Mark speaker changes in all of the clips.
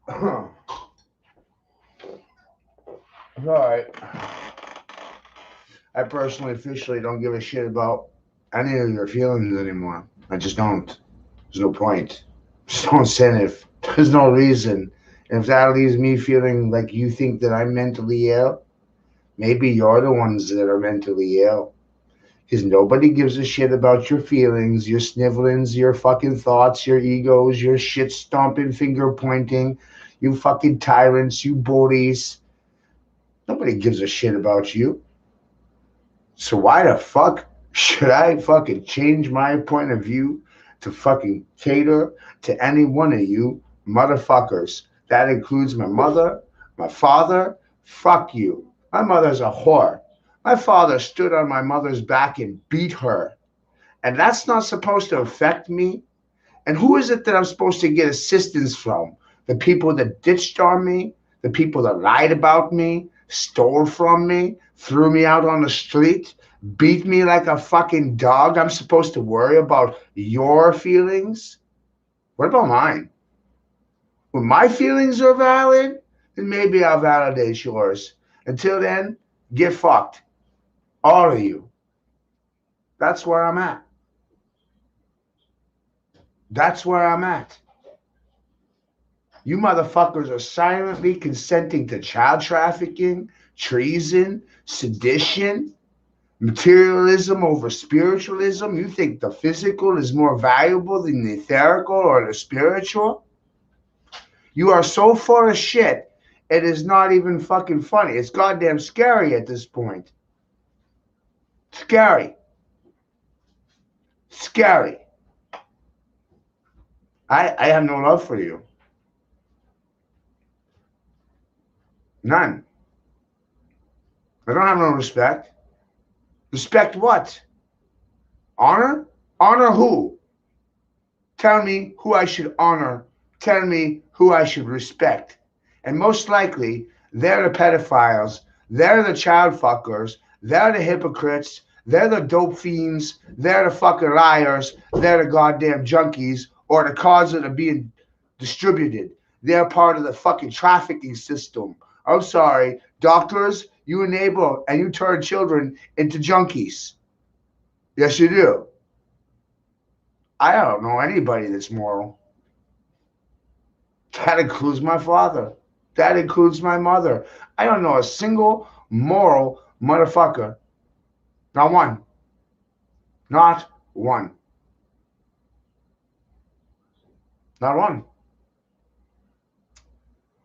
Speaker 1: All right. I personally, officially don't give a shit about any of your feelings anymore. I just don't. There's no point. There's no incentive. There's no reason. And if that leaves me feeling like you think that I'm mentally ill, maybe you're the ones that are mentally ill. Because nobody gives a shit about your feelings, your snivelings, your fucking thoughts, your egos, your shit stomping, finger pointing, you fucking tyrants, you bullies. Nobody gives a shit about you. So why the fuck should I fucking change my point of view to fucking cater to any one of you motherfuckers? That includes my mother, my father. Fuck you. My mother's a whore. My father stood on my mother's back and beat her. And that's not supposed to affect me. And who is it that I'm supposed to get assistance from? The people that ditched on me, the people that lied about me, stole from me, threw me out on the street, beat me like a fucking dog. I'm supposed to worry about your feelings? What about mine? When my feelings are valid, then maybe I'll validate yours. Until then, get fucked. All of you. That's where I'm at. That's where I'm at. You motherfuckers are silently consenting to child trafficking, treason, sedition, materialism over spiritualism. You think the physical is more valuable than the etherical or the spiritual? You are so full of shit. It is not even fucking funny. It's goddamn scary at this point. Scary. Scary. I have no love for you. None. I don't have no respect. Respect what? Honor? Honor who? Tell me who I should honor. Tell me who I should respect. And most likely, they're the pedophiles. They're the child fuckers. They're the hypocrites. They're the dope fiends. They're the fucking liars. They're the goddamn junkies or the cause that are being distributed. They're part of the fucking trafficking system. I'm sorry. Doctors, you enable and you turn children into junkies. Yes, you do. I don't know anybody that's moral. That includes my father. That includes my mother. I don't know a single moral motherfucker. Not one. Not one. Not one.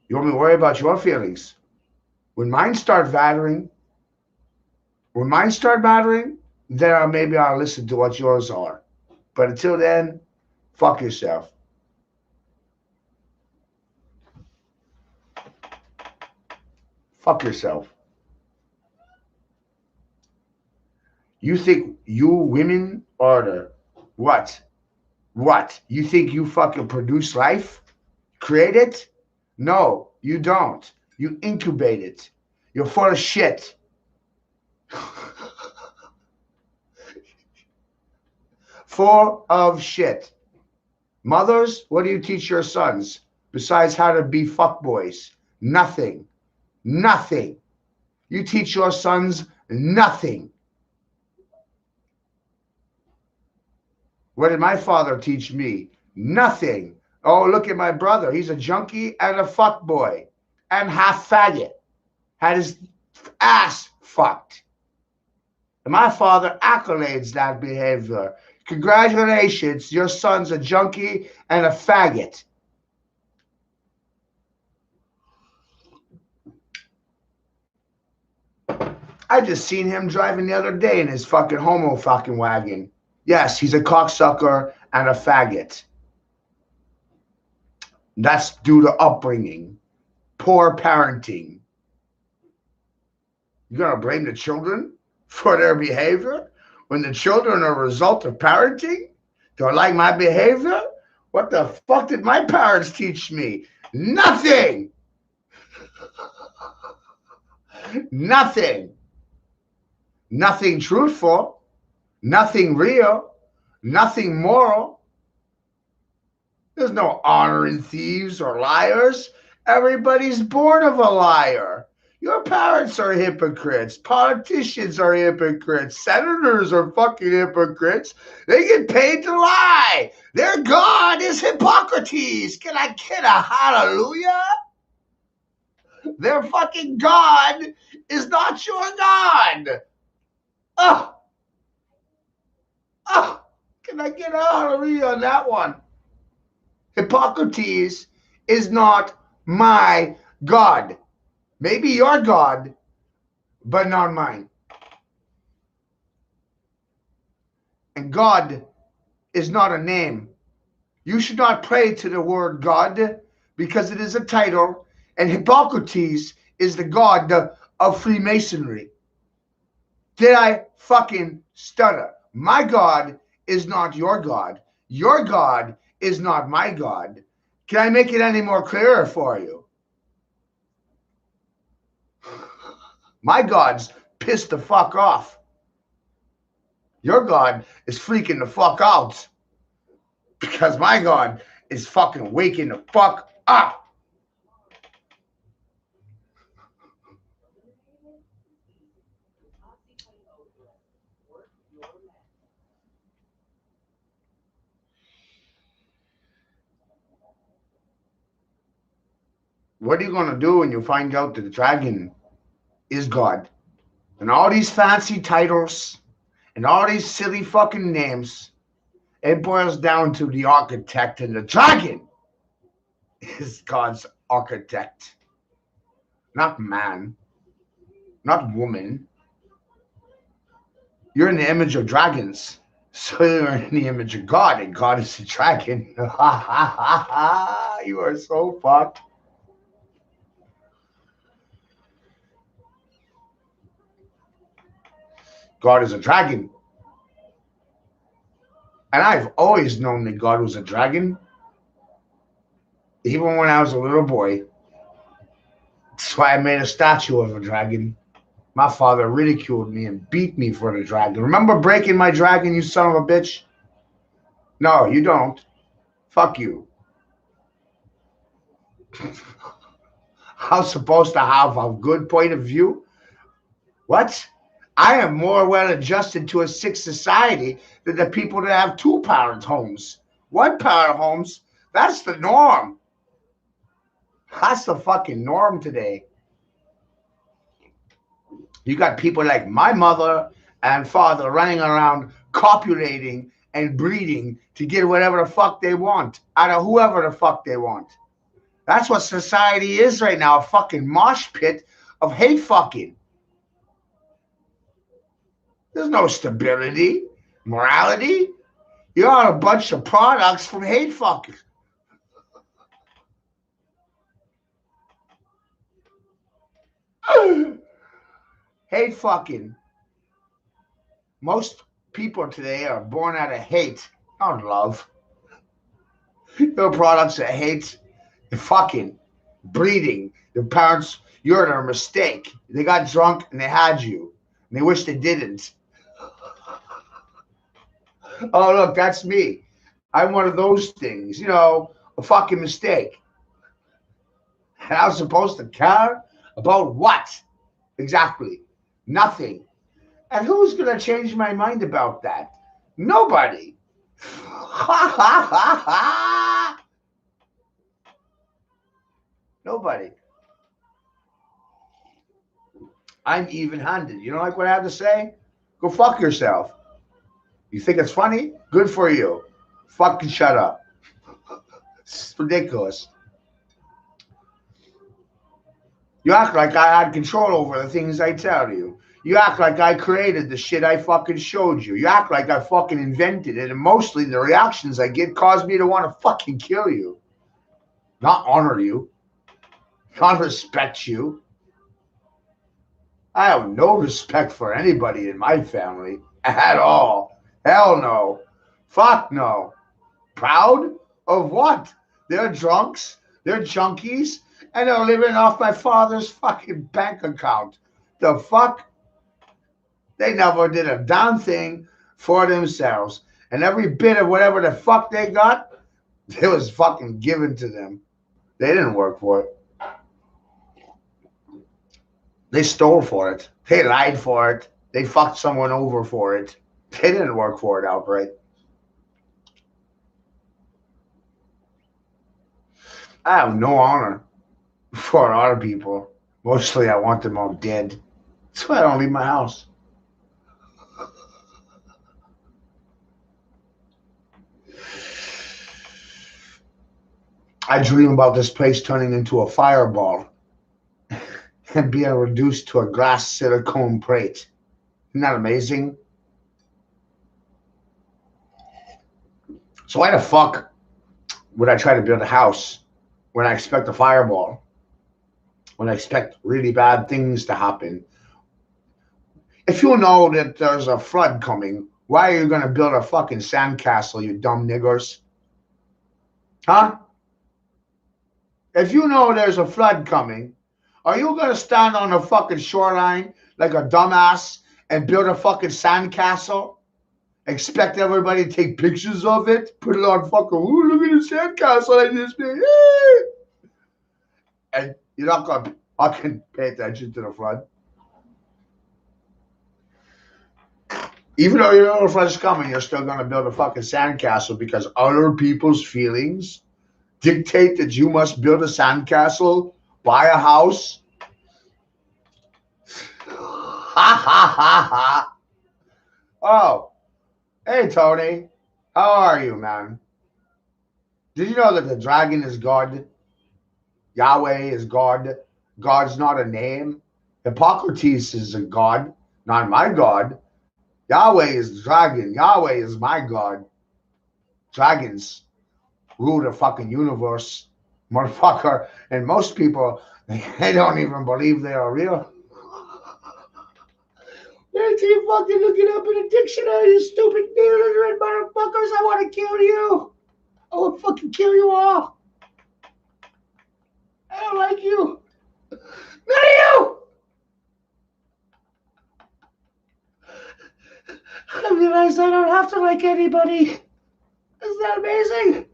Speaker 1: You want me to worry about your feelings? When mine start mattering, when mine start mattering, then maybe I'll listen to what yours are. But until then, fuck yourself. Fuck yourself. You think you women are the what? What? You think you fucking produce life? Create it? No, you don't. You incubate it. You're full of shit. Full of shit. Mothers, what do you teach your sons besides how to be fuckboys? Nothing. Nothing. You teach your sons nothing. What did my father teach me? Nothing. Oh, look at my brother. He's a junkie and a fuckboy and half faggot. Had his ass fucked. And my father accolades that behavior. Congratulations, your son's a junkie and a faggot. I just seen him driving the other day in his fucking homo fucking wagon. Yes, he's a cocksucker and a faggot. That's due to upbringing, poor parenting. You're gonna blame the children for their behavior when the children are a result of parenting? Don't like my behavior? What the fuck did my parents teach me? Nothing. Nothing. Nothing truthful. Nothing real. Nothing moral. There's no honor in thieves or liars. Everybody's born of a liar. Your parents are hypocrites. Politicians are hypocrites. Senators are fucking hypocrites. They get paid to lie. Their God is Hippocrates. Can I get a hallelujah? Their fucking God is not your God. Oh, oh, can I get a hallelujah on that one? Hippocrates is not my God. Maybe your God, but not mine. And God is not a name. You should not pray to the word God because it is a title, and Hippocrates is the God of Freemasonry. Did I fucking stutter? My God is not your God. Your God is not my God. Can I make it any more clearer for you? My God's pissed the fuck off. Your God is freaking the fuck out. Because my God is fucking waking the fuck up. What are you going to do when you find out that the dragon is God? And all these fancy titles and all these silly fucking names, it boils down to the architect, and the dragon is God's architect. Not man, not woman. You're in the image of dragons. So you're in the image of God, and God is the dragon. You are so fucked. God is a dragon. And I've always known that God was a dragon. Even when I was a little boy. That's why I made a statue of a dragon. My father ridiculed me and beat me for the dragon. Remember breaking my dragon, you son of a bitch? No, you don't. Fuck you. I'm supposed to have a good point of view? What? I am more well adjusted to a sick society than the people that have two-parent homes. One-parent homes, that's the norm. That's the fucking norm today. You got people like my mother and father running around copulating and breeding to get whatever the fuck they want out of whoever the fuck they want. That's what society is right now, a fucking mosh pit of hate fucking. There's no stability, morality. You're on a bunch of products from hate fucking. Hate fucking. Most people today are born out of hate, not love. Your products of hate, fucking, breeding. Your parents, you're in a mistake. They got drunk and they had you. And they wish they didn't. Oh, look, that's me. I'm one of those things, a fucking mistake. And I was supposed to care about what? Exactly. Nothing. And who's going to change my mind about that? Nobody. Nobody. I'm even-handed. You don't like what I have to say? Go fuck yourself. You think it's funny? Good for you. Fucking shut up. It's ridiculous. You act like I had control over the things I tell you. You act like I created the shit I fucking showed you. You act like I fucking invented it. And mostly the reactions I get cause me to want to fucking kill you. Not honor you. Not respect you. I have no respect for anybody in my family at all. Hell no. Fuck no. Proud of what? They're drunks. They're junkies. And they're living off my father's fucking bank account. The fuck? They never did a damn thing for themselves. And every bit of whatever the fuck they got, it was fucking given to them. They didn't work for it. They stole for it. They lied for it. They fucked someone over for it. They didn't work for it outright. I have no honor for other people. Mostly I want them all dead. That's why I don't leave my house. I dream about this place turning into a fireball and being reduced to a glass silicone plate. Isn't that amazing? So why the fuck would I try to build a house when I expect a fireball? When I expect really bad things to happen? If you know that there's a flood coming, why are you going to build a fucking sandcastle, you dumb niggers? Huh? If you know there's a flood coming, are you going to stand on the fucking shoreline like a dumbass and build a fucking sandcastle? Expect everybody to take pictures of it? Put it on fucking, ooh, look at the sandcastle I just made. And you're not going to fucking pay attention to the flood. Even though you know the flood's coming, you're still going to build a fucking sandcastle because other people's feelings dictate that you must build a sandcastle, buy a house. Ha ha ha ha. Oh, hey Tony, how are you, man? Did you know that the dragon is God? Yahweh is God. God's not a name. Hippocrates is a God, not my God. Yahweh is the dragon. Yahweh is my God. Dragons rule the fucking universe, motherfucker. And most people, they don't even believe they are real. Wait till you fucking look it up in a dictionary, you stupid illiterate motherfuckers. I want to kill you. I will fucking kill you all. I don't like you. None of you. I realized I don't have to like anybody. Isn't that amazing?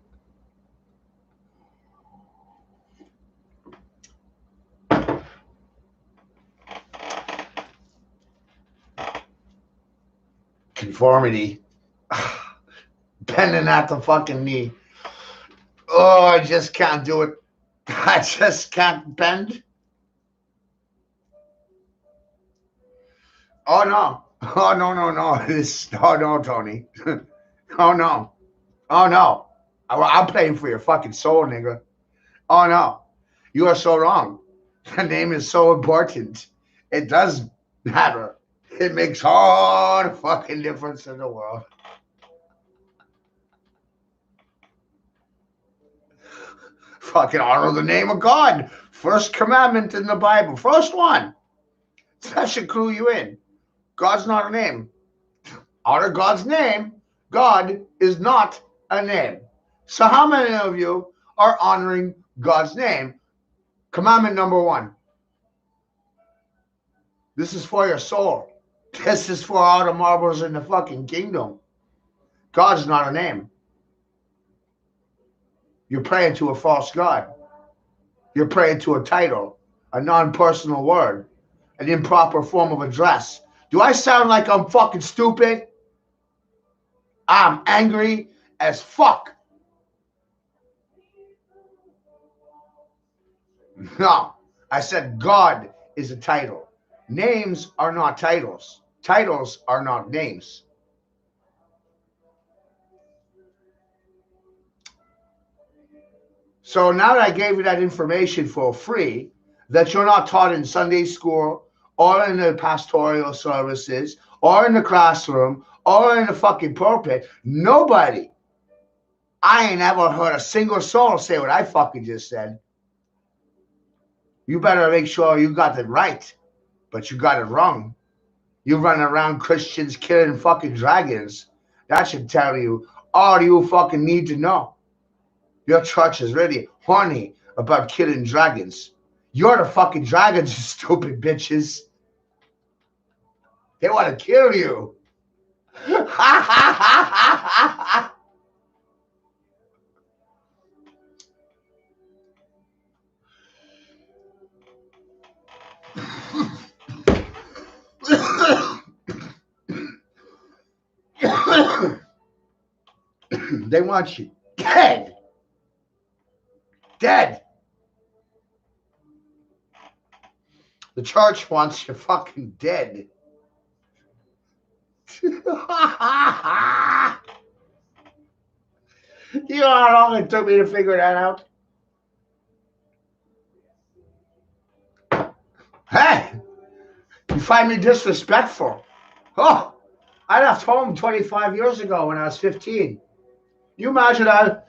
Speaker 1: Conformity. Bending at the fucking knee. Oh, I just can't do it. I just can't bend. Oh no. Oh no. This. Oh no, Tony. Oh no. Oh no. I'm playing for your fucking soul, nigga. Oh no. You are so wrong. The name is so important. It does matter. It makes all the fucking difference in the world. Fucking honor the name of God. First commandment in the Bible. First one. That should clue you in. God's not a name. Honor God's name. God is not a name. So how many of you are honoring God's name? Commandment number one. This is for your soul. This is for all the marbles in the fucking kingdom. God's not a name. You're praying to a false God. You're praying to a title, a non-personal word, an improper form of address. Do I sound like I'm fucking stupid? I'm angry as fuck. No, I said God is a title. Names are not titles. Titles are not names. So now that I gave you that information for free, that you're not taught in Sunday school or in the pastoral services or in the classroom or in the fucking pulpit, nobody, I ain't ever heard a single soul say what I fucking just said. You better make sure you got it right, but you got it wrong. You run around Christians killing fucking dragons. That should tell you all you fucking need to know. Your church is really horny about killing dragons. You're the fucking dragons, you stupid bitches. They want to kill you. Ha ha ha ha ha. They want you dead. Dead. The church wants you fucking dead. You know how long it took me to figure that out? Hey, you find me disrespectful. Oh, I left home 25 years ago when I was 15. You imagine I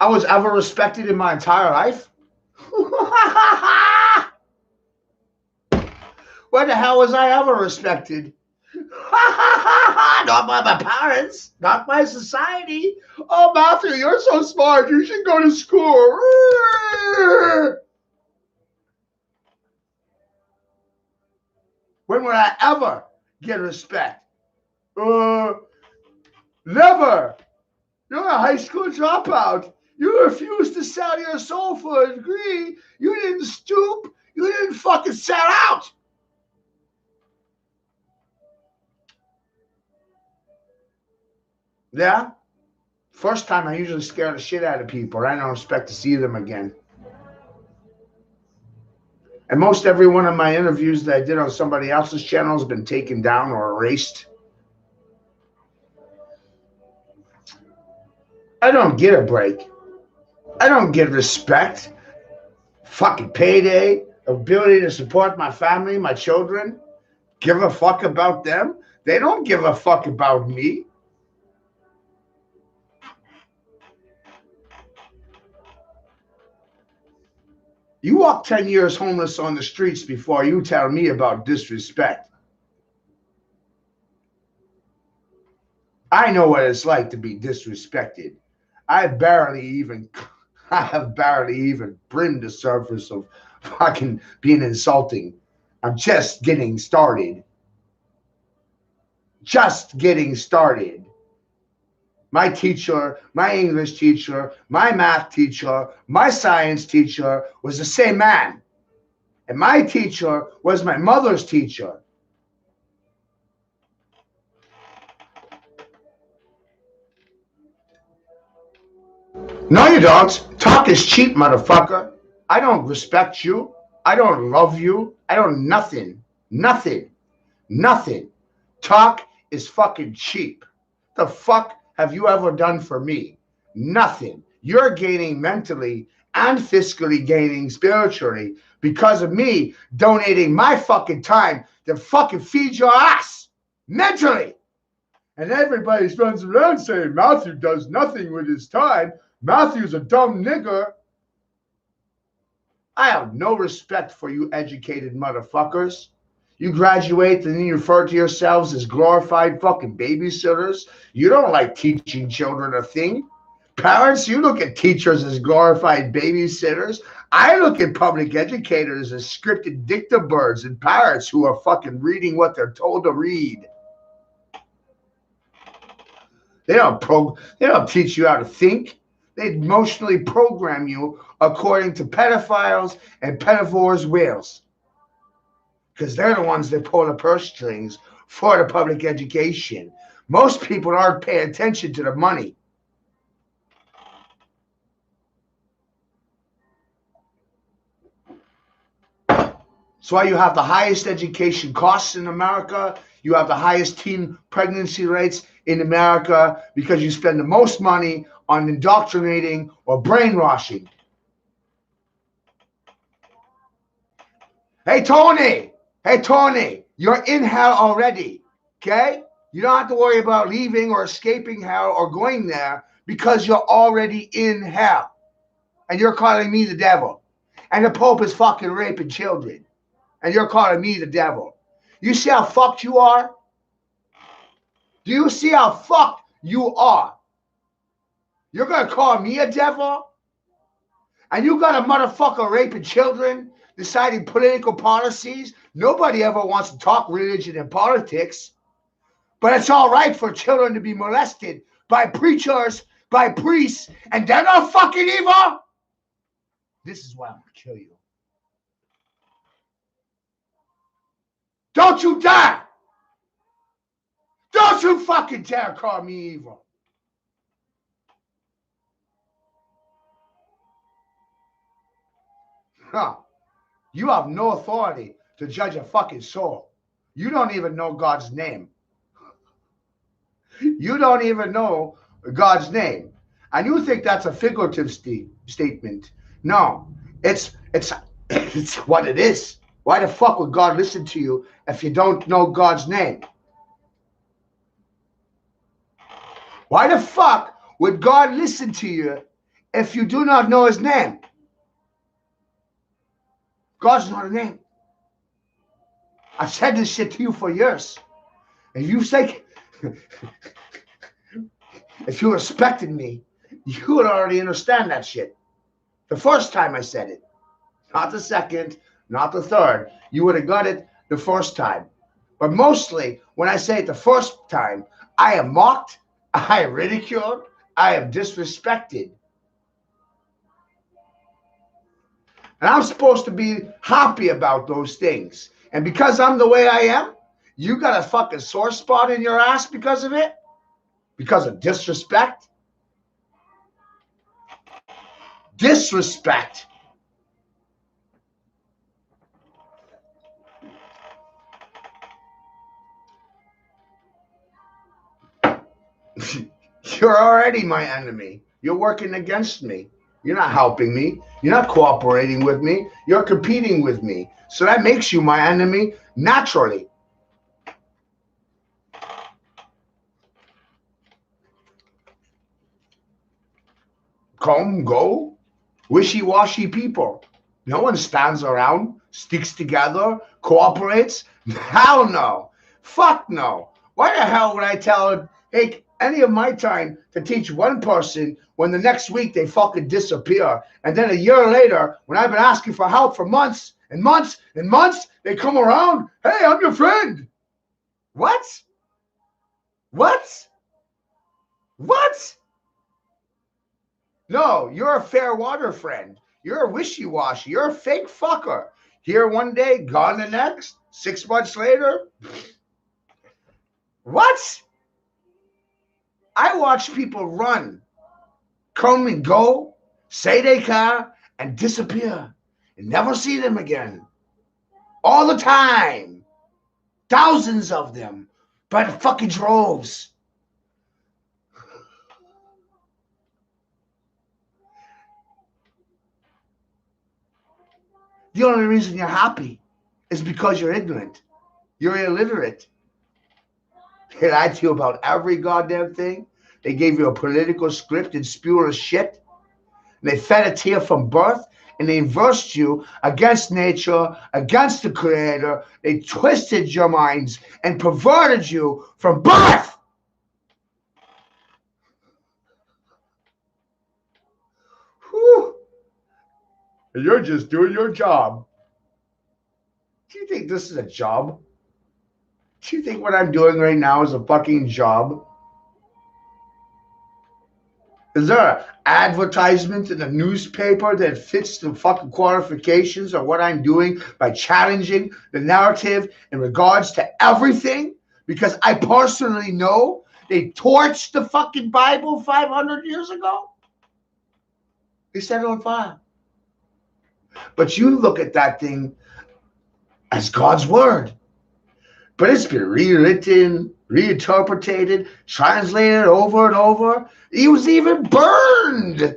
Speaker 1: was ever respected in my entire life? When the hell was I ever respected? Not by my parents, not by society. Oh, Matthew, you're so smart. You should go to school. When would I ever get respect? Never. You're a high school dropout. You refused to sell your soul for a degree. You didn't stoop. You didn't fucking sell out. Yeah? First time I usually scare the shit out of people. I don't expect to see them again. And most every one of my interviews that I did on somebody else's channel has been taken down or erased. I don't get a break. I don't get respect. Fucking payday, ability to support my family, my children. Give a fuck about them. They don't give a fuck about me. You walk 10 years homeless on the streets before you tell me about disrespect. I know what it's like to be disrespected. I have barely even brimmed the surface of fucking being insulting. I'm just getting started. Just getting started. My teacher, my English teacher, my math teacher, my science teacher was the same man. And my teacher was my mother's teacher. No, you don't. Talk is cheap, motherfucker. I don't respect you. I don't love you. I don't nothing. Nothing. Nothing. Talk is fucking cheap. The fuck have you ever done for me? Nothing. You're gaining mentally and fiscally gaining spiritually because of me donating my fucking time to fucking feed your ass mentally. And everybody runs around saying Matthew does nothing with his time. Matthew's a dumb nigger. I have no respect for you educated motherfuckers. You graduate and then you refer to yourselves as glorified fucking babysitters. You don't like teaching children a thing. Parents, you look at teachers as glorified babysitters. I look at public educators as scripted dicta birds and parrots who are fucking reading what they're told to read. They don't teach you how to think. They emotionally program you according to pedophiles and pedophores' wills. Because they're the ones that pull the purse strings for the public education. Most people aren't paying attention to the money. That's why you have the highest education costs in America. You have the highest teen pregnancy rates in America because you spend the most money on indoctrinating or brainwashing. Hey, Tony, you're in hell already, okay? You don't have to worry about leaving or escaping hell or going there because you're already in hell. And you're calling me the devil. And the Pope is fucking raping children. And you're calling me the devil. You see how fucked you are? Do you see how fucked you are? You're going to call me a devil? And you got a motherfucker raping children, deciding political policies? Nobody ever wants to talk religion and politics. But it's all right for children to be molested by preachers, by priests, and they're not fucking evil? This is why I'm going to kill you. Don't you dare! Don't you fucking dare call me evil. Huh. You have no authority to judge a fucking soul. You don't even know God's name. You don't even know God's name. And you think that's a figurative statement. No, it's it's what it is. Why the fuck would God listen to you if you don't know God's name? Why the fuck would God listen to you if you do not know his name? God's not a name. I've said this shit to you for years. If you say, if you respected me, you would already understand that shit. The first time I said it, not the second, not the third. You would have got it the first time. But mostly, when I say it the first time, I am mocked, I am ridiculed, I am disrespected. And I'm supposed to be happy about those things. And because I'm the way I am, you got a fucking sore spot in your ass because of it? Because of disrespect? Disrespect. You're already my enemy. You're working against me. You're not helping me. You're not cooperating with me. You're competing with me. So that makes you my enemy naturally. Come, go, wishy-washy people. No one stands around, sticks together, cooperates. Hell no. Fuck no. Why the hell would I take any of my time to teach one person when the next week they fucking disappear? And then a year later, when I've been asking for help for months and months and months, they come around. Hey, I'm your friend. What? What? What? No, you're a fair water friend. You're a wishy-washy. You're a fake fucker. Here one day, gone the next. 6 months later. What? I watch people run, come and go, say they can, and disappear, and never see them again. All the time. Thousands of them. By the fucking droves. The only reason you're happy is because you're ignorant. You're illiterate. They lied to you about every goddamn thing. They gave you a political script and spew of shit. And they fed it to you from birth. And they inversed you against nature, against the creator. They twisted your minds and perverted you from birth. Whew. And you're just doing your job. Do you think this is a job? Do you think what I'm doing right now is a fucking job? Is there an advertisement in a newspaper that fits the fucking qualifications of what I'm doing by challenging the narrative in regards to everything? Because I personally know they torched the fucking Bible 500 years ago. They set it on fire. But you look at that thing as God's word. But it's been rewritten, reinterpreted, translated over and over. He was even burned.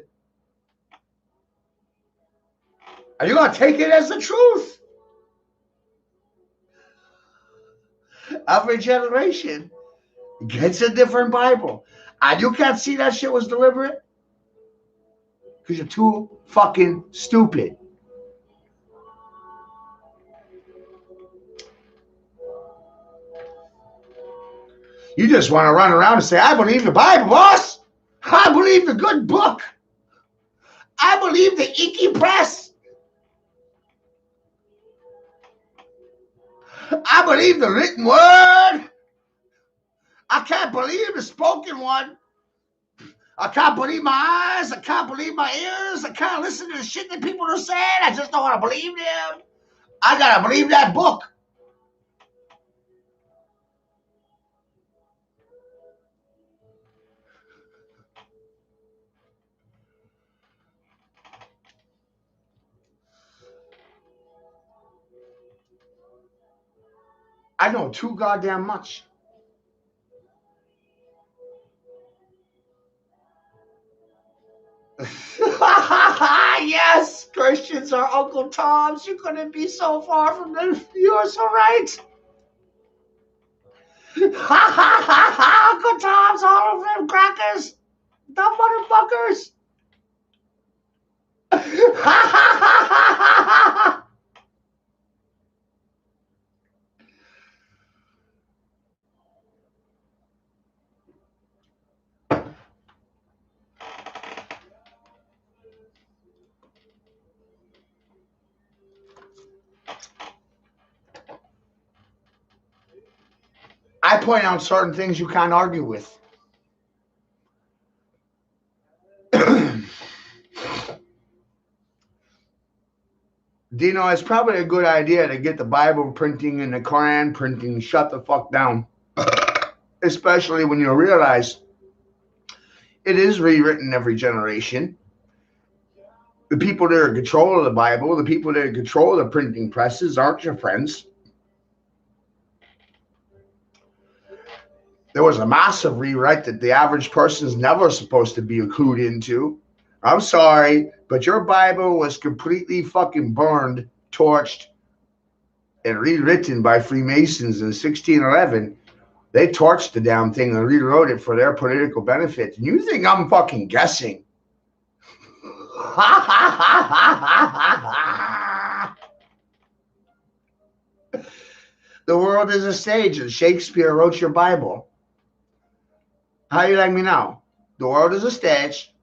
Speaker 1: Are you going to take it as the truth? Every generation gets a different Bible. And you can't see that shit was deliberate? Because you're too fucking stupid. You just want to run around and say, I believe the Bible, boss. I believe the good book. I believe the Inky Press. I believe the written word. I can't believe the spoken one. I can't believe my eyes. I can't believe my ears. I can't listen to the shit that people are saying. I just don't want to believe them. I got to believe that book. I know too goddamn much. Yes, Christians are Uncle Toms. You couldn't be so far from them. You're so right. Uncle Toms, all of them crackers. Dumb motherfuckers. I point out certain things you can't argue with. Dino, it's probably a good idea to get the Bible printing and the Quran printing shut the fuck down. Especially when you realize it is rewritten every generation. The people that are in control of the Bible, the people that are in control of the printing presses aren't your friends. There was a massive rewrite that the average person is never supposed to be clued into. I'm sorry, but your Bible was completely fucking burned, torched, and rewritten by Freemasons in 1611. They torched the damn thing and rewrote it for their political benefit. And you think I'm fucking guessing? The world is a stage, and Shakespeare wrote your Bible. How do you like me now? The world is a stage,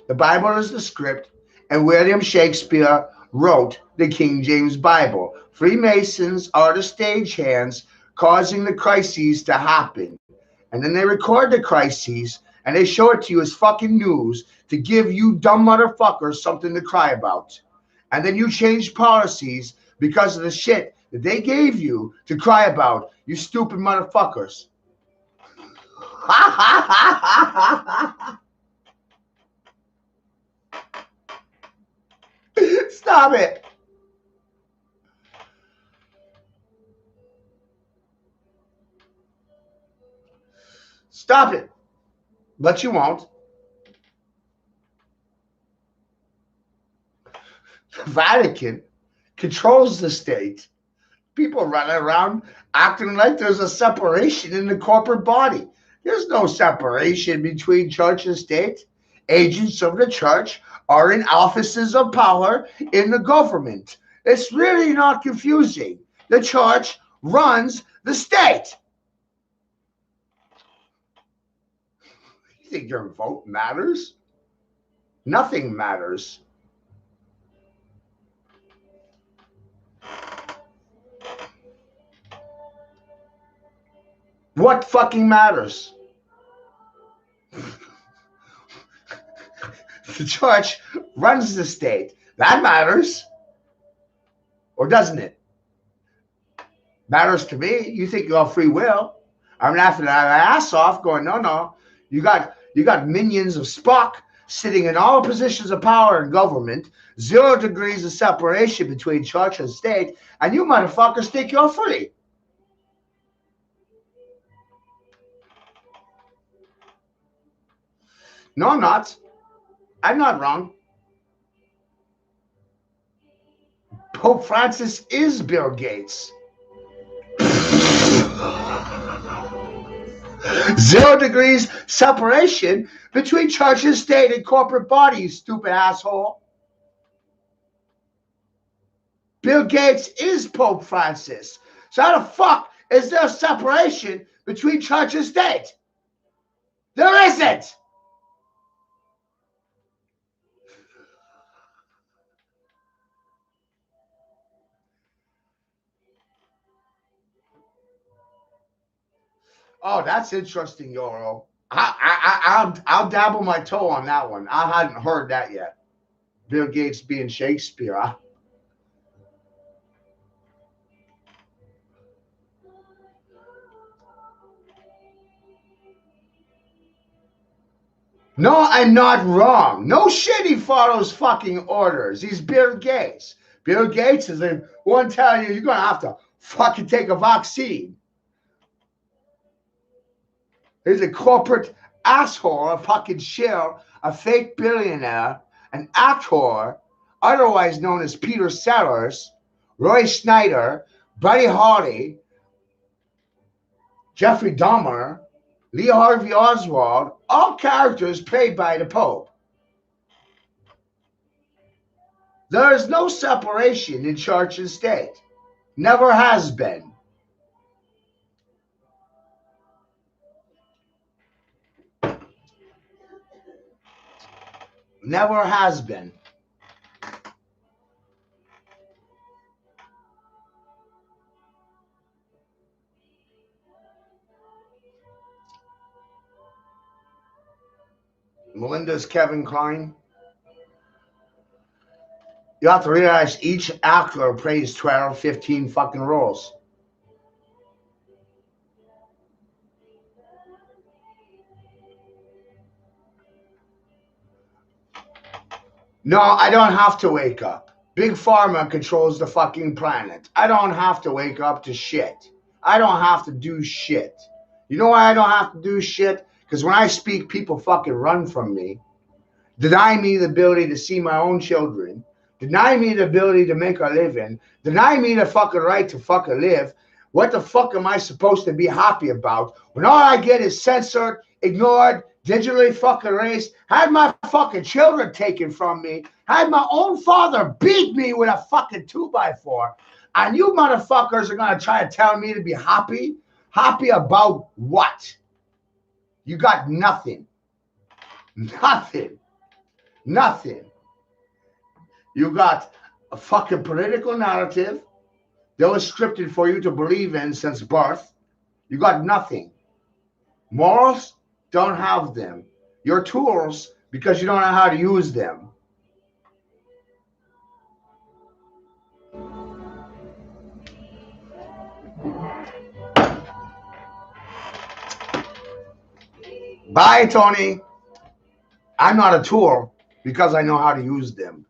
Speaker 1: the Bible is the script, and William Shakespeare wrote the King James Bible. Freemasons are the stagehands causing the crises to happen. And then they record the crises and they show it to you as fucking news to give you dumb motherfuckers something to cry about. And then you change policies because of the shit that they gave you to cry about, you stupid motherfuckers. Stop it. Stop it. But you won't. The Vatican controls the state. People running around acting like there's a separation in the corporate body. There's no separation between church and state. Agents of the church are in offices of power in the government. It's really not confusing. The church runs the state. You think your vote matters? Nothing matters. What fucking matters? The church runs the state. That matters. Or doesn't it? Matters to me. You think you have free will. I'm laughing my ass off going, no. You got minions of Spock sitting in all positions of power in government, 0 degrees of separation between church and state, and you motherfuckers think you're free. No, I'm not. I'm not wrong. Pope Francis is Bill Gates. 0 degrees separation between church and state and corporate body, you stupid asshole. Bill Gates is Pope Francis. So how the fuck is there separation between church and state? There isn't. Oh, that's interesting, Yoro. I'll dabble my toe on that one. I hadn't heard that yet. Bill Gates being Shakespeare. No, I'm not wrong. No shit, he follows fucking orders. He's Bill Gates. Bill Gates is the one telling you you're going to have to fucking take a vaccine. He's a corporate asshole, a fucking shill, a fake billionaire, an actor, otherwise known as Peter Sellers, Roy Schneider, Buddy Holly, Jeffrey Dahmer, Lee Harvey Oswald, all characters played by the Pope. There is no separation in church and state. Never has been. Never has been. Melinda's Kevin Kline. You have to realize each actor plays 12, 15 fucking roles. No, I don't have to wake up. Big Pharma controls the fucking planet. I don't have to wake up to shit. I don't have to do shit. You know why I don't have to do shit? Because when I speak, people fucking run from me. Deny me the ability to see my own children. Deny me the ability to make a living. Deny me the fucking right to fucking live. What the fuck am I supposed to be happy about when all I get is censored, ignored, digitally fucking erased, had my fucking children taken from me, had my own father beat me with a fucking 2x4, and you motherfuckers are gonna try to tell me to be happy? Happy about what? You got nothing. Nothing. Nothing. You got a fucking political narrative that was scripted for you to believe in since birth. You got nothing. Morals, don't have them. Your tools, because you don't know how to use them. Bye, Tony. I'm not a tool because I know how to use them.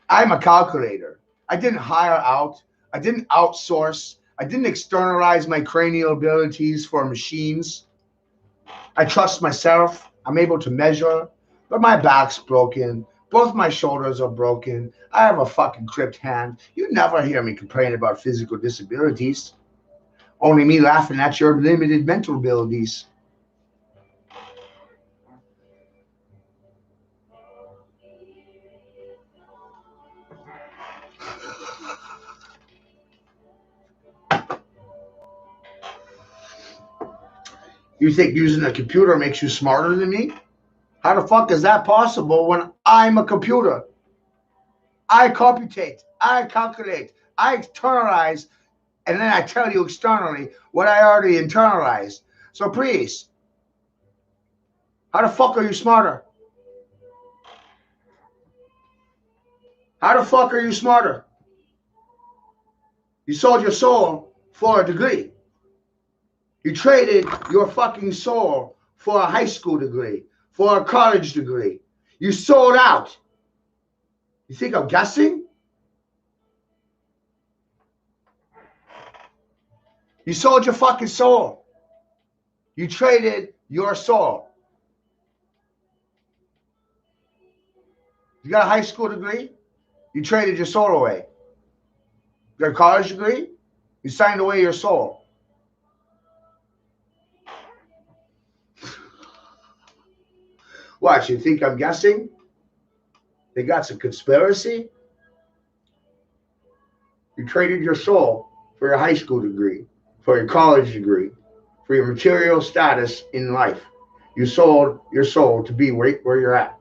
Speaker 1: I'm a calculator. I didn't hire out. I didn't outsource. I didn't externalize my cranial abilities for machines. I trust myself. I'm able to measure, but my back's broken. Both my shoulders are broken. I have a fucking crimped hand. You never hear me complain about physical disabilities. Only me laughing at your limited mental abilities. You think using a computer makes you smarter than me? How the fuck is that possible when I'm a computer? I computate, I calculate, I externalize, and then I tell you externally what I already internalized. So please, how the fuck are you smarter? How the fuck are you smarter? You sold your soul for a degree. You traded your fucking soul for a high school degree, for a college degree. You sold out. You think I'm guessing? You sold your fucking soul. You traded your soul. You got a high school degree? You traded your soul away. You got a college degree? You signed away your soul. What, you think I'm guessing? They got some conspiracy? You traded your soul for your high school degree, for your college degree, for your material status in life. You sold your soul to be right where you're at.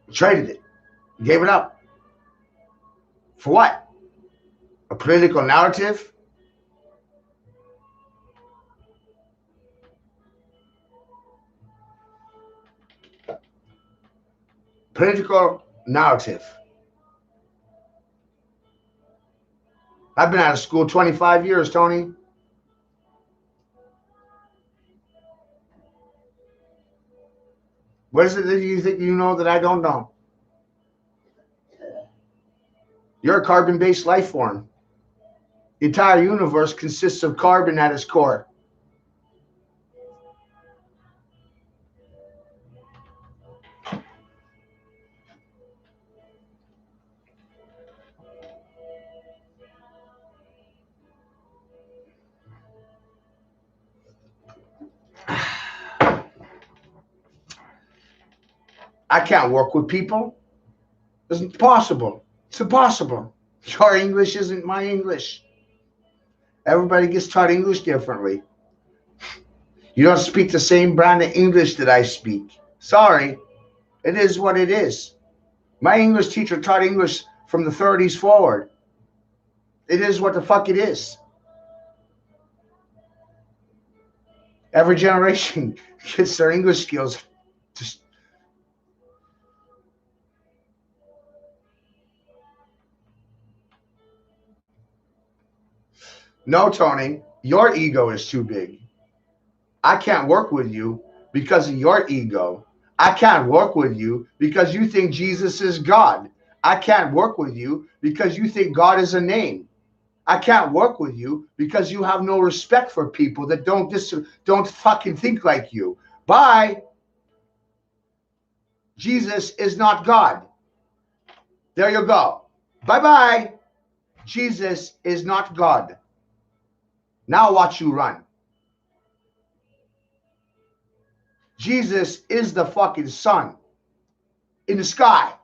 Speaker 1: You traded it. You gave it up. For what? A political narrative? Political narrative. I've been out of school 25 years, Tony. What is it that you think you know that I don't know? You're a carbon-based life form. The entire universe consists of carbon at its core. I can't work with people. It's impossible. It's impossible. Your English isn't my English. Everybody gets taught English differently. You don't speak the same brand of English that I speak. Sorry. It is what it is. My English teacher taught English from the 30s forward. It is what the fuck it is. Every generation gets their English skills. Just no, Tony, your ego is too big. I can't work with you because of your ego. I can't work with you because you think Jesus is God. I can't work with you because you think God is a name. I can't work with you because you have no respect for people that don't fucking think like you. Bye. Jesus is not God. There you go. Bye-bye. Jesus is not God. Now watch you run. Jesus is the fucking sun in the sky.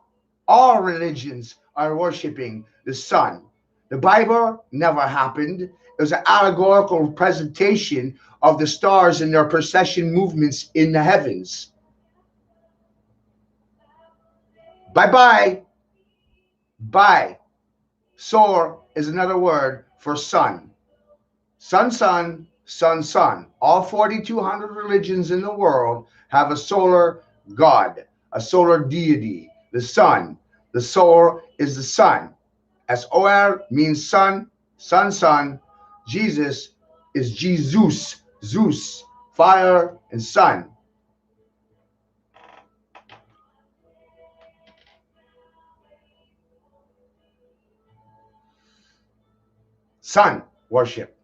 Speaker 1: All religions are worshiping the sun. The Bible never happened. It was an allegorical presentation of the stars and their precession movements in the heavens. Bye-bye. Bye. Sor is another word for sun. Sun, sun, sun, sun. All 4,200 religions in the world have a solar god, a solar deity, the sun. The soul is the sun. S-O-R means sun, sun, sun. Jesus is Jesus, Zeus, fire and sun. Sun worship.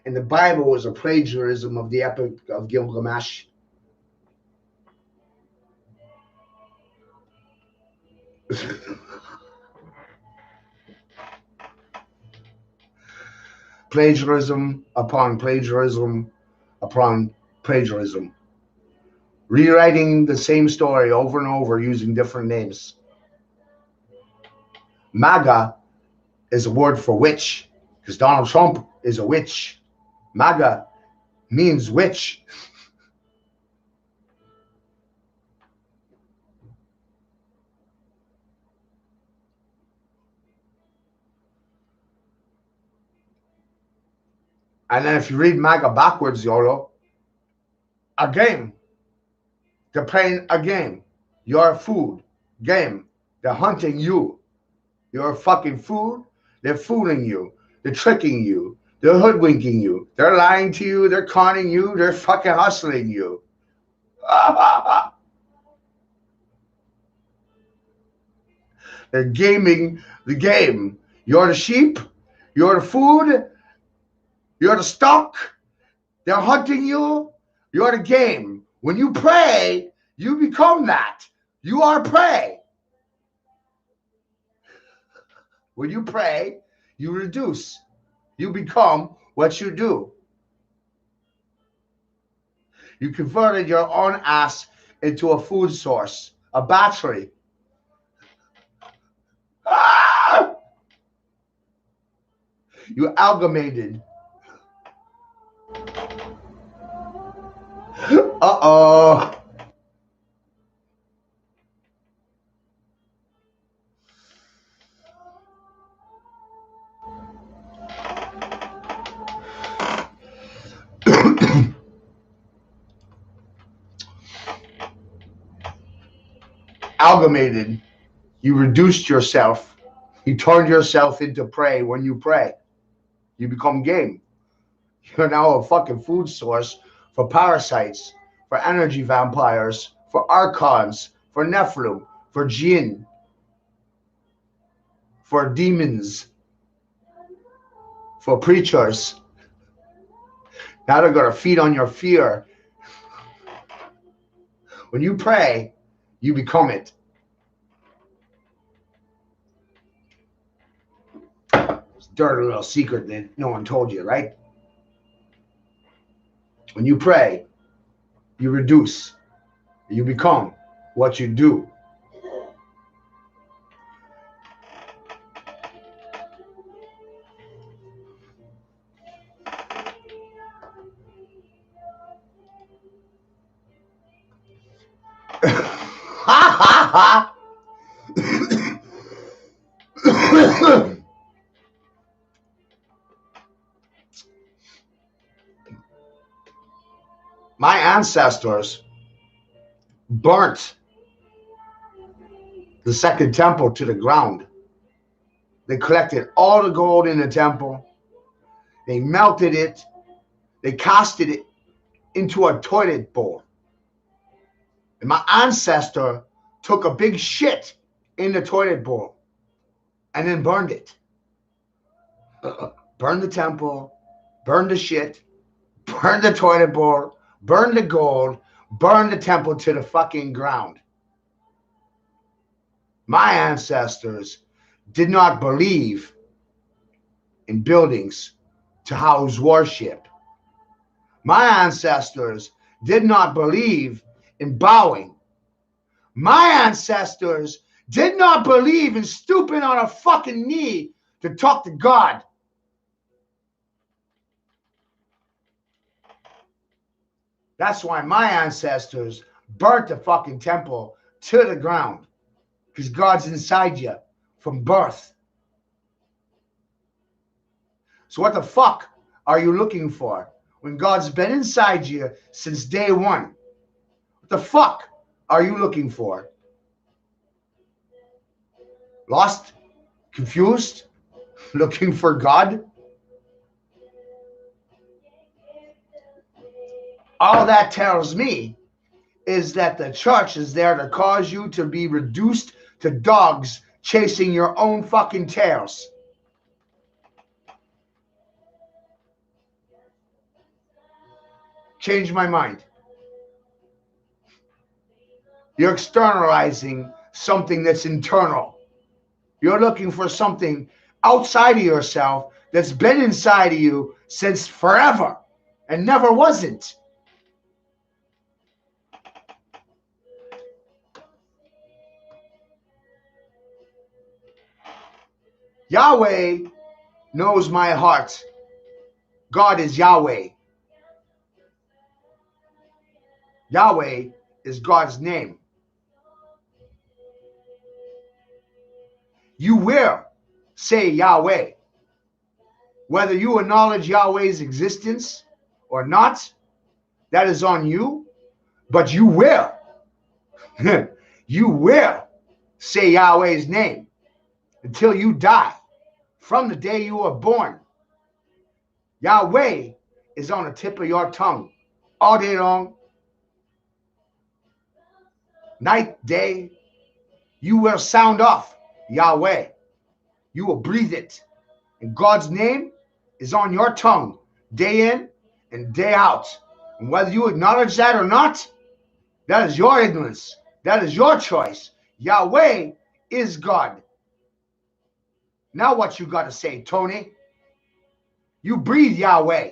Speaker 1: And the Bible was a plagiarism of the Epic of Gilgamesh. Plagiarism upon plagiarism upon plagiarism. Rewriting the same story over and over using different names. MAGA is a word for witch because Donald Trump is a witch. MAGA means witch. And then if you read MAGA backwards, YOLO, a game. They're playing a game. You're food. Game. They're hunting you. You're fucking food. They're fooling you. They're tricking you. They're hoodwinking you. They're lying to you. They're conning you. They're fucking hustling you. They're gaming the game. You're the sheep. You're the food. You're the stock. They're hunting you. You're the game. When you pray, you become that. You are prey. When you pray, you reduce. You become what you do. You converted your own ass into a food source, a battery. Ah! You amalgamated. Uh-oh. Amalgamated. You reduced yourself. You turned yourself into prey when you pray. You become game. You're now a fucking food source for parasites, for energy vampires, for archons, for Nephilim, for jinn, for demons, for preachers. Now they're going to feed on your fear. When you pray, you become it. It's a dirty little secret that no one told you, right? When you pray, you reduce. You become what you do. My ancestors burnt the second temple to the ground. They collected all the gold in the temple. They melted it. They casted it into a toilet bowl. And my ancestor took a big shit in the toilet bowl and then burned it. Burned the temple, burned the shit, burned the toilet bowl, burned the gold, burned the temple to the fucking ground. My ancestors did not believe in buildings to house worship. My ancestors did not believe in bowing. My ancestors did not believe in stooping on a fucking knee to talk to God. That's why my ancestors burnt the fucking temple to the ground. Because God's inside you from birth. So what the fuck are you looking for when God's been inside you since day one? What the fuck are you looking for? Lost? Confused? Looking for God? All that tells me is that the church is there to cause you to be reduced to dogs chasing your own fucking tails. Change my mind. You're externalizing something that's internal. You're looking for something outside of yourself that's been inside of you since forever and never wasn't. Yahweh knows my heart. God is Yahweh. Yahweh is God's name. You will say Yahweh. Whether you acknowledge Yahweh's existence or not, that is on you. But you will. You will say Yahweh's name until you die. From the day you were born, Yahweh is on the tip of your tongue all day long. Night, day, you will sound off Yahweh. You will breathe it. And God's name is on your tongue day in and day out. And whether you acknowledge that or not, that is your ignorance. That is your choice. Yahweh is God. Now what you got to say, Tony? You breathe Yahweh.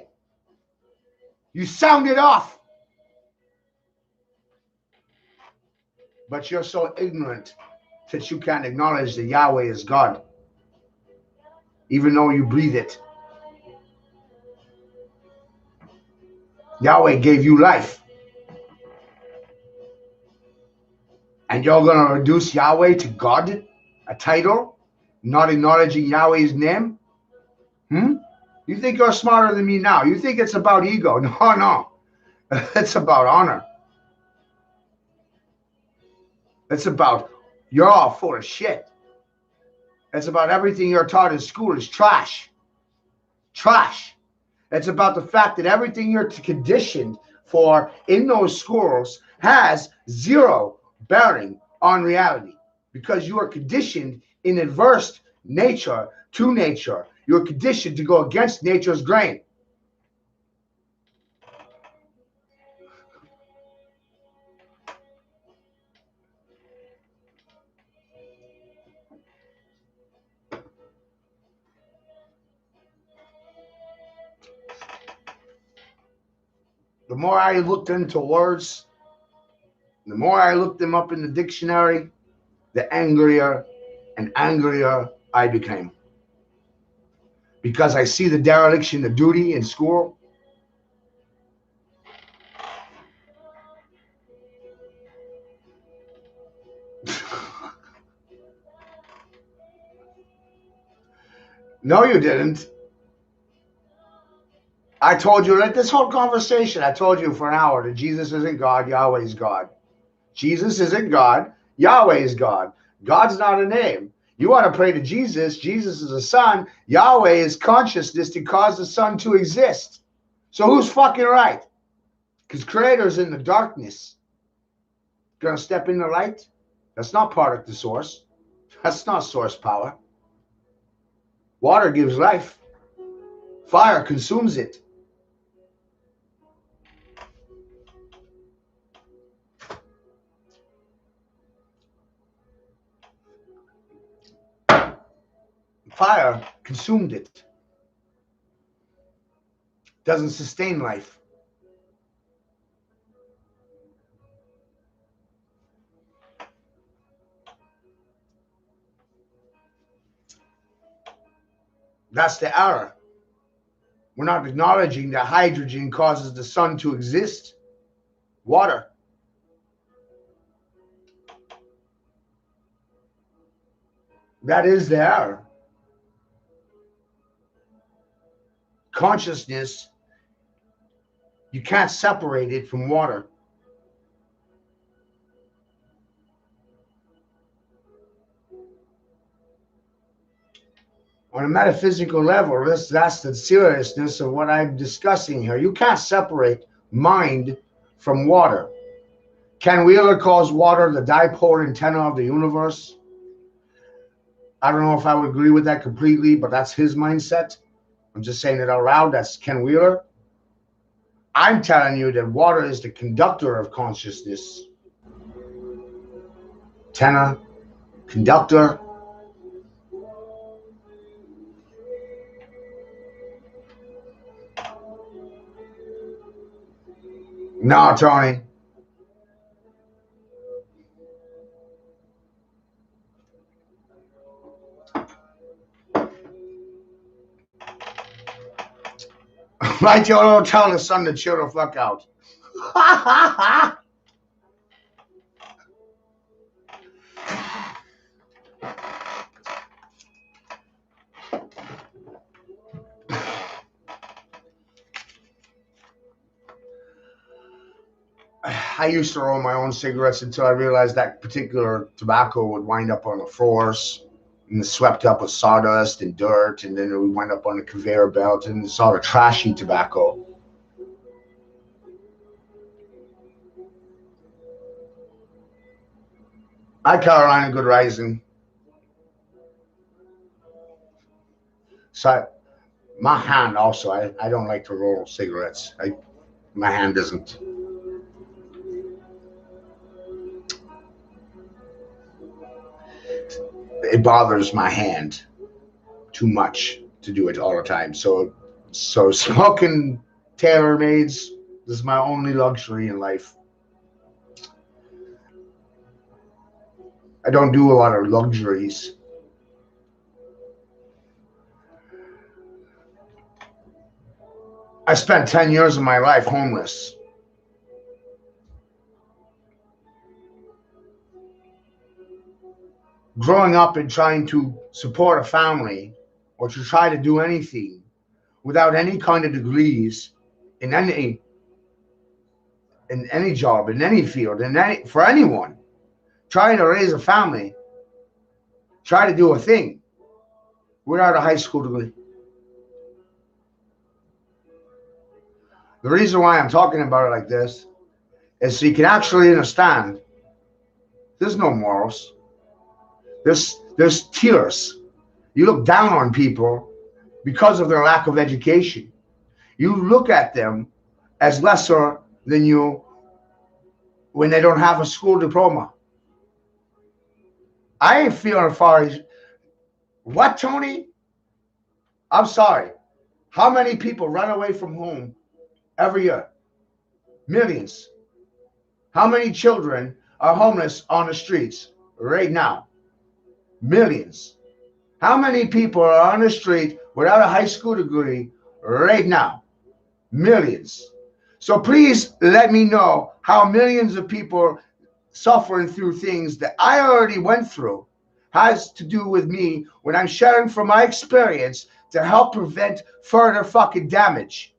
Speaker 1: You sound it off. But you're so ignorant that you can't acknowledge that Yahweh is God, even though you breathe it. Yahweh gave you life. And you're going to reduce Yahweh to God, a title, not acknowledging Yahweh's name? You think you're smarter than me now. You think it's about ego. No. It's about honor. It's about you're all full of shit. It's about everything you're taught in school is trash. Trash. It's about the fact that everything you're conditioned for in those schools has zero bearing on reality, because you are conditioned in adverse nature to nature. You're conditioned to go against nature's grain. The more I looked into words, the more I looked them up in the dictionary, the angrier and angrier I became. Because I see the dereliction of duty in school. No, you didn't. I told you, like this whole conversation, I told you for an hour that Jesus isn't God, Yahweh is God. Jesus isn't God, Yahweh is God. God's not a name. You want to pray to Jesus, Jesus is a son, Yahweh is consciousness to cause the sun to exist. So who's fucking right? Because creator's in the darkness. Gonna step in the light? That's not product of source. That's not source power. Water gives life. Fire consumes it. Fire consumed it. Doesn't sustain life. That's the error. We're not acknowledging that hydrogen causes the sun to exist. Water. That is the error. Consciousness, you can't separate it from water. On a metaphysical level, that's the seriousness of what I'm discussing here. You can't separate mind from water. Ken Wheeler calls water the dipole antenna of the universe. I don't know if I would agree with that completely, but that's his mindset. I'm just saying it out loud. That's Ken Wheeler. I'm telling you that water is the conductor of consciousness. Antenna, conductor. No, Tony. Right, you don't tell the sun to chill the fuck out. I used to roll my own cigarettes until I realized that particular tobacco would wind up on the floors and swept up with sawdust and dirt, and then it would wind up on the conveyor belt, and it's all the trashy tobacco. Hi, Carolina, good rising. So my hand also, I don't like to roll cigarettes. My hand doesn't. It bothers my hand too much to do it all the time. So smoking tailor-mades is my only luxury in life. I don't do a lot of luxuries. I spent 10 years of my life homeless. Growing up and trying to support a family or to try to do anything without any kind of degrees in any job, in any field, for anyone, trying to raise a family, try to do a thing without a high school degree. The reason why I'm talking about it like this is so you can actually understand there's no morals. There's tears. You look down on people because of their lack of education. You look at them as lesser than you when they don't have a school diploma. I ain't feeling far as what, Tony? I'm sorry. How many people run away from home every year? Millions. How many children are homeless on the streets right now? Millions. How many people are on the street without a high school degree right now? Millions. So please let me know how millions of people suffering through things that I already went through has to do with me when I'm sharing from my experience to help prevent further fucking damage.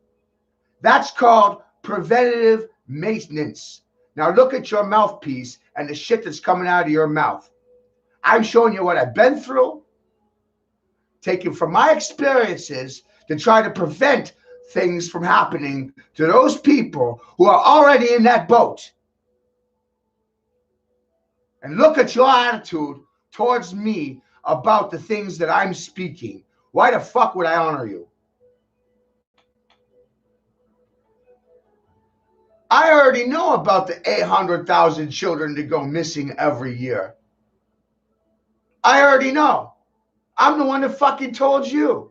Speaker 1: That's called preventative maintenance. Now look at your mouthpiece and the shit that's coming out of your mouth. I'm showing you what I've been through, taking from my experiences to try to prevent things from happening to those people who are already in that boat. And look at your attitude towards me about the things that I'm speaking. Why the fuck would I honor you? I already know about the 800,000 children that go missing every year. I already know. I'm the one that fucking told you.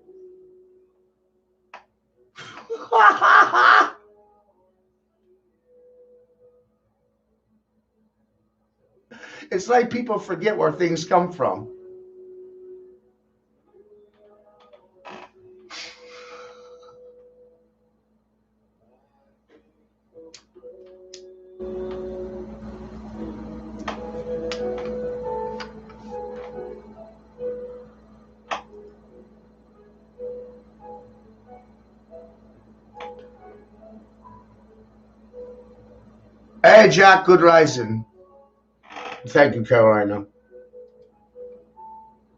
Speaker 1: It's like people forget where things come from. Hey, Jack, good rising. Thank you, Carolina.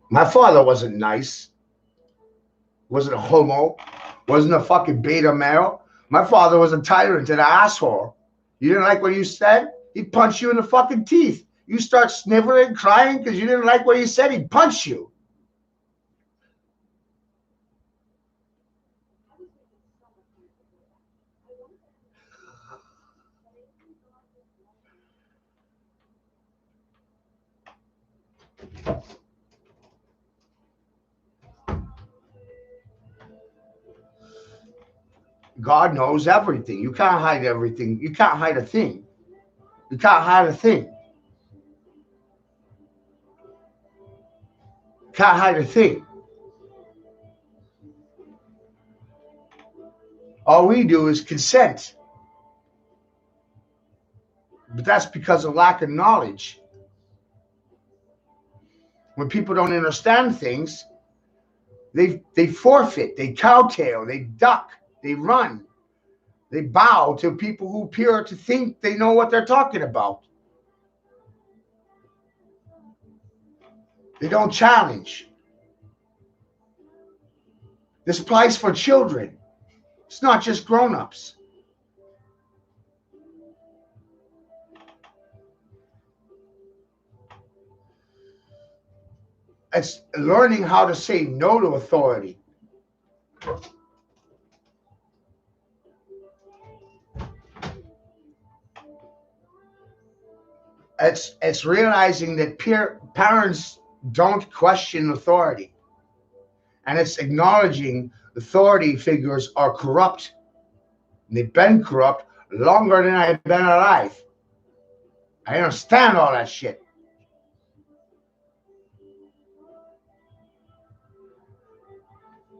Speaker 1: My father wasn't nice. Wasn't a homo. Wasn't a fucking beta male. My father was a tyrant and an asshole. You didn't like what you said? He'd punch you in the fucking teeth. You start sniveling, crying because you didn't like what he said, he'd punch you. God knows everything. You can't hide everything. You can't hide a thing. You can't hide a thing. You can't hide a thing. All we do is consent. But that's because of lack of knowledge. When people don't understand things, they forfeit, they cowtail, they duck, they run, they bow to people who appear to think they know what they're talking about. They don't challenge. This applies for children. It's not just grown-ups. It's learning how to say no to authority. It's realizing that parents don't question authority. And it's acknowledging authority figures are corrupt. They've been corrupt longer than I've been alive. I understand all that shit.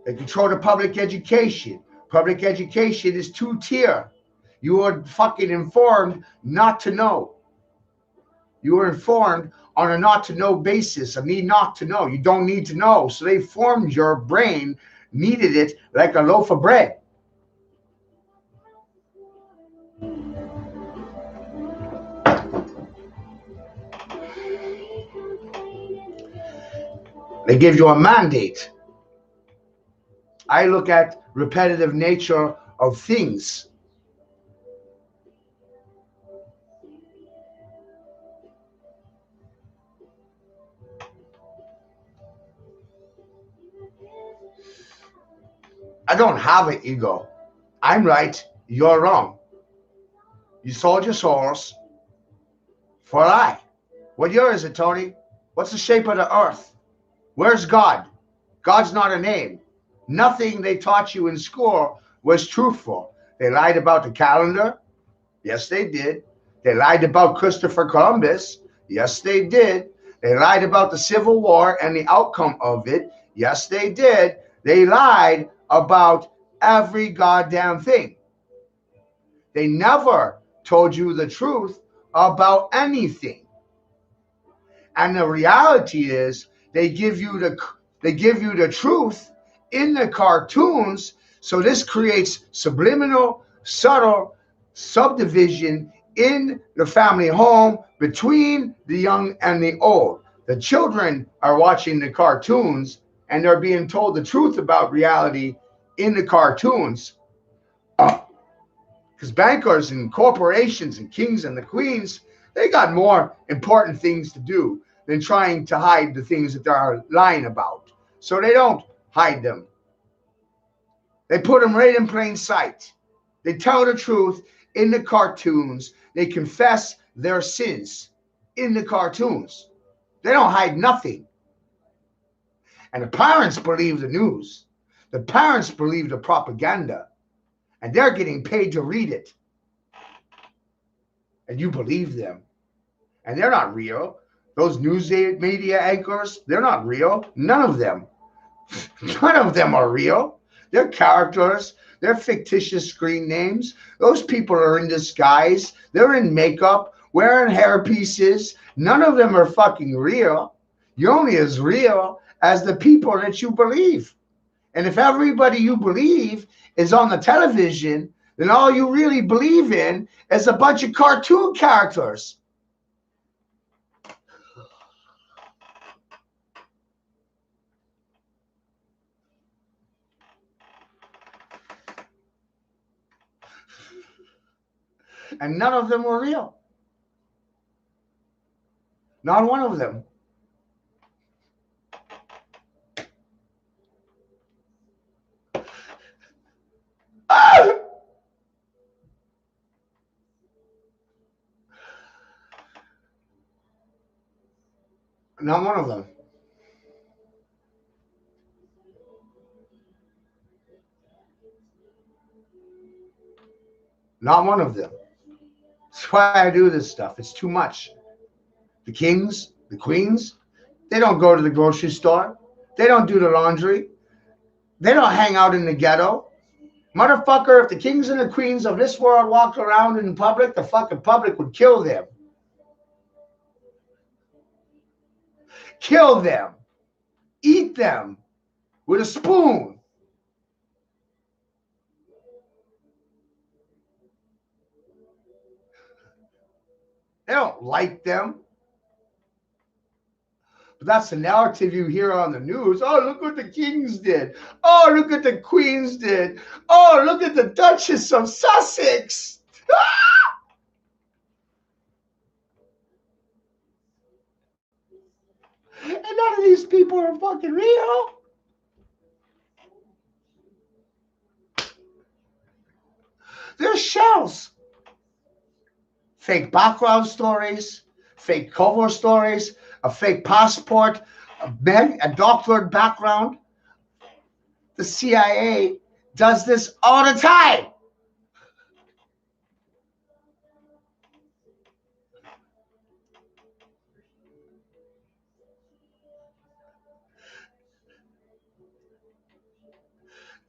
Speaker 1: They control the public education. Public education is two-tier. You are fucking informed not to know. You are informed on a not to know basis, a need not to know. You don't need to know. So they formed your brain, kneaded it like a loaf of bread. They give you a mandate. I look at repetitive nature of things. I don't have an ego. I'm right, you're wrong. You sold your souls for a lie. What year is it, Tony? What's the shape of the earth? Where's God? God's not a name. Nothing they taught you in school was truthful. They lied about the calendar. Yes, they did. They lied about Christopher Columbus. Yes, they did. They lied about the Civil War and the outcome of it. Yes, they did. They lied about every goddamn thing. They never told you the truth about anything. And the reality is they give you the truth in the cartoons. So this creates subliminal, subtle subdivision in the family home between the young and the old. The children are watching the cartoons and they're being told the truth about reality in the cartoons. Because bankers and corporations and kings and the queens, they got more important things to do than trying to hide the things that they're lying about. So they don't hide them. They put them right in plain sight. They tell the truth in the cartoons. They confess their sins in the cartoons. They don't hide nothing. And the parents believe the news. The parents believe the propaganda. And they're getting paid to read it. And you believe them. And they're not real. Those news media anchors, they're not real. None of them. None of them are real. They're characters. They're fictitious screen names. Those people are in disguise. They're in makeup, wearing hair pieces. None of them are fucking real. You're only as real as the people that you believe. And if everybody you believe is on the television, then all you really believe in is a bunch of cartoon characters. And none of them were real. Not one of them. Ah! Not one of them. Not one of them. That's why I do this stuff. It's too much. The kings, the queens, they don't go to the grocery store. They don't do the laundry. They don't hang out in the ghetto. Motherfucker, if the kings and the queens of this world walked around in public, the fucking public would kill them. Kill them. Eat them with a spoon. They don't like them. But that's the narrative you hear on the news. Oh, look what the kings did. Oh, look what the queens did. Oh, look at the Duchess of Sussex. Ah! And none of these people are fucking real. They're shells. Fake background stories, fake cover stories, a fake passport, a doctorate background. The CIA does this all the time.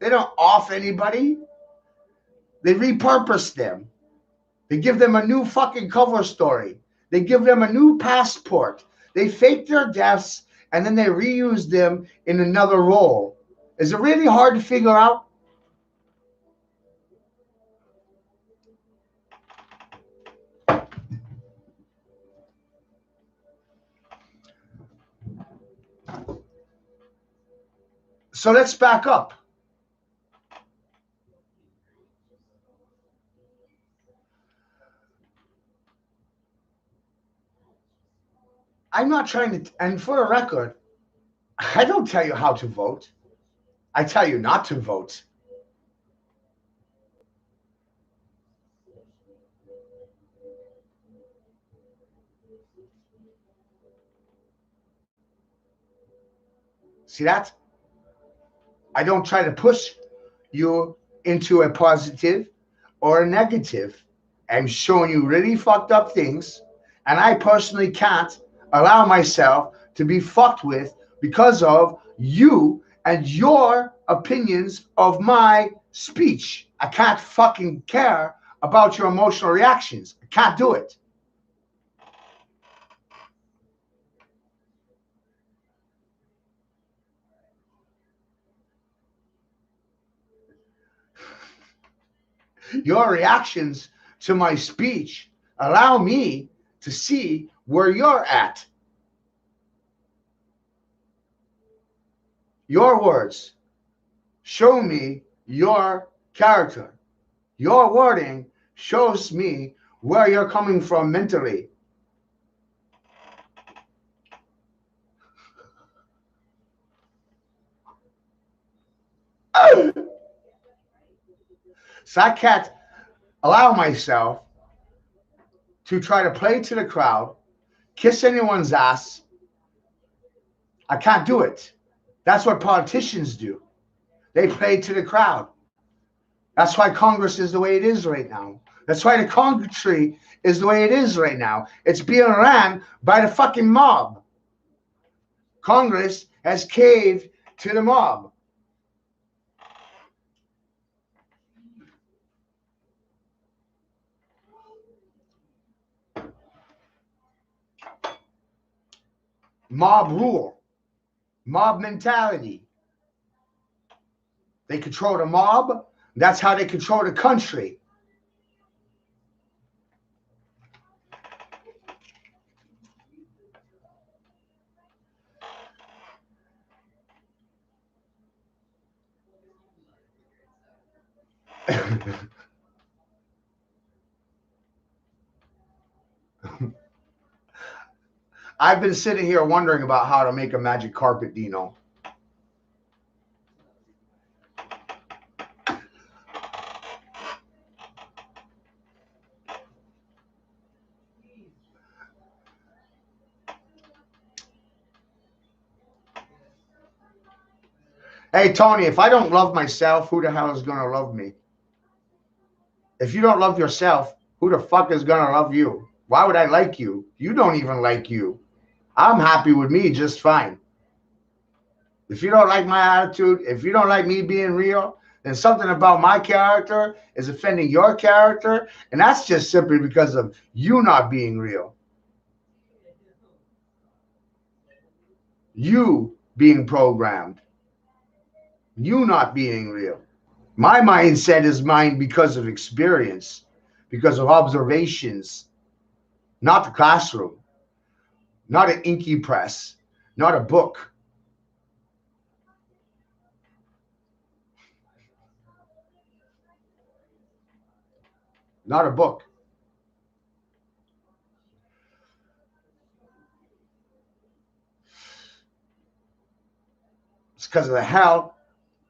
Speaker 1: They don't off anybody. They repurpose them. They give them a new fucking cover story. They give them a new passport. They fake their deaths and then they reuse them in another role. Is it really hard to figure out? So let's back up. I'm not trying to, and for the record, I don't tell you how to vote. I tell you not to vote. See that? I don't try to push you into a positive or a negative. I'm showing you really fucked up things, and I personally can't allow myself to be fucked with because of you and your opinions of my speech. I can't fucking care about your emotional reactions. I can't do it. Your reactions to my speech allow me to see where you're at. Your words show me your character. Your wording shows me where you're coming from mentally. So I can't allow myself to try to play to the crowd, kiss anyone's ass. I can't do it. That's what politicians do. They play to the crowd. That's why Congress is the way it is right now. That's why the country is the way it is right now. It's being ran by the fucking mob. Congress has caved to the mob. Mob rule, mob mentality. They control the mob. That's how they control the country. I've been sitting here wondering about how to make a magic carpet, Dino. Hey, Tony, if I don't love myself, who the hell is going to love me? If you don't love yourself, who the fuck is going to love you? Why would I like you? You don't even like you. I'm happy with me just fine. If you don't like my attitude, if you don't like me being real, then something about my character is offending your character. And that's just simply because of you not being real. You being programmed. You not being real. My mindset is mine because of experience, because of observations, not the classroom, not an inky press, not a book. Not a book. It's because of the hell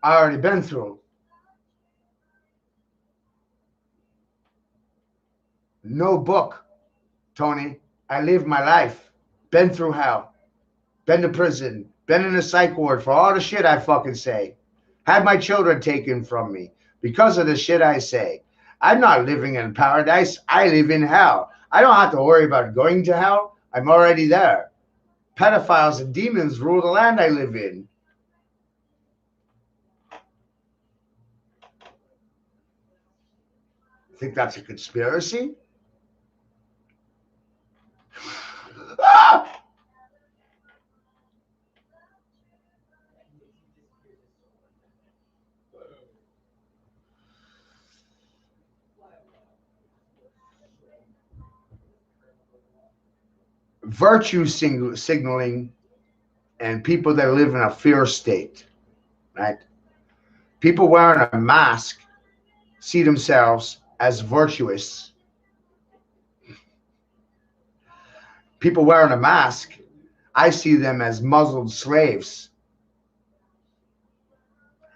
Speaker 1: I already been through. No book, Tony. I lived my life. Been through hell. Been to prison. Been in a psych ward for all the shit I fucking say. Had my children taken from me because of the shit I say. I'm not living in paradise. I live in hell. I don't have to worry about going to hell. I'm already there. Pedophiles and demons rule the land I live in. Think that's a conspiracy? Virtue signaling and people that live in a fear state, right? People wearing a mask see themselves as virtuous. People wearing a mask I see them as muzzled slaves.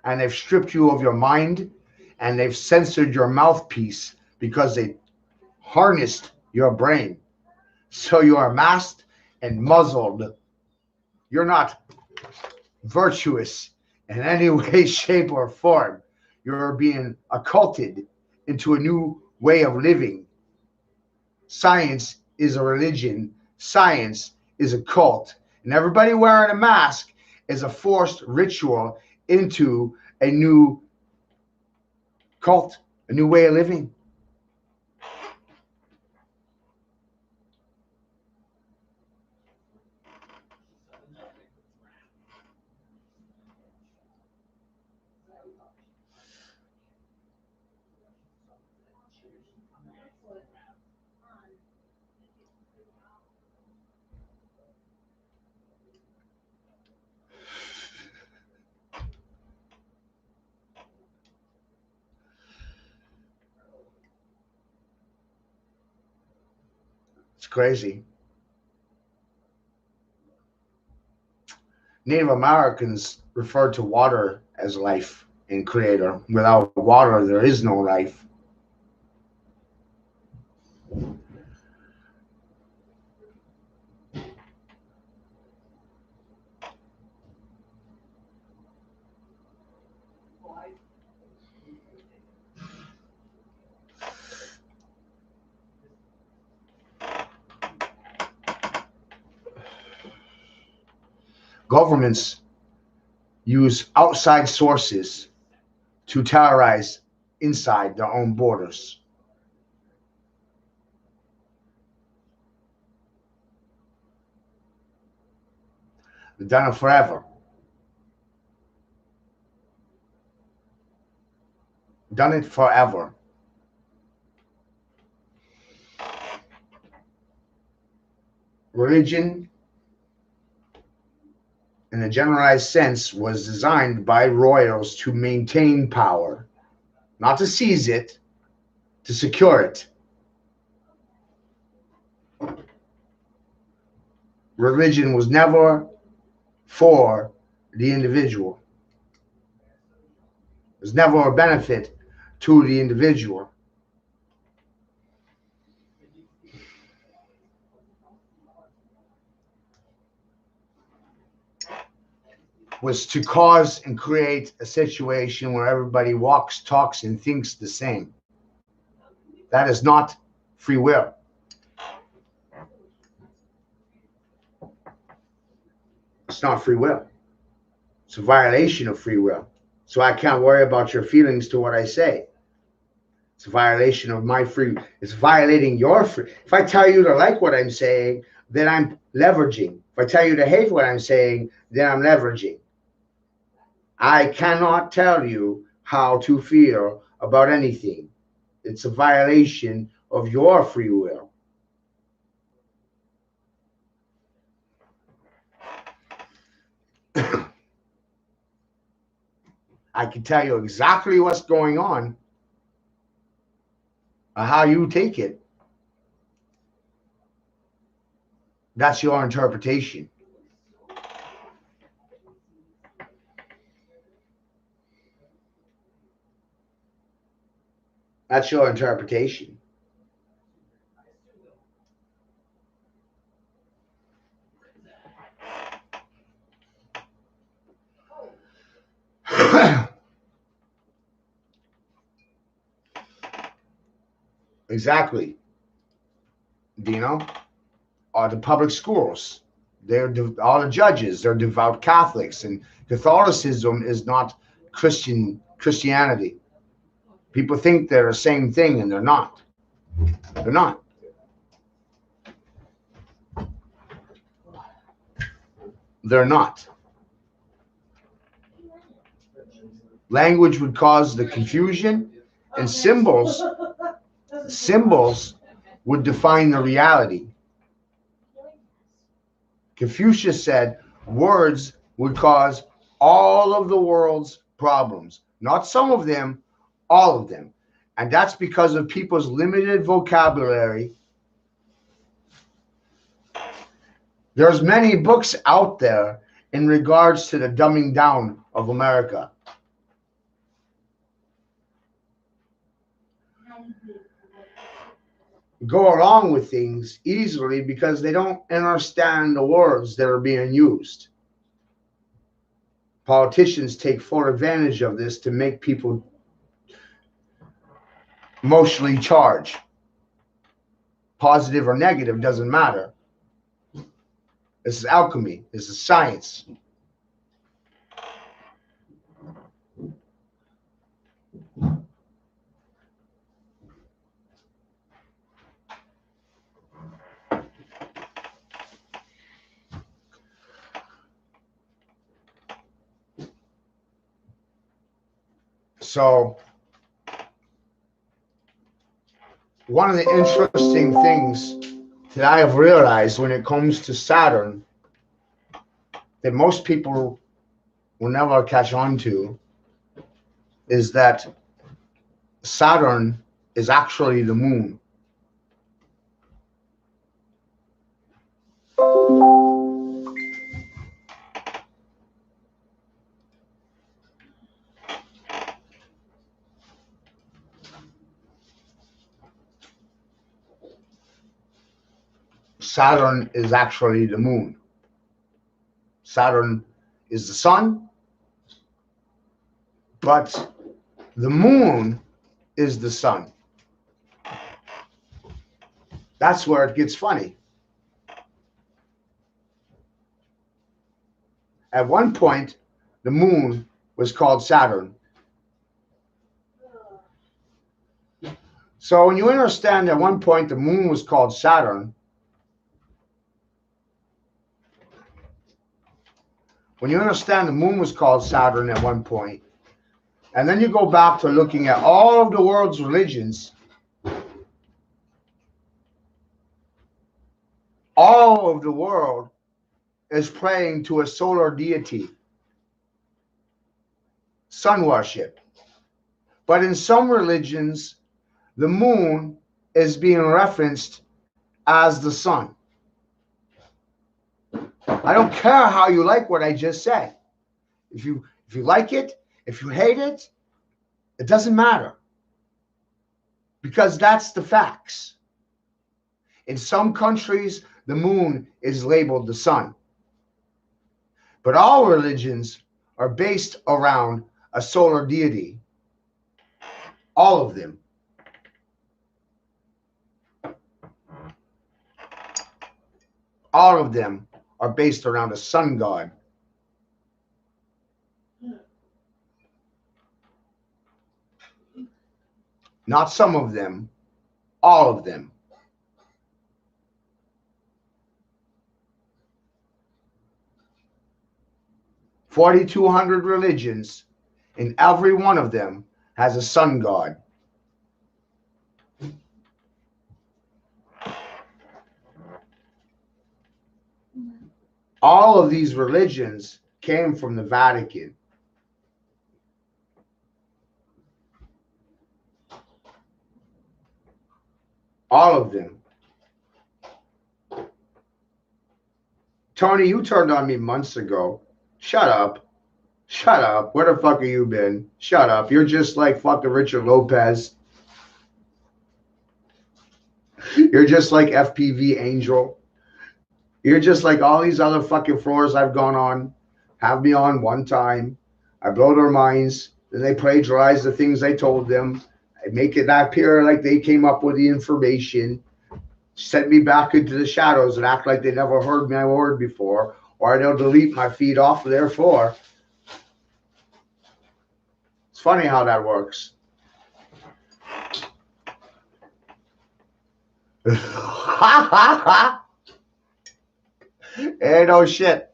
Speaker 1: And they've stripped you of your mind, and they've censored your mouthpiece because they harnessed your brain. So you are masked and muzzled. You're not virtuous in any way, shape, or form. You're being occulted into a new way of living. Science is a religion. Science is a cult. And everybody wearing a mask is a forced ritual into a new cult, a new way of living. It's crazy. Native Americans referred to water as life and creator. Without water, there is no life. Governments use outside sources to terrorize inside their own borders. They've done it forever. Done it forever. Religion, in a generalized sense, was designed by royals to maintain power, not to seize it, to secure it. Religion was never for the individual. It was never a benefit to the individual. Was to cause and create a situation where everybody walks, talks, and thinks the same. That is not free will. It's not free will. It's a violation of free will. So I can't worry about your feelings to what I say. It's a violation of my free. It's violating your free. If I tell you to like what I'm saying, then I'm leveraging. If I tell you to hate what I'm saying, then I'm leveraging. I cannot tell you how to feel about anything. It's a violation of your free will. I can tell you exactly what's going on, how you take it. That's your interpretation. That's your interpretation. Exactly. Dino, are the public schools. They're all the judges. They're devout Catholics, and Catholicism is not Christianity. People think they're the same thing, and they're not. They're not. They're not. Language would cause the confusion, and symbols would define the reality. Confucius said words would cause all of the world's problems, not some of them, all of them. And that's because of people's limited vocabulary There's many books out there in regards to the dumbing down of America. Go along with things easily because they don't understand the words that are being used. Politicians take full advantage of this to make people emotionally charged. Positive or negative doesn't matter. This is alchemy. This is science. So, one of the interesting things that I have realized when it comes to Saturn that most people will never catch on to is that Saturn is actually the moon. Saturn is actually the moon. Saturn is the sun, but the moon is the sun. That's where it gets funny. At one point, the moon was called Saturn. So when you understand at one point the moon was called Saturn, when you understand the moon was called Saturn at one point, and then you go back to looking at all of the world's religions, all of the world is praying to a solar deity, sun worship. But in some religions, the moon is being referenced as the sun. I don't care how you like what I just said. If you like it, if you hate it, it doesn't matter. Because that's the facts. In some countries, the moon is labeled the sun. But all religions are based around a solar deity. All of them. All of them are based around a sun god. Not some of them, all of them. $4,200 religions, and every one of them has a sun god. All of these religions came from the Vatican. All of them. Tony, you turned on me months ago. Shut up. Shut up. Where the fuck have you been? Shut up. You're just like fucking Richard Lopez. You're just like FPV Angel. You're just like all these other fucking floors I've gone on. Have me on one time. I blow their minds. Then they plagiarize the things I told them. I make it appear like they came up with the information. Send me back into the shadows and act like they never heard my word before. Or they'll delete my feed off of their floor. It's funny how that works. Hey, no shit.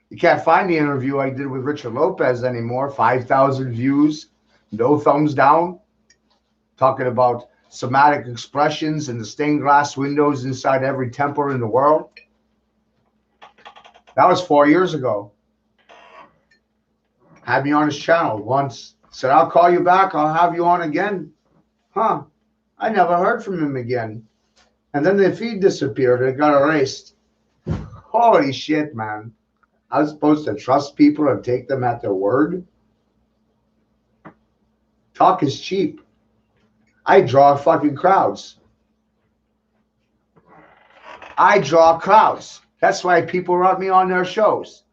Speaker 1: You can't find the interview I did with Richard Lopez anymore. 5,000 views, no thumbs down. Talking about somatic expressions and the stained glass windows inside every temple in the world. That was 4 years ago. Had me on his channel once. Said, I'll call you back. I'll have you on again. Huh. I never heard from him again. And then the feed disappeared. It got erased. Holy shit, man. I was supposed to trust people and take them at their word. Talk is cheap. I draw fucking crowds. I draw crowds. That's why people want me on their shows.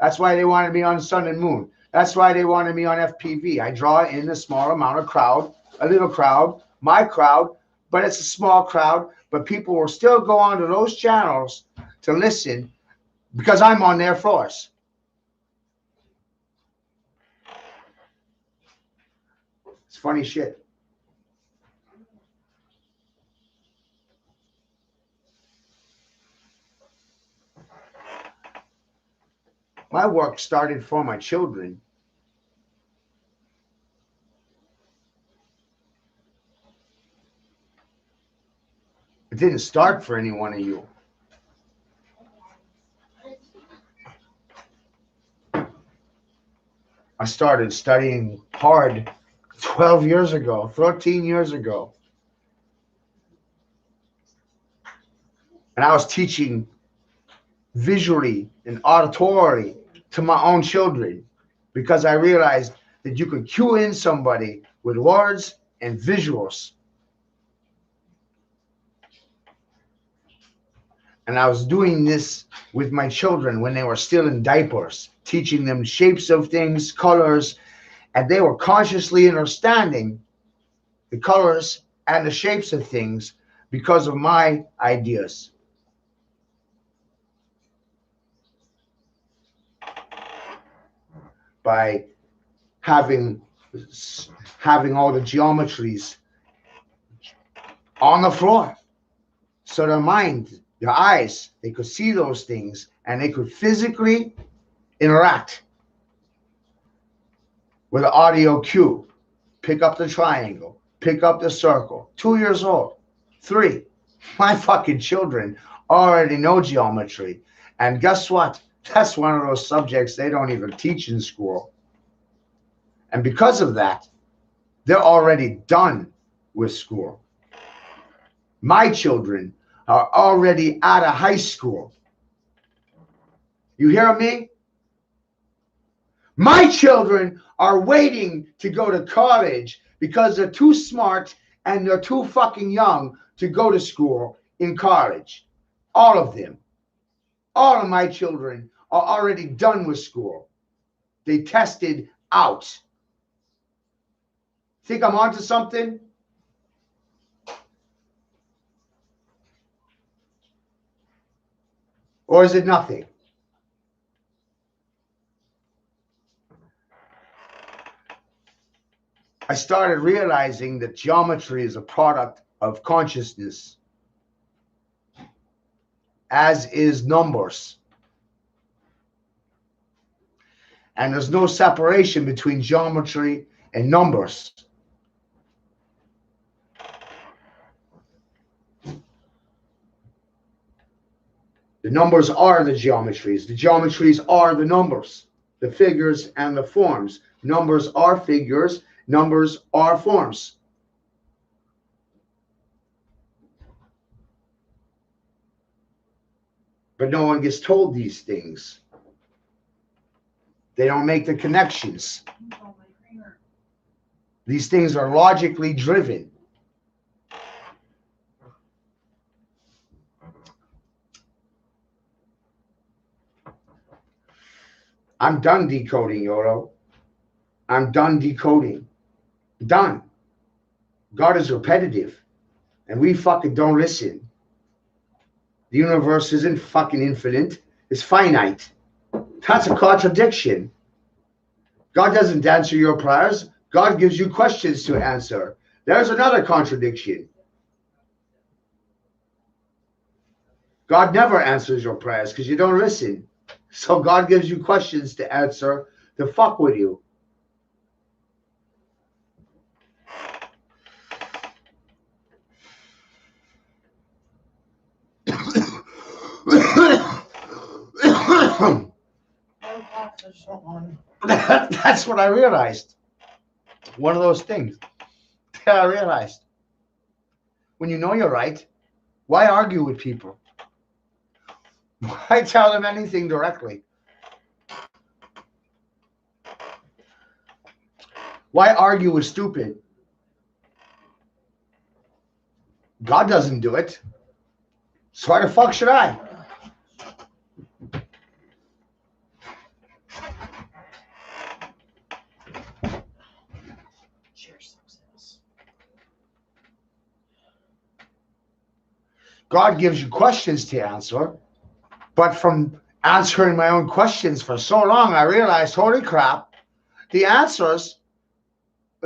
Speaker 1: That's why they wanted me on Sun and Moon. That's why they wanted me on FPV. I draw in a small amount of crowd, a little crowd, my crowd, but it's a small crowd. But people will still go onto those channels to listen because I'm on their floors. It's funny shit. My work started for my children. It didn't start for any one of you. I started studying hard 12 years ago, 13 years ago. And I was teaching visually and auditorily to my own children because I realized that you could cue in somebody with words and visuals. And I was doing this with my children when they were still in diapers, teaching them shapes of things, colors, and they were consciously understanding the colors and the shapes of things because of my ideas. By having all the geometries on the floor. So their mind, their eyes, they could see those things and they could physically interact with an audio cue. Pick up the triangle, pick up the circle. 2 years old, 3. My fucking children already know geometry. And guess what? That's one of those subjects they don't even teach in school. And because of that, they're already done with school. My children are already out of high school. You hear me? My children are waiting to go to college because they're too smart and they're too fucking young to go to school in college. All of them. All of my children are already done with school. They tested out. Think I'm onto something? Or is it nothing? I started realizing that geometry is a product of consciousness, as is numbers. And there's no separation between geometry and numbers. The numbers are the geometries. The geometries are the numbers, the figures and the forms. Numbers are figures. Numbers are forms. But no one gets told these things. They don't make the connections. These things are logically driven. I'm done decoding, Yoro. I'm done decoding. Done. God is repetitive. And we fucking don't listen. The universe isn't fucking infinite. It's finite. That's a contradiction. God doesn't answer your prayers. God gives you questions to answer. There's another contradiction. God never answers your prayers because you don't listen. So God gives you questions to answer to fuck with you. That's what I realized. One of those things that I realized. When you know you're right, why argue with people? Why tell them anything directly? Why argue with stupid? God doesn't do it. So why the fuck should I? God gives you questions to answer, but from answering my own questions for so long, I realized, holy crap, the answers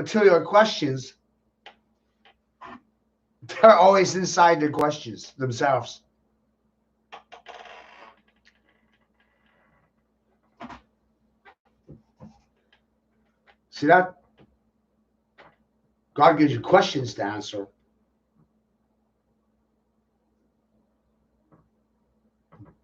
Speaker 1: to your questions, they're always inside the questions themselves. See that? God gives you questions to answer.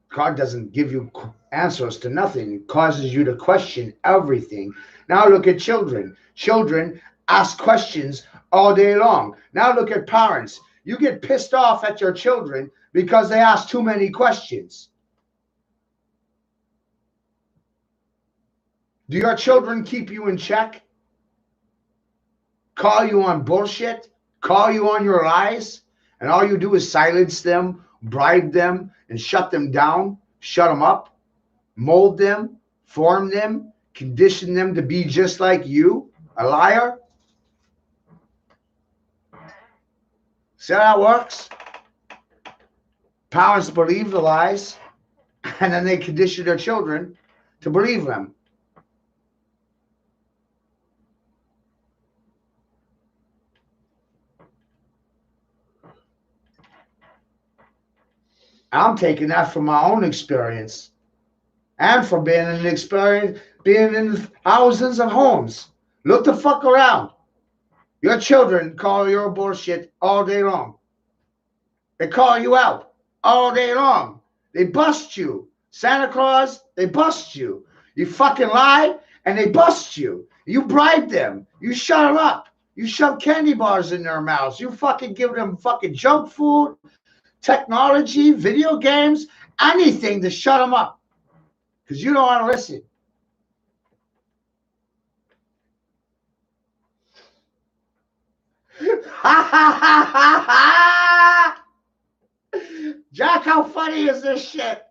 Speaker 1: God doesn't give you answers to nothing. It causes you to question everything. Now look at children. Children ask questions all day long. Now look at parents. You get pissed off at your children because they ask too many questions. Do your children keep you in check? Call you on bullshit? Call you on your lies? And all you do is silence them, bribe them, and shut them down, shut them up, mold them, form them, condition them to be just like you, a liar? See how that works? Parents believe the lies, and then they condition their children to believe them. I'm taking that from my own experience and from being in thousands of homes. Look the fuck around. Your children call your bullshit all day long. They call you out all day long. They bust you. Santa Claus, they bust you. You fucking lie and they bust you. You bribe them. You shut them up. You shove candy bars in their mouths. You fucking give them fucking junk food, technology, video games, anything to shut them up. Because you don't want to listen. Jack, how funny is this shit?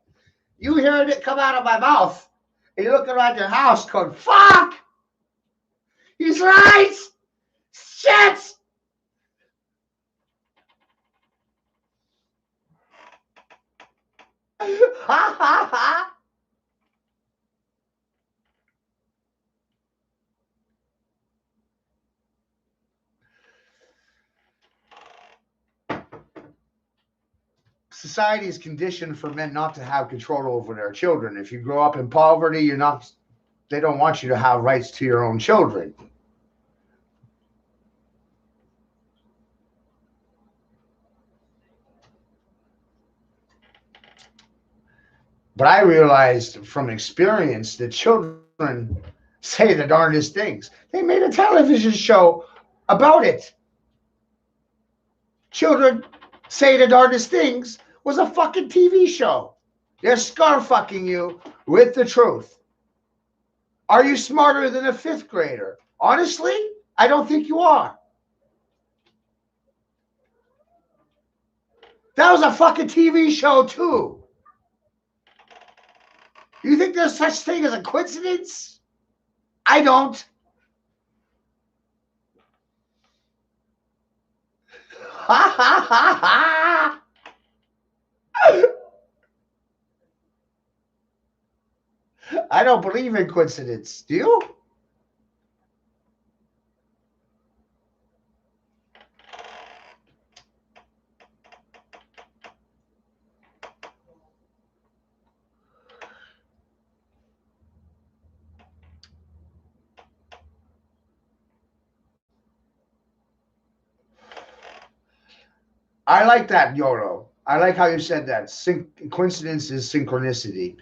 Speaker 1: You hearing it come out of my mouth. And you're looking around your house going, fuck! He's right! Shit! Ha ha ha! Society is conditioned for men not to have control over their children. If you grow up in poverty, they don't want you to have rights to your own children. But I realized from experience that children say the darndest things. They made a television show about it. Children say the darndest things was a fucking TV show. They're scar fucking you with the truth. Are you smarter than a fifth grader? Honestly, I don't think you are. That was a fucking TV show too. You think there's such thing as a coincidence? I don't. Ha ha ha ha! I don't believe in coincidence. Do you? I like that, Yoro. I like how you said that. Coincidence is synchronicity.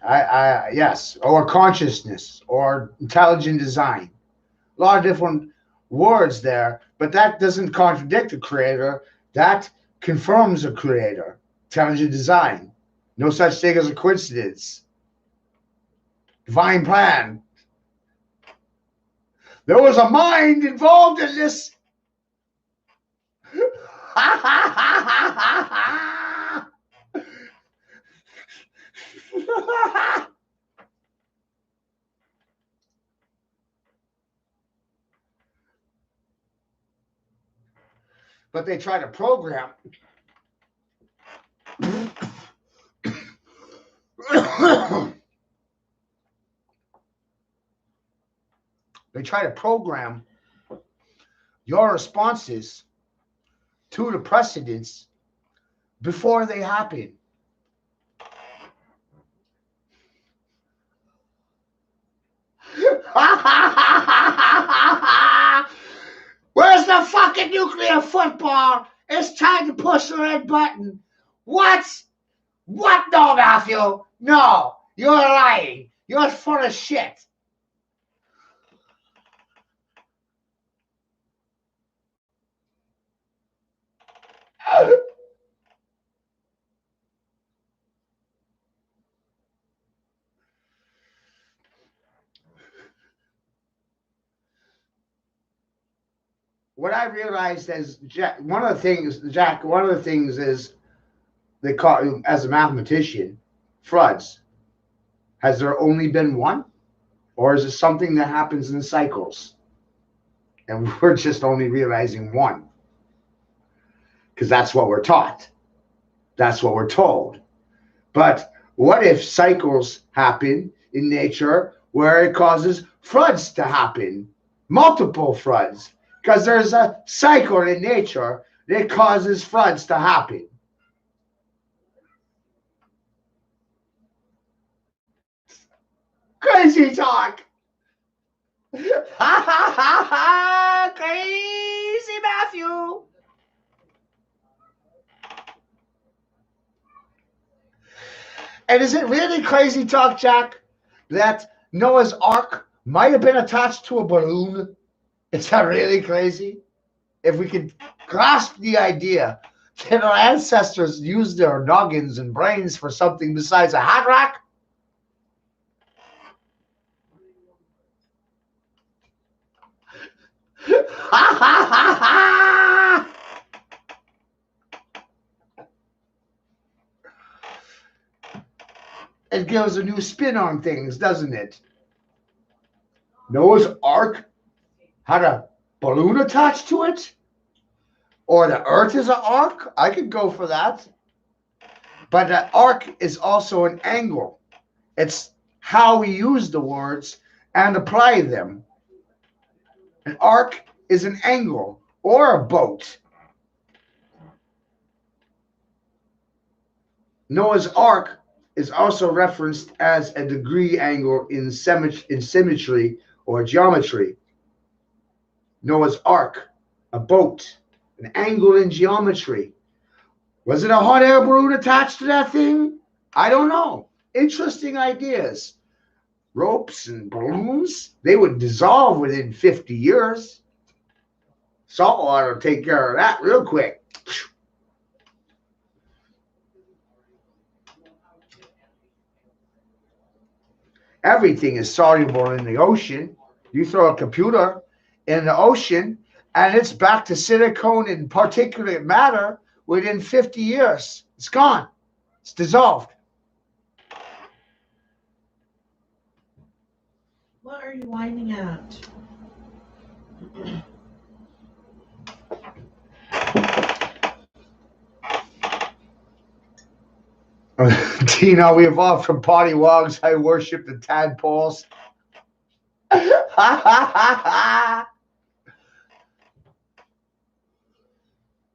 Speaker 1: Yes, or consciousness, or intelligent design. A lot of different words there, but that doesn't contradict the creator. That confirms the creator. Intelligent design. No such thing as a coincidence. Divine plan. There was a mind involved in this. But they try to program. They try to program your responses to the precedents before they happen. Where's the fucking nuclear football? It's time to push the red button. What? What? No, Matthew. No. You're lying. You're full of shit. What I realized is, Jack, one of the things is they call, as a mathematician, frauds. Has there only been one? Or is it something that happens in cycles? And we're just only realizing one. Because that's what we're taught. That's what we're told. But what if cycles happen in nature where it causes floods to happen? Multiple floods. Because there's a cycle in nature that causes floods to happen. Crazy talk. Ha ha ha ha! Crazy Matthew. And is it really crazy talk, Jack, that Noah's Ark might have been attached to a balloon? Is that really crazy? If we could grasp the idea that our ancestors used their noggins and brains for something besides a hat rack? Ha ha ha ha! It gives a new spin on things, doesn't it? Noah's Ark had a balloon attached to it? Or the earth is an arc? I could go for that. But the arc is also an angle. It's how we use the words and apply them. An arc is an angle or a boat. Noah's Ark is also referenced as a degree angle in symmetry or geometry. Noah's Ark, a boat, an angle in geometry. Was it a hot air balloon attached to that thing? I don't know. Interesting ideas. Ropes and balloons, they would dissolve within 50 years. Salt water will take care of that real quick. Everything is soluble in the ocean. You throw a computer in the ocean, and it's back to silicone and particulate matter within 50 years. It's gone. It's dissolved.
Speaker 2: What are you whining at?
Speaker 1: Tina, we evolved from potty wogs. I worship the tadpoles.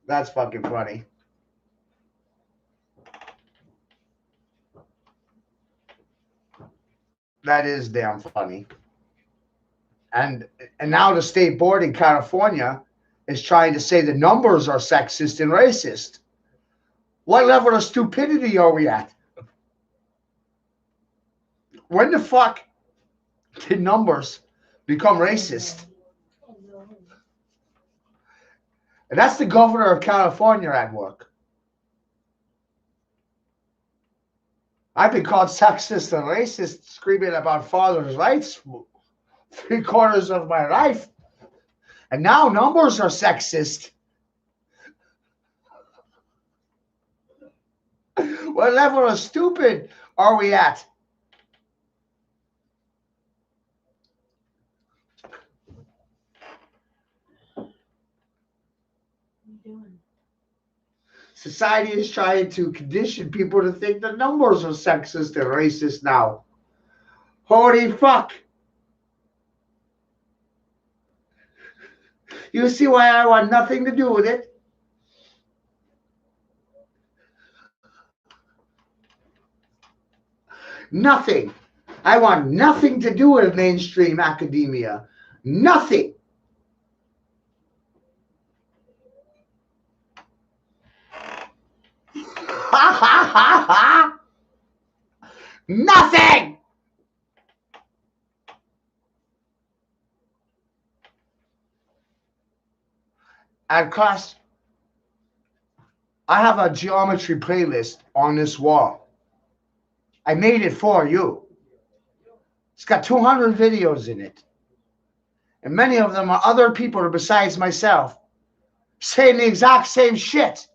Speaker 1: That's fucking funny. That is damn funny. And now the state board in California is trying to say the numbers are sexist and racist. What level of stupidity are we at? When the fuck did numbers become racist? And that's the governor of California at work. I've been called sexist and racist screaming about fathers' rights 3/4 of my life. And now numbers are sexist. What level of stupid are we at?
Speaker 2: What are you doing?
Speaker 1: Society is trying to condition people to think that numbers are sexist and racist now. Holy fuck. You see why I want nothing to do with it? Nothing. I want nothing to do with mainstream academia. Nothing. Nothing. And class, I have a geometry playlist on this wall. I made it for you. It's got 200 videos in it. And many of them are other people besides myself saying the exact same shit.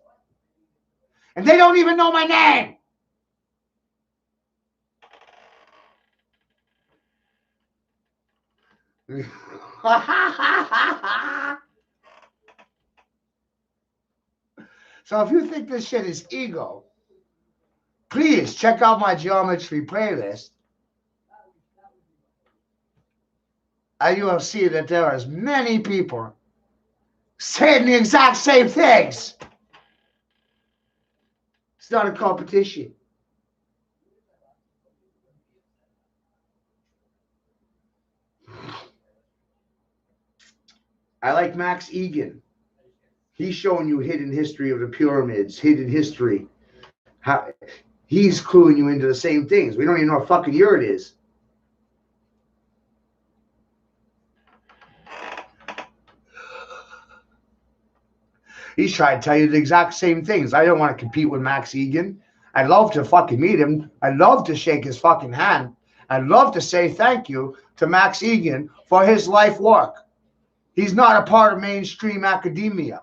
Speaker 1: And they don't even know my name. So if you think this shit is ego, please check out my geometry playlist. And you will see that there are many people saying the exact same things. It's not a competition. I like Max Egan. He's showing you hidden history of the pyramids, hidden history. How he's cluing you into the same things. We don't even know what fucking year it is. He's trying to tell you the exact same things. I don't want to compete with Max Egan. I'd love to fucking meet him. I'd love to shake his fucking hand. I'd love to say thank you to Max Egan for his life work. He's not a part of mainstream academia.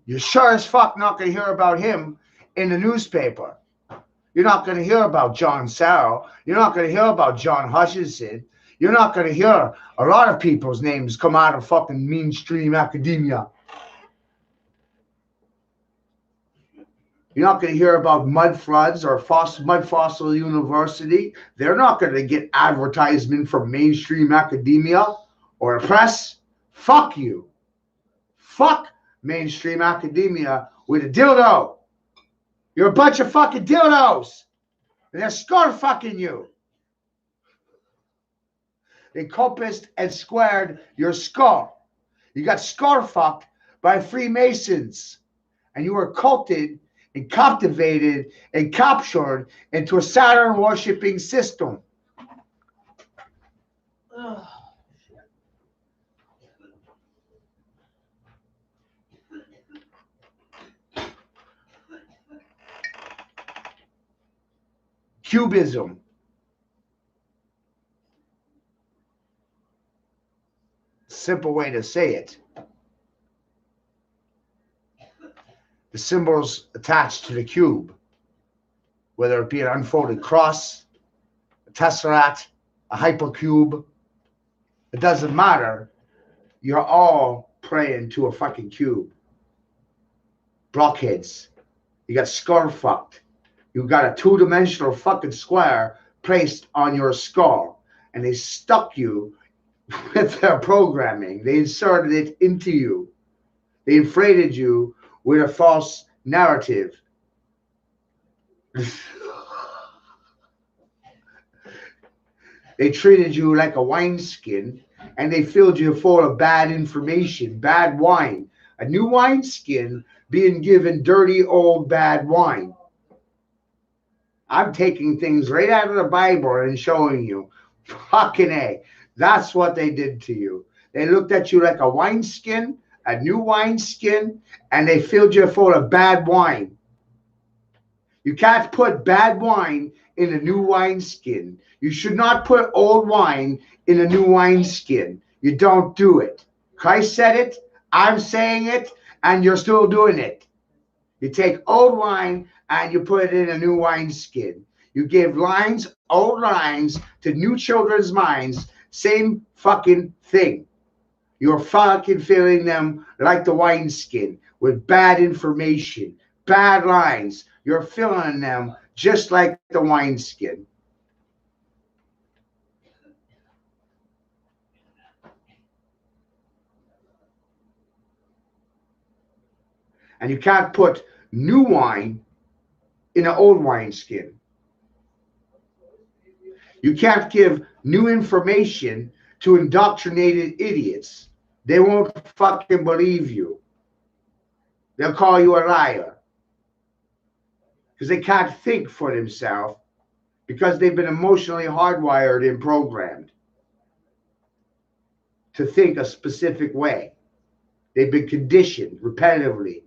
Speaker 1: You're sure as fuck not going to hear about him in the newspaper. You're not going to hear about John Sarro. You're not going to hear about John Hutchinson. You're not going to hear a lot of people's names come out of fucking mainstream academia. You're not going to hear about Mud Floods or Mud Fossil University. They're not going to get advertisement from mainstream academia or the press. Fuck you. Fuck mainstream academia with a dildo. You're a bunch of fucking dildos. And they're scar fucking you. They compassed and squared your skull. You got scar fucked by Freemasons. And you were culted and captivated and captured into a Saturn worshipping system.
Speaker 2: Ugh.
Speaker 1: Cubism. Simple way to say it. The symbols attached to the cube, whether it be an unfolded cross, a tesseract, a hypercube, it doesn't matter. You're all praying to a fucking cube. Blockheads. You got skull fucked. You got a two-dimensional fucking square placed on your skull, and they stuck you with their programming. They inserted it into you. They inflated you with a false narrative. They treated you like a wineskin, and they filled you full of bad information, bad wine. A new wineskin being given dirty, old, bad wine. I'm taking things right out of the Bible and showing you. Fucking A. That's what they did to you. They looked at you like a wineskin, a new wineskin, and they filled you full of bad wine. You can't put bad wine in a new wineskin. You should not put old wine in a new wineskin. You don't do it. Christ said it, I'm saying it, and you're still doing it. You take old wine and you put it in a new wineskin. You give lines, old lines, to new children's minds. Same fucking thing. You're fucking filling them like the wineskin with bad information, bad lines. You're filling them just like the wineskin. And you can't put new wine in an old wineskin. You can't give new information to indoctrinated idiots. They won't fucking believe you. They'll call you a liar. Because they can't think for themselves because they've been emotionally hardwired and programmed to think a specific way. They've been conditioned repetitively.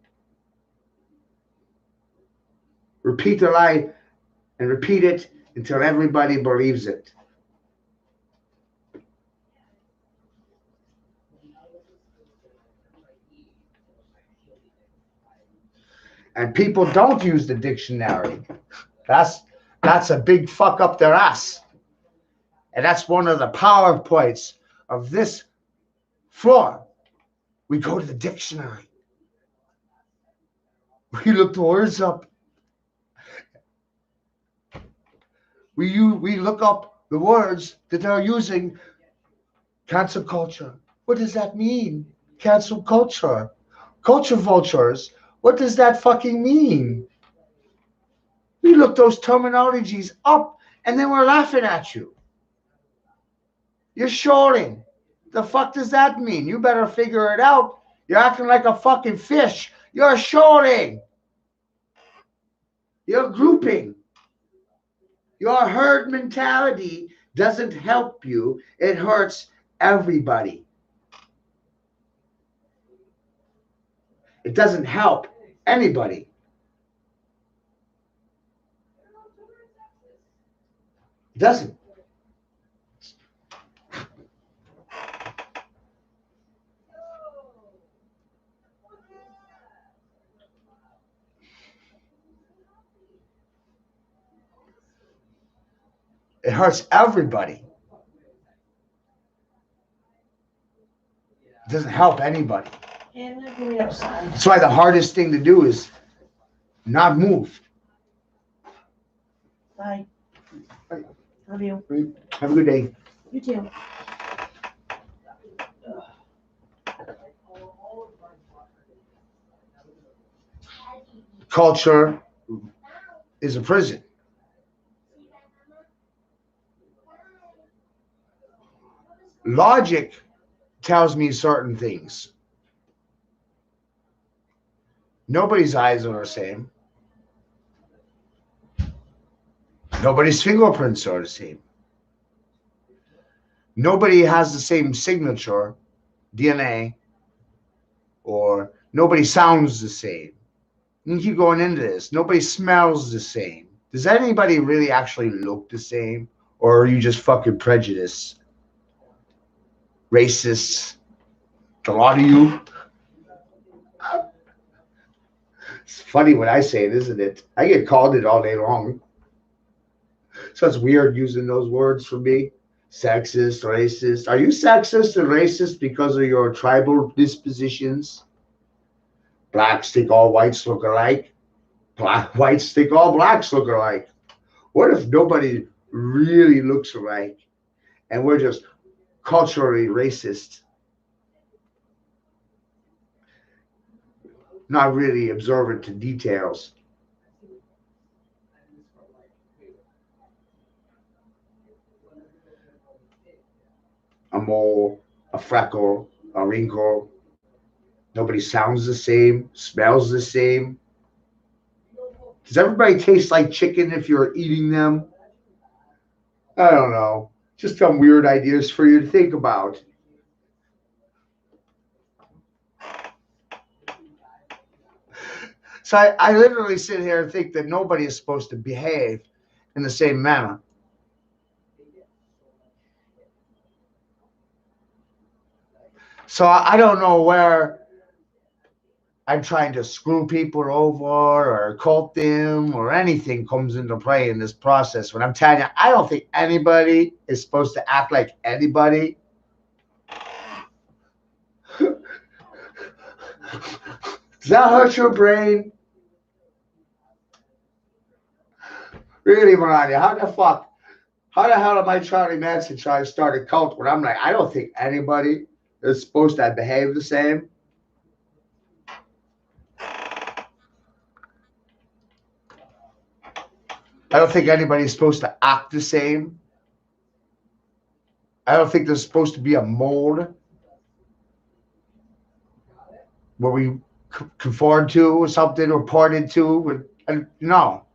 Speaker 1: Repeat the lie and repeat it until everybody believes it. And people don't use the dictionary. That's a big fuck up their ass. And that's one of the PowerPoints of this floor. We go to the dictionary. We look the words up. We look up the words that they're using. Cancel culture. What does that mean? Cancel culture. Culture vultures. What does that fucking mean? We look those terminologies up and then we're laughing at you. You're shoring. The fuck does that mean? You better figure it out. You're acting like a fucking fish. You're shoring. You're grouping. Your herd mentality doesn't help you. It hurts everybody. It doesn't help anybody. It doesn't. It hurts everybody. It doesn't help anybody. That's why the hardest thing to do is not move.
Speaker 2: Bye.
Speaker 1: Bye.
Speaker 2: Love you.
Speaker 1: Have a good day.
Speaker 2: You too.
Speaker 1: Culture is a prison. Logic tells me certain things. Nobody's eyes are the same. Nobody's fingerprints are the same. Nobody has the same signature, DNA, or nobody sounds the same. You can keep going into this. Nobody smells the same. Does anybody really actually look the same? Or are you just fucking prejudiced? Racists? A lot of you? It's funny when I say it, isn't it? I get called it all day long. So it's weird using those words for me. Sexist, racist. Are you sexist and racist because of your tribal dispositions? Blacks think all whites look alike. Whites think all blacks look alike. What if nobody really looks alike and we're just culturally racist? Not really observant to details. A mole, a freckle, a wrinkle. Nobody sounds the same, smells the same. Does everybody taste like chicken if you're eating them? I don't know. Just some weird ideas for you to think about. So I literally sit here and think that nobody is supposed to behave in the same manner. So I don't know where I'm trying to screw people over or cult them or anything comes into play in this process. When I'm telling you, I don't think anybody is supposed to act like anybody. Does that hurt your brain? Really, Melania, how the hell am I Charlie Manson trying to start a cult when I'm like, I don't think anybody is supposed to behave the same? I don't think anybody's supposed to act the same. I don't think there's supposed to be a mold where we conform to or something or part into. And no.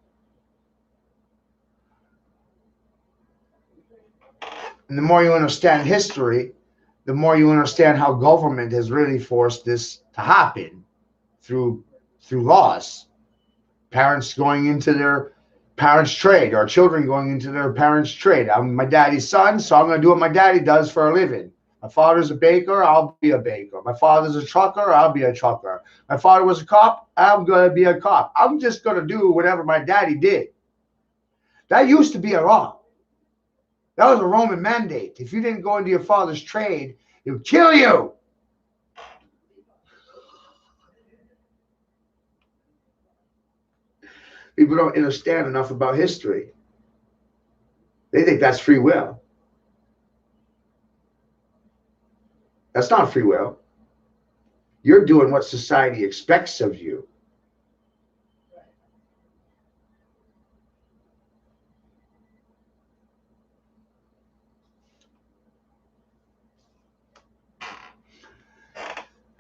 Speaker 1: And the more you understand history, the more you understand how government has really forced this to happen through laws. Parents going into their parents' trade, or children going into their parents' trade. I'm my daddy's son, so I'm going to do what my daddy does for a living. My father's a baker, I'll be a baker. My father's a trucker, I'll be a trucker. My father was a cop, I'm going to be a cop. I'm just going to do whatever my daddy did. That used to be a law. That was a Roman mandate. If you didn't go into your father's trade, it would kill you. People don't understand enough about history. They think that's free will. That's not free will. You're doing what society expects of you.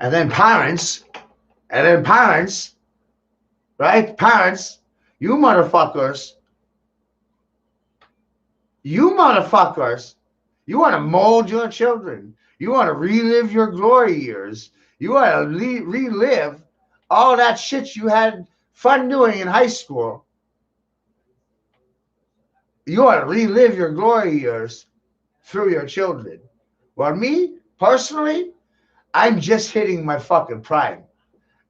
Speaker 1: And then parents, right? Parents, you motherfuckers, you want to mold your children. You want to relive your glory years. You want to relive all that shit you had fun doing in high school. You want to relive your glory years through your children. Well, me, personally, I'm just hitting my fucking prime.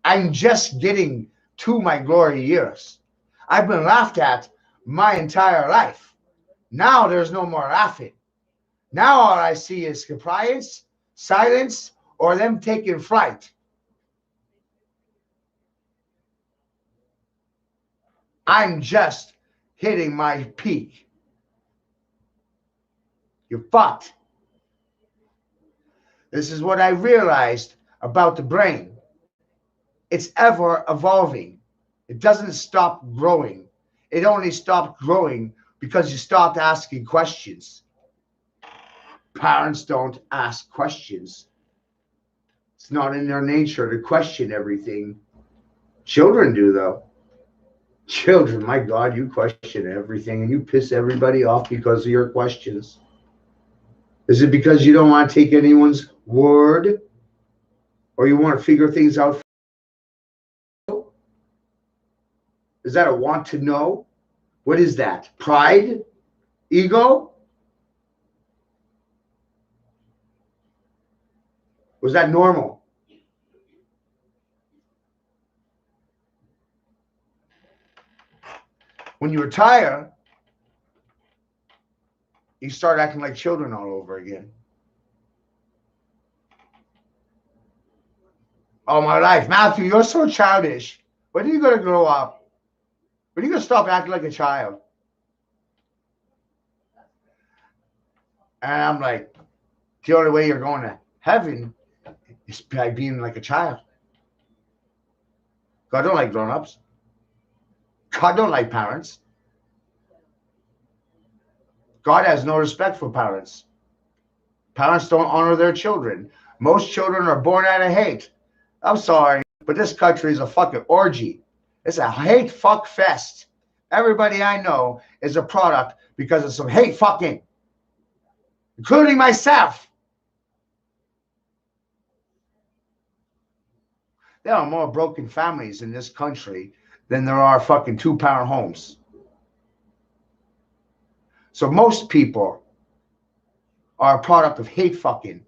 Speaker 1: I'm just getting to my glory years. I've been laughed at my entire life. Now there's no more laughing. Now all I see is compliance, silence, or them taking flight. I'm just hitting my peak. You're fucked. This is what I realized about the brain. It's ever evolving. It doesn't stop growing. It only stopped growing because you stopped asking questions. Parents don't ask questions. It's not in their nature to question everything. Children do, though. Children, my God, you question everything and you piss everybody off because of your questions. Is it because you don't want to take anyone's word or you want to figure things out? Is that a want to know? What is that? Pride? Ego? Was that normal? When you retire, you start acting like children all over again. All my life, Matthew, you're so childish. When are you going to grow up? When are you going to stop acting like a child? And I'm like, the only way you're going to heaven is by being like a child. God don't like grown-ups. God don't like parents. God has no respect for parents. Parents don't honor their children. Most children are born out of hate. I'm sorry, but this country is a fucking orgy. It's a hate fuck fest. Everybody I know is a product because of some hate fucking, including myself. There are more broken families in this country than there are fucking 2-parent homes. So most people are a product of hate fucking.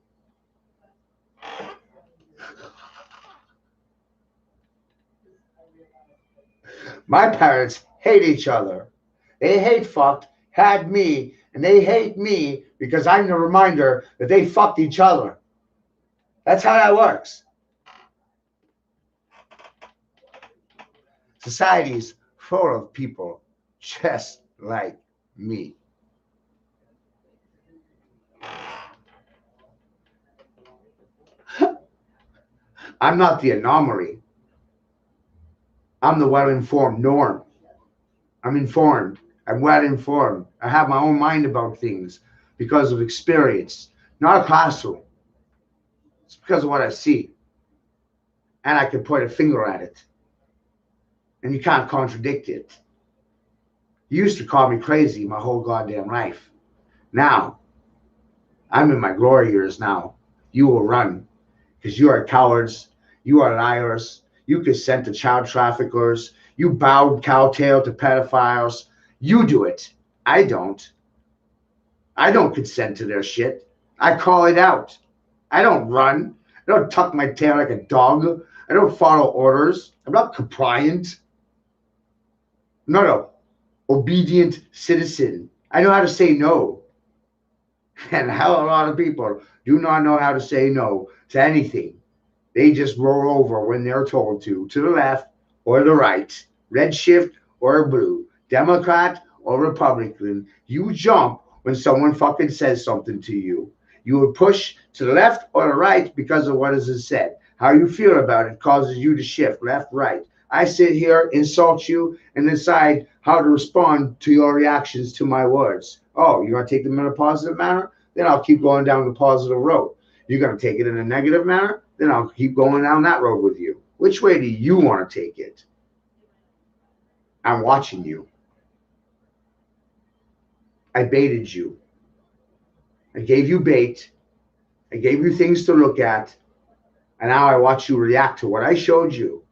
Speaker 1: My parents hate each other. They hate fucked, had me, and they hate me because I'm the reminder that they fucked each other. That's how that works. Society's full of people just like me. I'm not the anomaly. I'm the well-informed norm. I'm informed. I'm well-informed. I have my own mind about things because of experience, not a classroom. It's because of what I see. And I can point a finger at it. And you can't contradict it. You used to call me crazy my whole goddamn life. Now, I'm in my glory years now. You will run because you are cowards. You are liars. You consent to child traffickers. You bowed cowtail to pedophiles. You do it. I don't. I don't consent to their shit. I call it out. I don't run. I don't tuck my tail like a dog. I don't follow orders. I'm not compliant. I'm not an obedient citizen. I know how to say no. And how a lot of people do not know how to say no to anything. They just roll over when they're told to the left or the right, red shift or blue, Democrat or Republican. You jump when someone fucking says something to you. You would push to the left or the right because of what is said. How you feel about it causes you to shift left, right. I sit here, insult you, and decide how to respond to your reactions to my words. Oh, you're going to take them in a positive manner? Then I'll keep going down the positive road. You're going to take it in a negative manner? Then I'll keep going down that road with you. Which way do you want to take it? I'm watching you. I baited you. I gave you bait. I gave you things to look at. And now I watch you react to what I showed you.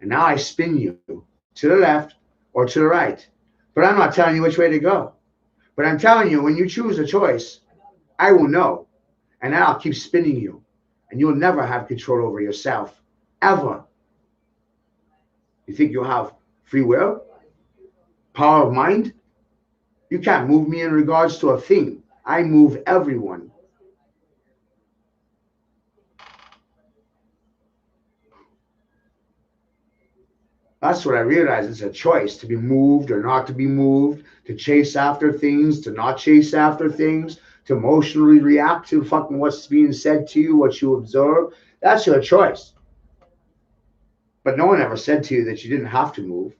Speaker 1: And now I spin you to the left or to the right. But I'm not telling you which way to go. But I'm telling you, when you choose a choice, I will know. And then I'll keep spinning you. And you'll never have control over yourself. Ever. You think you'll have free will? Power of mind? You can't move me in regards to a thing. I move everyone. That's what I realize. It's a choice to be moved or not to be moved, to chase after things, to not chase after things, to emotionally react to fucking what's being said to you, what you observe. That's your choice. But no one ever said to you that you didn't have to move.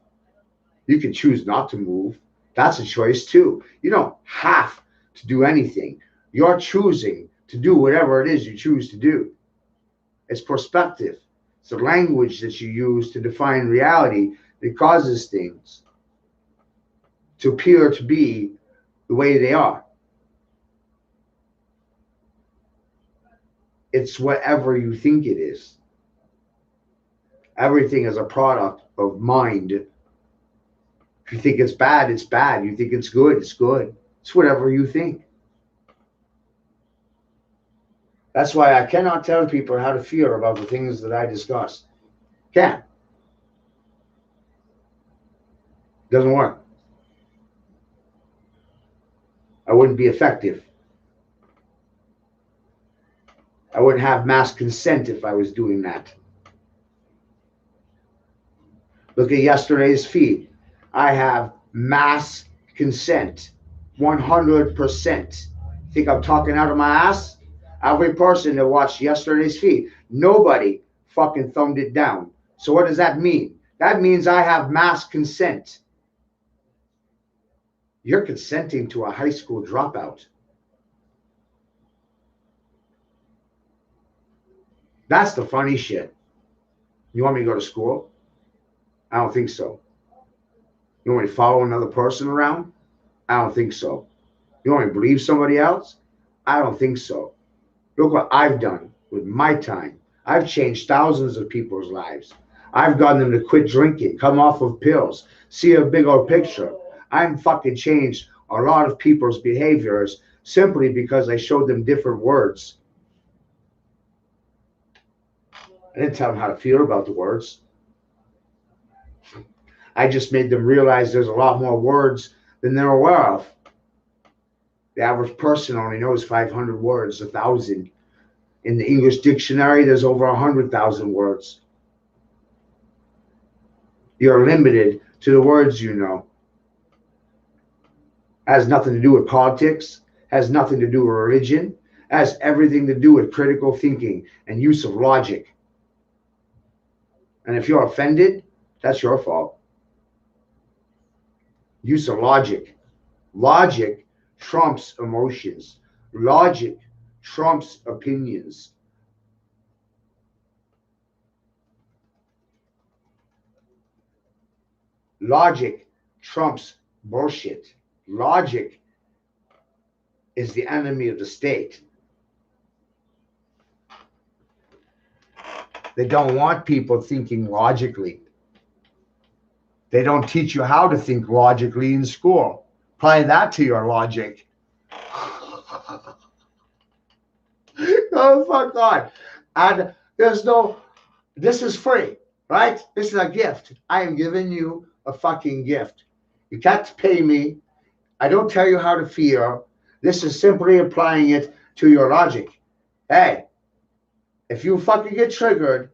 Speaker 1: You can choose not to move. That's a choice too. You don't have to do anything. You're choosing to do whatever it is you choose to do. It's perspective. It's the language that you use to define reality that causes things to appear to be the way they are. It's whatever you think it is. Everything is a product of mind. If you think it's bad, it's bad. You think it's good, it's good. It's whatever you think. That's why I cannot tell people how to feel about the things that I discuss. Can't. Doesn't work. I wouldn't be effective. I wouldn't have mass consent if I was doing that. Look at yesterday's feed. I have mass consent, 100%. Think I'm talking out of my ass? Every person that watched yesterday's feed, nobody fucking thumbed it down. So what does that mean? That means I have mass consent. You're consenting to a high school dropout. That's the funny shit. You want me to go to school? I don't think so. You want me to follow another person around? I don't think so. You want me to believe somebody else? I don't think so. Look what I've done with my time. I've changed thousands of people's lives. I've gotten them to quit drinking, come off of pills, see a bigger picture. I'm fucking changed a lot of people's behaviors simply because I showed them different words. I didn't tell them how to feel about the words. I just made them realize there's a lot more words than they're aware of. The average person only knows 500 words, 1,000. In the English dictionary, there's over 100,000 words. You're limited to the words you know. Has nothing to do with politics, has nothing to do with religion, has everything to do with critical thinking and use of logic. And if you're offended, that's your fault. Use of logic. Logic trumps emotions. Logic trumps opinions. Logic trumps bullshit. Logic is the enemy of the state. They don't want people thinking logically. They don't teach you how to think logically in school. Apply that to your logic. Oh, fuck God. And there's no, this is free, right? This is a gift. I am giving you a fucking gift. You can't pay me. I don't tell you how to feel. This is simply applying it to your logic. Hey, if you fucking get triggered,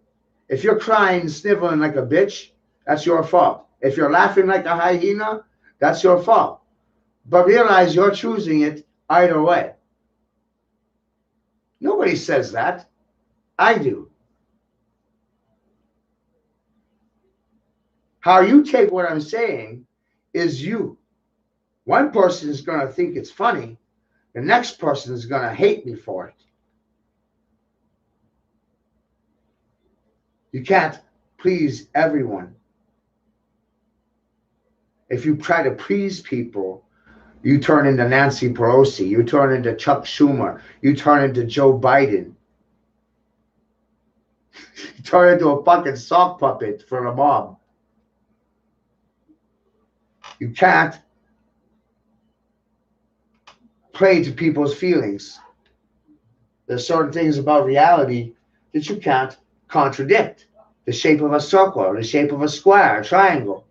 Speaker 1: if you're crying, sniveling like a bitch, that's your fault. If you're laughing like a hyena, that's your fault. But realize you're choosing it either way. Nobody says that. I do. How you take what I'm saying is you. One person is going to think it's funny. The next person is going to hate me for it. You can't please everyone. If you try to please people, you turn into Nancy Pelosi. You turn into Chuck Schumer. You turn into Joe Biden. You turn into a fucking sock puppet for the mob. You can't play to people's feelings. There's certain things about reality that you can't contradict. The shape of a circle, the shape of a square, a triangle.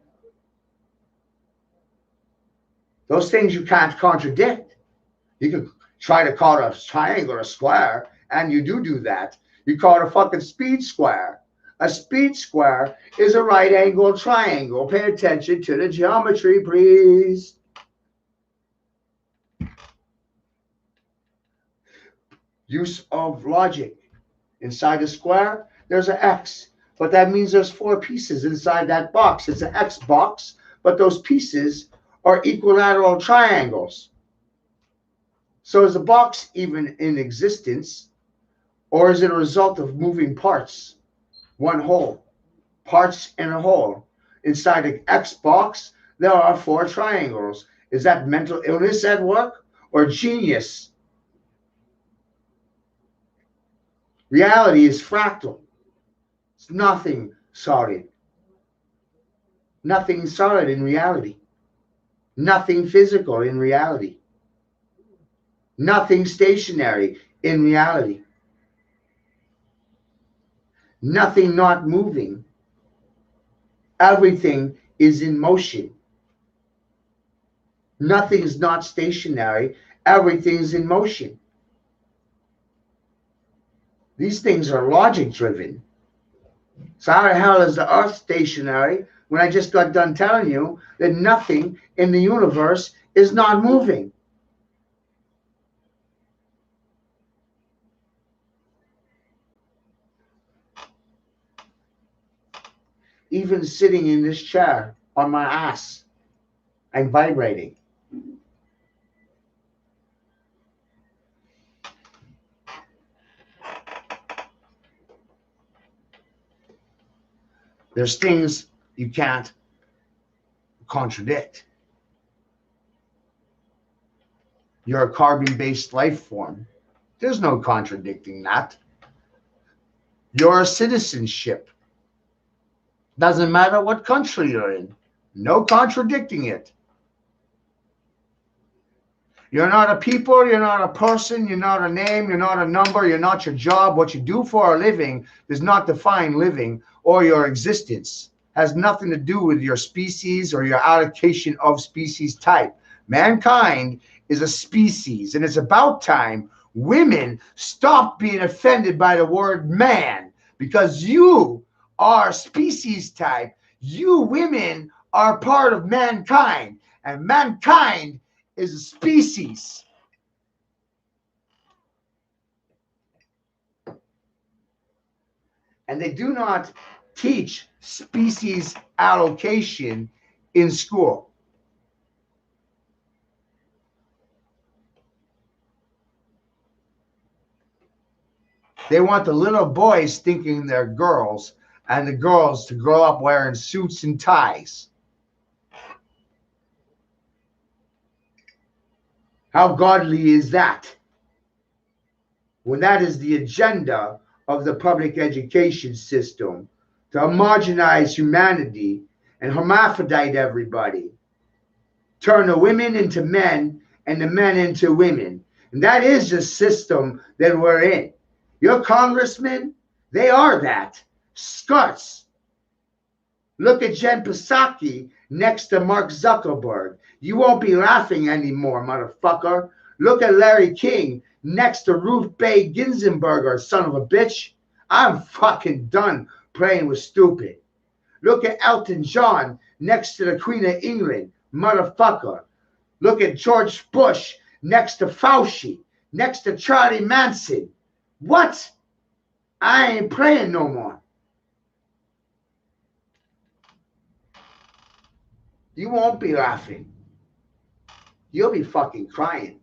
Speaker 1: Those things you can't contradict. You can try to call a triangle a square, and you do that. You call it a fucking speed square. A speed square is a right angle triangle. Pay attention to the geometry, please. Use of logic. Inside a square, there's an X, but that means there's 4 pieces inside that box. It's an X box, but those pieces are equilateral triangles. So is the box even in existence, or is it a result of moving parts? One whole. Parts in a whole. Inside an X box, there are 4 triangles. Is that mental illness at work or genius? Reality is fractal. It's nothing solid. Nothing solid in reality. Nothing physical in reality. Nothing stationary in reality. Nothing not moving. Everything is in motion. Nothing's not stationary. Everything's in motion. These things are logic driven. So how the hell is the earth stationary when I just got done telling you that nothing in the universe is not moving? Even sitting in this chair on my ass, I'm vibrating. There's things you can't contradict. You're a carbon-based life form. There's no contradicting that. You're a citizenship. Doesn't matter what country you're in. No contradicting it. You're not a people, you're not a person, you're not a name, you're not a number, you're not your job. What you do for a living does not define living or your existence. Has nothing to do with your species or your allocation of species type. Mankind is a species, and it's about time women stop being offended by the word man, because you are species type. You women are part of mankind, and mankind is a species. And they do not teach species allocation in school. They want the little boys thinking they're girls and the girls to grow up wearing suits and ties. How godly is that? When that is the agenda of the public education system, to homogenize humanity and hermaphrodite everybody, turn the women into men and the men into women. And that is the system that we're in. Your congressmen, they are that. Scuts. Look at Jen Psaki next to Mark Zuckerberg. You won't be laughing anymore, motherfucker. Look at Larry King next to Ruth Bader Ginsburg, son of a bitch. I'm fucking done playing with stupid. Look at Elton John next to the Queen of England, motherfucker. Look at George Bush next to Fauci, next to Charlie Manson. What? I ain't playing no more. You won't be laughing. You'll be fucking crying.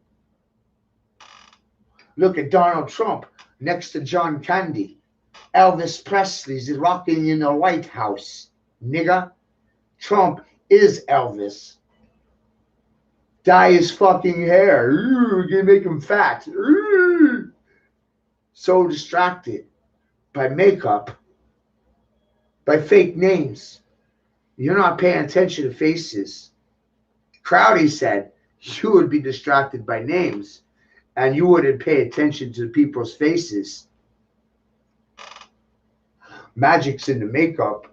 Speaker 1: Look at Donald Trump next to John Candy. Elvis Presley's rocking in the White House. Nigga, Trump is Elvis. Dye his fucking hair. Ooh, you make him fat. Ooh. So distracted by makeup, by fake names. You're not paying attention to faces. Crowdy said you would be distracted by names and you wouldn't pay attention to people's faces. Magic's in the makeup.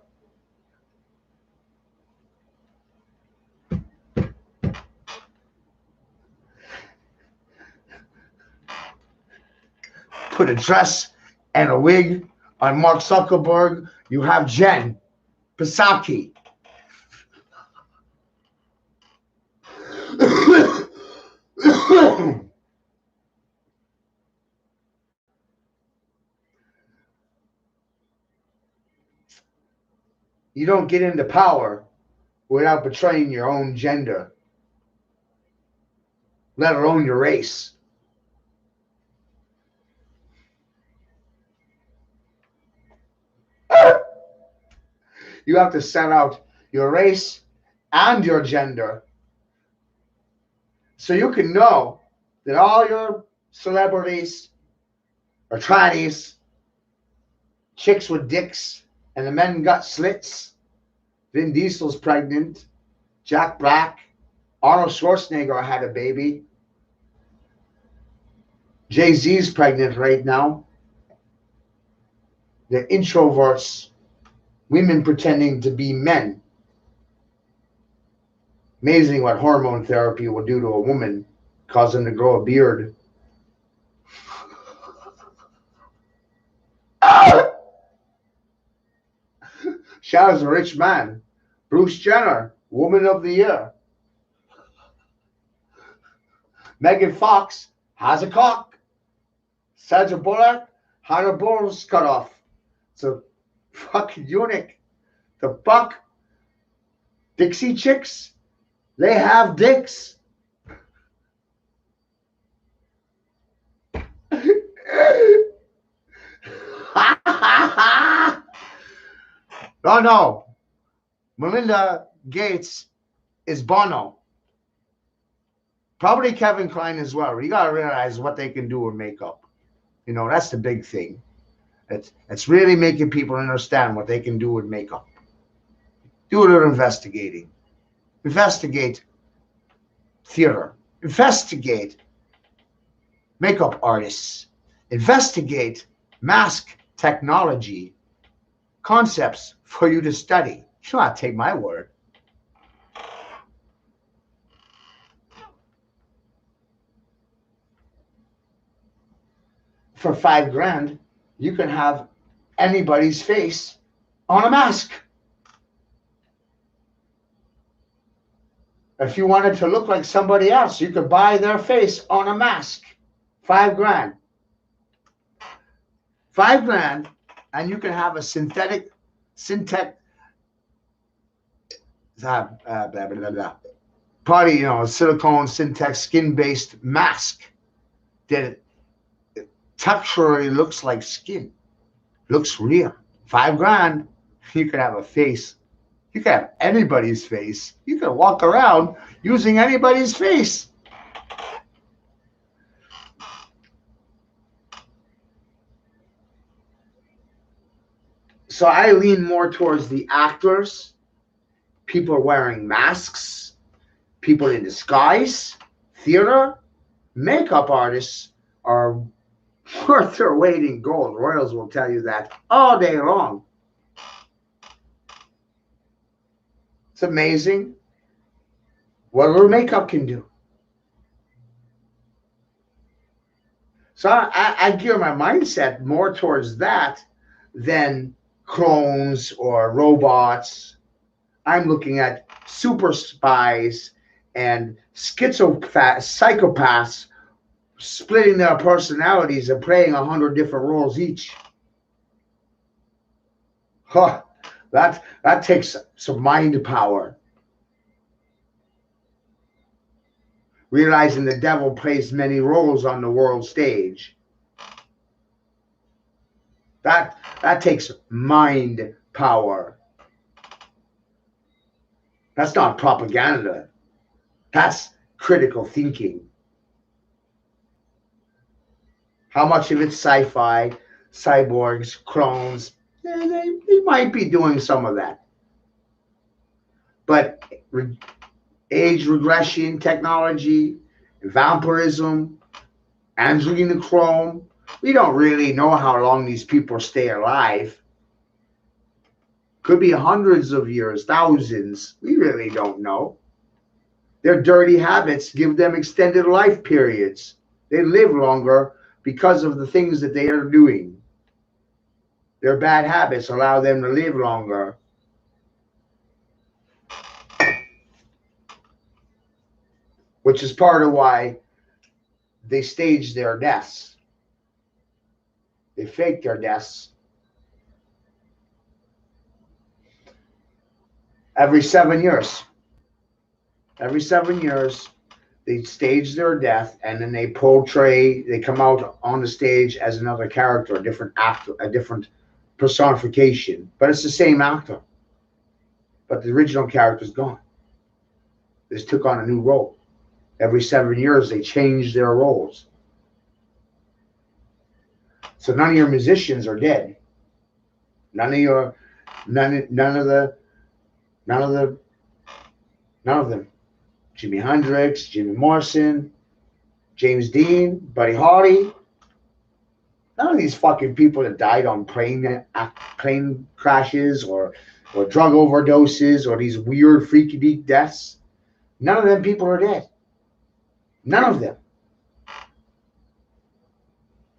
Speaker 1: Put a dress and a wig on Mark Zuckerberg. You have Jen Psaki. You don't get into power without betraying your own gender, let alone your race. You have to set out your race and your gender so you can know that all your celebrities are trannies, chicks with dicks, and the men got slits. Vin Diesel's pregnant. Jack Black. Arnold Schwarzenegger had a baby. Jay-Z's pregnant right now. They're introverts. Women pretending to be men. Amazing what hormone therapy will do to a woman, cause them to grow a beard. Shadow's a rich man. Bruce Jenner, Woman of the Year. Megan Fox has a cock. Sandra Bullock had her balls cut off. It's a fucking eunuch. The fuck? Dixie chicks? They have dicks. No. Melinda Gates is Bono. Probably Kevin Kline as well. You got to realize what they can do with makeup. You know, that's the big thing. It's really making people understand what they can do with makeup. Do a little investigating. Investigate theater. Investigate makeup artists. Investigate mask technology concepts for you to study. You don't have to take my word. For $5,000, you can have anybody's face on a mask. If you wanted to look like somebody else, you could buy their face on a mask. $5,000. $5,000, and you can have a synthetic blah, blah, blah, blah. Probably, you know, a silicone synthetic skin-based mask that texturally looks like skin, looks real. $5,000, you could have a face. You could have anybody's face. You could walk around using anybody's face. So I lean more towards the actors, people wearing masks, people in disguise, theater, makeup artists are worth their weight in gold. Royals will tell you that all day long. It's amazing what a little makeup can do. So I gear my mindset more towards that than clones or robots. I'm looking at super spies and psychopaths splitting their personalities and playing 100 different roles each. Huh, that takes some mind power. Realizing the devil plays many roles on the world stage. That takes mind power. That's not propaganda. That's critical thinking. How much of it's sci-fi, cyborgs, clones? They might be doing some of that. But age regression technology, vampirism, adrenochrome, we don't really know how long these people stay alive. Could be hundreds of years, thousands. We really don't know. Their dirty habits give them extended life periods. They live longer because of the things that they are doing. Their bad habits allow them to live longer. Which is part of why they stage their deaths. They fake their deaths. Every 7 years. Every 7 years, they stage their death, and then they come out on the stage as another character, a different actor, a different personification. But it's the same actor. But the original character's gone. They just took on a new role. Every 7 years, they change their roles. So none of your musicians are dead. None of them. Jimi Hendrix, Jimmy Morrison, James Dean, Buddy Holly. None of these fucking people that died on plane crashes or drug overdoses or these weird freaky deak deaths. None of them people are dead. None of them.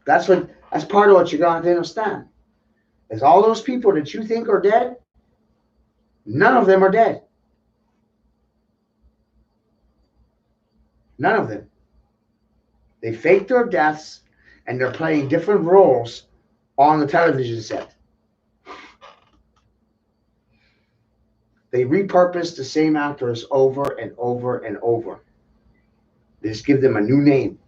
Speaker 1: That's part of what you're going to understand. Is all those people that you think are dead, none of them are dead. None of them. They fake their deaths and they're playing different roles on the television set. They repurpose the same actors over and over and over. They just give them a new name.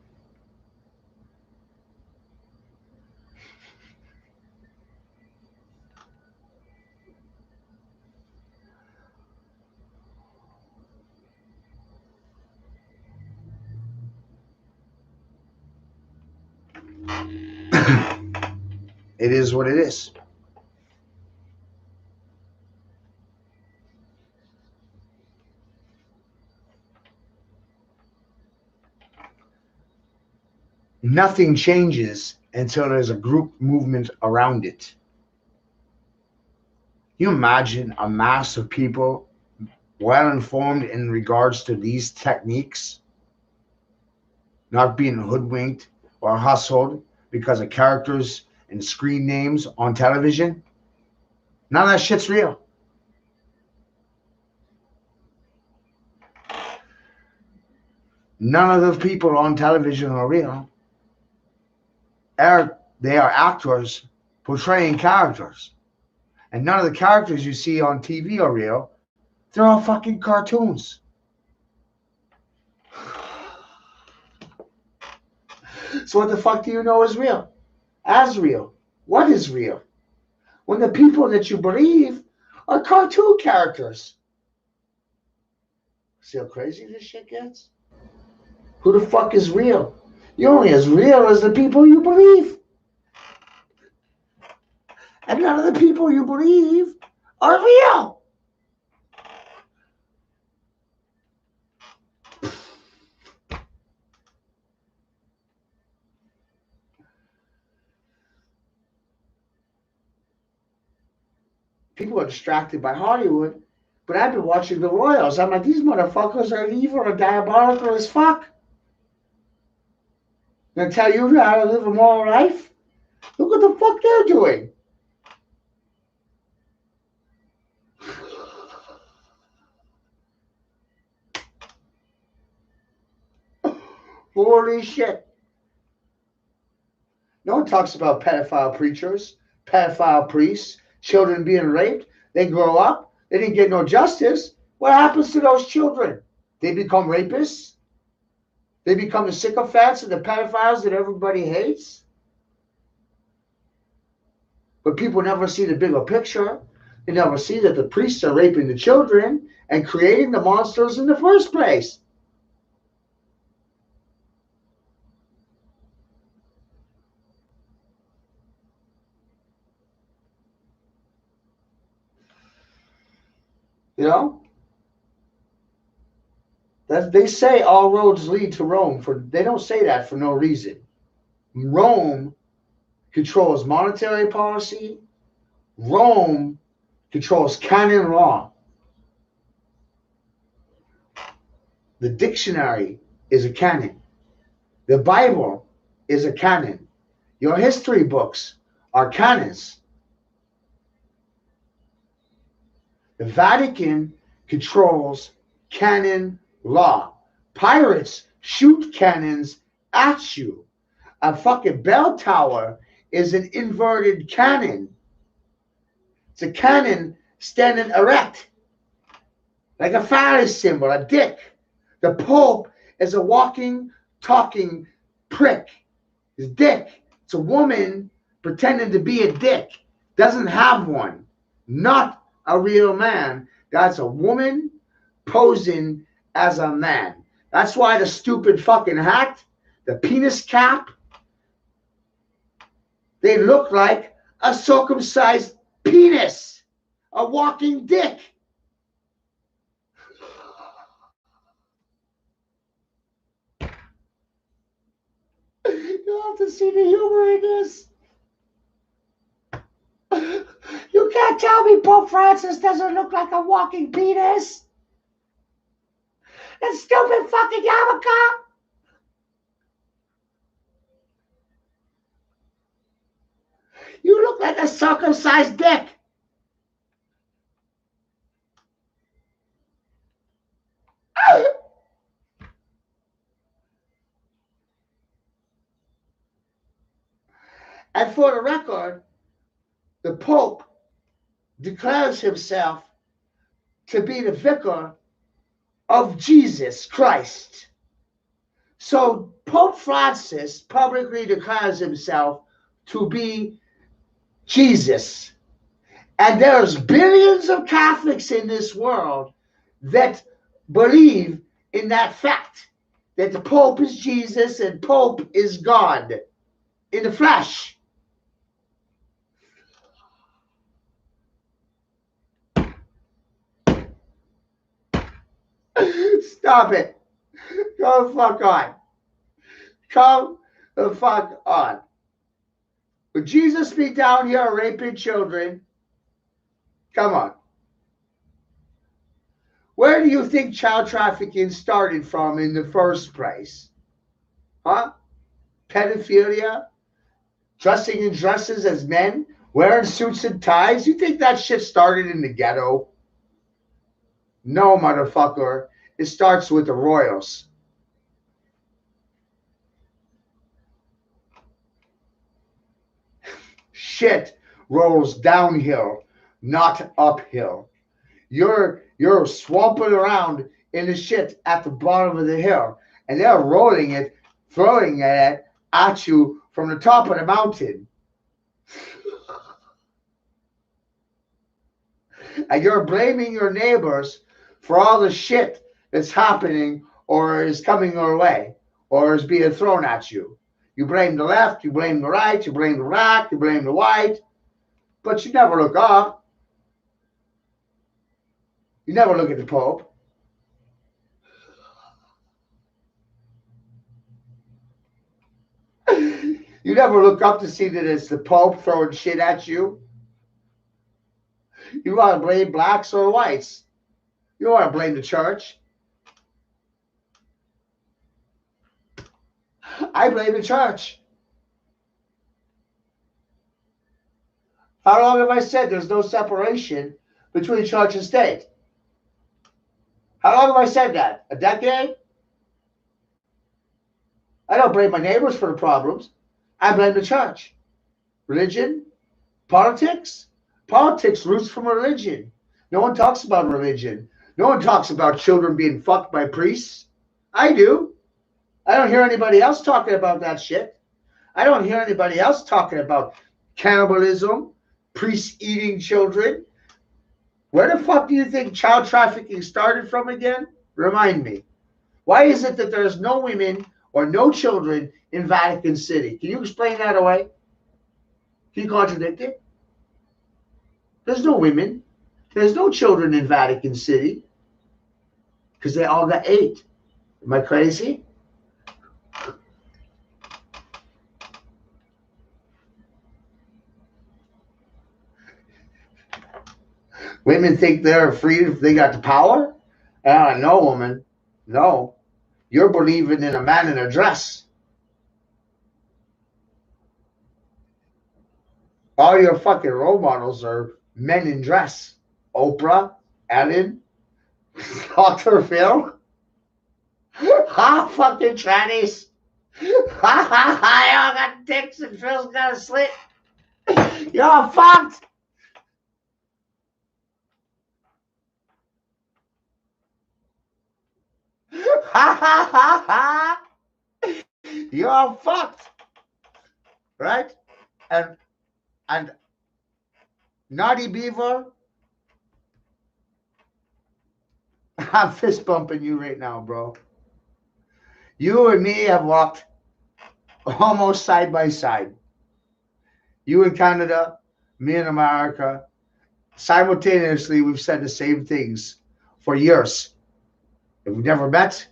Speaker 1: It is what it is. Nothing changes until there's a group movement around it. You imagine a mass of people well informed in regards to these techniques, not being hoodwinked or hustled because of characters and screen names on television. None of that shit's real. None of the people on television are real. They are actors portraying characters. And none of the characters you see on TV are real. They're all fucking cartoons. So what the fuck do you know is real? As real. What is real? When the people that you believe are cartoon characters. See how crazy this shit gets? Who the fuck is real? You're only as real as the people you believe. And none of the people you believe are real. People are distracted by Hollywood, but I've been watching the Royals. I'm like, these motherfuckers are evil and diabolical as fuck. Gonna tell you how to live a moral life? Look what the fuck they're doing. Holy shit. No one talks about pedophile preachers, pedophile priests, children being raped. They grow up. They didn't get no justice. What happens to those children? They become rapists? They become the sycophants and the pedophiles that everybody hates? But people never see the bigger picture. They never see that the priests are raping the children and creating the monsters in the first place. You know? They say all roads lead to Rome. They don't say that for no reason. Rome controls monetary policy. Rome controls canon law. The dictionary is a canon. The Bible is a canon. Your history books are canons. The Vatican controls canon law. Pirates shoot cannons at you. A fucking bell tower is an inverted cannon. It's a cannon standing erect, like a phallus symbol, a dick. The Pope is a walking, talking prick. His dick. It's a woman pretending to be a dick. Doesn't have one. Not a real man. That's a woman posing as a man. That's why the stupid fucking hat, the penis cap, they look like a circumcised penis, a walking dick. You have to see the humor in this. You can't tell me Pope Francis doesn't look like a walking penis. That stupid fucking yarmulke. You look like a circumcised dick. And for the record, the Pope declares himself to be the vicar of Jesus Christ. So Pope Francis publicly declares himself to be Jesus. And there's billions of Catholics in this world that believe in that fact, that the Pope is Jesus and Pope is God in the flesh. Stop it. Go the fuck on. Come The fuck on. Would Jesus be down here raping children? Come on. Where do you think child trafficking started from in the first place? Huh? Pedophilia? Dressing in dresses as men? Wearing suits and ties? You think that shit started in the ghetto? No, motherfucker. It starts with the royals. Shit rolls downhill, not uphill. You're swamping around in the shit at the bottom of the hill, and they're rolling it, throwing it at you from the top of the mountain. And you're blaming your neighbors for all the shit that's happening or is coming your way or is being thrown at you. You blame the left, you blame the right, you blame the black, you blame the white, but you never look up. You never look at the Pope. You never look up to see that it's the Pope throwing shit at you. You want to blame blacks or whites. You don't want to blame the church. I blame the church. How long have I said there's no separation between church and state? How long have I said that? A decade? I don't blame my neighbors for the problems. I blame the church. Religion? Politics? Politics roots from religion. No one talks about religion. No one talks about children being fucked by priests. I do. I don't hear anybody else talking about that shit. I don't hear anybody else talking about cannibalism, priests eating children. Where the fuck do you think child trafficking started from again? Remind me. Why is it that there's no women or no children in Vatican City? Can you explain that away? Can you contradict it? There's no women. There's no children in Vatican City because they all got ate. Am I crazy? Women think they're free if they got the power? No, woman. No. You're believing in a man in a dress. All your fucking role models are men in dress. Oprah, Ellen, Dr. Phil. Ha, fucking trannies. Ha, ha, ha, y'all got dicks and Phil's got a slit. Y'all fucked. Ha, ha, ha, ha. You're fucked. Right? And Naughty Beaver, I'm fist bumping you right now, bro. You and me have walked almost side by side. You in Canada, me in America. Simultaneously, we've said the same things for years. We've never met.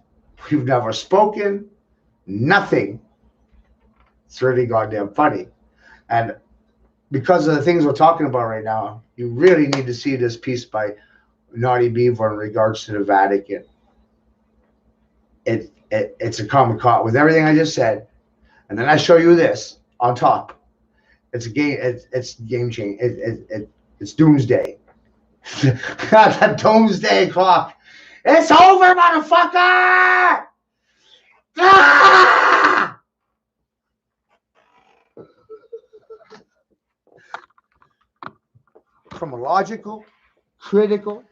Speaker 1: We've never spoken. Nothing. It's really goddamn funny. And because of the things we're talking about right now, you really need to see this piece by Naughty Beaver in regards to the Vatican. It's a common cause with everything I just said, and then I show you this on top. It's a game. It's game change. It's doomsday. The doomsday clock. It's over, motherfucker! Ah! From a logical, critical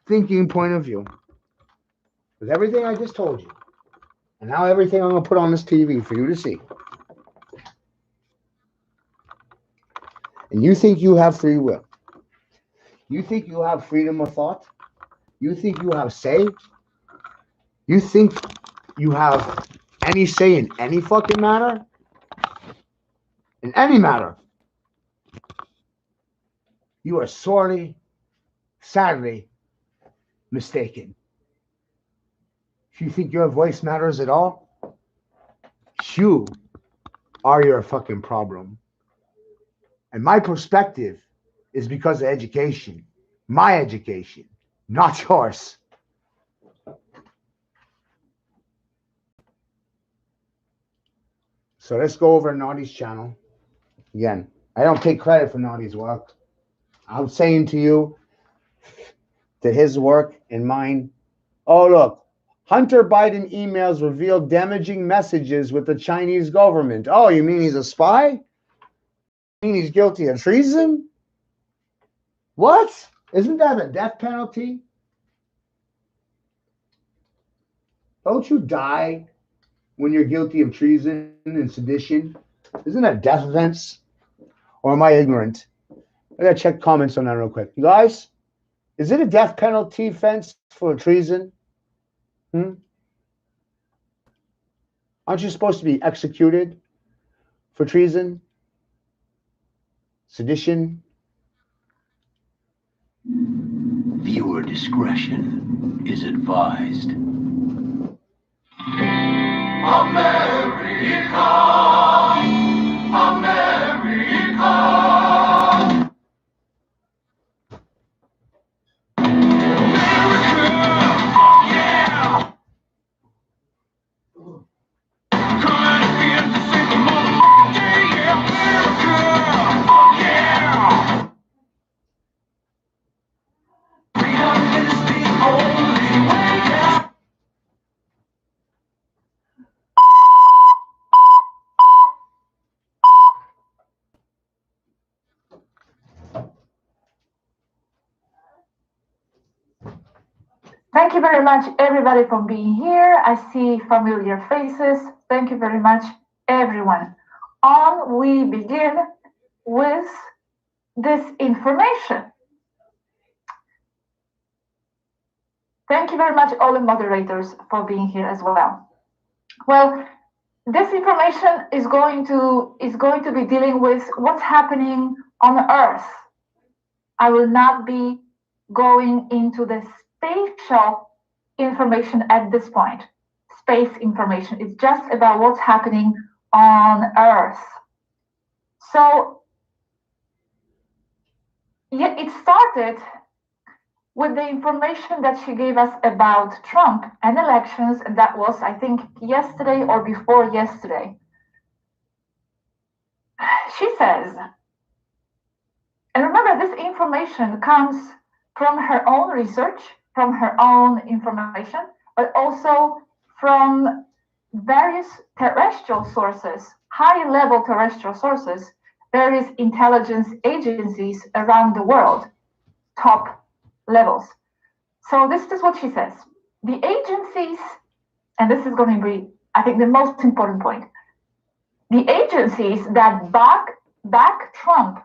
Speaker 1: thinking point of view, with everything I just told you, and now everything I'm going to put on this TV for you to see, and you think you have free will, you think you have freedom of thought, you think you have say, you think you have any say in any fucking matter, in any matter, you are sorely, sadly mistaken. If you think your voice matters at all, you or you're a fucking problem. And my perspective is because of education, my education, not yours. So let's go over Naughty's channel. Again, I don't take credit for Naughty's work. I'm saying to you that his work and mine. Oh, look. Hunter Biden emails reveal damaging messages with the Chinese government. Oh, you mean he's a spy? You mean he's guilty of treason? What? Isn't that a death penalty? Don't you die when you're guilty of treason and sedition? Isn't that death offense? Or am I ignorant? I gotta check comments on that real quick. You guys, is it a death penalty offense for treason? Aren't you supposed to be executed for treason? Sedition?
Speaker 3: Viewer discretion is advised. America! America!
Speaker 4: Thank you very much, everybody, for being here. I see familiar faces. Thank you very much, everyone. On we begin with this information. Thank you very much, all the moderators, for being here as well. Well, this information is going to be dealing with what's happening on Earth. I will not be going into the spatial information at this point. Space information. It's just about what's happening on Earth. So, yeah, it started with the information that she gave us about Trump and elections, and that was, I think, yesterday or before yesterday. She says, and remember, this information comes from her own research, from her own information, but also from various terrestrial sources, high-level terrestrial sources, various intelligence agencies around the world, top levels. So this is what she says. The agencies, and this is going to be, I think, the most important point. The agencies that back Trump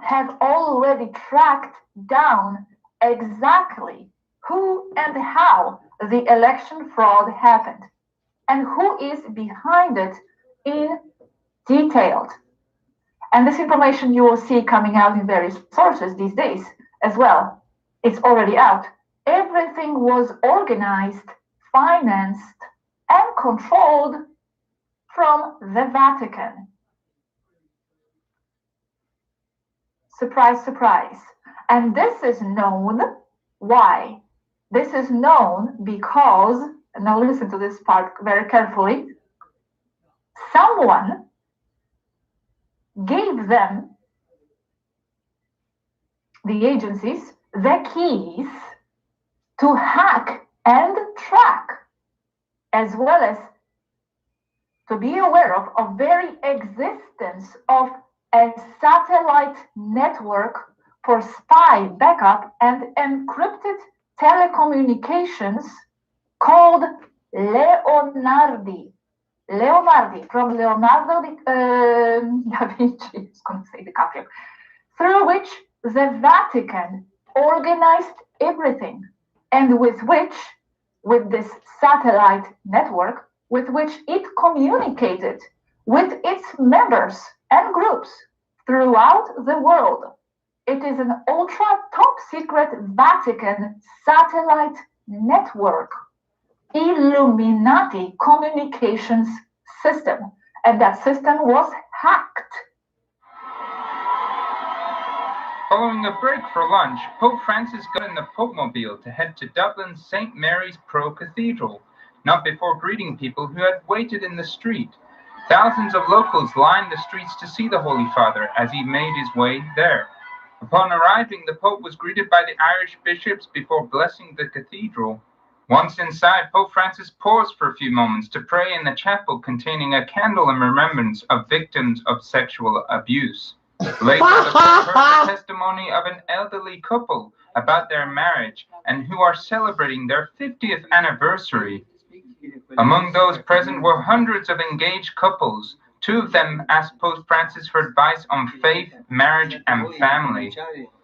Speaker 4: have already tracked down exactly who and how the election fraud happened and who is behind it in detail. And this information you will see coming out in various sources these days as well. It's already out. Everything was organized, financed, and controlled from the Vatican. Surprise, surprise. And this is known. Why? This is known because, and now listen to this part very carefully, someone gave them, the agencies, the keys to hack and track, as well as to be aware of very existence of a satellite network for spy backup and encrypted telecommunications called Leonardi. Leonardi, from Leonardo da Vinci, I was going to say DiCaprio, through which the Vatican organized everything, and with this satellite network, with which it communicated with its members and groups throughout the world. It is an ultra top secret Vatican satellite network, Illuminati communications system. and that system was hacked.
Speaker 5: Following a break for lunch, Pope Francis got in the Popemobile to head to Dublin's St. Mary's Pro Cathedral, not before greeting people who had waited in the street. Thousands of locals lined the streets to see the Holy Father as he made his way there. Upon arriving, the Pope was greeted by the Irish bishops before blessing the cathedral. Once inside, Pope Francis paused for a few moments to pray in the chapel containing a candle in remembrance of victims of sexual abuse. Later, the Pope heard the testimony of an elderly couple about their marriage and who are celebrating their 50th anniversary. Among those present were hundreds of engaged couples. Two of them asked Pope Francis for advice on faith, marriage, and family.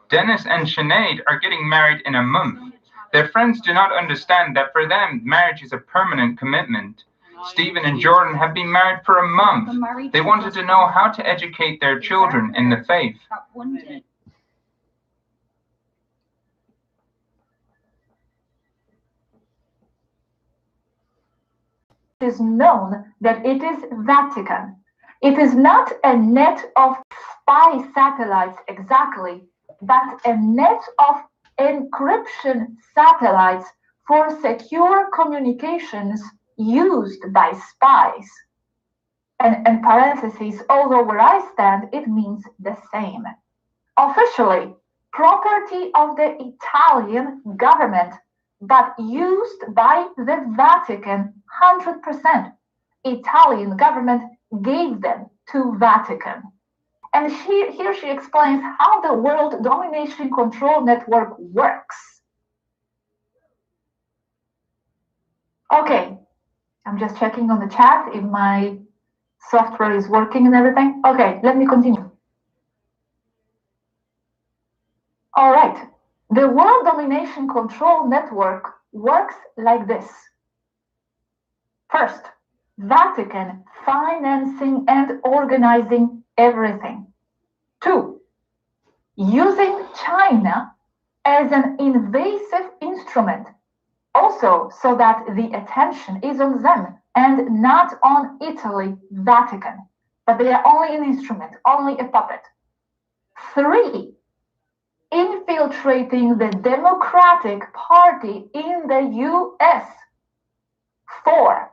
Speaker 5: Dennis and Sinead are getting married in a month. Their friends do not understand that for them, marriage is a permanent commitment. Stephen and Jordan have been married for a month. They wanted to know how to educate their children in the faith.
Speaker 4: It is known that it is Vatican. It is not a net of spy satellites exactly, but a net of encryption satellites for secure communications used by spies. And in parentheses, although where I stand, it means the same. Officially, property of the Italian government, but used by the Vatican 100%. Italian government gave them to Vatican. And here she explains how the World Domination Control Network works. Okay, I'm just checking on the chat if my software is working and everything. Okay, let me continue. All right, the World Domination Control Network works like this. First, Vatican financing and organizing everything. 2, using China as an invasive instrument, also so that the attention is on them and not on Italy, Vatican, but they are only an instrument, only a puppet. 3, infiltrating the Democratic Party in the US. 4,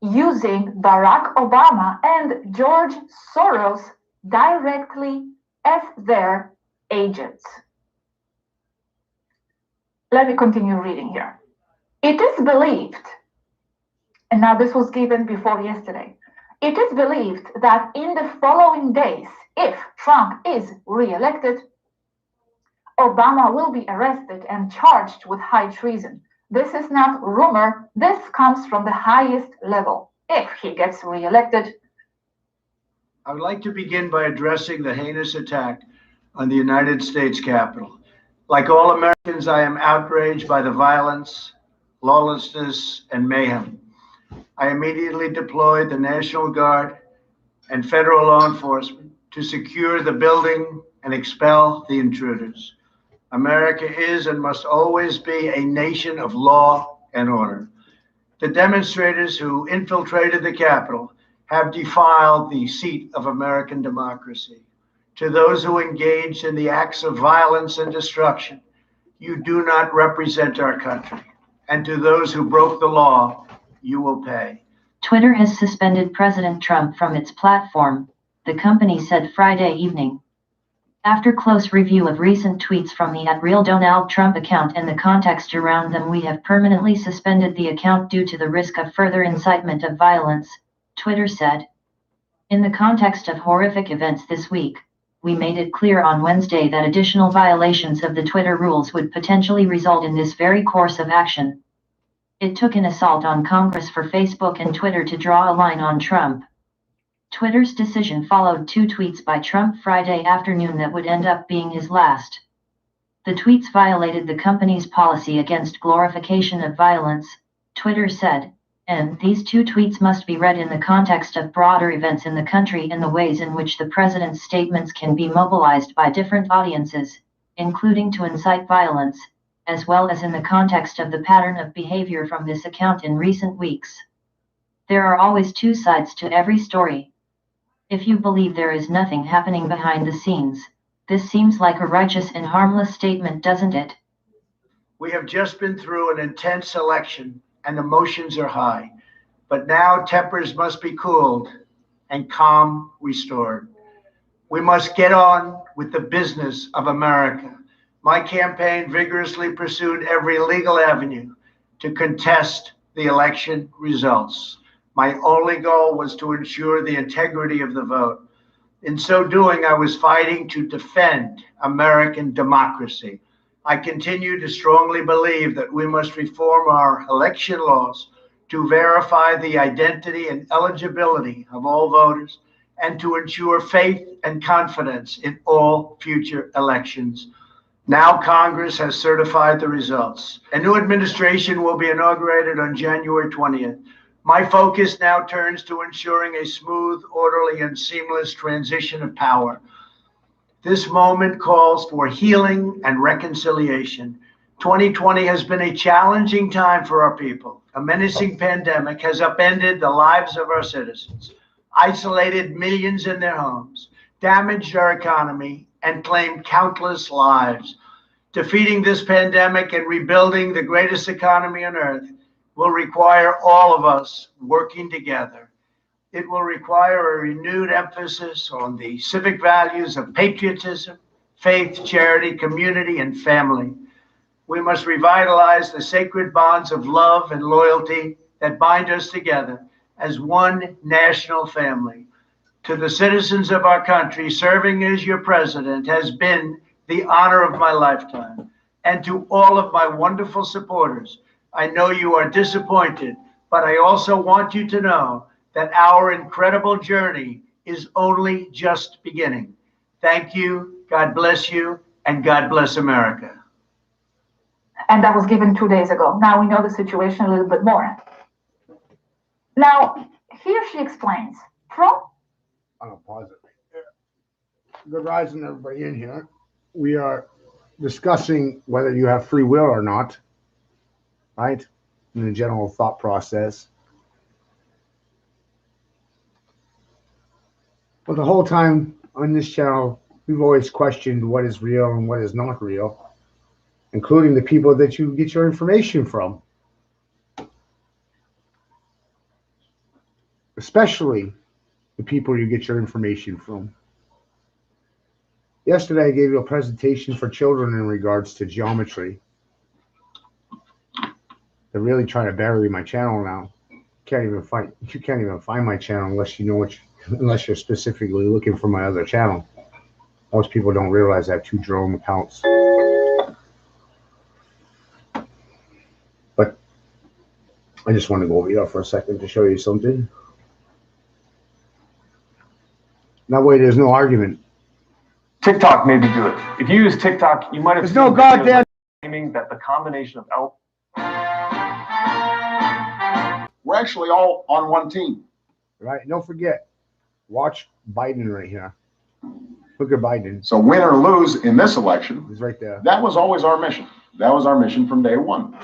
Speaker 4: using Barack Obama and George Soros directly as their agents. Let me continue reading here. It is believed, and now this was given before yesterday, it is believed that in the following days, if Trump is re-elected, Obama will be arrested and charged with high treason. This is not rumor, this comes from the highest level. If he gets re-elected.
Speaker 6: I would like to begin by addressing the heinous attack on the United States Capitol. Like all Americans, I am outraged by the violence, lawlessness, and mayhem. I immediately deployed the National Guard and federal law enforcement to secure the building and expel the intruders. America is and must always be a nation of law and order. The demonstrators who infiltrated the Capitol have defiled the seat of American democracy. To those who engaged in the acts of violence and destruction, you do not represent our country. And to those who broke the law, you will pay.
Speaker 7: Twitter has suspended President Trump from its platform, the company said Friday evening. After close review of recent tweets from the @RealDonaldTrump account and the context around them, we have permanently suspended the account due to the risk of further incitement of violence, Twitter said. In the context of horrific events this week, we made it clear on Wednesday that additional violations of the Twitter rules would potentially result in this very course of action. It took an assault on Congress for Facebook and Twitter to draw a line on Trump. Twitter's decision followed 2 tweets by Trump Friday afternoon that would end up being his last. The tweets violated the company's policy against glorification of violence, Twitter said, and these 2 tweets must be read in the context of broader events in the country and the ways in which the president's statements can be mobilized by different audiences, including to incite violence, as well as in the context of the pattern of behavior from this account in recent weeks. There are always two sides to every story. If you believe there is nothing happening behind the scenes, this seems like a righteous and harmless statement, doesn't it?
Speaker 6: We have just been through an intense election and emotions are high, but now tempers must be cooled and calm restored. We must get on with the business of America. My campaign vigorously pursued every legal avenue to contest the election results. My only goal was to ensure the integrity of the vote. In so doing, I was fighting to defend American democracy. I continue to strongly believe that we must reform our election laws to verify the identity and eligibility of all voters and to ensure faith and confidence in all future elections. Now Congress has certified the results. A new administration will be inaugurated on January 20th. My focus now turns to ensuring a smooth, orderly, and seamless transition of power. This moment calls for healing and reconciliation. 2020 has been a challenging time for our people. A menacing pandemic has upended the lives of our citizens, isolated millions in their homes, damaged our economy, and claimed countless lives. Defeating this pandemic and rebuilding the greatest economy on earth will require all of us working together. It will require a renewed emphasis on the civic values of patriotism, faith, charity, community, and family. We must revitalize the sacred bonds of love and loyalty that bind us together as one national family. To the citizens of our country, serving as your president has been the honor of my lifetime. And to all of my wonderful supporters, I know you are disappointed, but I also want you to know that our incredible journey is only just beginning. Thank you, God bless you, and God bless America.
Speaker 4: And that was given 2 days ago. Now we know the situation a little bit more. Now, here she explains, Trump.
Speaker 1: I'll pause it right there. Good rising, everybody in here. We are discussing whether you have free will or not, right? In the general thought process. But the whole time on this channel, we've always questioned what is real and what is not real, including the people that you get your information from. Especially the people you get your information from. Yesterday, I gave you a presentation for children in regards to geometry. They're really trying to bury my channel now. You can't even find my channel unless you know unless you're specifically looking for my other channel. Most people don't realize I have 2 JEROME accounts. But I just want to go over here for a second to show you something. That way there's no argument.
Speaker 8: TikTok made me do it. If you use TikTok, you might have
Speaker 1: There's
Speaker 8: seen
Speaker 1: no goddamn
Speaker 8: claiming that the combination of
Speaker 9: We're actually all on one team.
Speaker 1: Right? Don't forget, watch Biden right here. Look at Biden.
Speaker 9: So win or lose in this election,
Speaker 1: He's right there.
Speaker 9: that was always our mission. That was our mission from day one.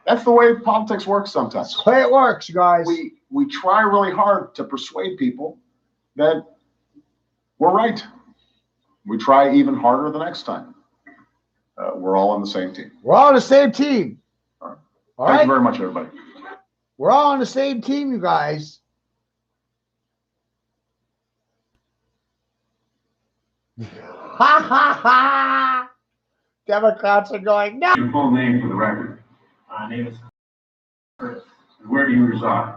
Speaker 9: That's the way politics works sometimes.
Speaker 1: That's the way it works, you guys.
Speaker 9: We try really hard to persuade people that we're right. We try even harder the next time. We're all on the same team.
Speaker 1: We're all on the same team.
Speaker 9: All right.
Speaker 1: All
Speaker 9: Thank
Speaker 1: right?
Speaker 9: you very much, everybody.
Speaker 1: We're all on the same team, you guys. Ha ha ha! Democrats are going, no!
Speaker 10: Your full name for the record.
Speaker 11: My name is Curtis.
Speaker 10: And where do you reside?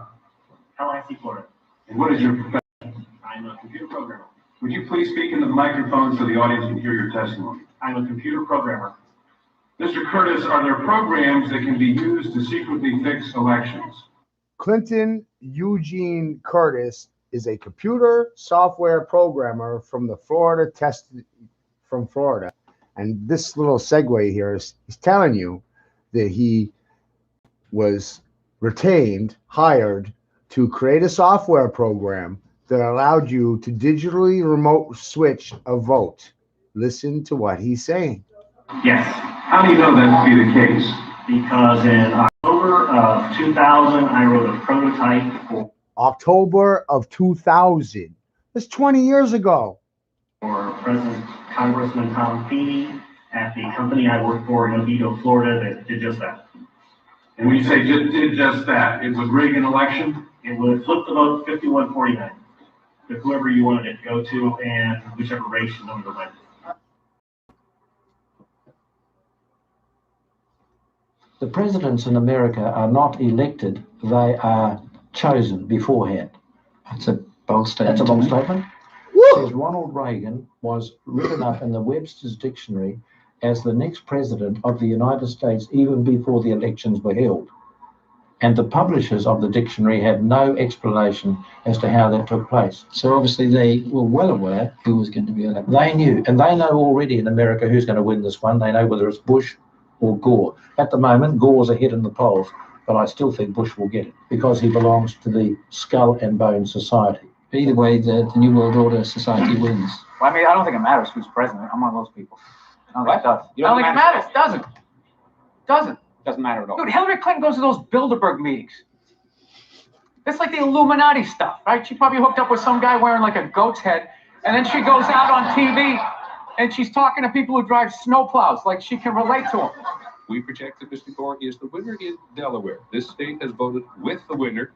Speaker 11: LIC Florida.
Speaker 10: And what is your profession?
Speaker 11: I'm a computer programmer.
Speaker 10: Would you please speak into the microphone so the audience can hear your testimony?
Speaker 11: I'm a computer programmer.
Speaker 10: Mr. Curtis, are there programs that can be used to secretly fix elections?
Speaker 1: Clinton Eugene Curtis is a computer software programmer from Florida. And this little segue here is telling you that he was hired to create a software program that allowed you to digitally remote switch a vote. Listen to what he's saying.
Speaker 10: Yes. How do you know that to be the case?
Speaker 11: because in October of 2000, I wrote a prototype
Speaker 1: October of 2000. That's 20 years ago.
Speaker 11: for President Congressman Tom Feeney at the company I work for in Oviedo, Florida, that did just that.
Speaker 10: And when you say did just that, it would rig an election?
Speaker 11: It would flip the vote 51-49 to whoever you wanted it to go to and whichever race you wanted to win.
Speaker 12: The presidents in America are not elected, they are chosen beforehand.
Speaker 13: That's a bold statement.
Speaker 12: That's a bold statement. It says Ronald Reagan was written up in the Webster's Dictionary as the next president of the United States even before the elections were held. And the publishers of the dictionary had no explanation as to how that took place.
Speaker 13: So obviously they were well aware who was going to be elected.
Speaker 12: They knew, and they know already in America who's going to win this one. They know whether it's Bush or Gore. At the moment, Gore's ahead in the polls, but I still think Bush will get it because he belongs to the skull and bone society.
Speaker 13: But either way, the New World Order society wins.
Speaker 14: Well, I mean, I don't think it matters who's president. I'm one of those people. I don't think it does.
Speaker 15: You don't think it matters?
Speaker 14: Doesn't.
Speaker 15: Doesn't matter at all.
Speaker 14: Dude, Hillary Clinton goes to those Bilderberg meetings. It's like the Illuminati stuff, right? She probably hooked up with some guy wearing like a goat's head, and then she goes out on TV and she's talking to people who drive snowplows, like she can relate to them.
Speaker 16: We project that Mr. Gore is the winner in Delaware. This state has voted with the winner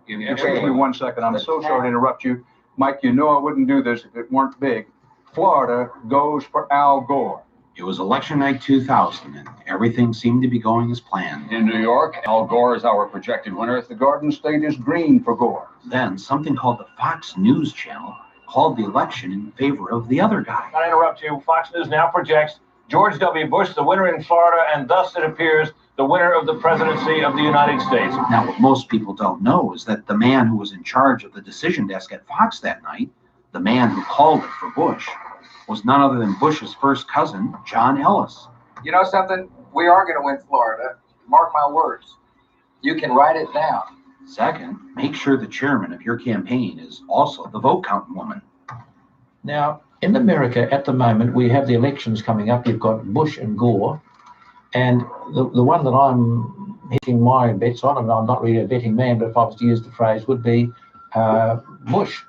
Speaker 16: in the
Speaker 15: Excuse me 1 second. I'm so sorry to interrupt you. Mike, you know I wouldn't do this if it weren't big. Florida goes for Al Gore.
Speaker 17: It was election night 2000, and everything seemed to be going as planned.
Speaker 15: In New York, Al Gore is our projected winner. The Garden State is green for Gore.
Speaker 17: Then something called the Fox News Channel called the election in favor of the other guy.
Speaker 18: I interrupt you. Fox News now projects George W. Bush the winner in Florida, and thus it appears the winner of the presidency of the United States.
Speaker 17: Now, what most people don't know is that the man who was in charge of the decision desk at Fox that night, the man who called it for Bush, was none other than Bush's first cousin, John Ellis.
Speaker 14: You know something? We are going to win Florida. Mark my words. You can write it down.
Speaker 17: Second, make sure the chairman of your campaign is also the vote counting woman.
Speaker 12: Now, in America at the moment, we have the elections coming up. You've got Bush and Gore. And the one that I'm hitting my bets on, and I'm not really a betting man, but if I was to use the phrase, would be Bush.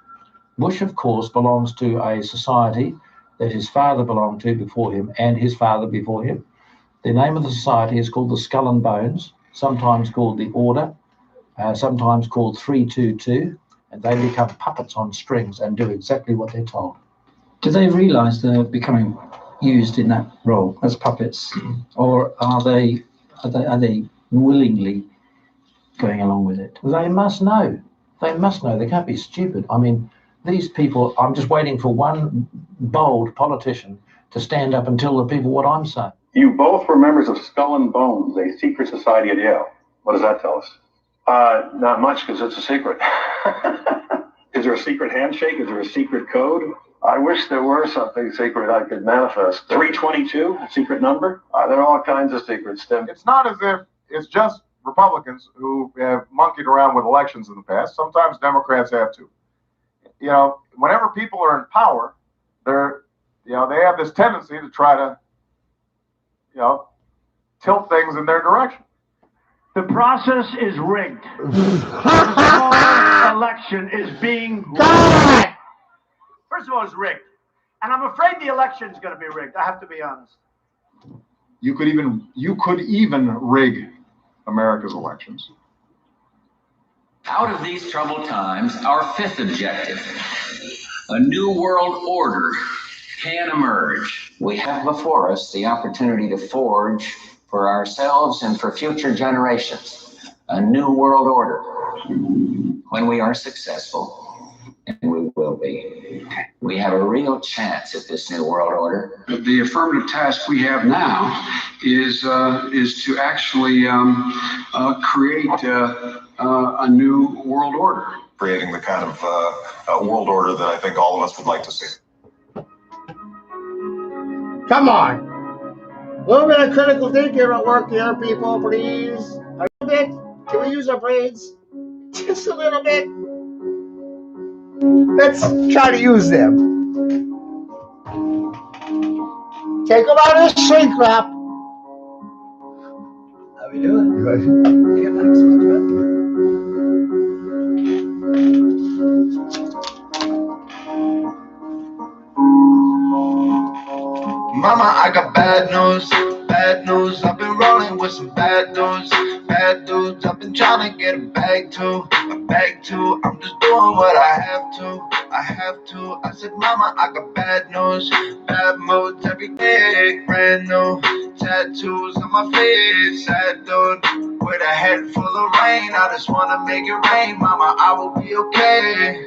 Speaker 12: Bush, of course, belongs to a society that his father belonged to before him and his father before him. The name of the society is called the Skull and Bones, sometimes called the Order, sometimes called 322, and they become puppets on strings and do exactly what they're told.
Speaker 13: Do they realise they're becoming used in that role as puppets, or are they willingly going along with it?
Speaker 12: They must know. They must know. They can't be stupid. I mean, these people, I'm just waiting for one bold politician to stand up and tell the people what I'm saying.
Speaker 19: You both were members of Skull and Bones, a secret society at Yale. What does that tell us? Not much, because it's a secret. Is there a secret handshake? Is there a secret code? I wish there were something secret I could manifest. 322, a secret number? There are all kinds of secrets, Tim.
Speaker 9: It's not as if it's just Republicans who have monkeyed around with elections in the past. Sometimes Democrats have too. You know, whenever people are in power, they have this tendency to try to, tilt things in their direction.
Speaker 6: The process is rigged. The whole election is being rigged. First of all, it's rigged. And I'm afraid the election is going to be rigged. I have to be honest.
Speaker 9: You could even rig America's elections.
Speaker 3: Out of these troubled times, our fifth objective, a new world order, can emerge. We have before us the opportunity to forge for ourselves and for future generations a new world order. When we are successful, and we will be, we have a real chance at this new world order.
Speaker 20: The affirmative task we have now is to actually create a new world order.
Speaker 9: Creating the kind of world order that I think all of us would like to see.
Speaker 1: Come on. A little bit of critical thinking at work here, people, please. A little bit. Can we use our brains? Just a little bit. Let's try to use them. Take them out of the shrink wrap.
Speaker 13: you doing?
Speaker 1: Good.
Speaker 13: Yeah, thanks so much, man.
Speaker 21: Mama, I got bad news, bad news. I've been rolling with some bad dudes, bad dudes. I've been trying to get a bag too, a bag too. I'm just doing what I have to, I have to. I said, Mama, I got bad news, bad moods. Every day, brand new tattoos on my face, sad dude. With a head full of rain, I just wanna make it rain. Mama, I will be okay.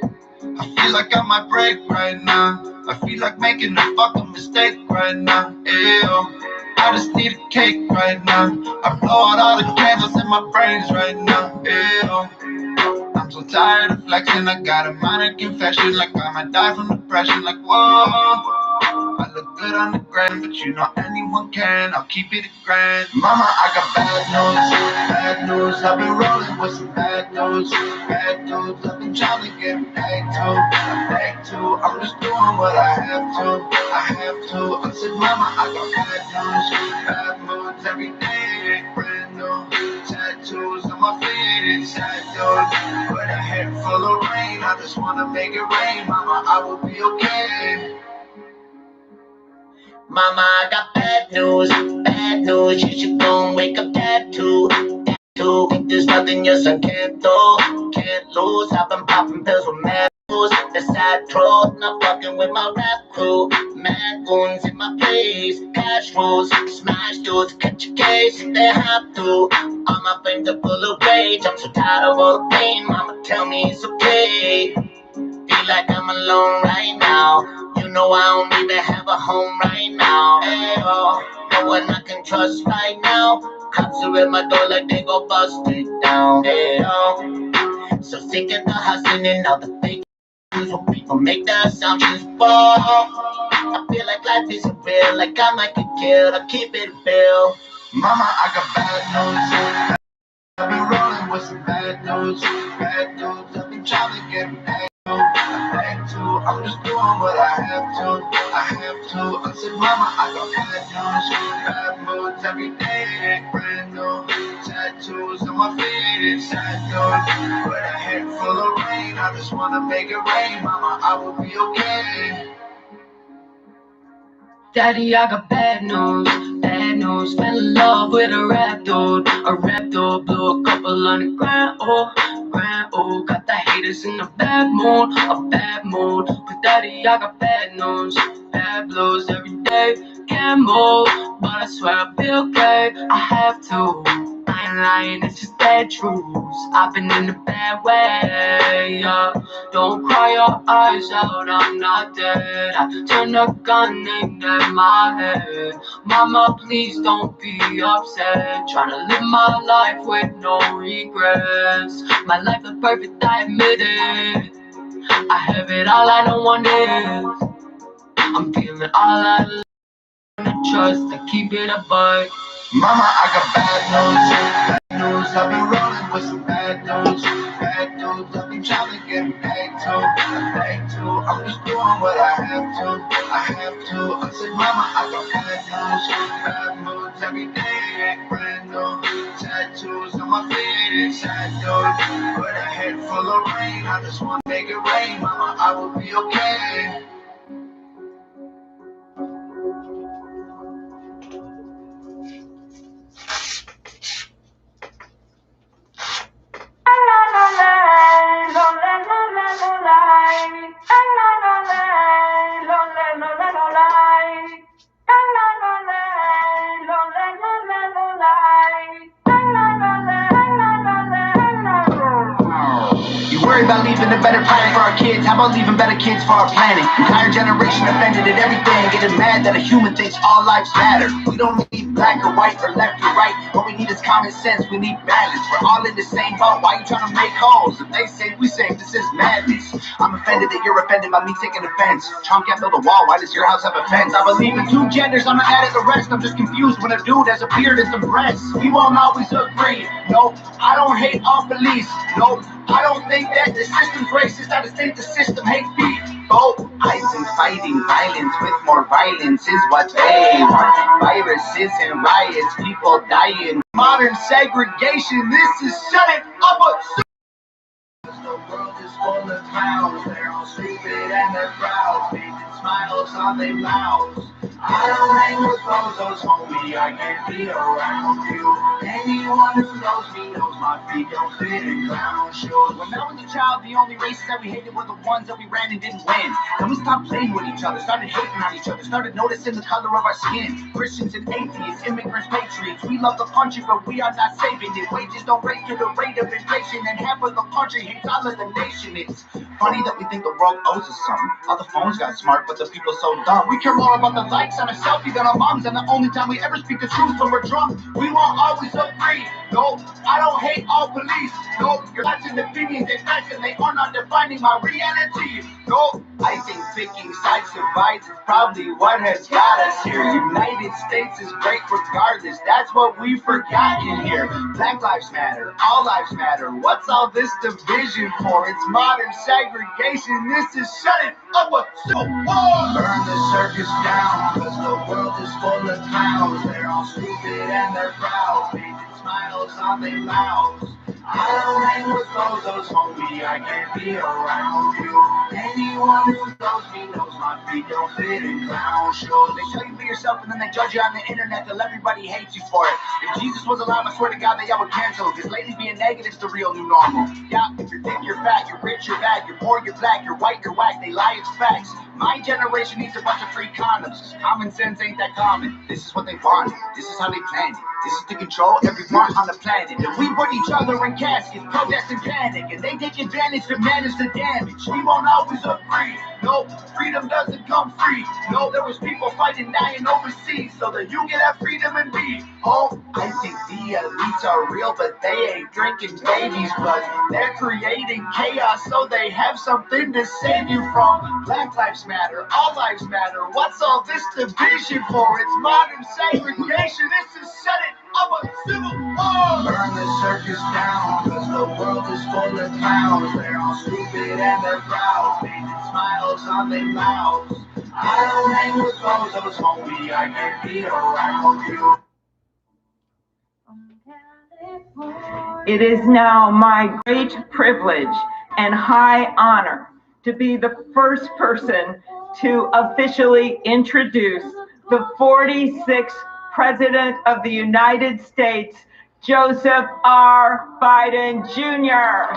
Speaker 21: I feel like I might break right now. I feel like making a fucking mistake right now. Ew. I just need a cake right now. I blow out all the candles in my brains right now. Ew. I'm so tired of flexing. I got a minor confession. Like I might die from depression. Like whoa. I look good on the gram, but you know anyone can. I'll keep it a grand. Mama, I got bad news. I've been rolling with some bad dudes, bad dudes. I've been trying to get a bag too. I'm just doing what I have to, I have to. I said, Mama, I got bad news, bad moods. Every day, brand new tattoos on my face, sad dude. With a head full of rain, I just wanna make it rain. Mama, I will be okay. Mama, I got bad news, bad news. You should go and wake up tattoo. Think there's nothing your son can't do, can't lose. I've been popping pills with mad moves. The sad truth, not fucking with my rap crew. Mad goons in my place, cash rules. Smash dudes, catch a case if they have to. All my friends are full of rage. I'm so tired of all the pain. Mama, tell me it's okay. Feel like I'm alone right now. You know I don't even have a home right now. Hey, oh, no one I can trust right now. Cops are at my door like they gon' bust it down. Hey, oh, so sick of the hustling and all the fake news when people make the assumptions fall. I feel like life isn't real, like I might get killed. I keep it real. Mama, I got bad news. I've been rolling with some bad dudes, bad dudes. I've been trying to get a bag too. I'm just doing what I have to, I have to. I said, Mama, I got bad news, bad moods. Every day, brand new tattoos on my face, sad dude. With a head full of rain, I just wanna make it rain. Mama, I will be okay. Daddy, I got bad news, bad news. Fell in love with a rap dude, blew a couple $100,000, oh. Got the haters in a bad mood, But daddy, I got bad news, bad blues every day. Can't move, but I swear I'll be okay. I have to, I ain't lying, it's just bad truths. I've been in a bad way, yeah. Don't cry your eyes out, I'm not dead. I turn a gun aimed at my head. Mama, please don't be upset. Tryna live my life with no regrets. My life is perfect, I admit it. I have it all, I don't want it. I'm feeling all I love. Trust to keep it a bug. Mama, I got bad news. I've been rolling with some bad dudes, bad dudes. I've been trying to get a bag too. I'm just doing what I have to, I have to. I said, Mama, I got bad news, bad moods. Every day, brand new tattoos on my face, sad dude. With a head full of rain, I just wanna make it rain. Mama, I will be okay.
Speaker 22: You worry about leaving a better planet for our kids. How about leaving better kids for our planet? Entire generation offended at everything, getting mad that a human thinks all lives matter. We don't need black or white or left or right. What we need is common sense. We need balance. We're all in the same boat. Why you trying to make holes? If they say we say this is madness. I'm offended that you're offended by me taking offense. Trump can't build a wall. Why does your house have a fence? I believe in two genders. I'm not mad at the rest. I'm just confused when a dude has a beard and some breasts. We won't always agree. Nope. I don't hate all police. Nope. I don't think that the system's racist. I just think the system hates people. I think fighting violence with more violence is what they want. Viruses and riots, people dying. Modern segregation, this is shut it up. The world is full of clowns, they're all stupid and they're proud, painting smiles on their mouths. I don't hang with bozos, homie, I can't be around you. Anyone who knows me knows my feet don't fit in clown shoes. When I was a child, the only races that we hated were the ones that we ran and didn't win. Then we stopped playing with each other, started hating on each other, started noticing the color of our skin. Christians and atheists, immigrants, patriots, we love the country, but we are not saving it. Wages don't raise to the rate of inflation, and half of the country hates all of the nation. It's funny that we think the world owes us something. All the phones got smart, but the people so dumb. We care more about the likes on a selfie than our moms, and the only time we ever speak the truth when we're drunk. We won't always agree. No, I don't hate all police. No, your thoughts and opinions and facts, and they are not defining my reality. No, I think picking sides divides is probably what has got us here. United States is great regardless. That's what we've forgotten here. Black lives matter. All lives matter. What's all this division for? It's modern segregation. This is shut it up a civil war. Burn the circus down, cause the world is full of clowns. They're all stupid and they're proud, painted smiles on their mouths. I don't hang with bozos, homie, I can't be around you. Anyone who knows me knows my feet don't fit in clown shoes. They tell you be yourself and then they judge you on the internet till everybody hates you for it. If Jesus was alive, I swear to God that y'all would cancel. Cause lately being negative's the real new normal. Yeah, if you're thick, you're fat, you're rich, you're bad, you're poor, you're black, you're white, you're whack, they lie, it's facts. My generation needs a bunch of free condoms, cause common sense ain't that common. This is what they wanted, this is how they planned it. This is to control everyone on the planet. And we put each other in caskets, protest and panic, and they take advantage to manage the damage. We won't always agree. No, freedom doesn't come free. No, there was people fighting, dying overseas, so that you can have freedom and be. Oh, I think the elites are real, but they ain't drinking babies' blood. They're creating chaos, so they have something to save you from. Black lives matter, all lives matter. What's all this division for? It's modern segregation. This is shut it up a civil war. Burn the circus down, cause the world is full of clowns. They're all stupid and they're proud, painted smiles on their mouths. I don't hang with bozos, homie, I can't be around you.
Speaker 2: It is now my great privilege and high honor to be the first person to officially introduce the 46th President of the United States, Joseph R. Biden Jr.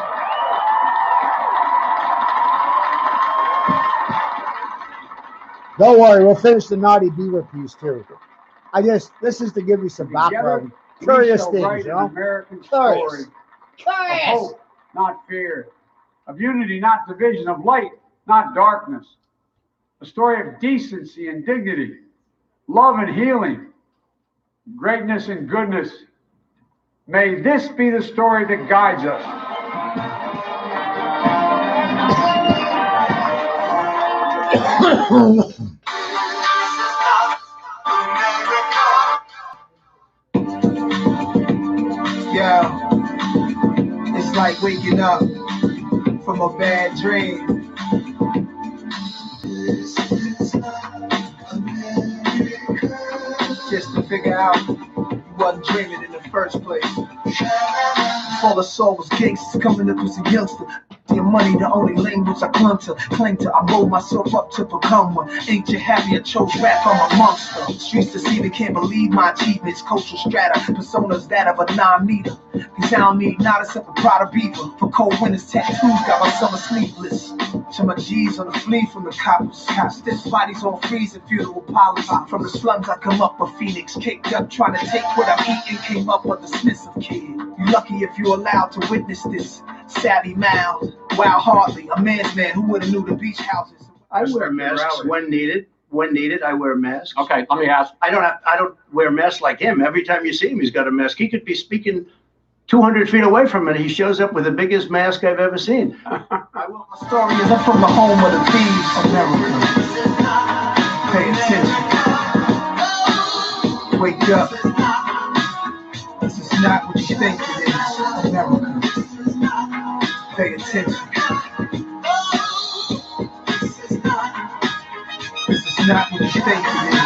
Speaker 5: Don't worry, we'll finish the Naughty Beaver piece too. This is to give you some background. Curious things, you know?
Speaker 23: American story of hope, not fear, of unity, not division, of light, not darkness. A story of decency and dignity, love and healing, greatness and goodness. May this be the story that guides us.
Speaker 22: Yeah, it's like waking up from a bad dream. Just to figure out you wasn't dreaming in the first place. All the soul was gangsters coming up as a youngster. Your money, the only language I clung to, claim to. I mold myself up to become one. Ain't you happy I chose rap? I'm a monster. Streets deceiving, can't believe my achievements. Cultural strata, personas that of a non-meter. Cause I don't need not a separate Prada Beaver. For cold winters, tattoos got my summer sleeveless. To my G's on the flee from the coppers. Stiff bodies on freeze and funeral policy. From the slums I come up a phoenix, kicked up, trying to take what I'm eating. Came up a dismissive kid. You lucky if you're allowed to witness this. Savvy mouth, wild hardly, a man's man who would've knew the beach houses.
Speaker 6: I wear masks when needed. When needed, I wear masks.
Speaker 14: Okay, let me ask.
Speaker 6: I don't wear masks like him. Every time you see him, he's got a mask. He could be speaking 200 feet away from it. He shows up with the biggest mask I've ever seen.
Speaker 22: My story is I'm from the home of the thieves, America. Pay attention. Wake up. This is not what you think it is, America. Pay attention.
Speaker 4: not what you think it is.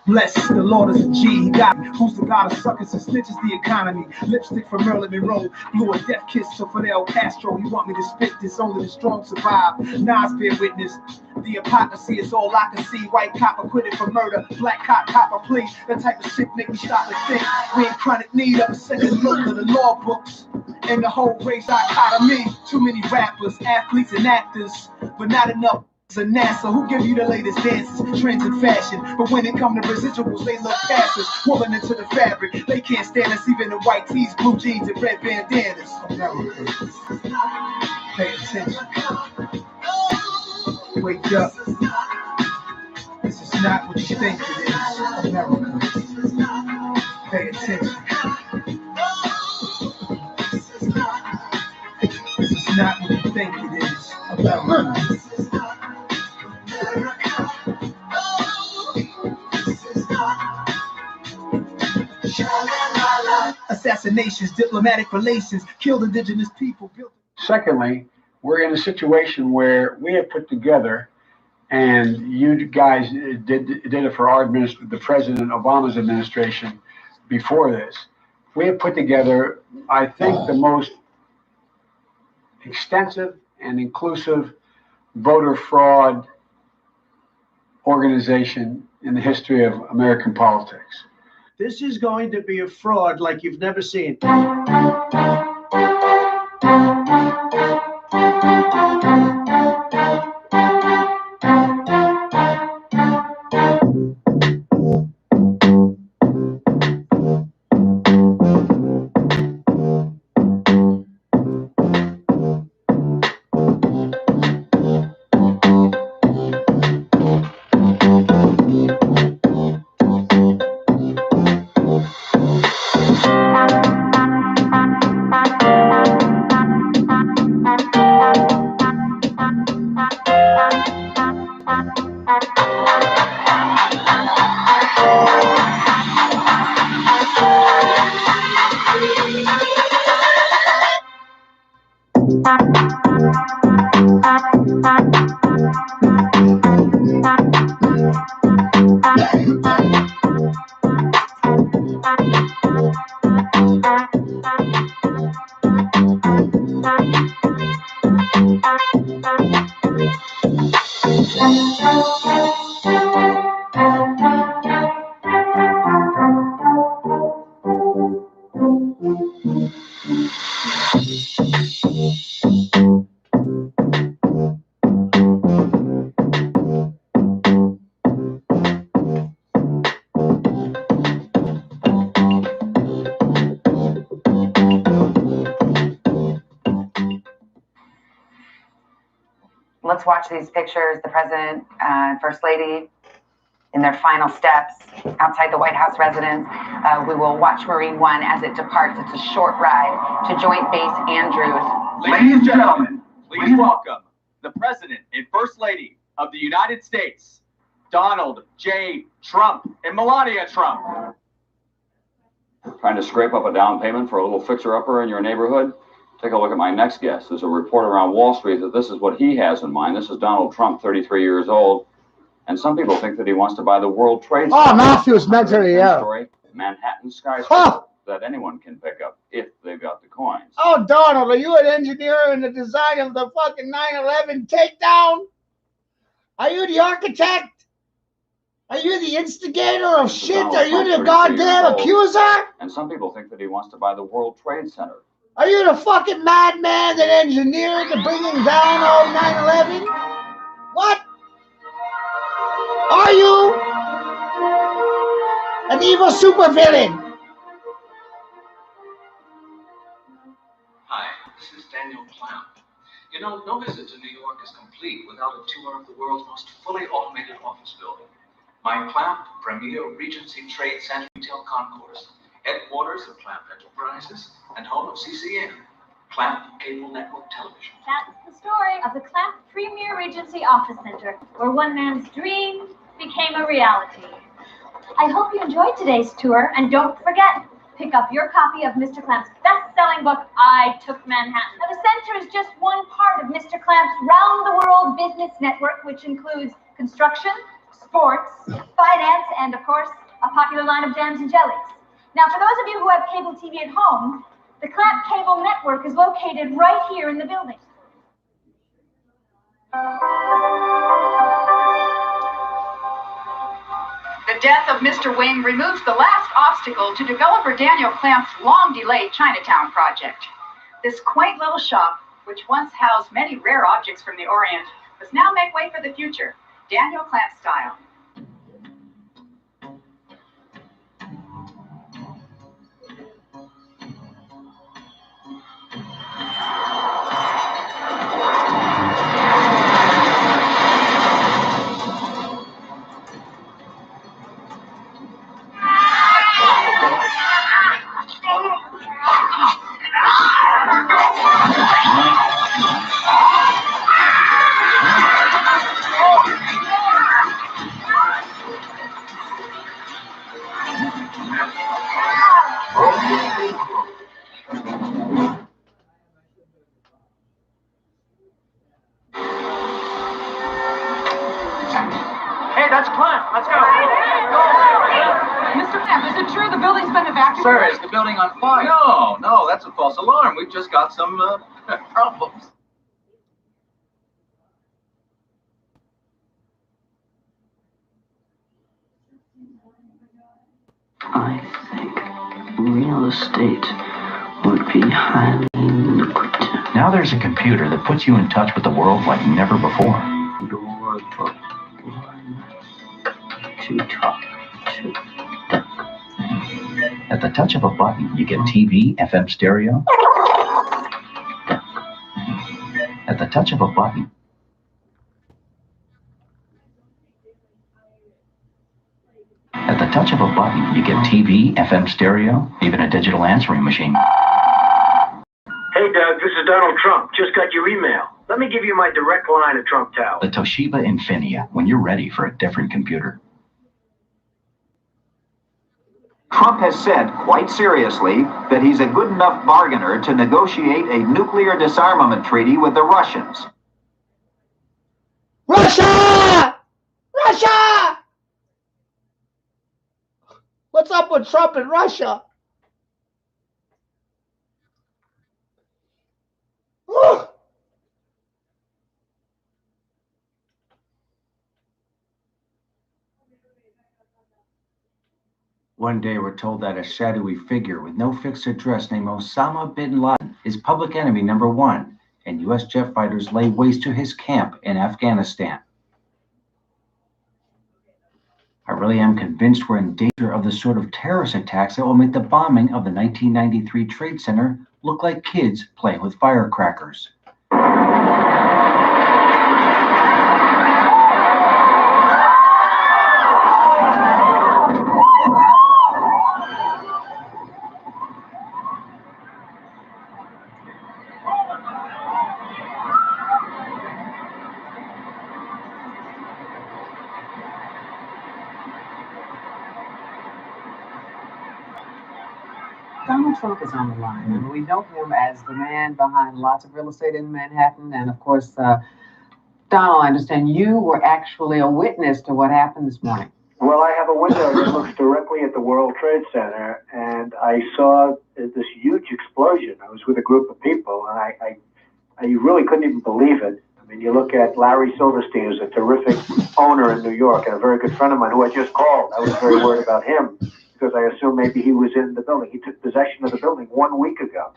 Speaker 4: Bless the Lord is a G, he got me. Who's the god of suckers and snitches the economy? Lipstick for Marilyn Monroe, blew a death kiss to Fidel Castro. You want me to spit this, only the strong survive. Nas bear witness. The hypocrisy is all I can see. White cop acquitted for murder, black cop a plea. That type of shit make me stop and think. We in chronic need of a second look of the law books. And the whole race dichotomy. Too many rappers, athletes, and actors, but not enough. A NASA, who give you the latest dances, trends and fashion, but when it come to residuals, they look past us, woven into the fabric. They can't stand us, even in white tees, blue jeans, and red bandanas. Pay attention. Wake up. This is not what you think it is, America. Pay attention. This is not what you think it is, America. Assassinations, diplomatic relations, killed indigenous people.
Speaker 23: Secondly, we're in a situation where we have put together, and you guys did it for our the President Obama's administration before this. We have put together, I think, the most extensive and inclusive voter fraud organization in the history of American politics.
Speaker 6: This is going to be a fraud like you've never seen.
Speaker 7: Let's watch these pictures, the president and first lady in their final steps outside the White House residence. We will watch Marine One as it departs. It's a short ride to Joint Base Andrews.
Speaker 8: Ladies and gentlemen, please welcome the President and First Lady of the United States, Donald J. Trump and Melania Trump.
Speaker 24: Trying to scrape up a down payment for a little fixer-upper in your neighborhood? Take a look at my next guest. There's a report around Wall Street that this is what he has in mind. This is Donald Trump, 33 years old. And some people think that he wants to buy the World Trade Center.
Speaker 5: Oh, Matthew's mentally ill.
Speaker 24: Manhattan skyscraper that anyone can pick up if they've got the coins.
Speaker 5: Oh, Donald, are you an engineer in the design of the fucking 9/11 takedown? Are you the architect? Are you the instigator of shit? Are you the goddamn accuser?
Speaker 24: And some people think that he wants to buy the World Trade Center.
Speaker 5: Are you the fucking madman that engineered the bringing down of 9/11? What? Are you an evil supervillain?
Speaker 25: Hi, this is Daniel Clamp. You know, no visit to New York is complete without a tour of the world's most fully automated office building. My Clamp Premier Regency Trade Center Retail Concourse, headquarters of Clamp Enterprises and home of CCN, Clamp Cable Network Television.
Speaker 26: That's the story of the Clamp Premier Regency Office Center, where one man's dream became a reality. I hope you enjoyed today's tour, and don't forget, pick up your copy of Mr. Clamp's best-selling book, I Took Manhattan. Now, the center is just one part of Mr. Clamp's round-the-world business network, which includes construction, sports, finance, and of course, a popular line of jams and jellies. Now, for those of you who have cable TV at home, the Clap Cable Network is located right here in the building.
Speaker 7: The death of Mr. Wing removes the last obstacle to developer Daniel Clamp's long-delayed Chinatown project. This quaint little shop, which once housed many rare objects from the Orient, must now make way for the future, Daniel Clamp style.
Speaker 14: Hey, that's Clamp. Let's go.
Speaker 7: Mr. Clamp, is it true the building's been evacuated?
Speaker 8: Sir, is the building on fire? No, that's a false alarm. We've just got some problems.
Speaker 10: I think real estate would be highly lucrative.
Speaker 11: Now there's a computer that puts you in touch with the world like never before.
Speaker 10: Door book one to talk to duck.
Speaker 11: At the touch of a button, you get TV, FM stereo.
Speaker 10: Duck.
Speaker 11: At the touch of a button. At the touch of a button, you get TV, FM stereo, even a digital answering machine.
Speaker 15: Hey, Doug, this is Donald Trump. Just got your email. Let me give you my direct line to Trump Tower.
Speaker 11: The Toshiba Infinia, when you're ready for a different computer.
Speaker 16: Trump has said, quite seriously, that he's a good enough bargainer to negotiate a nuclear disarmament treaty with the Russians.
Speaker 5: Russia! Russia! What's up with Trump and Russia? Whew.
Speaker 17: One day we're told that a shadowy figure with no fixed address named Osama bin Laden is public enemy number one, and U.S. jet fighters lay waste to his camp in Afghanistan. I really am convinced we're in danger of the sort of terrorist attacks that will make the bombing of the 1993 Trade Center look like kids playing with firecrackers.
Speaker 18: Donald Trump is on the line, and we know him as the man behind lots of real estate in Manhattan. And of course, Donald, I understand you were actually a witness to what happened this morning.
Speaker 6: Well, I have a window that looks directly at the World Trade Center, and I saw this huge explosion. I was with a group of people, and I really couldn't even believe it. I mean, you look at Larry Silverstein, who's a terrific owner in New York, and a very good friend of mine who I just called. I was very worried about him, because I assumed maybe he was in the building. He took possession of the building 1 week ago.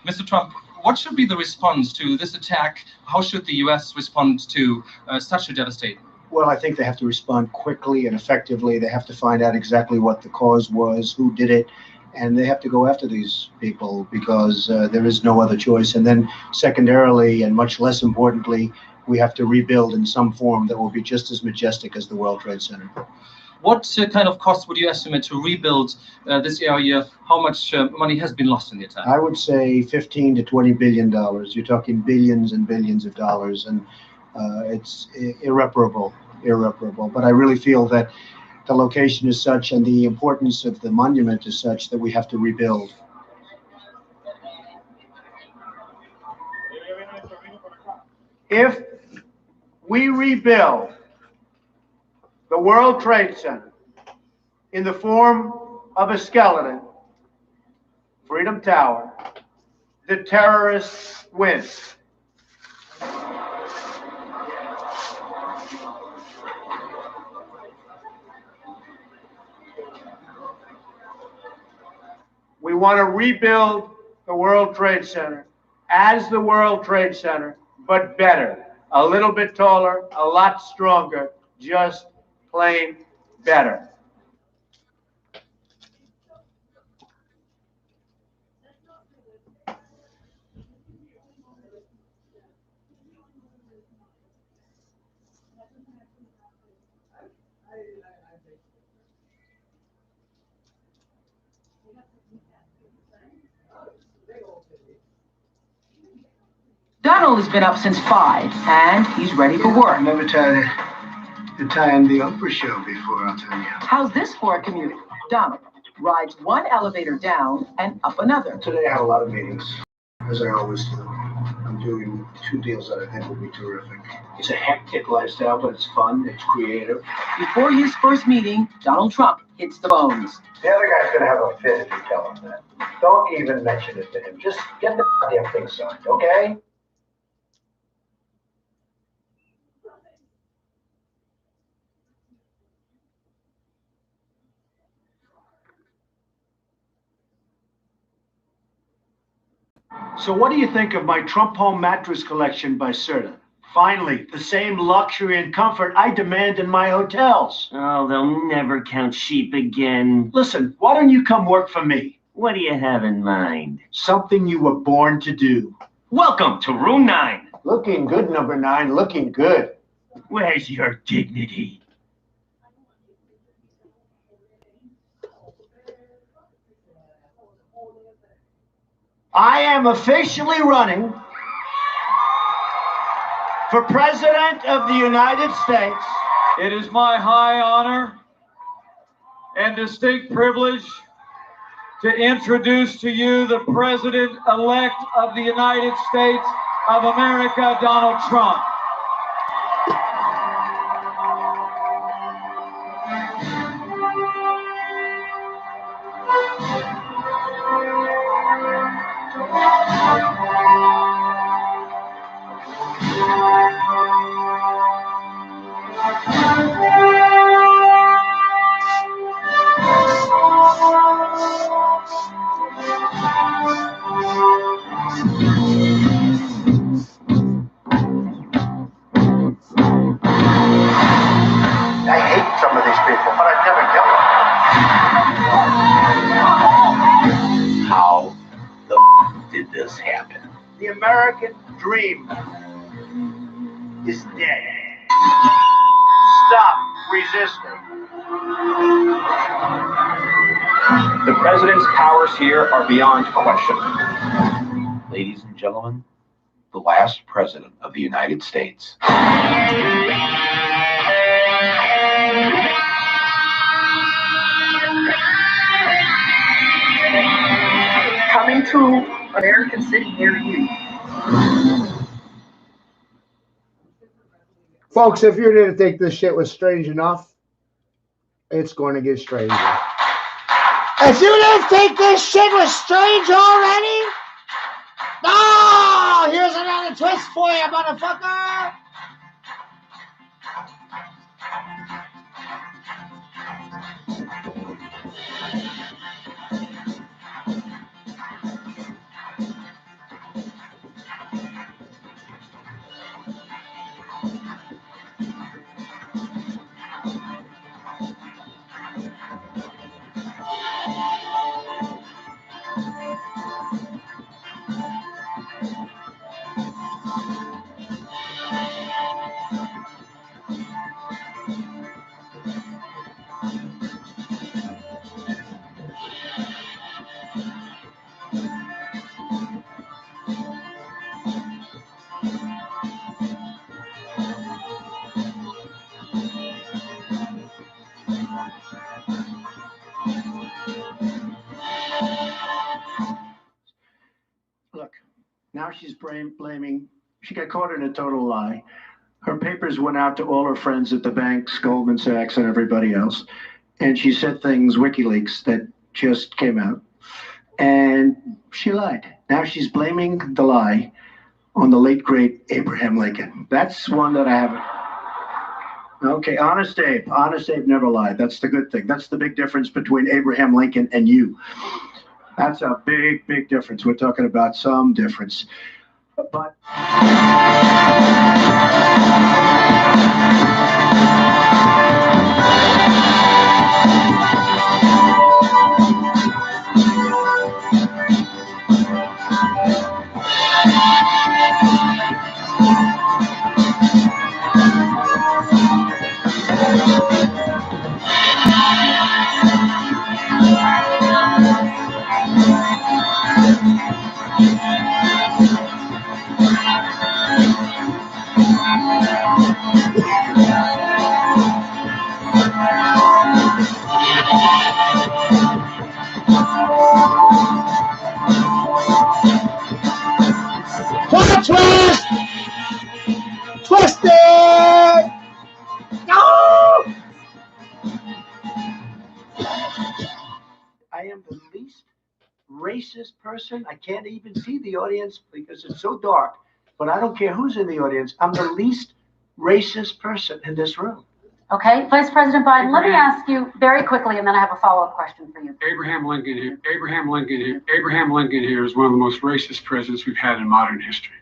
Speaker 27: Mr. Trump, what should be the response to this attack? How should the U.S. respond to such a devastating?
Speaker 6: Well, I think they have to respond quickly and effectively. They have to find out exactly what the cause was, who did it, and they have to go after these people because there is no other choice. And then secondarily, and much less importantly, we have to rebuild in some form that will be just as majestic as the World Trade Center.
Speaker 27: What kind of cost would you estimate to rebuild this area? How much money has been lost in the attack?
Speaker 6: I would say $15 to $20 billion. You're talking billions and billions of dollars, and it's irreparable. But I really feel that the location is such and the importance of the monument is such that we have to rebuild. If we rebuild the World Trade Center in the form of a skeleton, Freedom Tower, the terrorists win. We want to rebuild the World Trade Center as the World Trade Center, but better. A little bit taller, a lot stronger, just plain better.
Speaker 1: Donald has been up since 5, and he's ready for work.
Speaker 6: I've never tried to tie in the Oprah show before, I'll tell you.
Speaker 1: How's this for a commute? Donald rides one elevator down and up another.
Speaker 6: Today I had a lot of meetings, as I always do. I'm doing 2 deals that I think will be terrific. It's a hectic lifestyle, but it's fun, it's creative.
Speaker 1: Before his first meeting, Donald Trump hits the bones.
Speaker 15: The other guy's gonna have a fit if you tell him that. Don't even mention it to him. Just get the goddamn thing signed, okay?
Speaker 6: So what do you think of my Trump Home mattress collection by Serta? Finally, the same luxury and comfort I demand in my hotels.
Speaker 10: Oh, they'll never count sheep again.
Speaker 6: Listen, why don't you come work for me?
Speaker 10: What do you have in mind?
Speaker 6: Something you were born to do.
Speaker 10: Welcome to room 9.
Speaker 6: Looking good, number 9, looking good.
Speaker 10: Where's your dignity?
Speaker 6: I am officially running for President of the United States.
Speaker 14: It is my high honor and distinct privilege to introduce to you the President-elect of the United States of America, Donald Trump.
Speaker 15: I hate some of these people, but I'd never kill them.
Speaker 10: How the did this happen?
Speaker 6: The American dream is dead. Stop resisting.
Speaker 24: The president's powers here are beyond question.
Speaker 11: Ladies and gentlemen, the last president of the United States.
Speaker 1: Coming to American City near you.
Speaker 5: Folks, if you didn't think this shit was strange enough, it's going to get stranger. If you didn't think this shit was strange already, no! Here's another twist for you, motherfucker!
Speaker 6: Look, now she's blaming, she got caught in a total lie. Her her papers went out to all her friends at the banks, Goldman Sachs and everybody else. And she said things, WikiLeaks, that just came out. And she lied. Now she's blaming the lie on the late, great Abraham Lincoln. That's one that I haven't. Okay, Honest Abe. Honest Abe never lied. That's the good thing. That's the big difference between Abraham Lincoln and you. That's a big, big difference. We're talking about some difference. But
Speaker 5: Twist! Twisted! No!
Speaker 6: I am the least racist person. I can't even see the audience because it's so dark. But I don't care who's in the audience. I'm the least racist person in this room.
Speaker 3: Okay, Vice President Biden, let me ask you very quickly, and then I have a follow-up question for you.
Speaker 23: Abraham Lincoln here. Abraham Lincoln here. Abraham Lincoln here is one of the most racist presidents we've had in modern history.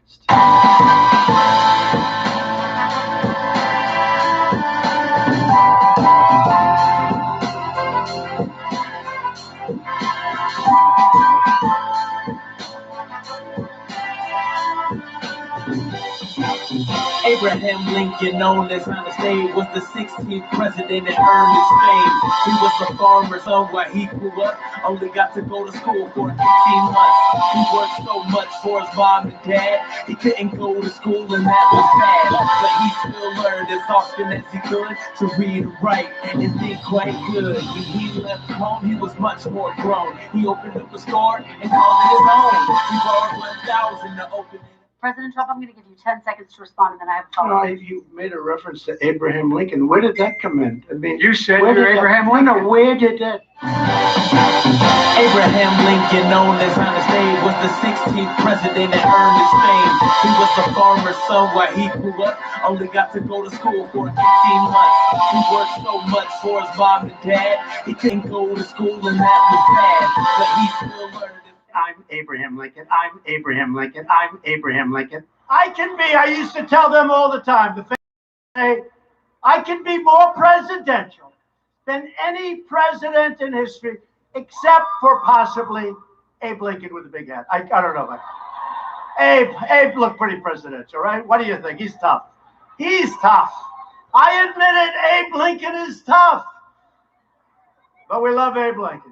Speaker 9: Abraham Lincoln, known as Honest Abe, was the 16th president and earned his fame. He was a farmer's son while he grew up, only got to go to school for 15 months. He worked so much for his mom and dad, he couldn't go to school and that was bad. But he still learned as often as he could to read and write and think quite good. When he left home, he was much more grown. He opened up a store and called it his own. He borrowed $1,000 to open it.
Speaker 3: President Trump, I'm going to give you 10 seconds to respond, and then I have a follow-up.
Speaker 6: You made a reference to Abraham Lincoln. Where did that come in? I mean,
Speaker 23: you said you're Abraham Lincoln.
Speaker 6: Where did that?
Speaker 9: Abraham Lincoln, known as Honest Abe, was the 16th president and earned his fame. He was a farmer's son while he grew up, only got to go to school for 15 months. He worked so much for his mom and dad, he couldn't go to school and that was bad. But he still learned.
Speaker 6: I'm Abraham Lincoln. I'm Abraham Lincoln. I'm Abraham Lincoln. I can be, I used to tell them all the time, the thing say, I can be more presidential than any president in history, except for possibly Abe Lincoln with a big hat. I don't know about Abe looked pretty presidential, right? What do you think? He's tough. He's tough. I admit it, Abe Lincoln is tough. But we love Abe Lincoln.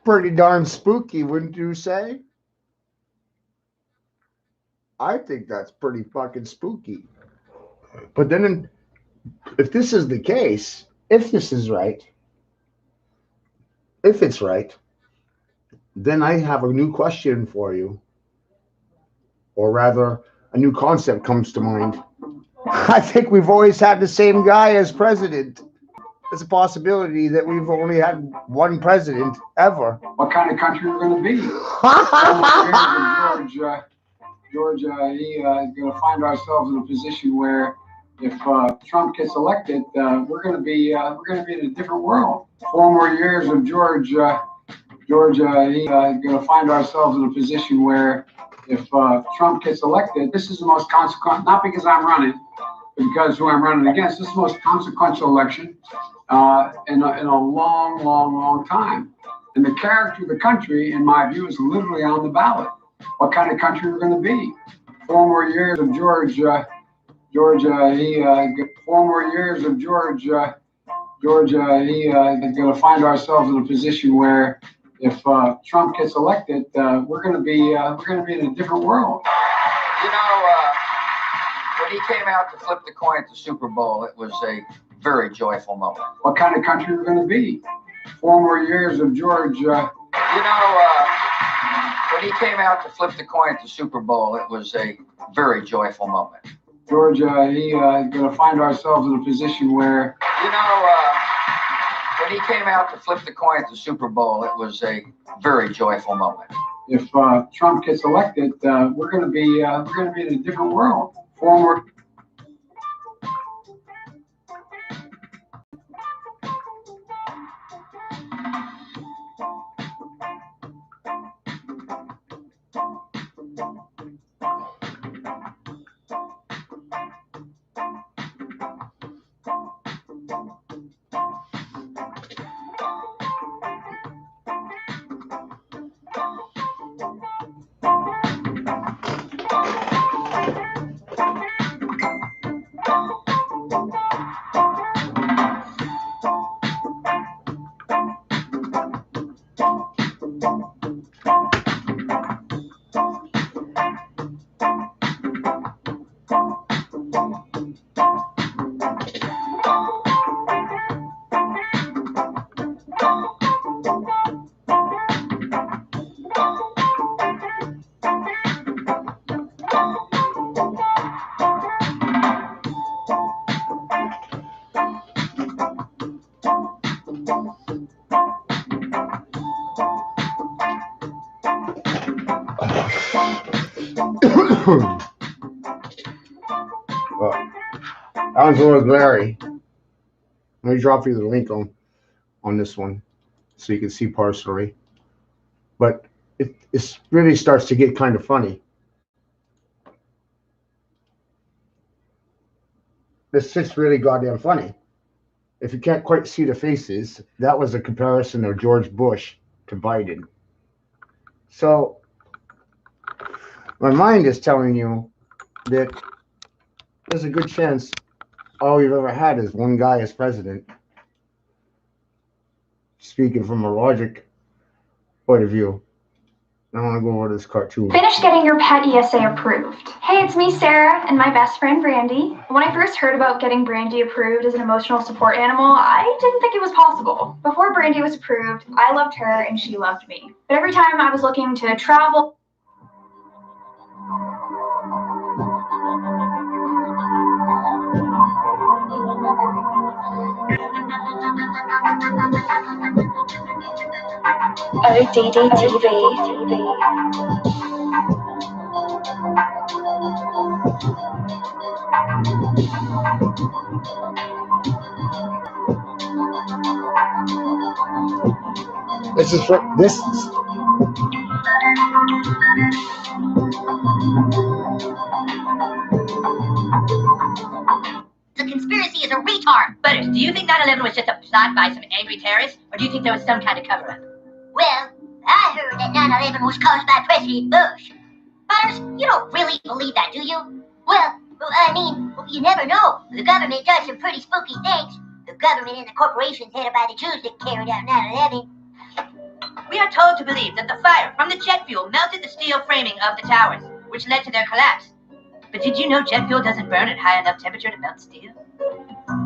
Speaker 5: Pretty darn spooky, wouldn't you say? I think that's pretty fucking spooky. But then, if this is the case, if this is right, if it's right, then I have a new question for you. Or rather, a new concept comes to mind. I think we've always had the same guy as president. It's a possibility that we've only had one president ever.
Speaker 23: What kind of country we're going to be? Georgia, he's going to find ourselves in a position where if Trump gets elected, we're going to be in a different world. 4 more years of Georgia, going to find ourselves in a position where if Trump gets elected, this is the most consequential, not because I'm running, but because who I'm running against. This is the most consequential election in a long, long, long time. And the character of the country, in my view, is literally on the ballot. What kind of country we're going to be? 4 more years of Georgia, 4 more years of Georgia, going to find ourselves in a position where if Trump gets elected, we're going to be in a different world.
Speaker 2: You know, when he came out to flip the coin at the Super Bowl, it was a very joyful moment.
Speaker 23: What kind of country we're going to be? 4 more years of Georgia.
Speaker 2: You know, when he came out to flip the coin at the Super Bowl, it was a very joyful moment.
Speaker 23: Georgia, going to find ourselves in a position where...
Speaker 2: You know, when he came out to flip the coin at the Super Bowl, it was a very joyful moment.
Speaker 23: If Trump gets elected, we're going to be in a different world. 4 more...
Speaker 5: That was a little glary. Let me drop you the link on this one so you can see partially. But it really starts to get kind of funny. This shit's really goddamn funny. If you can't quite see the faces, that was a comparison of George Bush to Biden. So my mind is telling you that there's a good chance all we've ever had is one guy as president. Speaking from a logic point of view. I want to go over this cartoon.
Speaker 12: Finish getting your pet ESA approved. Hey, it's me, Sarah, and my best friend, Brandy. When I first heard about getting Brandy approved as an emotional support animal, I didn't think it was possible. Before Brandy was approved, I loved her and she loved me. But every time I was looking to travel, ODD TV.
Speaker 5: This is for this.
Speaker 13: The conspiracy is a retard. Butters, do you think 9/11 was just a plot by some angry terrorists, or do you think there was some kind of cover-up?
Speaker 19: Well, I heard that 9/11 was caused by President Bush. Butters, you don't really believe that, do you? Well, I mean, you never know. The government does some pretty spooky things. The government and the corporations headed by the Jews that carried out 9/11.
Speaker 13: We are told to believe that the fire from the jet fuel melted the steel framing of the towers, which led to their collapse. But did you know jet fuel doesn't burn at high enough temperature to melt steel?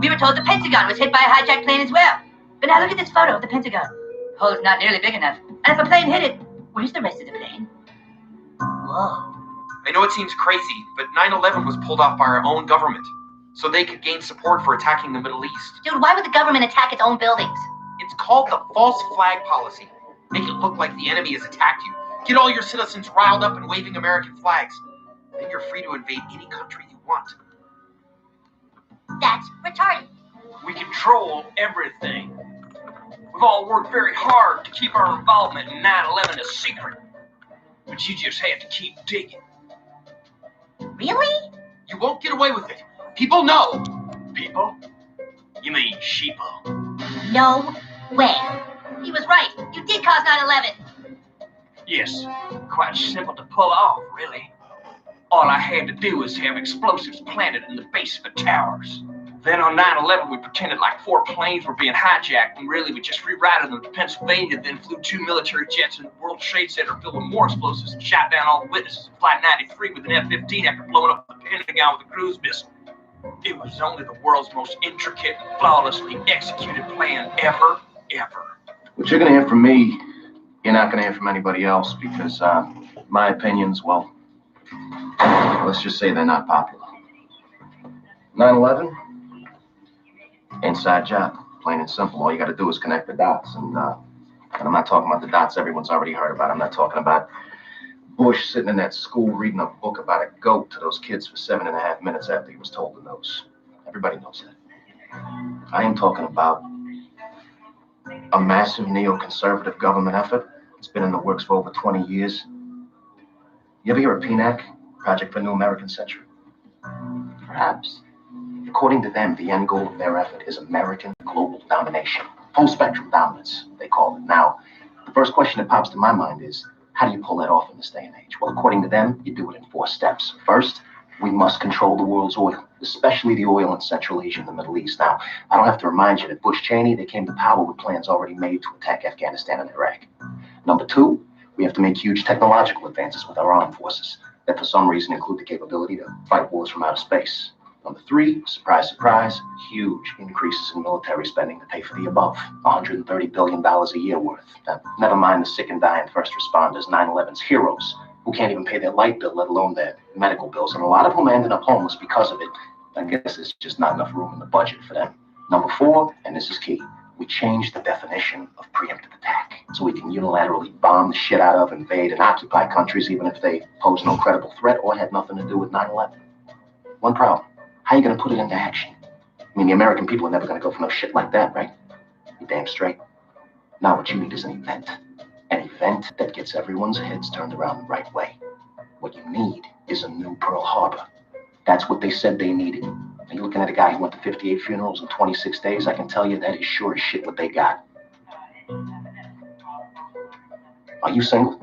Speaker 13: We were told the Pentagon was hit by a hijacked plane as well. But now look at this photo of the Pentagon. The hole's not nearly big enough. And if a plane hit it, where's the rest of the plane? Whoa.
Speaker 20: I know it seems crazy, but 9/11 was pulled off by our own government, so they could gain support for attacking the Middle East.
Speaker 13: Dude, why would the government attack its own buildings?
Speaker 20: It's called the false flag policy. Make it look like the enemy has attacked you. Get all your citizens riled up and waving American flags. Then you're free to invade any country you want.
Speaker 19: That's retarded.
Speaker 10: We control everything. We've all worked very hard to keep our involvement in 9/11 a secret. But you just have to keep digging.
Speaker 19: Really?
Speaker 20: You won't get away with it. People know.
Speaker 10: People? You mean sheeple?
Speaker 19: No way.
Speaker 13: He was right. You did cause 9/11.
Speaker 10: Yes, quite simple to pull off, really. All I had to do was have explosives planted in the base of the towers. Then on 9/11, we pretended like 4 planes were being hijacked, and really we just rerouted them to Pennsylvania, then flew 2 military jets in the World Trade Center filled with more explosives and shot down all the witnesses in Flight 93 with an F-15 after blowing up the Pentagon with a cruise missile. It was only the world's most intricate, flawlessly executed plan ever.
Speaker 11: What you're going to hear from me, you're not going to hear from anybody else because my opinions, well, let's just say they're not popular. 9/11, inside job, plain and simple. All you got to do is connect the dots. And I'm not talking about the dots everyone's already heard about. I'm not talking about Bush sitting in that school reading a book about a goat to those kids for 7.5 minutes after he was told the news. Everybody knows that. I am talking about a massive neoconservative government effort. It's been in the works for over 20 years. You ever hear of PNAC, Project for New American Century? Perhaps. According to them, the end goal of their effort is American global domination. Full spectrum dominance, they call it. Now, the first question that pops to my mind is, how do you pull that off in this day and age? Well, according to them, you do it in 4 steps. First, we must control the world's oil, especially the oil in Central Asia and the Middle East. Now, I don't have to remind you that Bush Cheney, they came to power with plans already made to attack Afghanistan and Iraq. Number 2, we have to make huge technological advances with our armed forces that for some reason include the capability to fight wars from outer space. Number 3, surprise, surprise, huge increases in military spending to pay for the above, $130 billion a year worth. Now, never mind the sick and dying first responders, 9/11's heroes, who can't even pay their light bill, let alone their medical bills, and a lot of whom ended up homeless because of it. I guess there's just not enough room in the budget for them. Number 4, and this is key, we changed the definition of preemptive attack so we can unilaterally bomb the shit out of, invade, and occupy countries even if they pose no credible threat or had nothing to do with 9/11. One problem. How are you going to put it into action? I mean, the American people are never going to go for no shit like that, right? You're damn straight. Now what you need is an event. An event that gets everyone's heads turned around the right way. What you need is a new Pearl Harbor. That's what they said they needed. And you're looking at a guy who went to 58 funerals in 26 days. I can tell you that is sure as shit what they got. Are you single?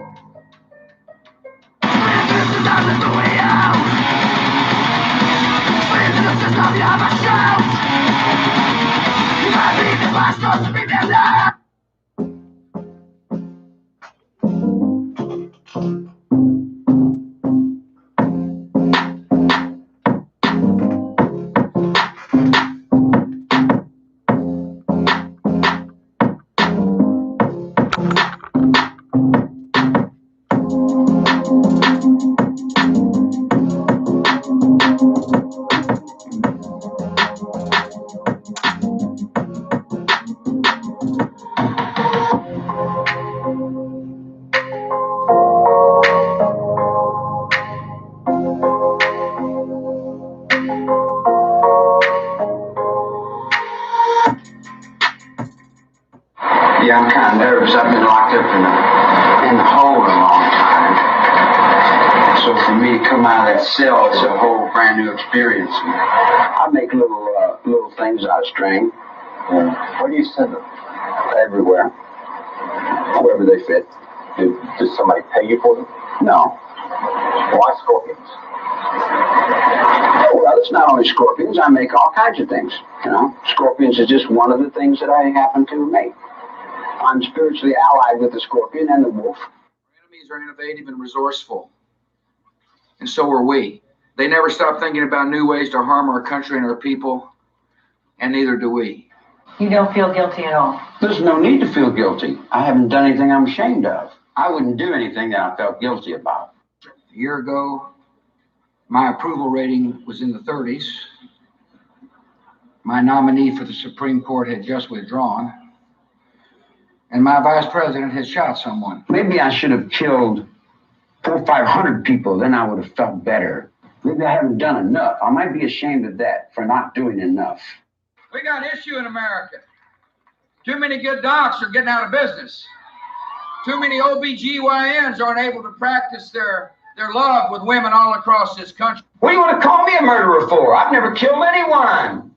Speaker 16: Yeah, I'm kind of nervous. I've been locked up in the hole a long time. So for me to come out of that cell, it's a whole brand new experience. I make little things out of string. Where do you send them? Everywhere. Wherever they fit. Does somebody pay you for them? No. Why scorpions? Oh, well, it's not only scorpions. I make all kinds of things. You know, scorpions is just one of the things that I happen to make. I'm spiritually allied with the scorpion and the wolf.
Speaker 2: Our enemies are innovative and resourceful. And so are we. They never stop thinking about new ways to harm our country and our people, and neither do we.
Speaker 1: You don't feel guilty at all?
Speaker 16: There's no need to feel guilty. I haven't done anything I'm ashamed of. I wouldn't do anything that I felt guilty about.
Speaker 2: A year ago, my approval rating was in the 30s. My nominee for the Supreme Court had just withdrawn. And my vice president had shot someone.
Speaker 16: Maybe I should have killed 400 or 500 people, then I would have felt better. Maybe I haven't done enough. I might be ashamed of that, for not doing enough.
Speaker 2: We got an issue in America. Too many good docs are getting out of business. Too many OBGYNs aren't able to practice their love with women all across this country.
Speaker 16: What do you want to call me a murderer for? I've never killed anyone.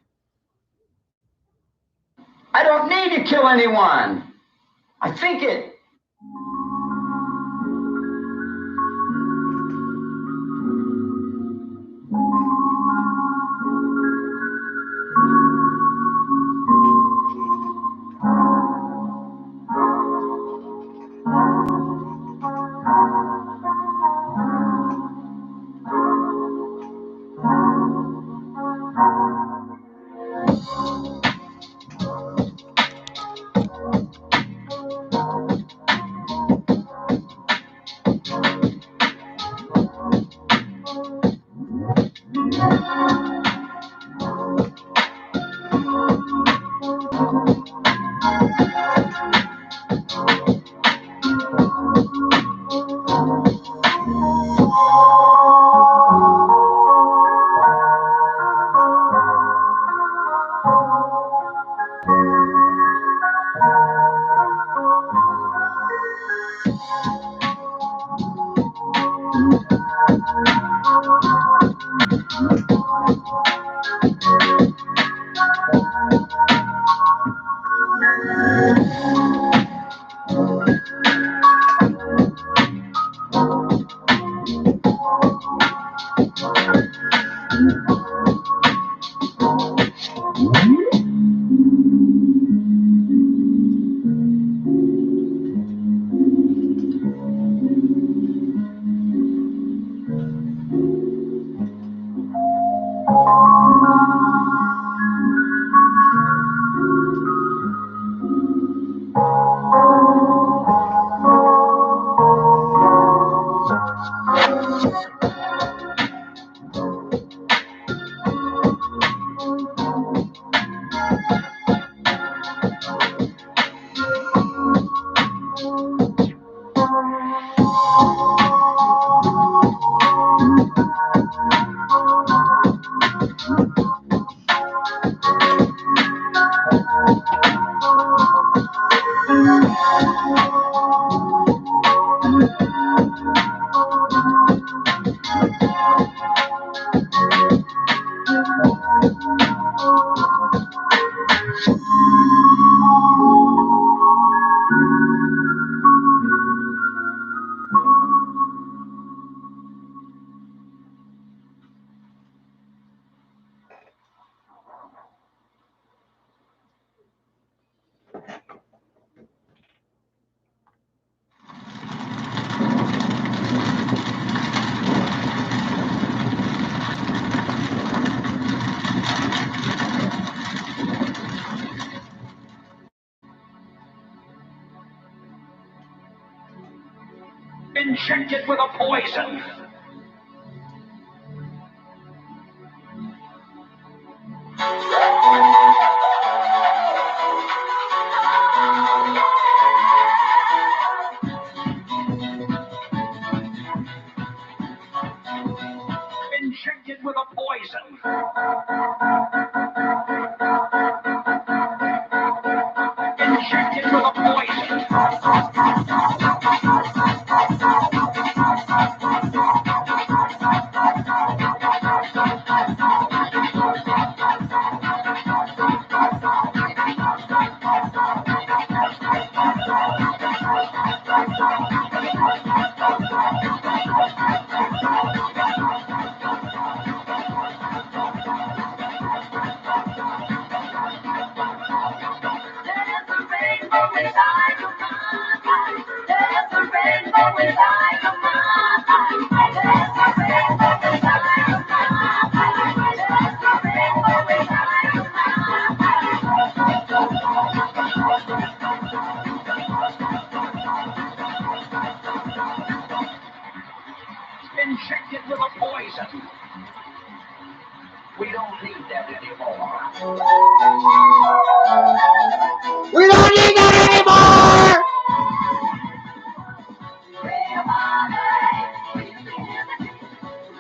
Speaker 16: I don't need to kill anyone. I think it.
Speaker 10: Injected with a poison. Injected with a poison. Injected with a poison. Injected with a poison. We don't need that anymore.
Speaker 5: We don't need that anymore!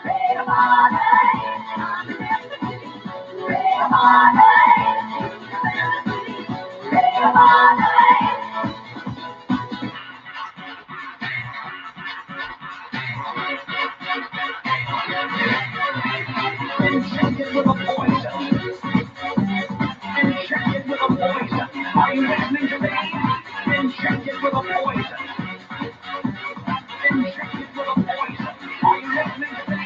Speaker 10: Read about it.
Speaker 9: Injected with a poison. Injected with a poison. Are you listening to me? Injected with a poison. Injected with a poison. Are you listening to me?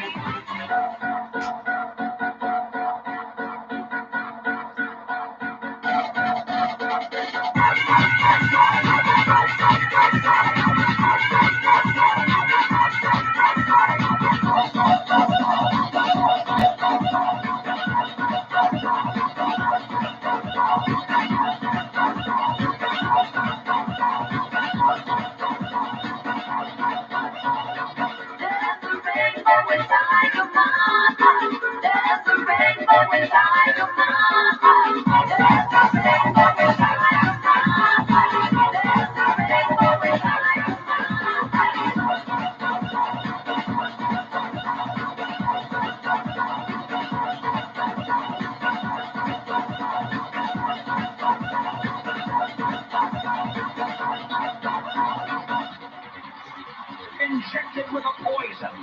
Speaker 9: Injected with a poison.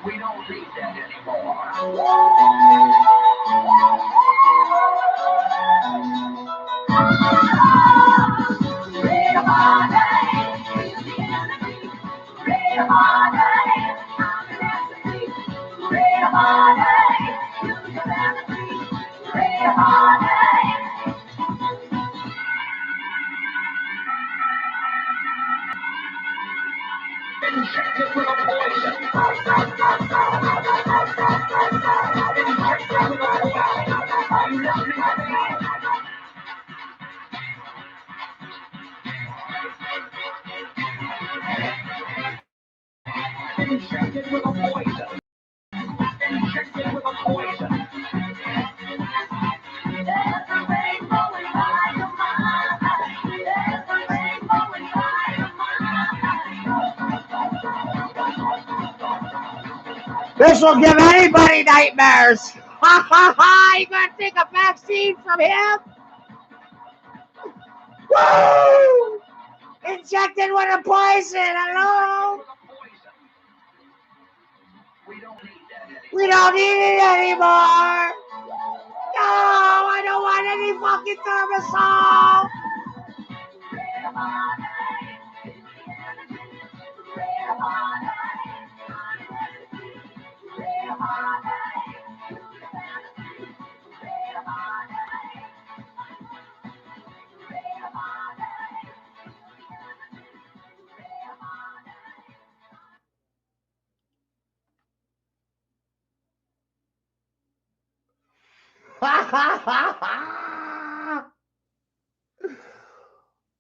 Speaker 9: We don't need that anymore. Read about it. Read about it. Read about it. Read about it. Injected with a poison. Injected with a poison. Are you listening to me? Injected with a poison. Injected with a poison. There's a rainbow inside your mind. There's a rainbow inside your mind.
Speaker 5: This will give anybody nightmares. Ha ha ha! You gonna take a vaccine from him? Woo! Injected with a poison. Hello? We don't need it anymore. No, I don't want any fucking thermosol. Ha ha ha ha!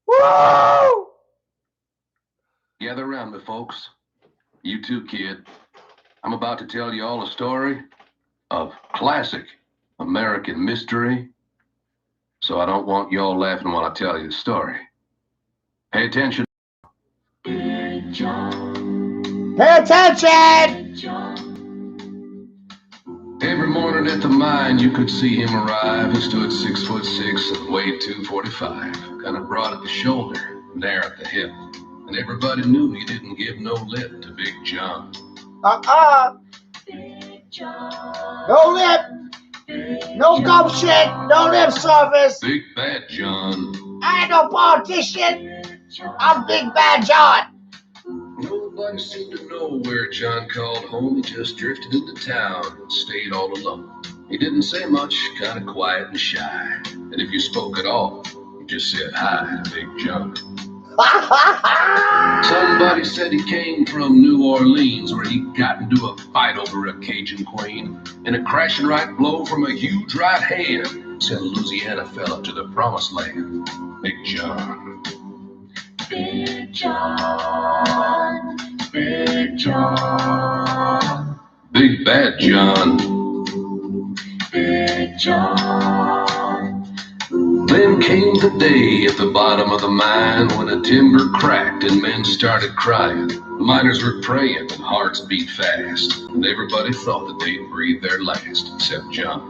Speaker 5: Woo!
Speaker 4: Gather around me, folks. You too, kid. I'm about to tell you all a story of classic American mystery, so I don't want y'all laughing while I tell you the story. Pay attention.
Speaker 5: Pay attention!
Speaker 4: Every morning at the mine, you could see him arrive. He stood 6'6" and weighed 245. Kind of broad at the shoulder, narrow at the hip. And everybody knew he didn't give no lip to Big John.
Speaker 5: Big John. No lip. No gum shit. No lip service.
Speaker 4: Big Bad John.
Speaker 5: I ain't no politician. I'm Big Bad John.
Speaker 4: Nobody seemed to know where John called home. He just drifted into town and stayed all alone. He didn't say much, kind of quiet and shy. And if you spoke at all, he just said hi to Big John. Somebody said he came from New Orleans, where he got into a fight over a Cajun queen. And a crashing right blow from a huge right hand sent Louisiana fella to the promised land. Big John. Big John. Big John. Big Bad John. Big John. Then came the day at the bottom of the mine when a timber cracked and men started crying. The miners were praying and hearts beat fast. And everybody thought that they'd breathe their last, except John.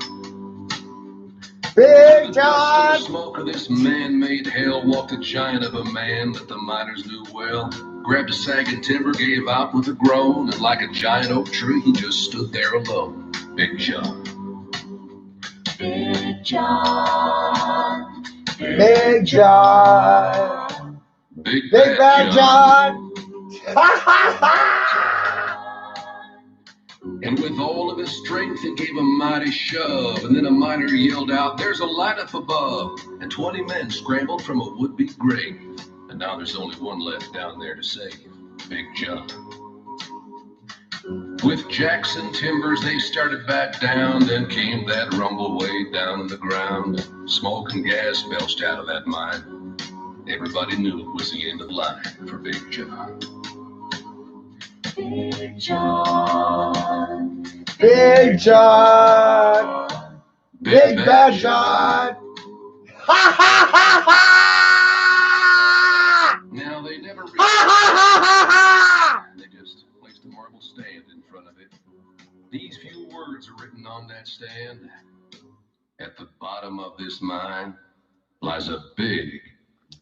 Speaker 5: Big John!
Speaker 4: The smoke of this man-made hell walked a giant of a man that the miners knew well. Grabbed a sagging timber, gave out with a groan, and like a giant oak tree, he just stood there alone. Big John.
Speaker 5: Big John. Big John.
Speaker 4: Big
Speaker 5: Bad John. Ha ha ha!
Speaker 4: And with all of his strength, he gave a mighty shove. And then a miner yelled out, "There's a light up above!" And 20 men scrambled from a would-be grave. And now there's only one left down there to save, Big John. With Jackson Timbers, they started back down. Then came that rumble way down in the ground. Smoke and gas belched out of that mine. Everybody knew it was the end of the line for Big John.
Speaker 5: Big John. Big John. Big Bad John. Ha ha ha ha!
Speaker 4: Now they never
Speaker 5: Ha ha ha ha ha!
Speaker 4: They just placed a marble stand in front of it. These few words are written on that stand. At the bottom of this mine lies a big,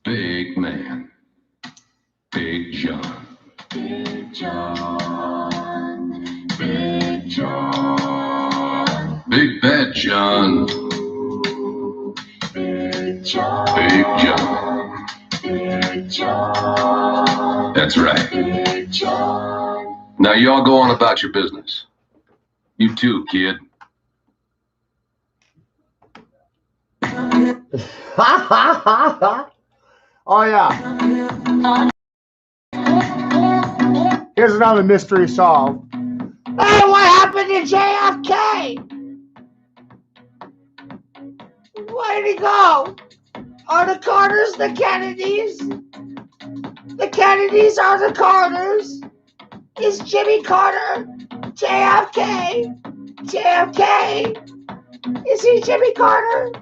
Speaker 4: big man. Big John. Big John. Big John. Big Bad John.
Speaker 5: Big John.
Speaker 4: Big John.
Speaker 5: Big John.
Speaker 4: That's right.
Speaker 5: Big John.
Speaker 4: Now y'all go on about your business. You too, kid.
Speaker 5: Ha ha ha ha! Oh yeah. Here's another mystery solved. Hey, what happened to JFK? Where did he go? Are the Carters the Kennedys? The Kennedys are the Carters? Is Jimmy Carter JFK? JFK? Is he Jimmy Carter?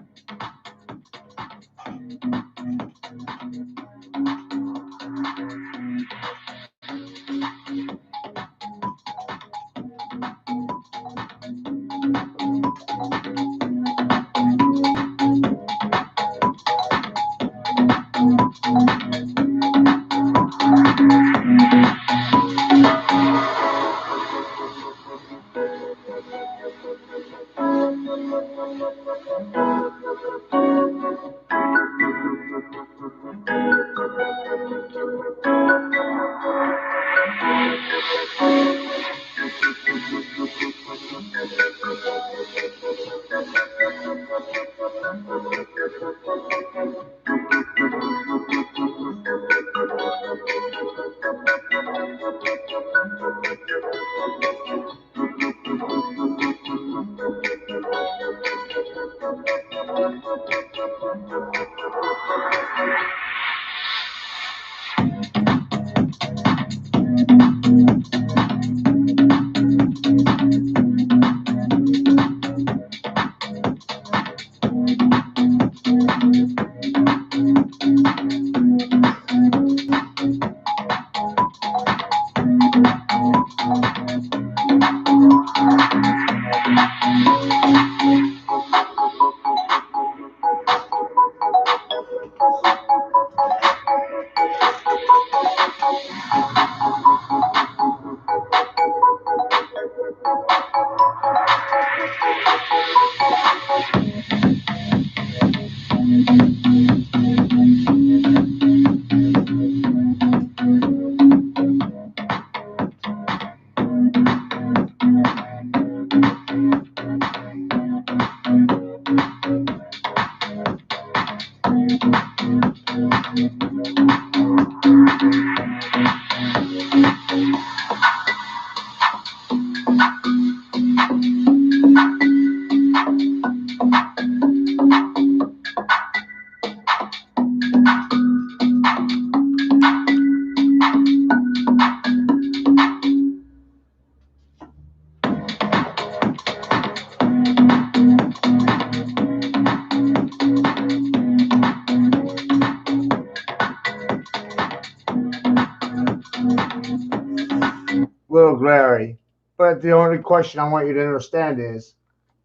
Speaker 5: Little glary. But the only question I want you to understand is,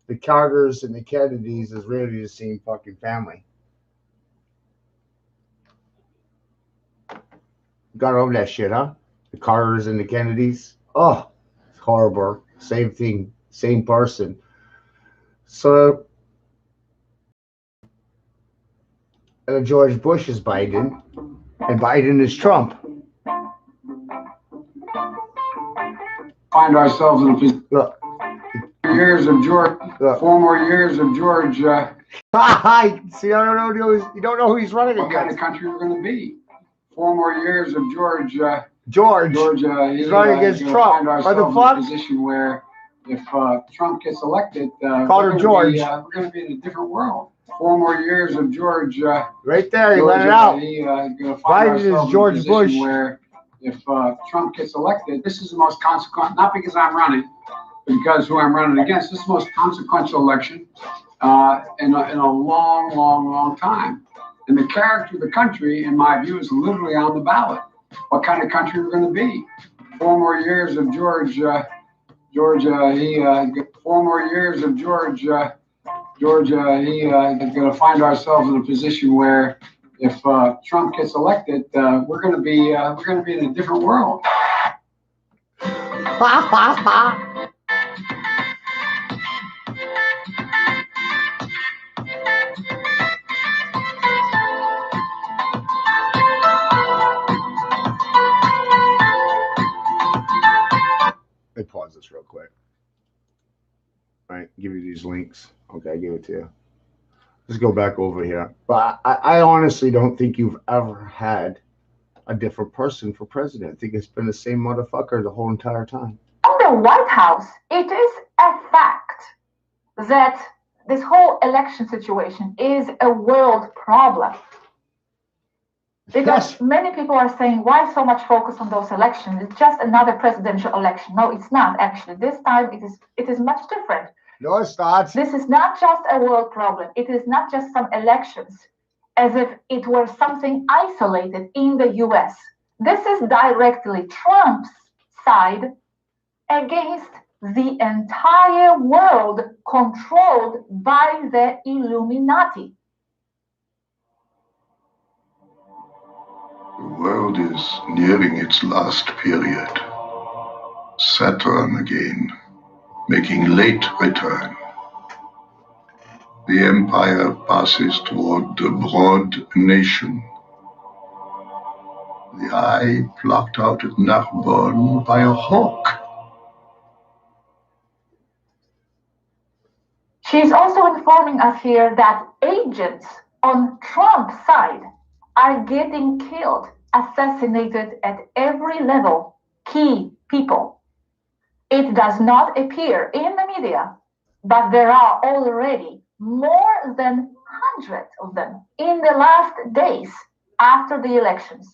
Speaker 5: the Carters and the Kennedys is really the same fucking family. Got over that shit, huh? The Carters and the Kennedys. Oh, it's horrible. Same thing, same person. So, George Bush is Biden, and Biden is Trump.
Speaker 23: Find ourselves in a position.
Speaker 5: Look.
Speaker 23: Years of George. 4 more years of George.
Speaker 5: See, I don't know. You don't know who he's running
Speaker 23: What
Speaker 5: against.
Speaker 23: kind of country we're going to be? 4 more years of George.
Speaker 5: George. He's running against Trump.
Speaker 23: Find
Speaker 5: What the
Speaker 23: ourselves
Speaker 5: fuck?
Speaker 23: in a position where, if Trump gets elected,
Speaker 5: Call him George.
Speaker 23: we're going to be in a different world. 4 more years of George.
Speaker 5: Right there, you let it out.
Speaker 23: Biden
Speaker 5: is George Bush.
Speaker 23: Where, if Trump gets elected, this is the most consequential. Not because I'm running, but because who I'm running against. This is the most consequential election in a long, long, long time. And the character of the country, in my view, is literally on the ballot. What kind of country we're going to be? 4 more years of George. 4 more years of George. We're going to find ourselves in a position where, if Trump gets elected, we're going to be in a different world.
Speaker 5: Let me pause this real quick. All right, give you these links. Okay, I give it to you. Let's go back over here. But I honestly don't think you've ever had a different person for president. I think it's been the same motherfucker the whole entire time.
Speaker 3: On the White House, it is a fact that this whole election situation is a world problem. Because many people are saying, why so much focus on those elections? It's just another presidential election. No, it's not actually. This time it is much different.
Speaker 5: No, it's not.
Speaker 3: This is not just a world problem. It is not just some elections as if it were something isolated in the US. This is directly Trump's side against the entire world controlled by the Illuminati.
Speaker 7: The world is nearing its last period. Saturn again, making late return. The empire passes toward the broad nation. The eye plucked out at Narbonne by a hawk.
Speaker 3: She's also informing us here that agents on Trump's side are getting killed, assassinated at every level, key people. It does not appear in the media, but there are already more than 100 of them in the last days after the elections.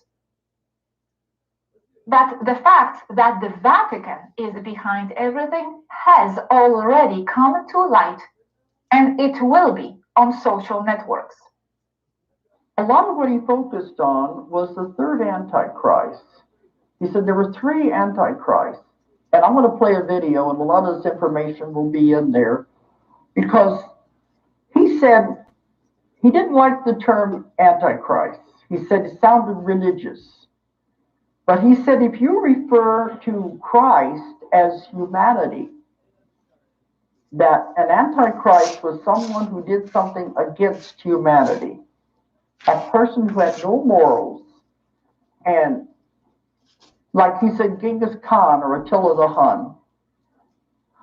Speaker 3: But the fact that the Vatican is behind everything has already come to light, and it will be on social networks.
Speaker 8: A lot of what he focused on was the third Antichrist. He said there were 3 Antichrists. And I'm going to play a video, and a lot of this information will be in there, because he said he didn't like the term Antichrist. He said it sounded religious. But he said if you refer to Christ as humanity, that an Antichrist was someone who did something against humanity, a person who had no morals, and like he said, Genghis Khan or Attila the Hun.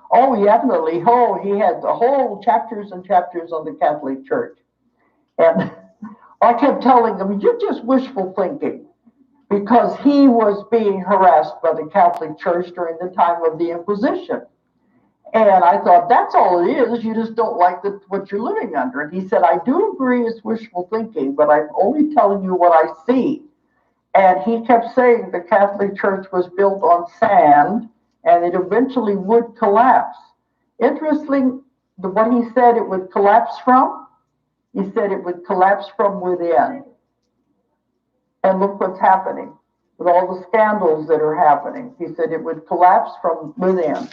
Speaker 8: Oh, he definitely, he had the whole chapters and chapters on the Catholic Church. And I kept telling him, you're just wishful thinking, because he was being harassed by the Catholic Church during the time of the Inquisition. And I thought, that's all it is. You just don't like what you're living under. And he said, I do agree it's wishful thinking, but I'm only telling you what I see. And he kept saying the Catholic Church was built on sand and it eventually would collapse. Interesting, what he said it would collapse from, he said it would collapse from within. And look what's happening with all the scandals that are happening. He said it would collapse from within.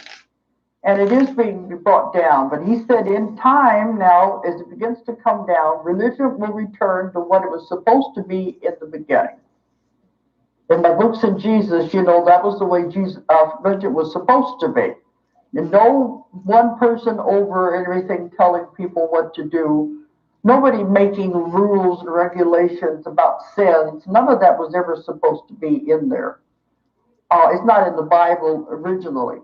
Speaker 8: and it is being brought down. But he said in time now, as it begins to come down, religion will return to what it was supposed to be in the beginning. In my books in Jesus, you know, that was the way Jesus, religion was supposed to be. And no one person over everything telling people what to do. Nobody making rules and regulations about sins. None of that was ever supposed to be in there. It's not in the Bible originally.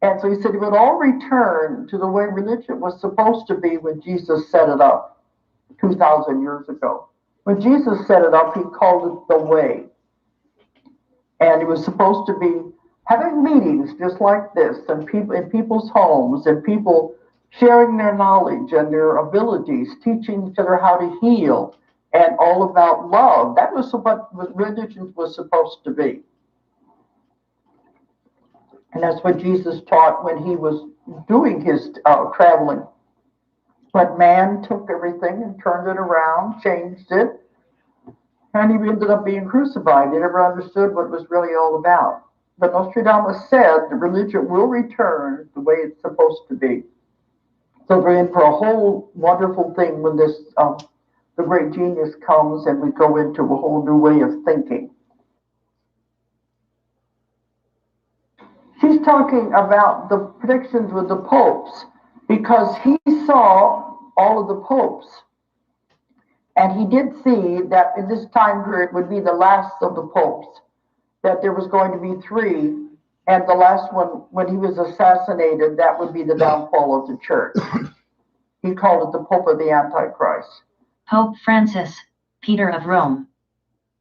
Speaker 8: And so he said it would all return to the way religion was supposed to be when Jesus set it up 2,000 years ago. When Jesus set it up, he called it the way. And it was supposed to be having meetings just like this, and people in people's homes, and people sharing their knowledge and their abilities, teaching each other how to heal, and all about love. That was what religion was supposed to be. And that's what Jesus taught when he was doing his traveling. But man took everything and turned it around, changed it, and he ended up being crucified. He never understood what it was really all about. But Nostradamus said the religion will return the way it's supposed to be. So we're in for a whole wonderful thing when this the great genius comes and we go into a whole new way of thinking. She's talking about the predictions with the popes because he saw all of the popes. And he did see that in this time period would be the last of the popes, that there was going to be 3, and the last one, when he was assassinated, that would be the downfall of the church. He called it the Pope of the Antichrist.
Speaker 17: Pope Francis, Peter of Rome.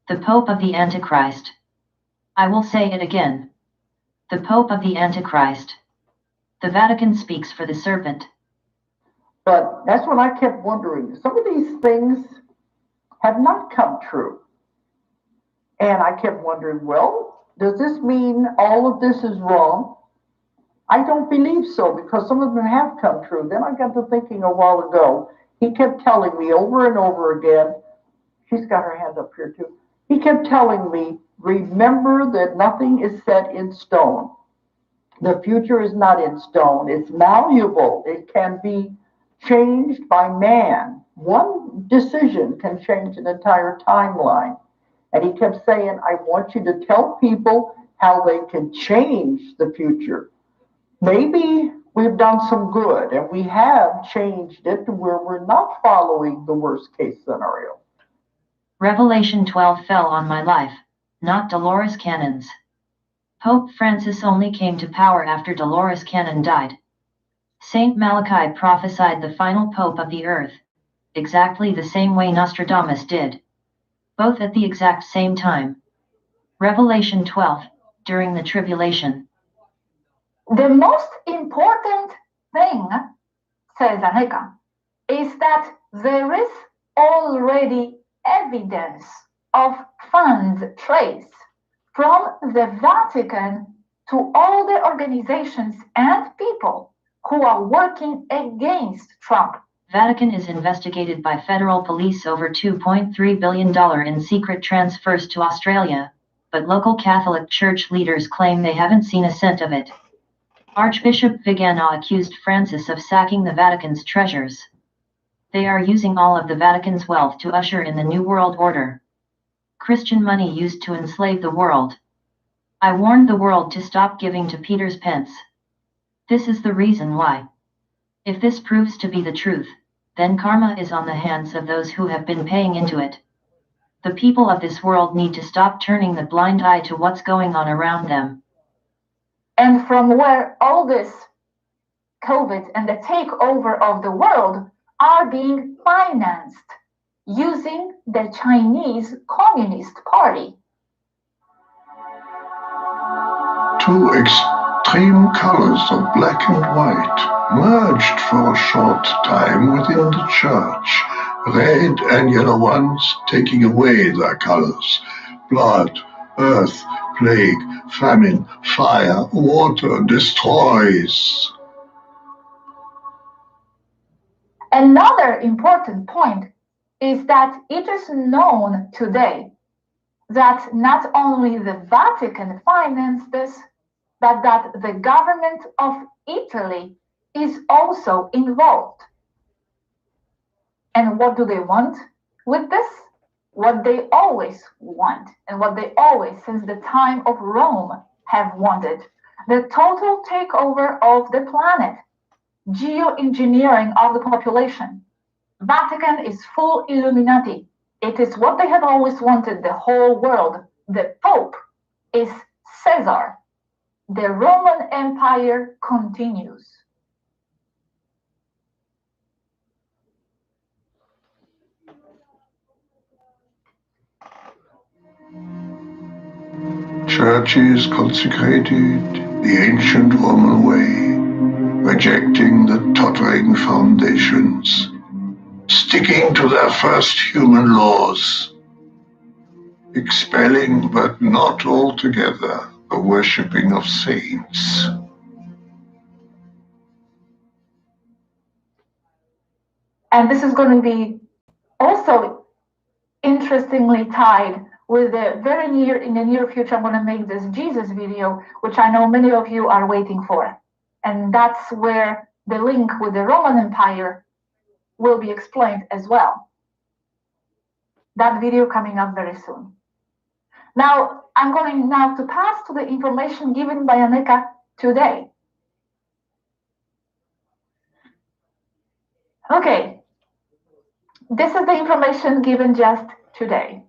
Speaker 17: The Pope of the Antichrist. I will say it again. The Pope of the Antichrist. The Vatican speaks for the serpent.
Speaker 8: But that's what I kept wondering. Some of these things have not come true. And I kept wondering, well, does this mean all of this is wrong? I don't believe so, because some of them have come true. Then I got to thinking a while ago, he kept telling me over and over again, she's got her hand up here too. He kept telling me, remember that nothing is set in stone. The future is not in stone. It's malleable. It can be changed by man. One decision can change an entire timeline. And he kept saying, I want you to tell people how they can change the future. Maybe we've done some good, and we have changed it to where we're not following the worst case scenario.
Speaker 17: Revelation 12 fell on my life, not Dolores Cannon's. Pope Francis only came to power after Dolores Cannon died. Saint Malachi prophesied the final pope of the earth, exactly the same way Nostradamus did. Both at the exact same time. Revelation 12, during the tribulation.
Speaker 3: The most important thing, says Aneka, is that there is already evidence of funds traced from the Vatican to all the organizations and people who are working against Trump.
Speaker 17: Vatican is investigated by federal police over $2.3 billion in secret transfers to Australia, but local Catholic Church leaders claim they haven't seen a cent of it. Archbishop Vigano accused Francis of sacking the Vatican's treasures. They are using all of the Vatican's wealth to usher in the New World Order. Christian money used to enslave the world. I warned the world to stop giving to Peter's pence. This is the reason why. If this proves to be the truth, then karma is on the hands of those who have been paying into it. The people of this world need to stop turning the blind eye to what's going on around them.
Speaker 3: And from where all this COVID and the takeover of the world are being financed using the Chinese Communist Party.
Speaker 7: 2 extreme colors of black and white merged for a short time within the church. Red and yellow ones taking away their colors. Blood, earth, plague, famine, fire, water destroys.
Speaker 3: Another important point is that it is known today that not only the Vatican financed this, that the government of Italy is also involved. And what do they want with this? What they always want, and what they always, since the time of Rome, have wanted: the total takeover of the planet, geoengineering of the population. Vatican is full Illuminati. It is what they have always wanted, the whole world. The Pope is Caesar. The Roman Empire continues.
Speaker 7: Churches consecrated the ancient Roman way, rejecting the tottering foundations, sticking to their first human laws, expelling but not altogether the worshipping of saints.
Speaker 3: And this is going to be also interestingly tied with the in the near future, I'm going to make this Jesus video, which I know many of you are waiting for. And that's where the link with the Roman Empire will be explained as well. That video coming up very soon. Now, I'm going now to pass to the information given by Annika today. Okay, this is the information given just today.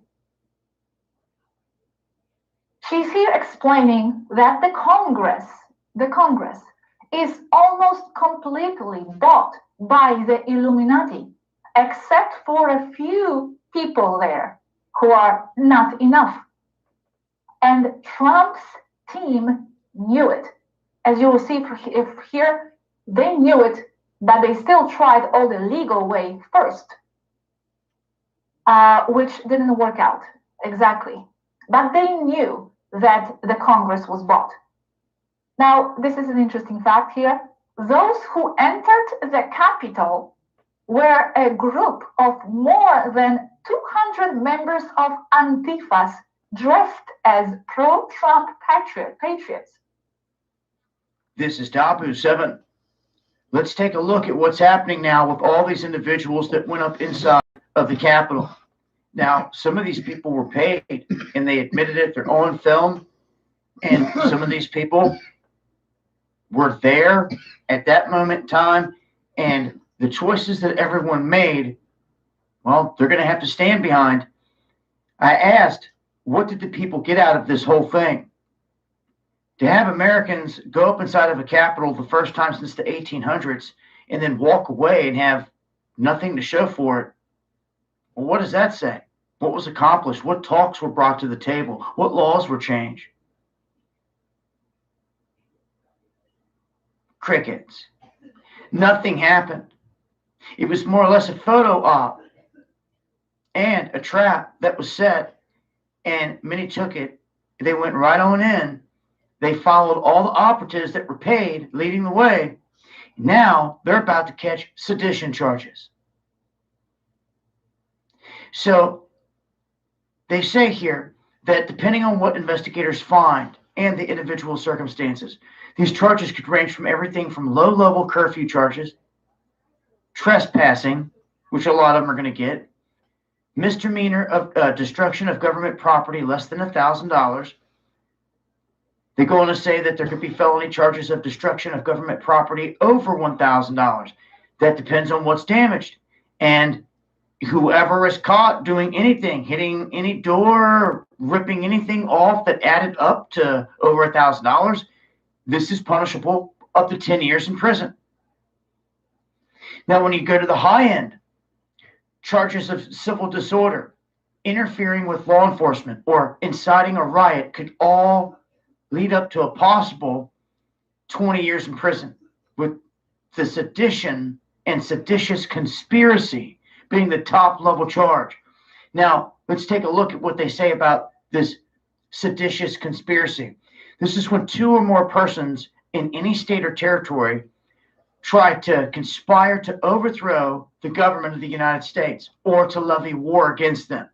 Speaker 3: She's here explaining that the Congress is almost completely bought by the Illuminati, except for a few people there who are not enough. And Trump's team knew it. As you will see if here, they knew it, but they still tried all the legal way first, which didn't work out exactly. But they knew that the Congress was bought. Now, this is an interesting fact here. Those who entered the Capitol were a group of more than 200 members of Antifas dressed as pro-Trump patriots.
Speaker 14: This is Tapu7. Let's take a look at what's happening now with all these individuals that went up inside of the Capitol. Now, some of these people were paid, and they admitted it. They're on film, and some of these people were there at that moment in time, and the choices that everyone made, well, they're going to have to stand behind. I asked, what did the people get out of this whole thing? To have Americans go up inside of a Capitol the first time since the 1800s and then walk away and have nothing to show for it, well, what does that say? What was accomplished? What talks were brought to the table? What laws were changed? Crickets. Nothing happened. It was more or less a photo op and a trap that was set, and many took it. They went right on in. They followed all the operatives that were paid, leading the way. Now they're about to catch sedition charges. So they say here that depending on what investigators find and the individual circumstances, these charges could range from everything from low-level curfew charges, trespassing, which a lot of them are going to get, misdemeanor of destruction of government property less than $1,000. They go on to say that there could be felony charges of destruction of government property over $1,000. That depends on what's damaged. And whoever is caught doing anything, hitting any door, ripping anything off that added up to over $1,000, this is punishable up to 10 years in prison. Now, when you go to the high end, charges of civil disorder, interfering with law enforcement, or inciting a riot could all lead up to a possible 20 years in prison, with the sedition and seditious conspiracy being the top level charge. Now, let's take a look at what they say about this seditious conspiracy. This is when two or more persons in any state or territory try to conspire to overthrow the government of the United States or to levy war against them.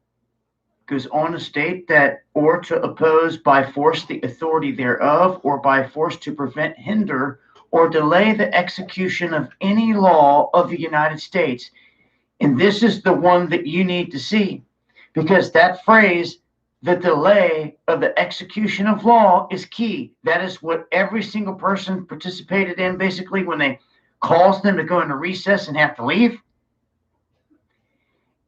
Speaker 14: goes on to state that, or to oppose by force the authority thereof, or by force to prevent, hinder, or delay the execution of any law of the United States. And this is the one that you need to see, because that phrase, the delay of the execution of law, is key. That is what every single person participated in, basically, when they calls them to go into recess and have to leave.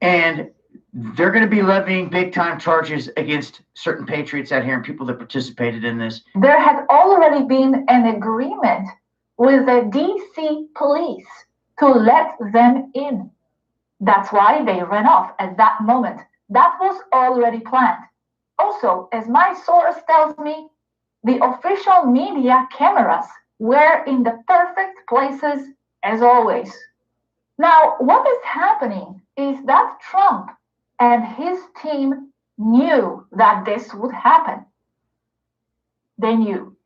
Speaker 14: And they're going to be levying big-time charges against certain patriots out here and people that participated in this.
Speaker 3: There had already been an agreement with the DC police to let them in. That's why they ran off at that moment. That was already planned. Also, as my source tells me, the official media cameras were in the perfect places as always. Now, what is happening is that Trump and his team knew that this would happen. They knew.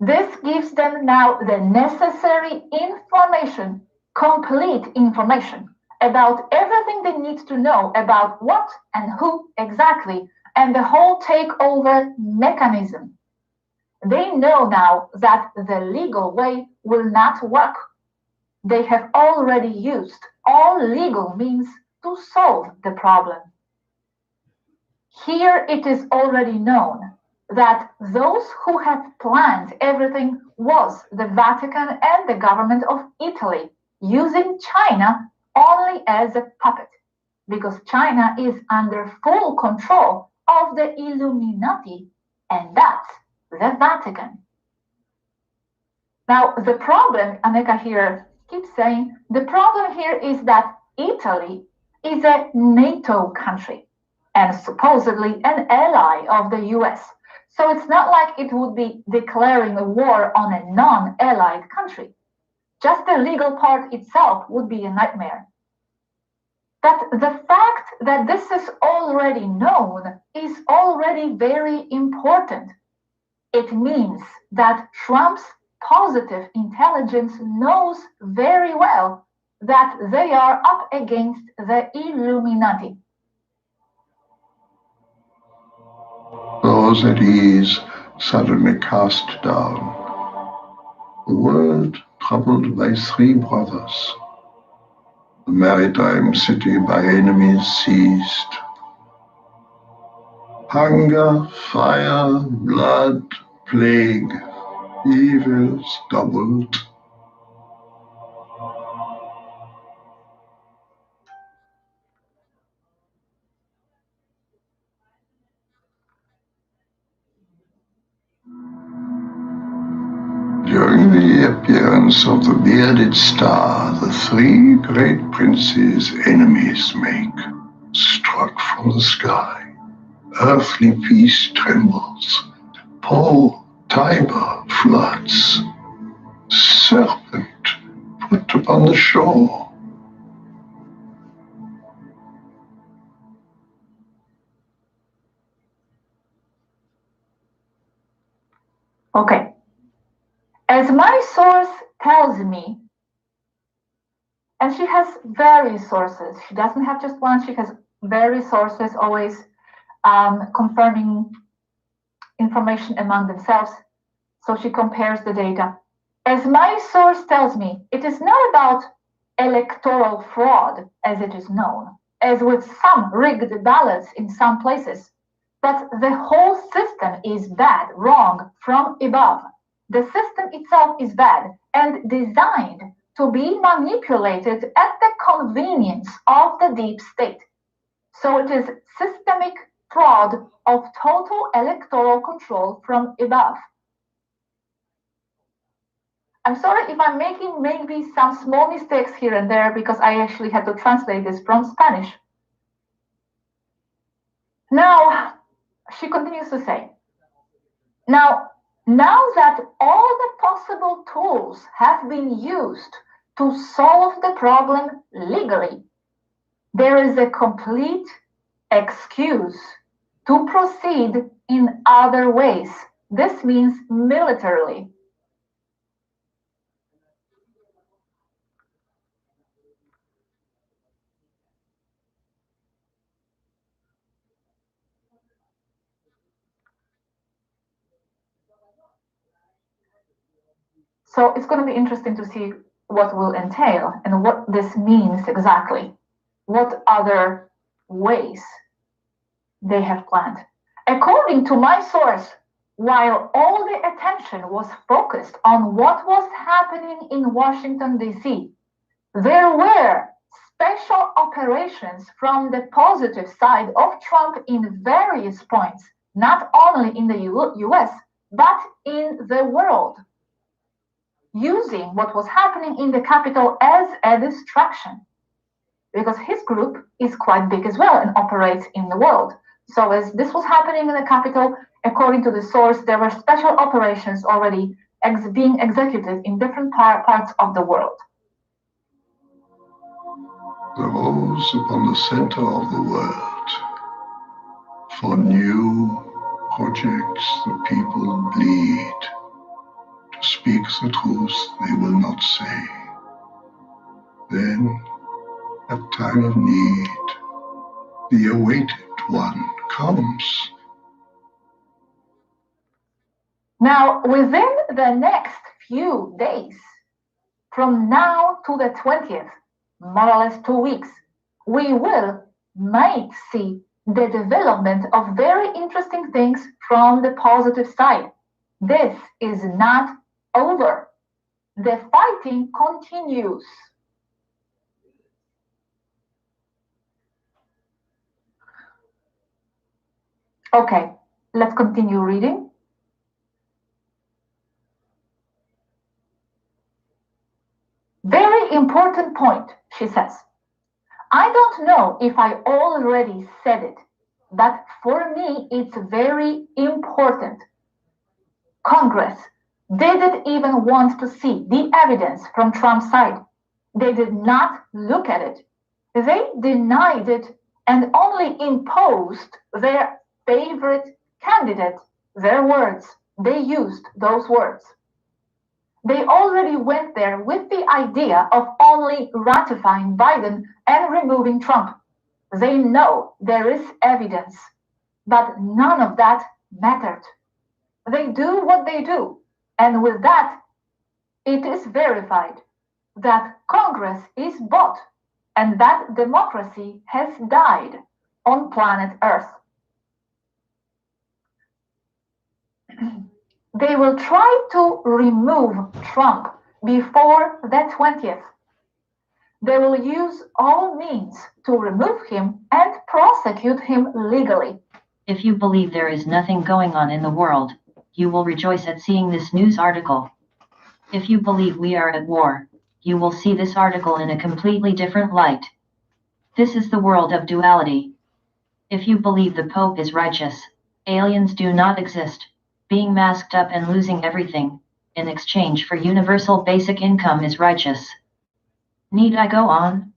Speaker 3: This gives them now the necessary information, complete information, about everything they need to know about what and who exactly, and the whole takeover mechanism. They know now that the legal way will not work. They have already used all legal means to solve the problem. Here it is already known that those who had planned everything was the Vatican and the government of Italy, using China only as a puppet, because China is under full control of the Illuminati, and that's the Vatican. Now, the problem, Aneka here keeps saying, the problem here is that Italy is a NATO country and supposedly an ally of the US. So it's not like it would be declaring a war on a non-allied country. Just the legal part itself would be a nightmare. But the fact that this is already known is already very important. It means that Trump's positive intelligence knows very well that they are up against the Illuminati.
Speaker 7: Those at ease suddenly cast down. The world troubled by three brothers. The maritime city by enemies seized. Hunger, fire, blood, plague, evils doubled. During the appearance of the bearded star, the three great princes enemies make, struck from the sky. Earthly peace trembles. Po, Tiber floods. Serpent put upon the shore.
Speaker 3: Okay. As my source tells me, and she has various sources, she doesn't have just one, she has various sources always confirming information among themselves. So she compares the data. As my source tells me, it is not about electoral fraud, as it is known, as with some rigged ballots in some places, but the whole system is bad, wrong, from above. The system itself is bad and designed to be manipulated at the convenience of the deep state. So it is systemic fraud of total electoral control from above. I'm sorry if I'm making maybe some small mistakes here and there because I actually had to translate this from Spanish. Now, she continues to say, now that all the possible tools have been used to solve the problem legally, there is a complete excuse to proceed in other ways. This means militarily. So it's going to be interesting to see what will entail and what this means exactly. What other ways they have planned. According to my source, while all the attention was focused on what was happening in Washington, D.C., there were special operations from the positive side of Trump in various points, not only in the US, but in the world, using what was happening in the Capitol as a distraction, because his group is quite big as well and operates in the world. So as this was happening in the Capitol, according to the source, there were special operations already being executed in different parts of the world.
Speaker 7: The rose upon the center of the world. For new projects the people bleed. To speak the truth they will not say. Then, at time of need, the awaited one comes.
Speaker 3: Now, within the next few days, from now to the 20th, more or less 2 weeks, we might see the development of very interesting things from the positive side. This is not over. The fighting continues. Okay, let's continue reading. Very important point, she says. I don't know if I already said it, but for me it's very important. Congress didn't even want to see the evidence from Trump's side. They did not look at it. They denied it and only imposed their favorite candidate, their words. They used those words. They already went there with the idea of only ratifying Biden and removing Trump. They know there is evidence, but none of that mattered. They do what they do, and with that, it is verified that Congress is bought and that democracy has died on planet Earth. They will try to remove Trump before the 20th. They will use all means to remove him and prosecute him legally.
Speaker 17: If you believe there is nothing going on in the world, you will rejoice at seeing this news article. If you believe we are at war, you will see this article in a completely different light. This is the world of duality. If you believe the Pope is righteous, aliens do not exist, being masked up and losing everything, in exchange for universal basic income is righteous. Need I go on?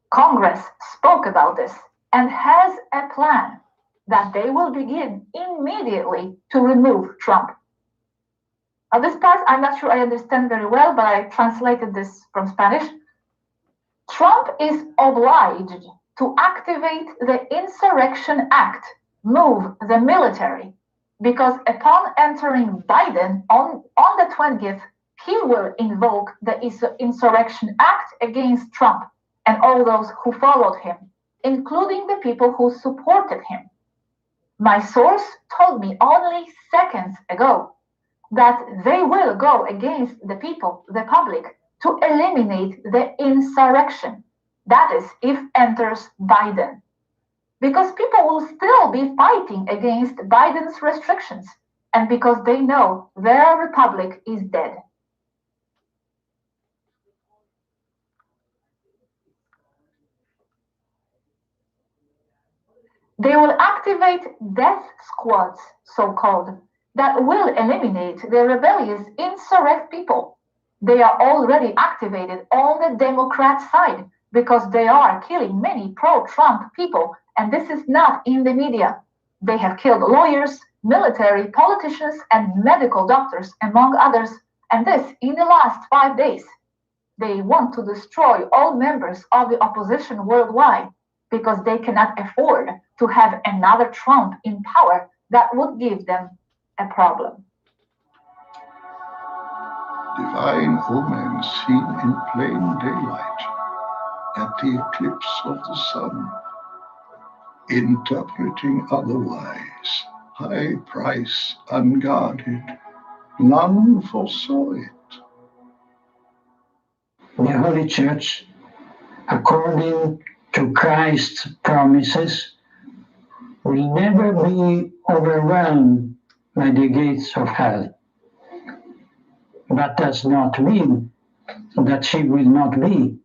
Speaker 3: Congress spoke about this and has a plan that they will begin immediately to remove Trump. Now, this part I'm not sure I understand very well, but I translated this from Spanish. Trump is obliged to activate the Insurrection Act, move the military, because upon entering Biden on the 20th, he will invoke the Insurrection Act against Trump and all those who followed him, including the people who supported him. My source told me only seconds ago that they will go against the people, the public, to eliminate the insurrection. That is, if enters Biden. Because people will still be fighting against Biden's restrictions, and because they know their republic is dead. They will activate death squads, so-called, that will eliminate the rebellious, insurrect people. They are already activated on the Democrat side because they are killing many pro-Trump people, and this is not in the media. They have killed lawyers, military, politicians, and medical doctors, among others, and this in the last 5 days. They want to destroy all members of the opposition worldwide because they cannot afford to have another Trump in power that would give them a problem.
Speaker 7: divine omen seen in plain daylight at the eclipse of the sun, interpreting otherwise, high price unguarded, none foresaw it.
Speaker 15: The Holy Church, according to Christ's promises, will never be overwhelmed by the gates of hell. That does not mean that she will not be,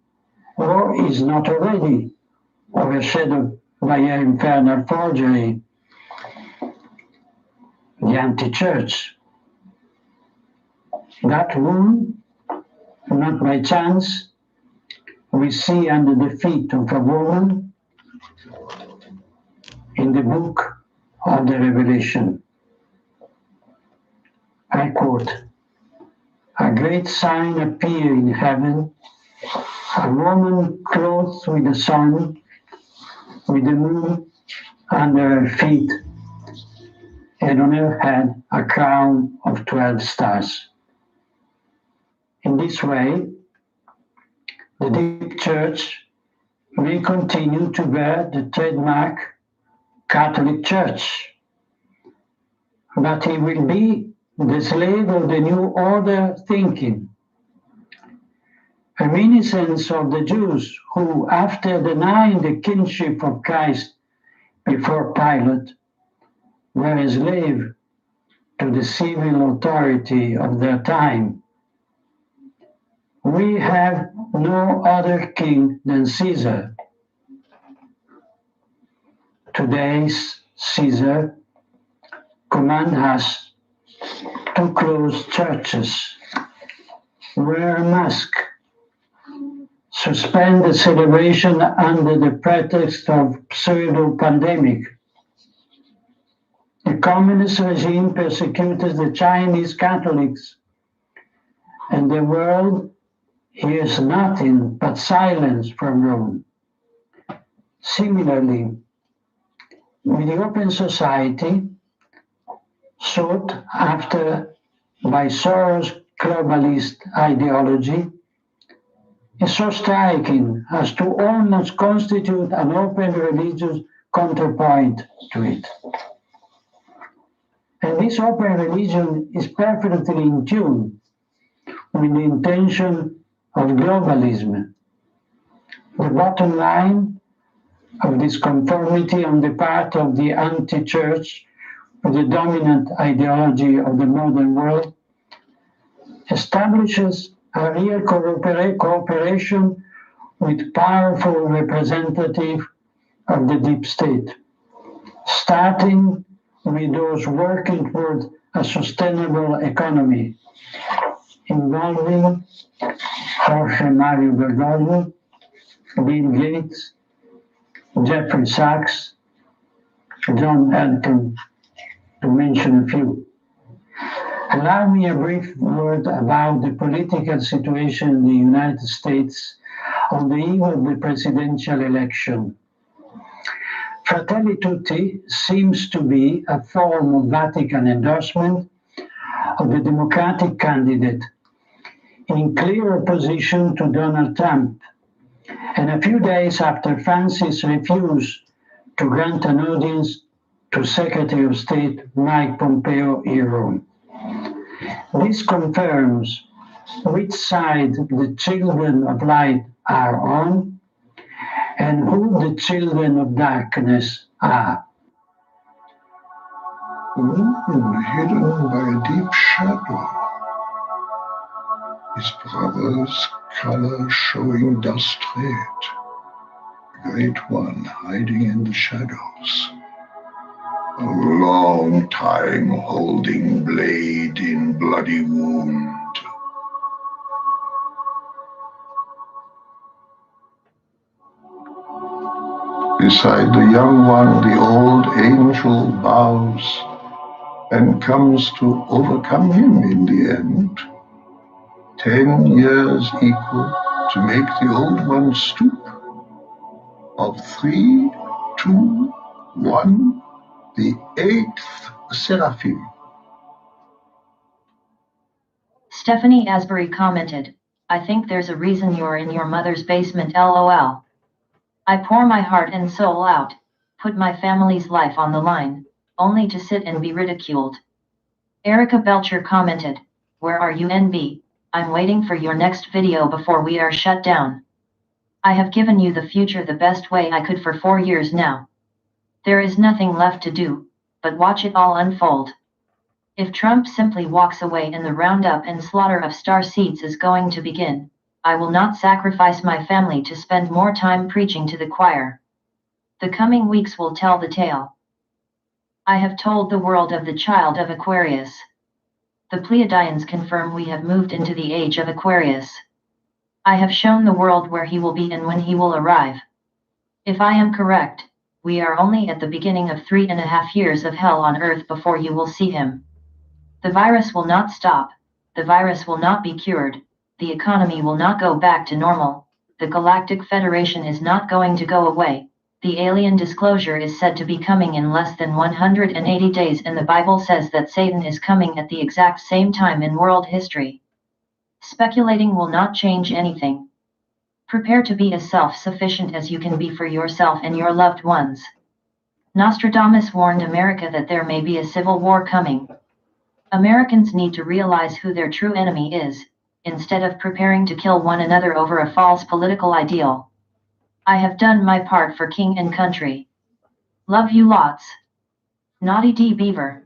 Speaker 15: or is not already, overshadowed by her infernal forgery, the anti-church. That wound, not by chance, we see under the feet of a woman in the book of the Revelation. I quote, "A great sign appeared in heaven, a woman clothed with the sun, with the moon under her feet, and on her head a crown of 12 stars." In this way, the deep church may continue to bear the trademark Catholic Church, but he will be the slave of the new order thinking, reminiscence of the Jews who, after denying the kingship of Christ before Pilate, were a slave to the civil authority of their time. We have no other king than Caesar. Today's Caesar commands us to close churches, wear a mask, suspend the celebration under the pretext of pseudo-pandemic. The communist regime persecuted the Chinese Catholics, and the world hears nothing but silence from Rome. Similarly, with the open society sought after by Soros' globalist ideology, is so striking as to almost constitute an open religious counterpoint to it. And this open religion is perfectly in tune with the intention of globalism. The bottom line of this conformity on the part of the anti-church with the dominant ideology of the modern world establishes a real cooperation with powerful representatives of the deep state, starting with those working toward a sustainable economy, involving Jorge Mario Bergoglio, Bill Gates, Jeffrey Sachs, John Elton, to mention a few. Allow me a brief word about the political situation in the United States on the eve of the presidential election. Fratelli Tutti seems to be a form of Vatican endorsement of the Democratic candidate in clear opposition to Donald Trump, and a few days after Francis refused to grant an audience to Secretary of State Mike Pompeo in Rome. This confirms which side the children of light are on and who the children of darkness are.
Speaker 7: Woman hidden by a deep shadow, his brother's color showing dust red, the great one hiding in the shadows, a long time holding blade in bloody wound. Beside the young one, the old angel bows and comes to overcome him in the end. 10 years equal to make the old one stoop. Of 3, 2, 1, the 8th seraphim.
Speaker 17: Stephanie Asbury commented, I think there's a reason you're in your mother's basement, lol. I pour my heart and soul out, put my family's life on the line, only to sit and be ridiculed. Erica Belcher commented, where are you, NB? I'm waiting for your next video before we are shut down. I have given you the future the best way I could for 4 years now. There is nothing left to do, but watch it all unfold. If Trump simply walks away and the roundup and slaughter of star seeds is going to begin, I will not sacrifice my family to spend more time preaching to the choir. The coming weeks will tell the tale. I have told the world of the child of Aquarius. The Pleiadians confirm we have moved into the age of Aquarius. I have shown the world where he will be and when he will arrive. If I am correct, we are only at the beginning of 3.5 years of hell on earth before you will see him. The virus will not stop, the virus will not be cured, the economy will not go back to normal, the Galactic Federation is not going to go away, the alien disclosure is said to be coming in less than 180 days and the Bible says that Satan is coming at the exact same time in world history. Speculating will not change anything. Prepare to be as self-sufficient as you can be for yourself and your loved ones. Nostradamus warned America that there may be a civil war coming. Americans need to realize who their true enemy is, instead of preparing to kill one another over a false political ideal. I have done my part for king and country. Love you lots. Naughty D. Beaver.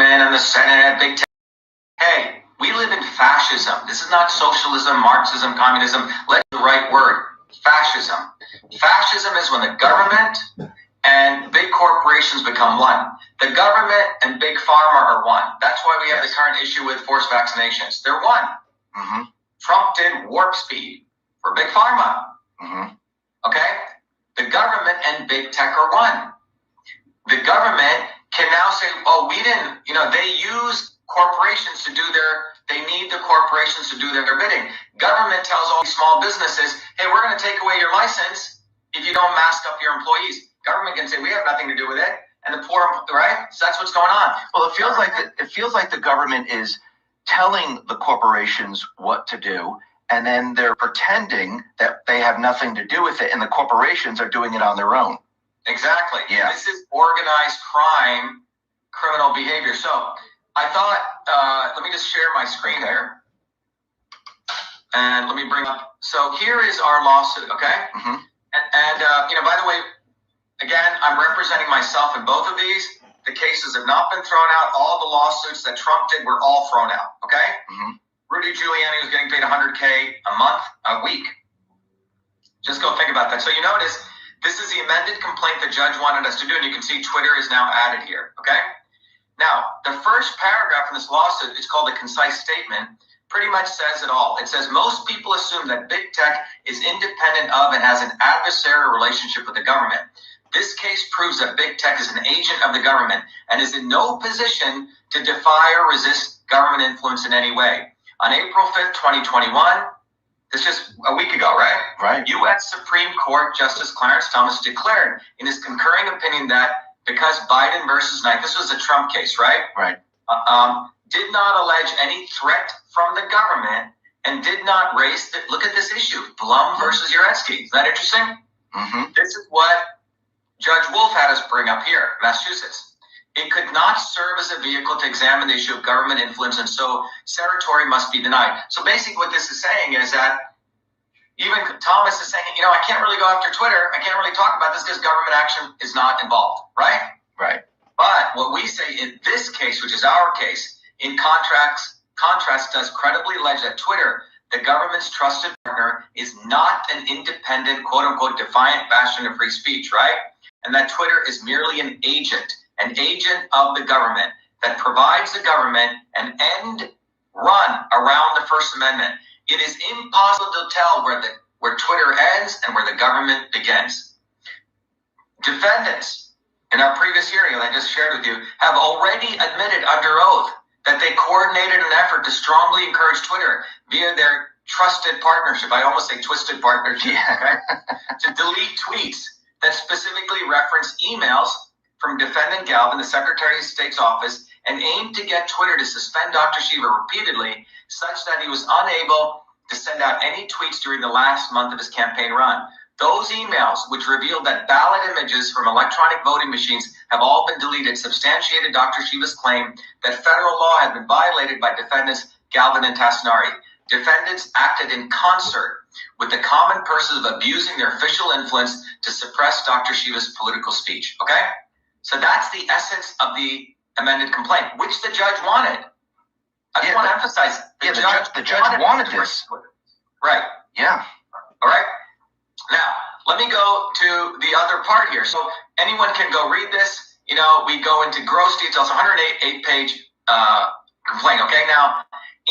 Speaker 18: and the Senate, big tech. Hey, we live in fascism. This is not socialism, Marxism, communism. Let's use the right word. Fascism. Fascism is when the government and big corporations become one. The government and big pharma are one. That's why we have the current issue with forced vaccinations. They're one.
Speaker 11: Mm-hmm.
Speaker 18: Trump did warp speed for big pharma.
Speaker 11: Mm-hmm.
Speaker 18: Okay? The government and big tech are one. The government can now say, oh, we didn't, they use corporations to do they need the corporations to do their bidding. Government tells all these small businesses, hey, we're going to take away your license if you don't mask up your employees. Government can say, we have nothing to do with it. And the poor, right? So that's what's going on.
Speaker 11: Well, it feels like the government is telling the corporations what to do, and then they're pretending that they have nothing to do with it, and the corporations are doing it on their own.
Speaker 18: Exactly.
Speaker 11: Yeah.
Speaker 18: This is organized crime, criminal behavior. So I thought, let me just share my screen here. And let me bring up. So here is our lawsuit, okay?
Speaker 11: Mm-hmm.
Speaker 18: And by the way, again, I'm representing myself in both of these. The cases have not been thrown out. All the lawsuits that Trump did were all thrown out, okay?
Speaker 11: Mm-hmm.
Speaker 18: Rudy Giuliani was getting paid $100K a week. Just go think about that. So you notice, this is the amended complaint the judge wanted us to do, and you can see Twitter is now added here, okay? Now, the first paragraph in this lawsuit, it's called a concise statement, pretty much says it all. It says, most people assume that big tech is independent of and has an adversarial relationship with the government. This case proves that big tech is an agent of the government and is in no position to defy or resist government influence in any way. On April 5th, 2021, this just a week ago, right?
Speaker 11: Right.
Speaker 18: U.S. Supreme Court Justice Clarence Thomas declared in his concurring opinion that because Biden versus Knight, this was a Trump case, right?
Speaker 11: Right.
Speaker 18: Did not allege any threat from the government and did not raise look at this issue, Blum versus Uretsky. Is that interesting?
Speaker 11: Mm-hmm.
Speaker 18: This is what Judge Wolf had us bring up here, Massachusetts. It could not serve as a vehicle to examine the issue of government influence, and so certiorari must be denied. So basically what this is saying is that even Thomas is saying, I can't really go after Twitter. I can't really talk about this because government action is not involved, right?
Speaker 11: Right.
Speaker 18: But what we say in this case, which is our case, in contrast does credibly allege that Twitter, the government's trusted partner, is not an independent, quote-unquote, defiant bastion of free speech, right? And that Twitter is merely an agent of the government that provides the government an end run around the First Amendment. It is impossible to tell where Twitter ends and where the government begins. Defendants, in our previous hearing that I just shared with you, have already admitted under oath that they coordinated an effort to strongly encourage Twitter via their trusted partnership. I almost say twisted partnership, okay? To delete tweets that specifically reference emails from Defendant Galvin, the Secretary of State's office, and aimed to get Twitter to suspend Dr. Shiva repeatedly, such that he was unable to send out any tweets during the last month of his campaign run. Those emails, which revealed that ballot images from electronic voting machines have all been deleted, substantiated Dr. Shiva's claim that federal law had been violated by defendants Galvin and Tassinari. Defendants acted in concert with the common purpose of abusing their official influence to suppress Dr. Shiva's political speech. Okay? So that's the essence of the amended complaint, which the judge wanted. I just want to emphasize, the judge wanted this. Right.
Speaker 11: Yeah.
Speaker 18: All right? Now, let me go to the other part here. So anyone can go read this. We go into gross details, 108-page complaint. Okay, now,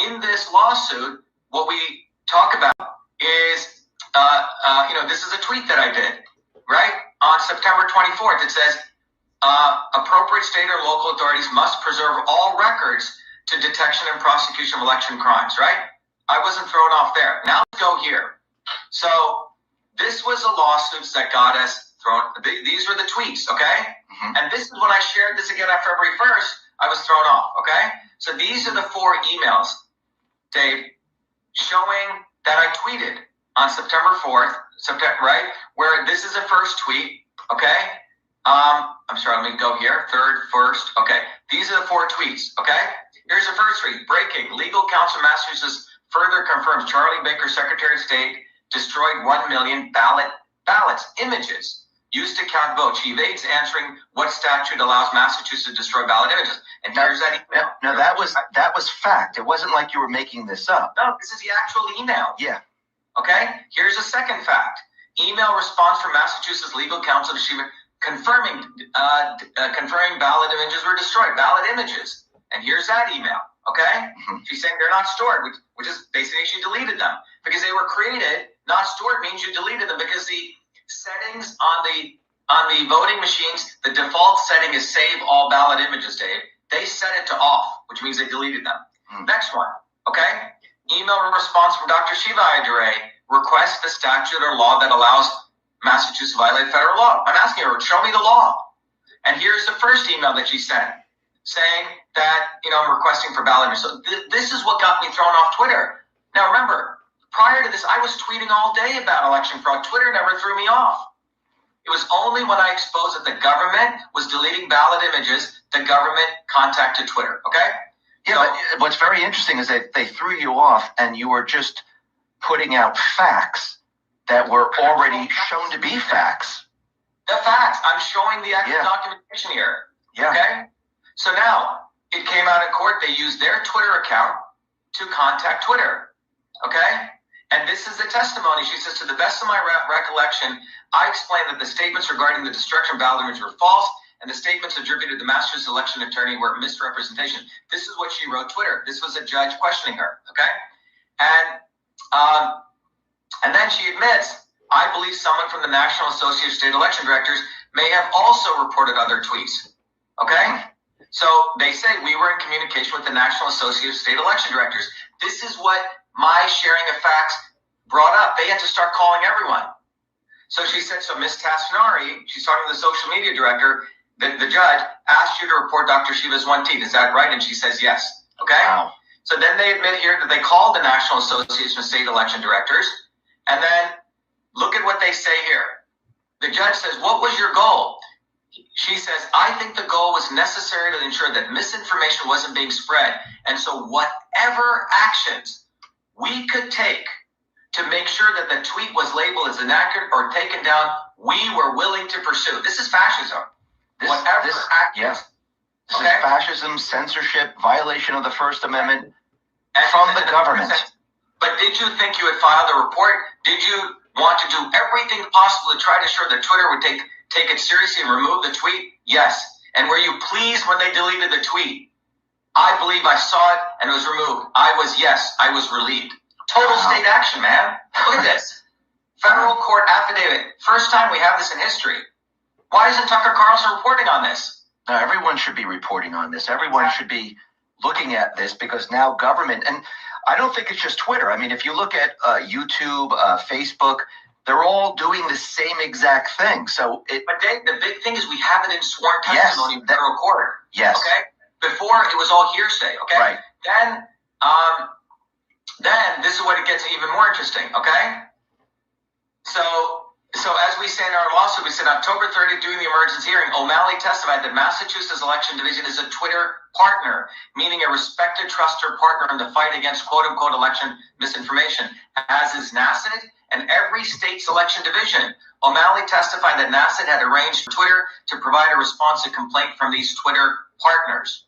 Speaker 18: in this lawsuit, what we talk about is, this is a tweet that I did, right? On September 24th, it says, appropriate state or local authorities must preserve all records to detection and prosecution of election crimes, right? I wasn't thrown off there. Now let's go here. So this was a lawsuit that got us thrown. These were the tweets, okay? Mm-hmm. And this is when I shared this again on February 1st, I was thrown off, okay? So these are the 4 emails, Dave, showing that I tweeted on September 4th, right? Where this is the first tweet, okay? I'm sorry, let me go here. Third, first, okay. These are the 4 tweets, okay? Here's the first tweet. Breaking. Legal counsel Massachusetts further confirms Charlie Baker, Secretary of State, destroyed 1 million ballots, images used to count votes. She evades answering what statute allows Massachusetts to destroy ballot images. And here's that email.
Speaker 11: Now that was fact. It wasn't like you were making this up.
Speaker 18: No, this is the actual email.
Speaker 11: Yeah.
Speaker 18: Okay? Here's a second fact. Email response from Massachusetts legal counsel to Shiva confirming ballot images were destroyed. Ballot images. And here's that email. Okay? She's saying they're not stored, which is basically she deleted them because they were created. Not stored means you deleted them because the settings on the voting machines, the default setting is save all ballot images, Dave. They set it to off, which means they deleted them. Next one. Okay? Email response from Dr. Shiva Ayyadurai requests the statute or law that allows Massachusetts to violate federal law. I'm asking her, show me the law. And here's the first email that she sent saying that, I'm requesting for ballot images. So this is what got me thrown off Twitter. Now remember, prior to this, I was tweeting all day about election fraud. Twitter never threw me off. It was only when I exposed that the government was deleting ballot images, the government contacted Twitter, okay?
Speaker 11: Yeah, but what's very interesting is that they threw you off and you were just putting out facts that were already shown to be facts.
Speaker 18: The facts. I'm showing the actual documentation here.
Speaker 11: Yeah.
Speaker 18: Okay? So now, it came out in court. They used their Twitter account to contact Twitter. Okay? And this is the testimony. She says, to the best of my recollection, I explained that the statements regarding the destruction of ballot images were false, and the statements attributed to the Massachusetts election attorney were misrepresentation. This is what she wrote Twitter. This was a judge questioning her. Okay? And then she admits, I believe someone from the National Association of State Election Directors may have also reported other tweets. Okay? So they say we were in communication with the National Association of State Election Directors. This is what my sharing of facts brought up. They had to start calling everyone. So she said, so Ms. Tassinari, she's talking to the social media director, the judge asked you to report Dr. Shiva's one tweet. Is that right? And she says yes. Okay?
Speaker 11: Wow.
Speaker 18: So then they admit here that they called the National Association of State Election Directors. And then look at what they say here. The judge says, what was your goal? She says, I think the goal was necessary to ensure that misinformation wasn't being spread. And so whatever actions we could take to make sure that the tweet was labeled as inaccurate or taken down, we were willing to pursue. This is fascism.
Speaker 11: This is fascism, censorship, violation of the First Amendment from the government.
Speaker 18: But did you think you had filed a report? Did you want to do everything possible to try to ensure that Twitter would take it seriously and remove the tweet? Yes. And were you pleased when they deleted the tweet? I believe I saw it and it was removed. I was relieved. Total state action, man. Look at this. Federal court affidavit. First time we have this in history. Why isn't Tucker Carlson reporting on this?
Speaker 11: No, everyone should be reporting on this. Everyone should be looking at this because now government, and I don't think it's just Twitter. I mean, if you look at YouTube, Facebook, they're all doing the same exact thing. So
Speaker 18: But Dave, the big thing is we have it in sworn testimony in federal court.
Speaker 11: Yes.
Speaker 18: Okay? Before it was all hearsay, okay?
Speaker 11: Right.
Speaker 18: Then this is what it gets even more interesting, okay? So as we say in our lawsuit, we said October 30th during the emergency hearing, O'Malley testified that Massachusetts Election Division is a Twitter partner, meaning a respected, trusted partner in the fight against quote-unquote election misinformation, as is NASID and every state's election division. O'Malley testified that NASID had arranged for Twitter to provide a response to complaint from these Twitter partners.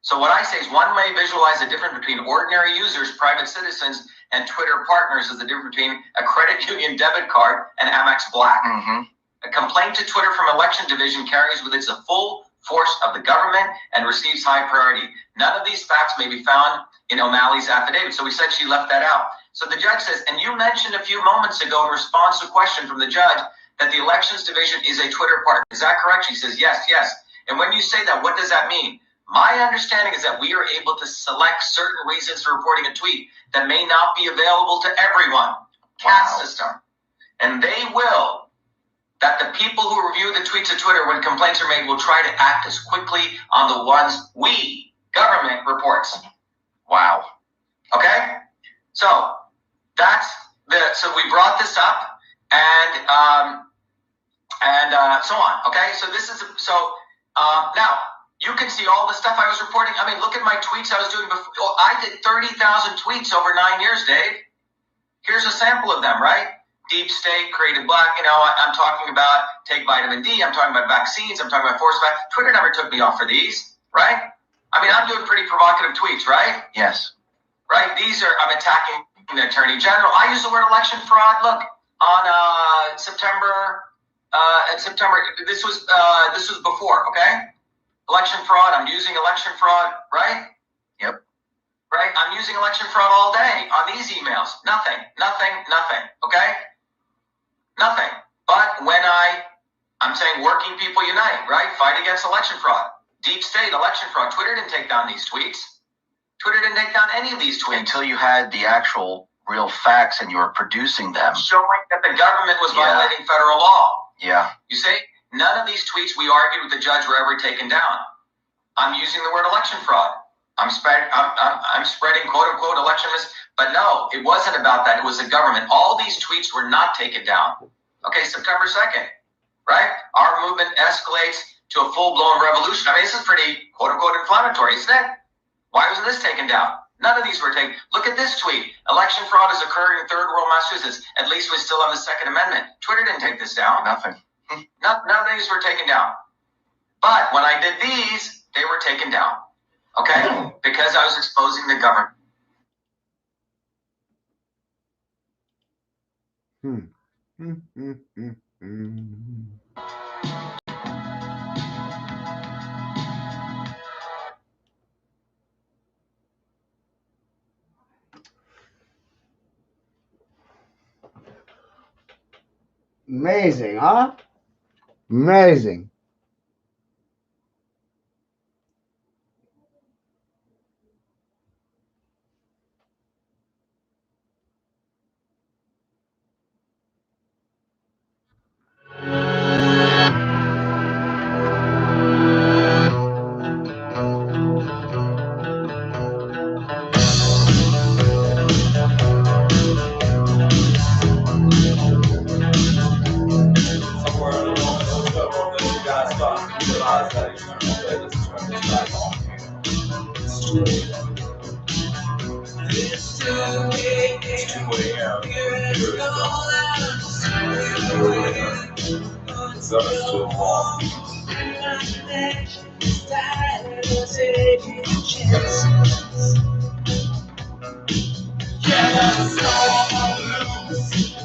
Speaker 18: So what I say is one may visualize the difference between ordinary users, private citizens, and Twitter partners as the difference between a credit union debit card and Amex Black. A complaint to Twitter from election division carries with it the full force of the government and receives high priority. None of these facts may be found in O'Malley's affidavit. So we said she left that out. So the judge says, and you mentioned a few moments ago in response to a question from the judge that the elections division is a Twitter partner. Is that correct? She says, yes. And when you say that, what does that mean? My understanding is that we are able to select certain reasons for reporting a tweet that may not be available to everyone. CAT system. And they will, that the people who review the tweets of Twitter when complaints are made will try to act as quickly on the ones we, government, reports.
Speaker 11: Wow.
Speaker 18: Okay? So we brought this up and so on. Okay? So this is, now, you can see all the stuff I was reporting. I mean, look at my tweets I was doing before. I did 30,000 tweets over 9 years, Dave. Here's a sample of them, right? deep state created black. I'm talking about take vitamin D. I'm talking about vaccines. I'm talking about forced vaccines. Twitter never took me off for these, right? I mean, I'm doing pretty provocative tweets, right?
Speaker 11: Yes.
Speaker 18: Right? I'm attacking the Attorney General. I use the word election fraud. Look, on September, this was before, okay? Election fraud. I'm using election fraud, right?
Speaker 11: Yep.
Speaker 18: Right? I'm using election fraud all day on these emails. Nothing, okay? Nothing. But when I'm saying working people unite, right? Fight against election fraud. Deep state election fraud. Twitter didn't take down these tweets. Twitter didn't take down any of these tweets.
Speaker 11: Until you had the actual real facts and you were producing them.
Speaker 18: Showing that the government was violating federal law.
Speaker 11: Yeah.
Speaker 18: You see? None of these tweets we argued with the judge were ever taken down. I'm using the word election fraud. I'm spreading quote unquote election but no, it wasn't about that. It was the government. All these tweets were not taken down. Okay, September 2nd, right? Our movement escalates to a full-blown revolution. I mean, this is pretty quote unquote inflammatory, isn't it? Why wasn't this taken down? None of these were taken. Look at this tweet. Election fraud is occurring in third world Massachusetts. At least we still have the Second Amendment. Twitter didn't take this down.
Speaker 11: Nothing.
Speaker 18: None of these were taken down. But when I did these, they were taken down. Okay? Because I was exposing the government.
Speaker 5: Amazing, huh? Amazing.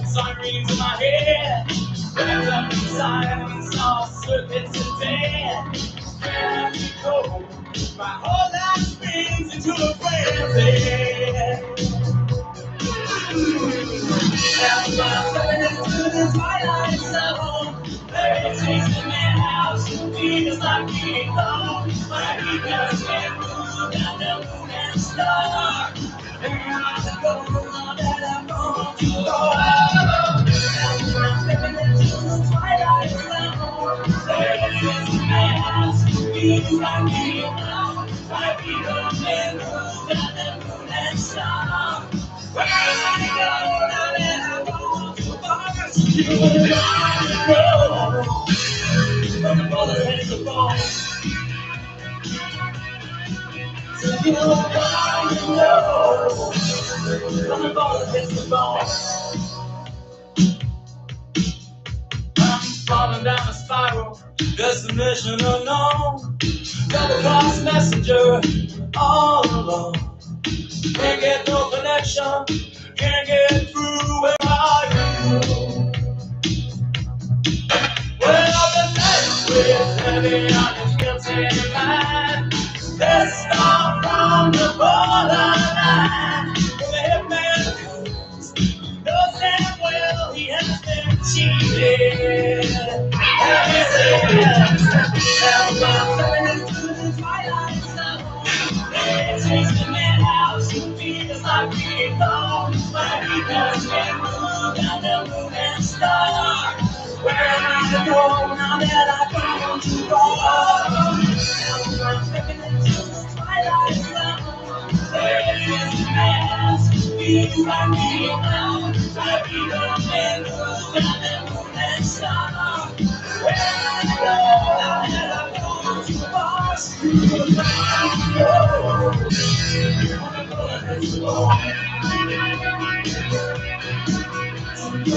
Speaker 9: Sirens in my head, wrapped up in silence, all serpents and dead. Where we go, my whole life spins into a frenzy. Now I'm stepping into the twilight zone. Baby, chasing that house, feels like being home. My ego can't move down the moon and star. And I go on that I'm going to go. I'm stepping into the twilight zone. Baby, chasing that house, feels like being home. My ego can't move down the moon and star. Where I go now that I'm going too far. You know, from the bullet hits the bone. You know, from the bullet hits the bone. I'm falling down a spiral, destination unknown. Double cross messenger, all alone. Can't get no connection, can't get through. Where are you? Well, the night weighs heavy on his guilty mind. Let's start from the borderline. When the hitman knows damn well he has been cheated. And he says, now I'm stepping into the twilight zone. Chasing that house, feels like being gone. My ego can't move down the moon and star. Where am I going now that I've gone too far? Now I'm stepping into the twilight zone. Chasing that house, feels like being gone. My ego can't move down the moon and star. Where am I going now that I've gone too far? You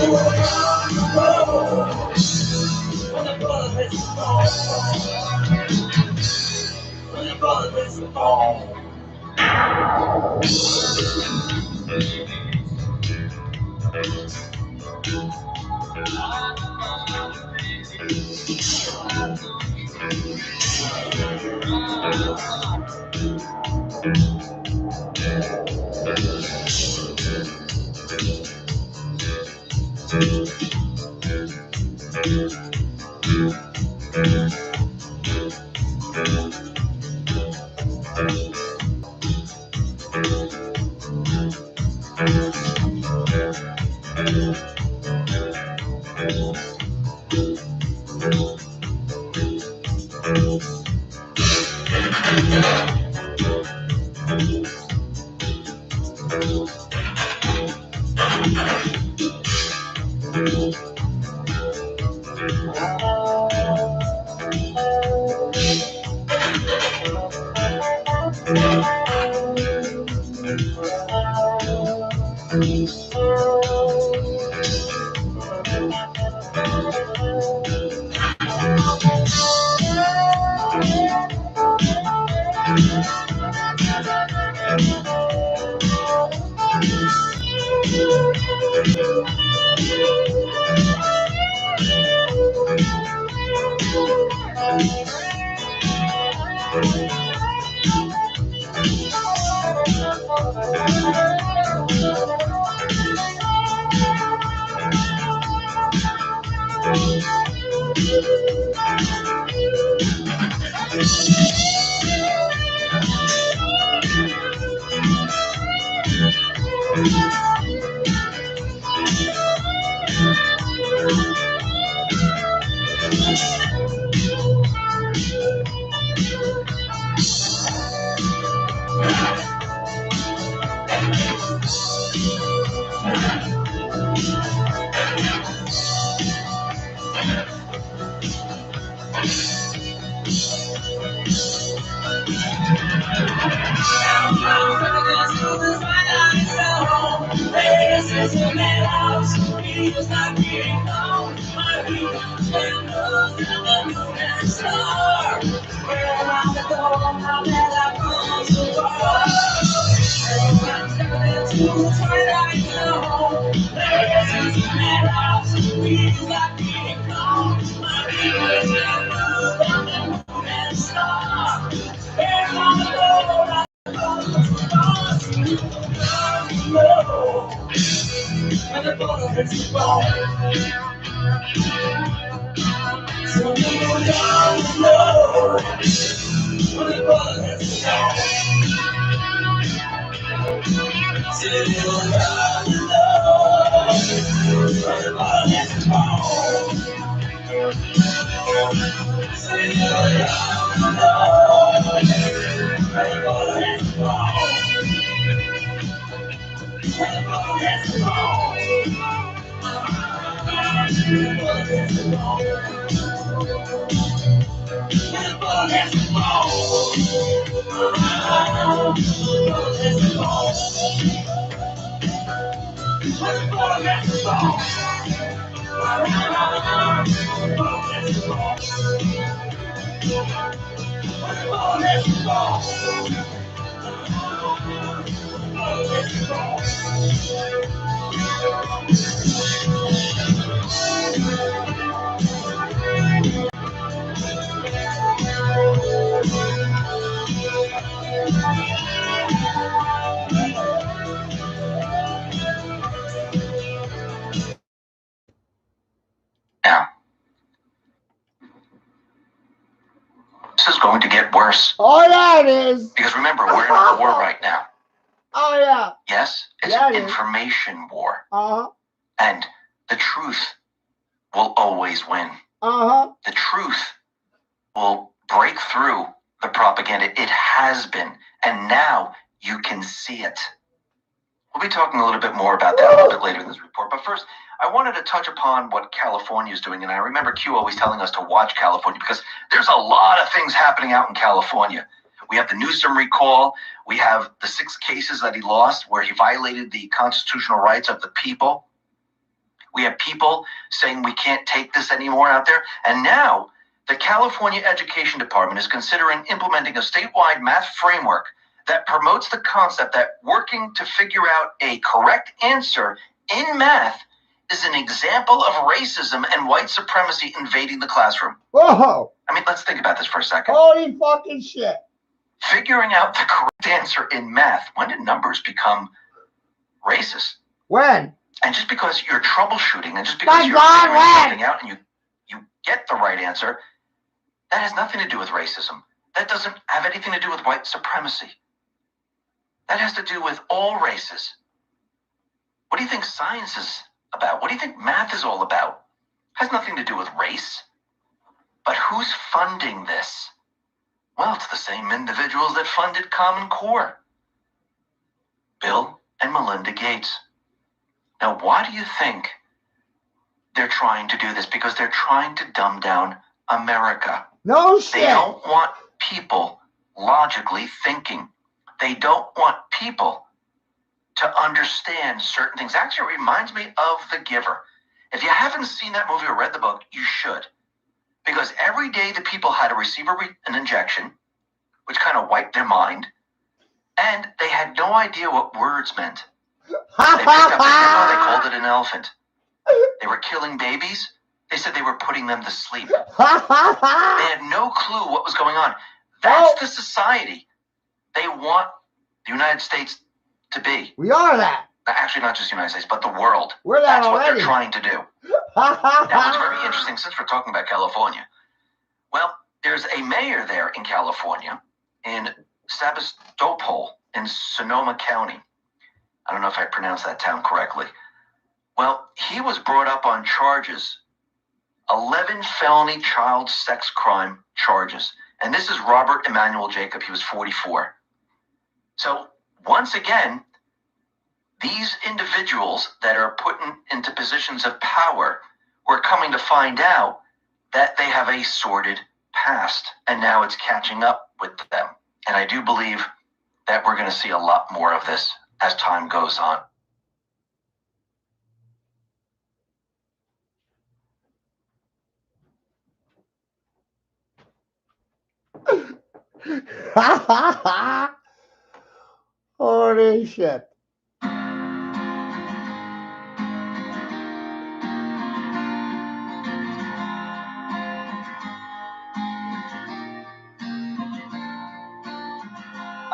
Speaker 18: Now, this is going to get worse.
Speaker 5: Oh, yeah, it is.
Speaker 18: Because remember, we're in a war right now.
Speaker 5: Oh, yeah.
Speaker 18: Yes? It's
Speaker 5: Yeah,
Speaker 18: an
Speaker 5: it is.
Speaker 18: information war.
Speaker 5: Uh-huh.
Speaker 18: And the truth will always win.
Speaker 5: Uh-huh.
Speaker 18: The truth will break through the propaganda. It has been. And now you can see it. We'll be talking a little bit more about that a little bit later in this report. But first, I wanted to touch upon what California is doing. And I remember Q always telling us to watch California because there's a lot of things happening out in California. We have the Newsom recall. We have the 6 cases that he lost where he violated the constitutional rights of the people.
Speaker 6: We have people saying we can't take this anymore out there. And now the California Education Department is considering implementing a statewide math framework that promotes the concept that working to figure out a correct answer in math is an example of racism and white supremacy invading the classroom.
Speaker 5: Whoa!
Speaker 6: I mean, let's think about this for a second.
Speaker 5: Holy fucking shit.
Speaker 6: Figuring out the correct answer in math, when did numbers become racist?
Speaker 5: When?
Speaker 6: And just because you're troubleshooting and just because you're figuring something out and you get the right answer, that has nothing to do with racism. That doesn't have anything to do with white supremacy. That has to do with all races. What do you think science is about? What do you think math is all about? It has nothing to do with race. But who's funding this? Well, it's the same individuals that funded Common Core. Bill and Melinda Gates. Now, why do you think they're trying to do this? Because they're trying to dumb down America.
Speaker 5: No shit.
Speaker 6: They don't want people logically thinking. They don't want people to understand certain things. Actually, it reminds me of The Giver. If you haven't seen that movie or read the book, you should. Because every day the people had to receive an injection, which kind of wiped their mind, and they had no idea what words meant. They picked up a hippo, they called it an elephant. They were killing babies. They said they were putting them to sleep. They had no clue what was going on. That's the society they want the United States to be.
Speaker 5: We are that.
Speaker 6: Actually, not just the United States, but the world.
Speaker 5: We're that
Speaker 6: That's
Speaker 5: already.
Speaker 6: what they're trying to do. Now, what's very interesting, since we're talking about California, well, there's a mayor there in California, in Sebastopol, in Sonoma County. I don't know if I pronounced that town correctly. Well, he was brought up on charges, 11 felony child sex crime charges. And this is Robert Emmanuel Jacob. He was 44. So, once again, these individuals that are put into positions of power were coming to find out that they have a sordid past, and now it's catching up with them. And I do believe that we're going to see a lot more of this as time goes on.
Speaker 5: Holy shit.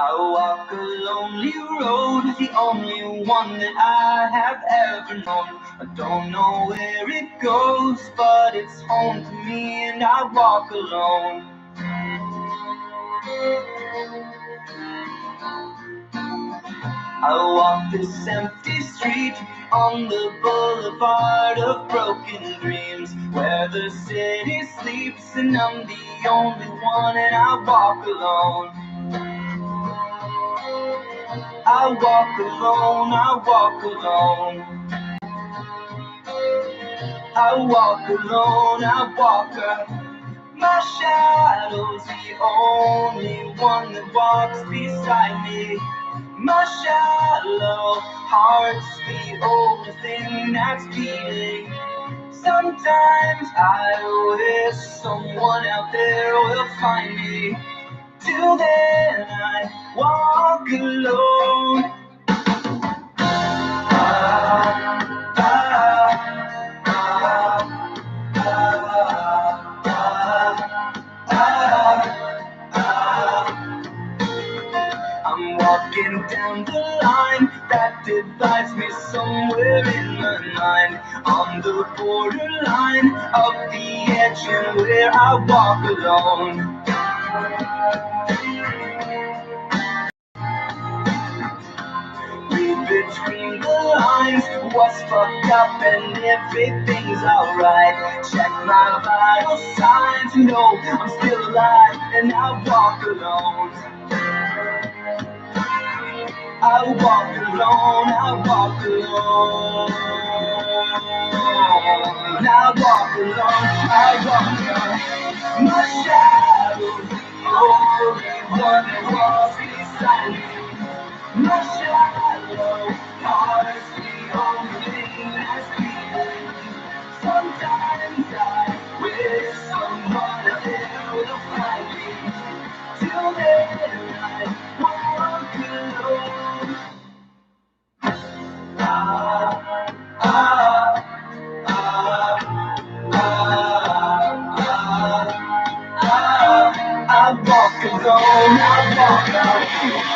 Speaker 9: I walk a lonely road, the only one that I have ever known. I don't know where it goes, but it's home to me, and I walk alone. I walk this empty street on the boulevard of broken dreams, where the city sleeps and I'm the only one, and I walk alone. I walk alone, I walk alone. I walk alone, I walk alone. My shadow's the only one that walks beside me. My shallow heart's the only thing that's beating. Sometimes I wish someone out there will find me. Till then I walk alone. I'm walking down the line that divides me somewhere in my mind, on the borderline of the edge and where I walk alone. Read between the lines, what's fucked up and everything's alright. Check my vital signs, know I'm still alive, and I walk alone. I walk alone, I walk alone. I walk alone, I walk alone. My shadow's the only one that walks beside me. My shallow heart's the only thing that's beating. I walk alone, I walk alone.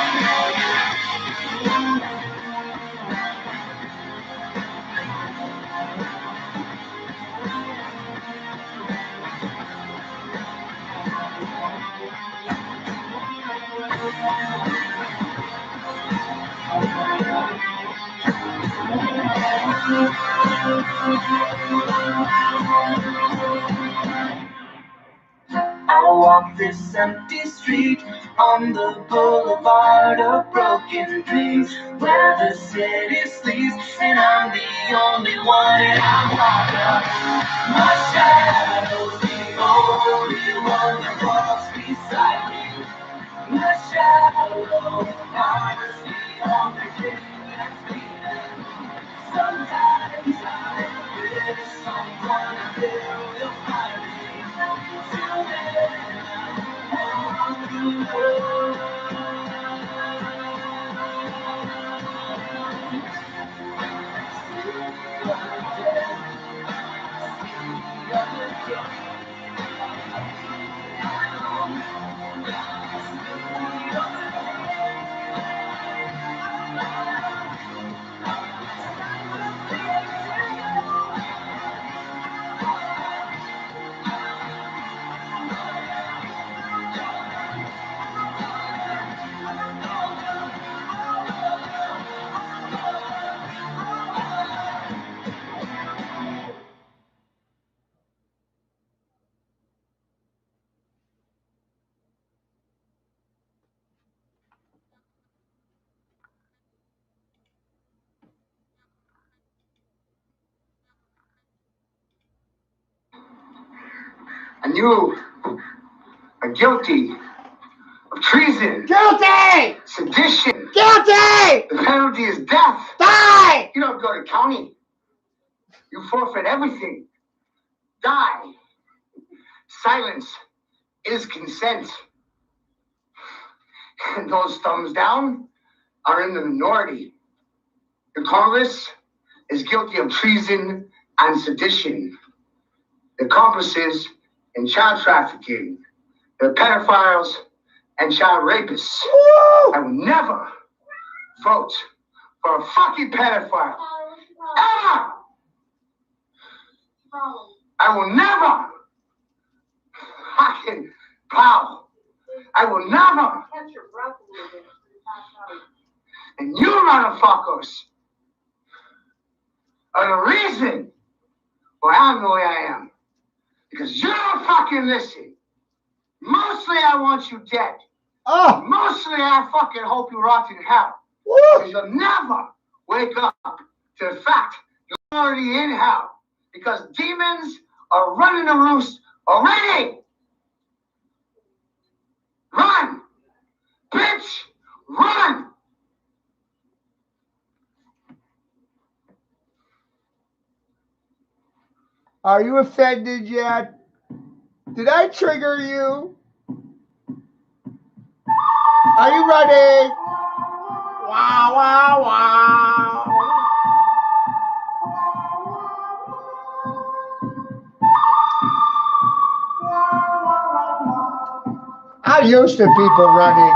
Speaker 9: I walk this empty street on the boulevard of broken dreams, where the city sleeps and I'm the only one. And I walk up, my shadow's the only one that walks beside me. My shadow, I'm the only thing that's leaving. Sometimes I wish someone there will find me. Till then, I walk alone.
Speaker 12: And you are guilty of treason.
Speaker 5: Guilty!
Speaker 12: Sedition.
Speaker 5: Guilty!
Speaker 12: The penalty is death.
Speaker 5: Die!
Speaker 12: You don't go to county. You forfeit everything. Die. Silence is consent. And those thumbs down are in the minority. The Congress is guilty of treason and sedition. The accomplices in child trafficking, the pedophiles and child rapists. I will never vote for a fucking pedophile. Ever! I will never fucking plow. I will never. And you motherfuckers are the reason why I'm the way I am. Because you don't fucking listen. Mostly I want you dead.
Speaker 5: Oh.
Speaker 12: Mostly I fucking hope you rot in hell. Because you'll never wake up to the fact you're already in hell. Because demons are running the roost already. Run! Bitch! Run!
Speaker 5: Are you offended yet? Did I trigger you? Are you ready? Wow, wow, wow. I'm used to people running.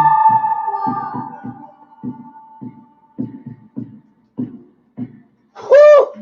Speaker 5: Whew.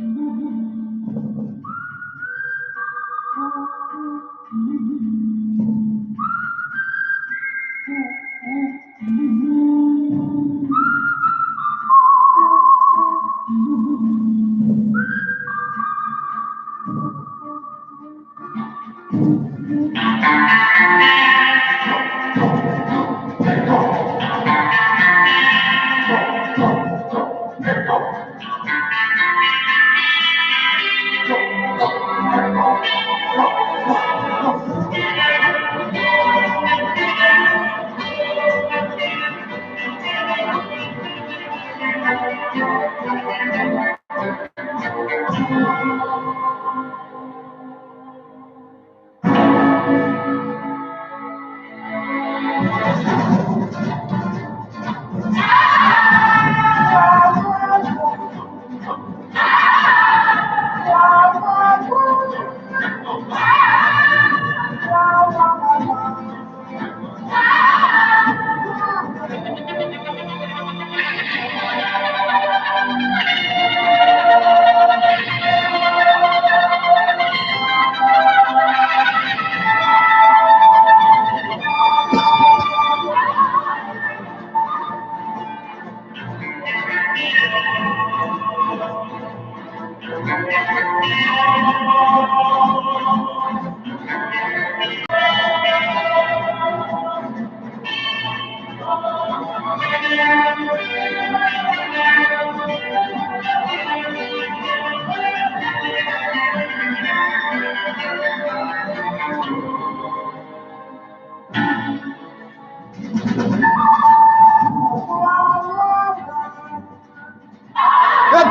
Speaker 5: The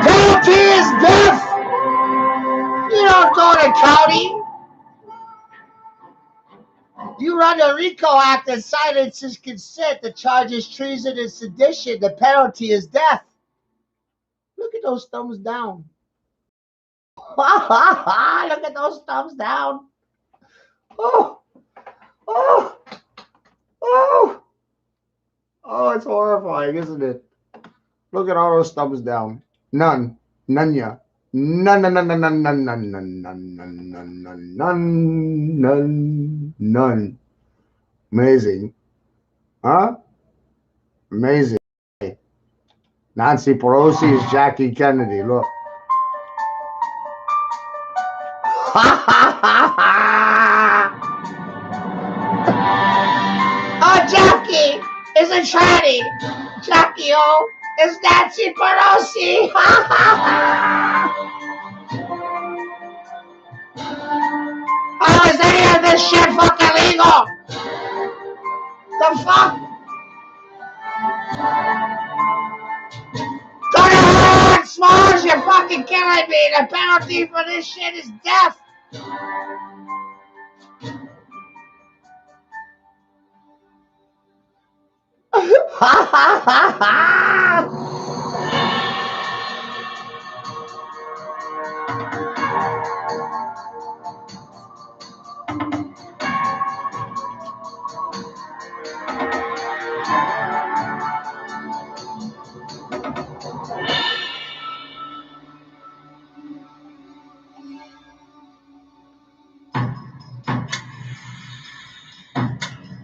Speaker 5: penalty is death. You don't go to county. You run a RICO Act and silences consent. The charge is treason and sedition. The penalty is death. Look at those thumbs down. Look at those thumbs down. Oh, oh, oh. Oh, it's horrifying, isn't it? Look at all those thumbs down. None. None ya. None, none, none, none, none, none, none, none, none, none, none, none, none, none. Amazing. Huh? Amazing. Nancy Pelosi is Jackie Kennedy. Look. Oh, Jackie is a tranny. Jackie O is Nancy Pelosi. How is any of this shit fucking legal? The fuck? Go to hell, Smalls, you're fucking killing me. The penalty for this shit is death.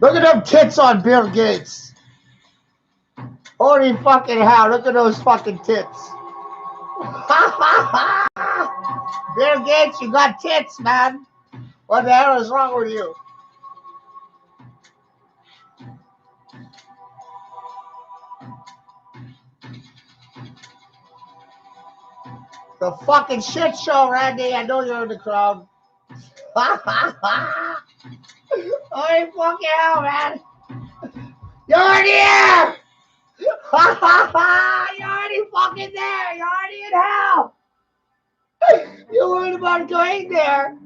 Speaker 5: Look at them tits on Bill Gates. Holy fucking hell, look at those fucking tits. Bill Gates, you got tits, man. What the hell is wrong with you? The fucking shit show, Randy. I know you're in the crowd. Holy fucking hell, man. You're already here. You're already fucking there. You're already in hell. You're worried about going there.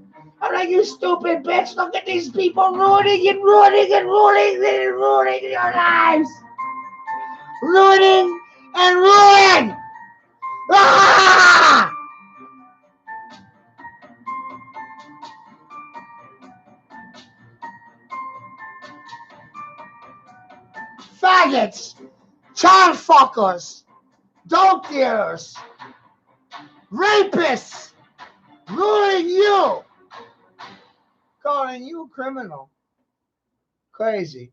Speaker 5: I'm like, you stupid bitch. Look at these people ruining and ruining and ruining and ruining your lives. Ruining and ruining. Ah! Faggots, child fuckers, dope dealers, rapists, ruining you, calling you criminal. Crazy.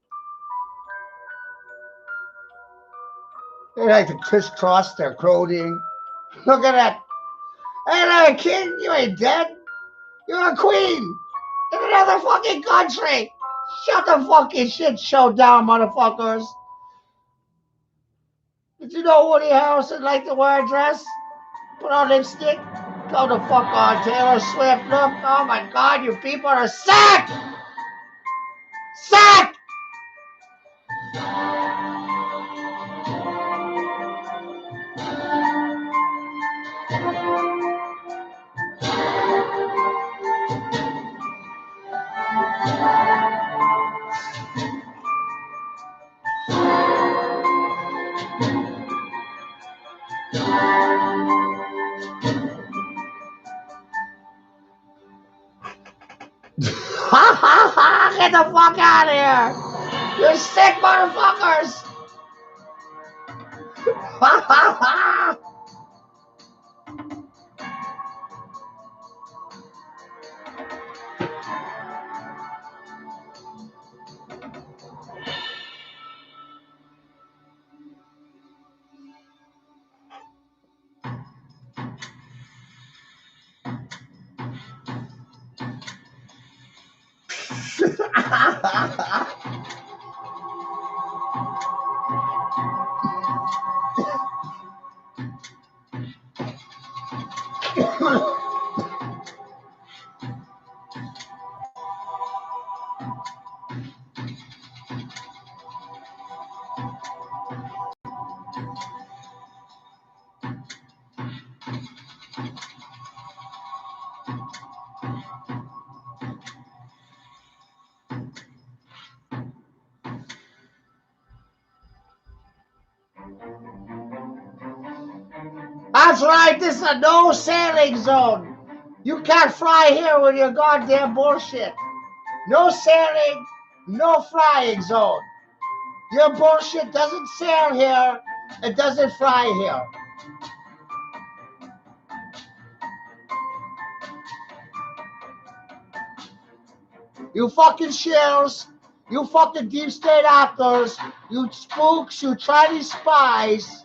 Speaker 5: They like to crisscross their clothing. Look at that. Hey, you're a king, you ain't dead. You're a queen in another fucking country. Shut the fucking shit show down, motherfuckers. Did you know Woody Harrelson liked to wear a dress? Put on lipstick? Go the fuck on, Taylor Swift. Look, oh my God, you people are sick! Sick! Get the fuck out of here! You're sick motherfuckers! That's right, this is a no sailing zone. You can't fly here with your goddamn bullshit. No sailing, no flying zone. Your bullshit doesn't sail here, it doesn't fly here. You fucking shills, you fucking deep state actors, you spooks, you Chinese spies,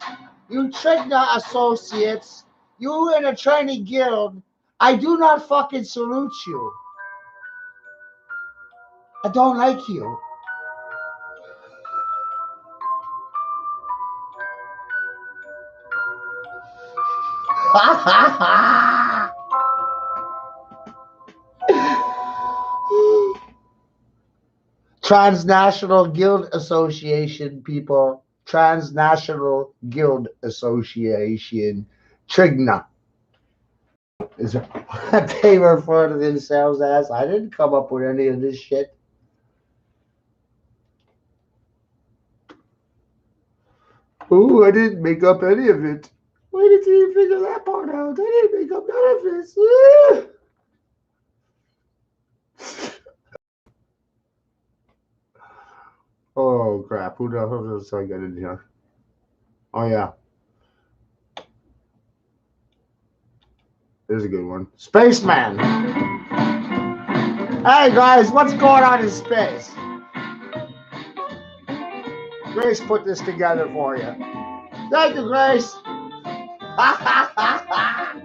Speaker 5: you Trigna associates, you in a training guild, I do not fucking salute you. I don't like you. Transnational Guild Association, people. Transnational Guild Association. Trigna. Is what they refer to themselves as. I didn't come up with any of this shit. Oh, I didn't make up any of it. Why did you figure that part out? I didn't make up none of this. Oh, crap. Who the hell else I got in here? Oh, yeah. There's a good one. Spaceman. Hey, guys, what's going on in space? Grace put this together for you. Thank you, Grace. Ha, ha, ha, ha.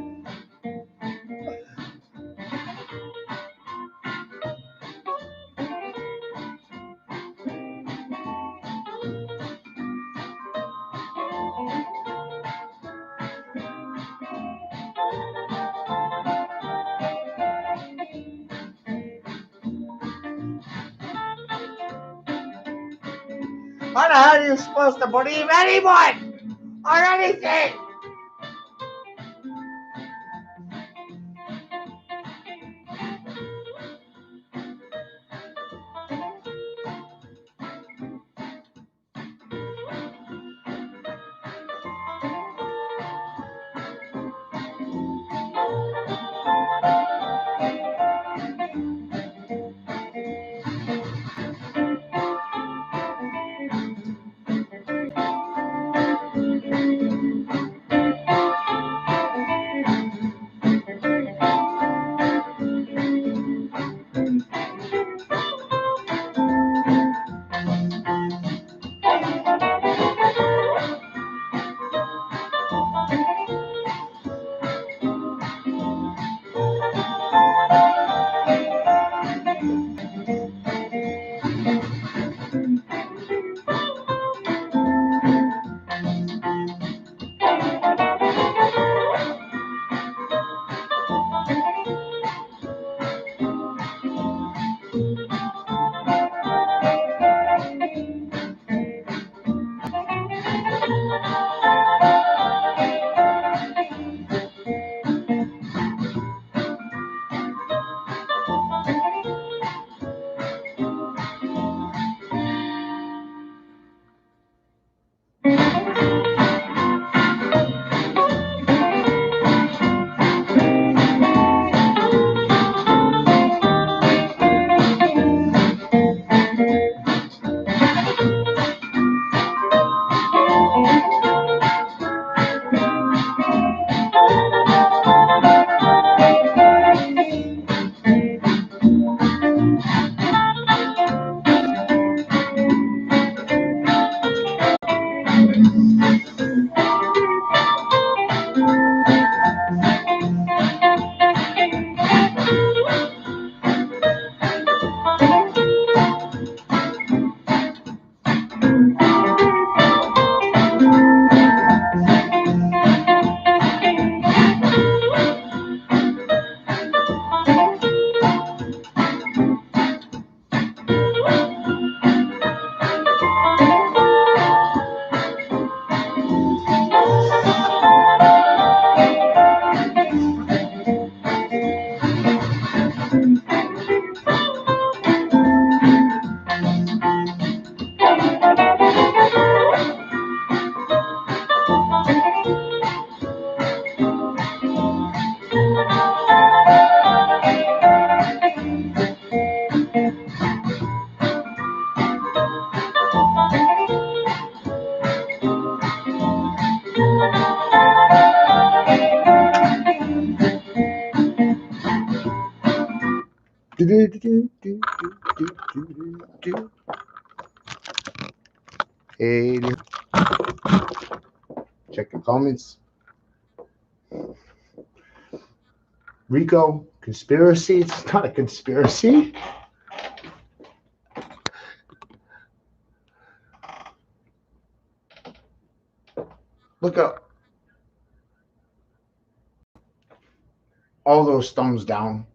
Speaker 5: How the hell are you supposed to believe anyone or anything? Hey, check the comments. Rico, conspiracy? It's not a conspiracy. Look up all those thumbs down.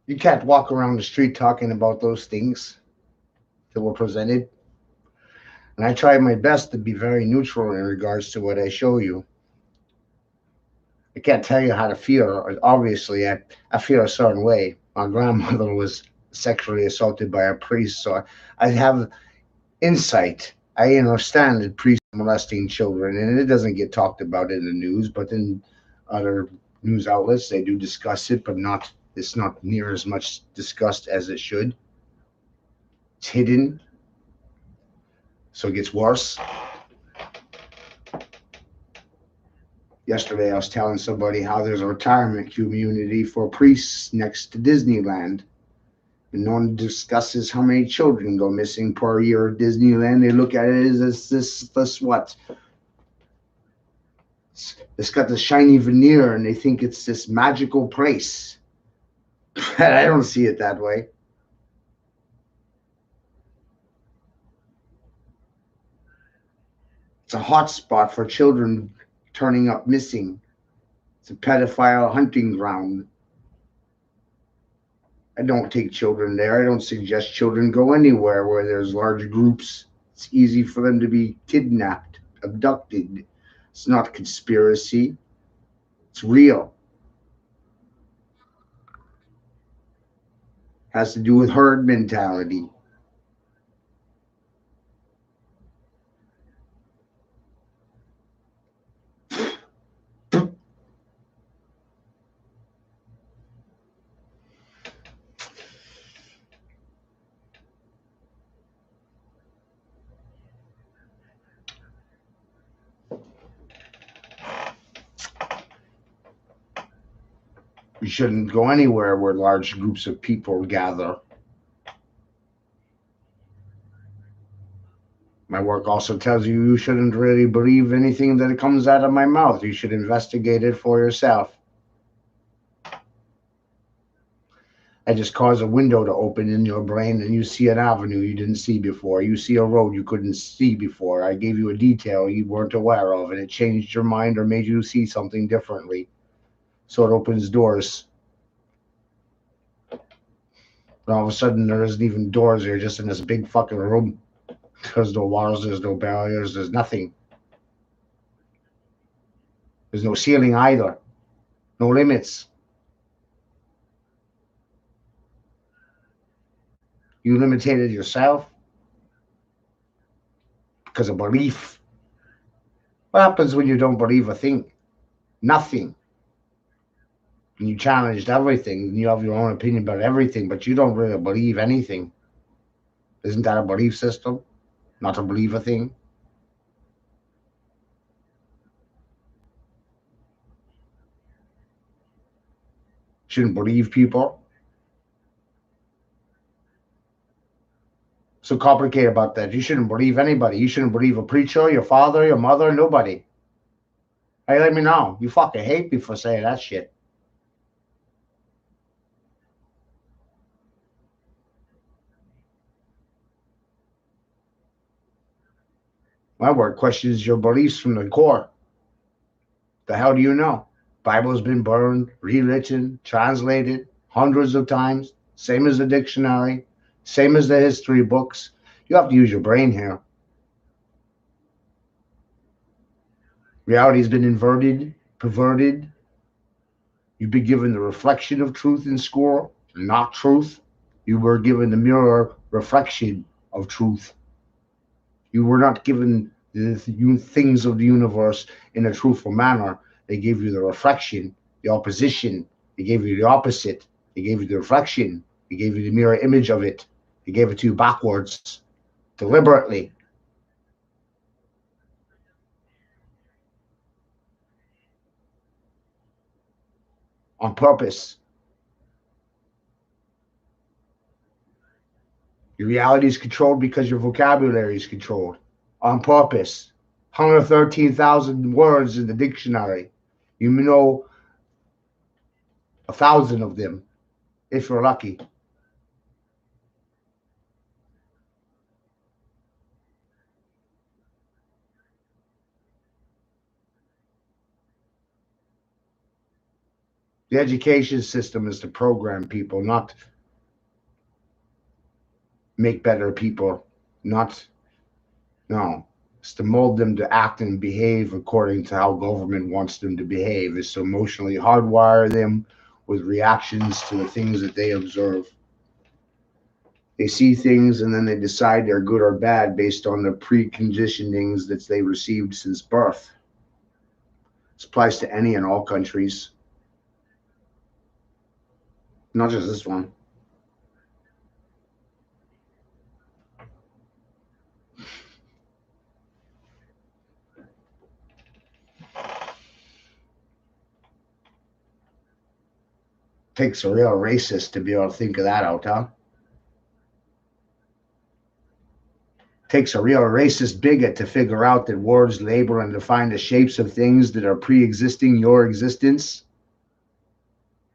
Speaker 5: You can't walk around the street talking about those things that were presented. And I try my best to be very neutral in regards to what I show you. I can't tell you how to feel. Obviously, I feel a certain way. My grandmother was sexually assaulted by a priest, so I have insight. I understand that priests are molesting children, and it doesn't get talked about in the news, but in other news outlets, they do discuss it, but it's not near as much discussed as it should. It's hidden, so it gets worse. Yesterday, I was telling somebody how there's a retirement community for priests next to Disneyland. And no one discusses how many children go missing per year at Disneyland. They look at it as this what? It's got the shiny veneer, and they think it's this magical place. I don't see it that way. It's a hot spot for children turning up missing. It's a pedophile hunting ground. I don't take children there. I don't suggest children go anywhere where there's large groups. It's easy for them to be kidnapped, abducted. It's not conspiracy. It's real. Has to do with herd mentality. You shouldn't go anywhere where large groups of people gather. My work also tells you you shouldn't really believe anything that comes out of my mouth. You should investigate it for yourself. I just cause a window to open in your brain, and you see an avenue you didn't see before. You see a road you couldn't see before. I gave you a detail you weren't aware of, and it changed your mind or made you see something differently. So it opens doors. And all of a sudden, there isn't even doors. You're just in this big fucking room. There's no walls, there's no barriers, there's nothing. There's no ceiling either. No limits. You limited yourself because of belief. What happens when you don't believe a thing? Nothing. And you challenged everything, and you have your own opinion about everything, but you don't really believe anything. Isn't that a belief system? Not to believe a thing? Shouldn't believe people. So complicated about that. You shouldn't believe anybody. You shouldn't believe a preacher, your father, your mother, nobody. Hey, let me know. You fucking hate me for saying that shit. My work questions your beliefs from the core. The hell do you know? Bible's been burned, rewritten, translated hundreds of times. Same as the dictionary. Same as the history books. You have to use your brain here. Reality's been inverted, perverted. You've been given the reflection of truth in school, not truth. You were given the mirror reflection of truth. You were not given the things of the universe in a truthful manner. They gave you the reflection, the opposition. They gave you the opposite. They gave you the reflection. They gave you the mirror image of it. They gave it to you backwards, deliberately. on purpose. Your reality is controlled because your vocabulary is controlled on purpose. 113,000 words in the dictionary. You know 1,000 of them, if you're lucky. The education system is to program people, not make better people. No. It's to mold them to act and behave according to how government wants them to behave. It's to emotionally hardwire them with reactions to the things that they observe. They see things and then they decide they're good or bad based on the preconditionings that they received since birth. This applies to any and all countries, not just this one. Takes a real racist to be able to think of that out, huh? Takes a real racist bigot to figure out that words label and define the shapes of things that are pre-existing your existence.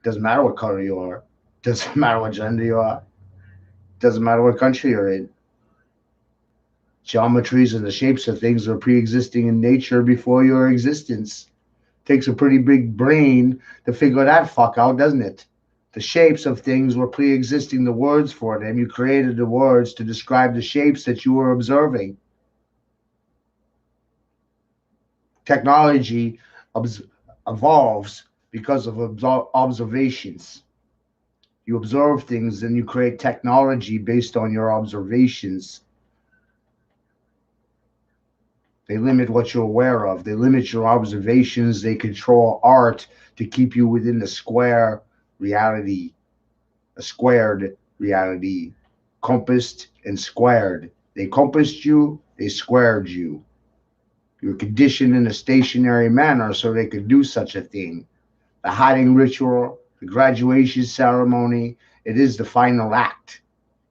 Speaker 5: Doesn't matter what color you are. Doesn't matter what gender you are. Doesn't matter what country you're in. Geometries and the shapes of things are pre-existing in nature before your existence. Takes a pretty big brain to figure that fuck out, doesn't it? The shapes of things were pre-existing the words for them. You created the words to describe the shapes that you were observing. Technology evolves because of observations. You observe things, then you create technology based on your observations. They limit what you're aware of. They limit your observations. They control art to keep you within the square reality, a squared reality, compassed and squared. They compassed you, they squared you. You were conditioned in a stationary manner so they could do such a thing. The hiding ritual, the graduation ceremony, it is the final act.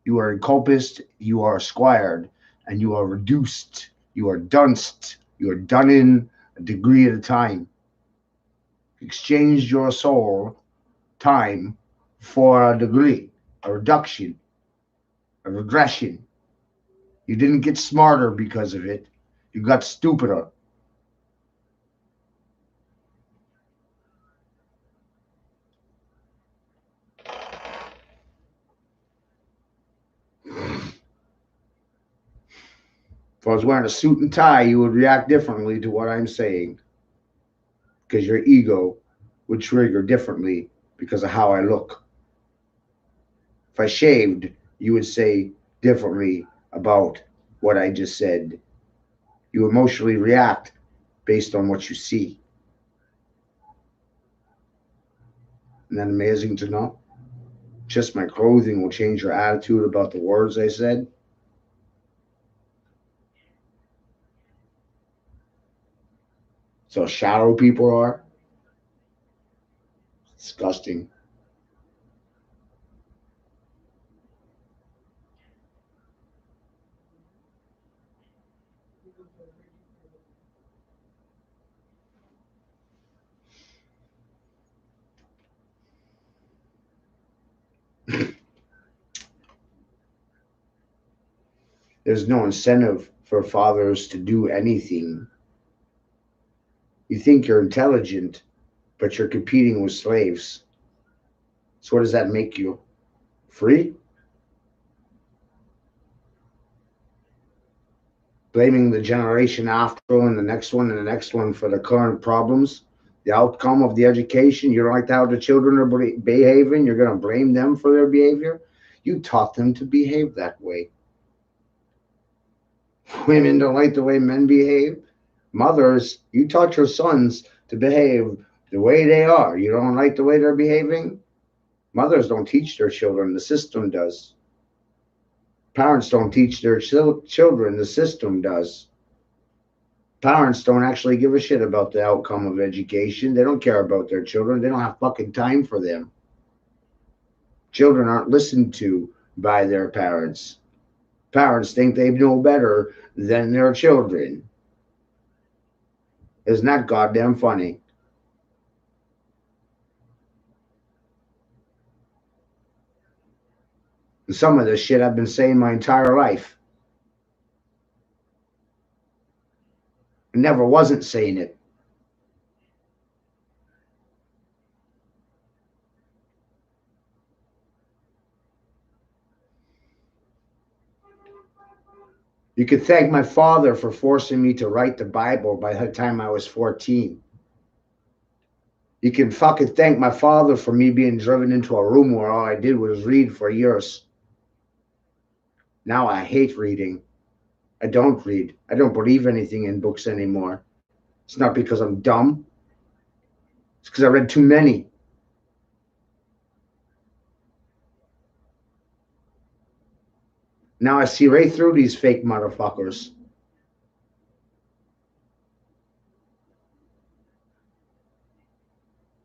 Speaker 5: You are encompassed, you are squared, and you are reduced. You are dunced. You are done in a degree at a time. Exchanged your soul time for a degree, a reduction, a regression. You didn't get smarter because of it. You got stupider. If I was wearing a suit and tie, you would react differently to what I'm saying. Because your ego would trigger differently because of how I look. If I shaved, you would say differently about what I just said. You emotionally react based on what you see. Isn't that amazing to know? Just my clothing will change your attitude about the words I said. So shallow people are. Disgusting. There's no incentive for fathers to do anything. You think you're intelligent, but you're competing with slaves. So what does that make you? Free? Blaming the generation after and the next one and the next one for the current problems, the outcome of the education. You don't like how the children are behaving. You're going to blame them for their behavior. You taught them to behave that way. Women don't like the way men behave. Mothers, you taught your sons to behave the way they are. You don't like the way they're behaving? Mothers don't teach their children. The system does. Parents don't teach their children. The system does. Parents don't actually give a shit about the outcome of education. They don't care about their children. They don't have fucking time for them. Children aren't listened to by their parents. Parents think they know better than their children. Isn't that goddamn funny? And some of this shit I've been saying my entire life. I never wasn't saying it. You could thank my father for forcing me to write the Bible by the time I was 14. You can fucking thank my father for me being driven into a room where all I did was read for years. Now I hate reading. I don't read. I don't believe anything in books anymore. It's not because I'm dumb. It's because I read too many. Now I see right through these fake motherfuckers.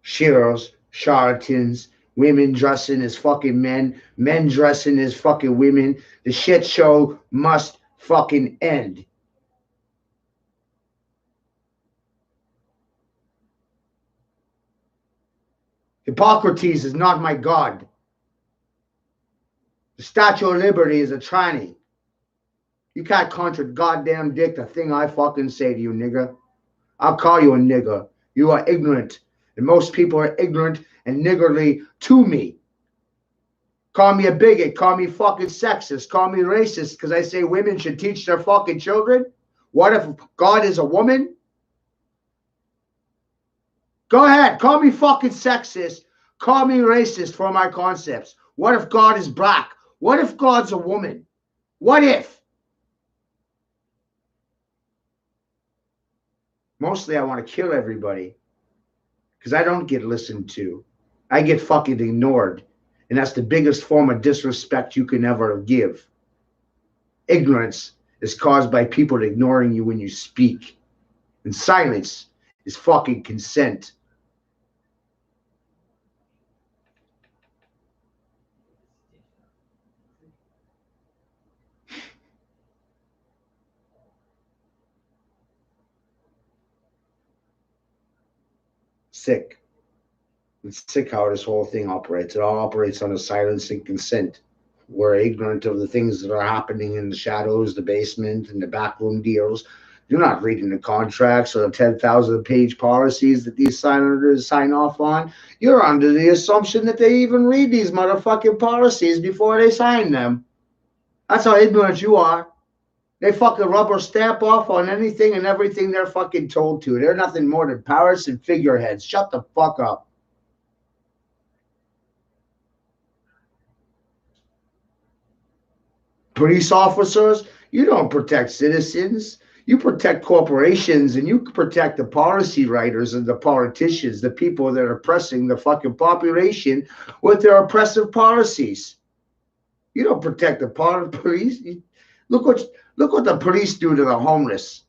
Speaker 5: Shiros, charlatans, women dressing as fucking men, men dressing as fucking women. The shit show must fucking end. Hippocrates is not my god. The Statue of Liberty is a tranny. You can't goddamn-dick the thing I fucking say to you, nigga. I'll call you a nigger. You are ignorant. And most people are ignorant and niggardly to me. Call me a bigot. Call me fucking sexist. Call me racist because I say women should teach their fucking children. What if God is a woman? Go ahead. Call me fucking sexist. Call me racist for my concepts. What if God is black? What if God's a woman? What if? Mostly I want to kill everybody because I don't get listened to. I get fucking ignored. And that's the biggest form of disrespect you can ever give. Ignorance is caused by people ignoring you when you speak. And silence is fucking consent. Sick. It's sick how this whole thing operates. It all operates on a silence and consent. We're ignorant of the things that are happening in the shadows, the basement, and the backroom deals. You're not reading the contracts or the 10,000-page policies that these signers sign off on. You're under the assumption that they even read these motherfucking policies before they sign them. That's how ignorant you are. They fucking rubber stamp off on anything and everything they're fucking told to. They're nothing more than parrots and figureheads. Shut the fuck up. Police officers, you don't protect citizens. You protect corporations and you protect the policy writers and the politicians, the people that are oppressing the fucking population with their oppressive policies. You don't protect the police. Look what the police do to the homeless.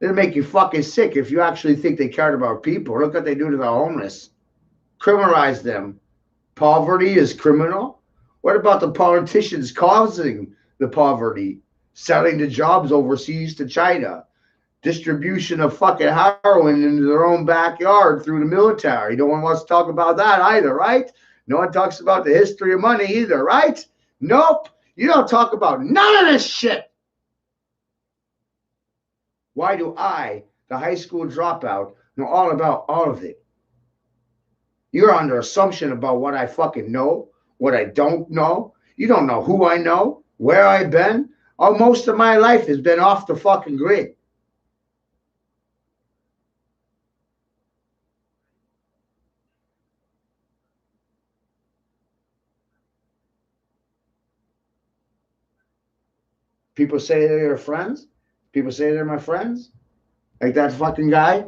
Speaker 5: It'll make you fucking sick if you actually think they cared about people. Look what they do to the homeless. Criminalize them. Poverty is criminal. What about the politicians causing the poverty? Selling the jobs overseas to China. Distribution of fucking heroin into their own backyard through the military. No one wants to talk about that either, right? No one talks about the history of money either, right? Nope. You don't talk about none of this shit. Why do I, the high school dropout, know all about all of it? You're under assumption about what I fucking know, what I don't know. You don't know who I know, where I've been. Oh, most of my life has been off the fucking grid. People say they're your friends. People say they're my friends. Like that fucking guy.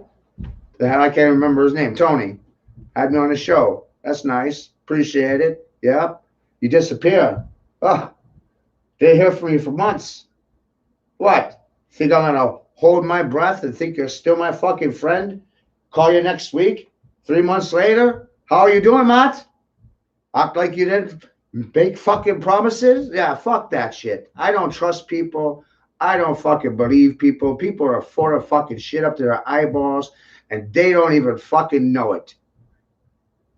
Speaker 5: The hell, I can't remember his name. Tony. Had me on the show. That's nice. Appreciate it. Yeah. You disappear. Oh, they hear from you for months. What? Think I'm gonna hold my breath and think you're still my fucking friend? Call you next week? 3 months later? How are you doing, Matt? Act like you didn't make fucking promises? Yeah, fuck that shit. I don't trust people. I don't fucking believe people. People are full of fucking shit up to their eyeballs and they don't even fucking know it.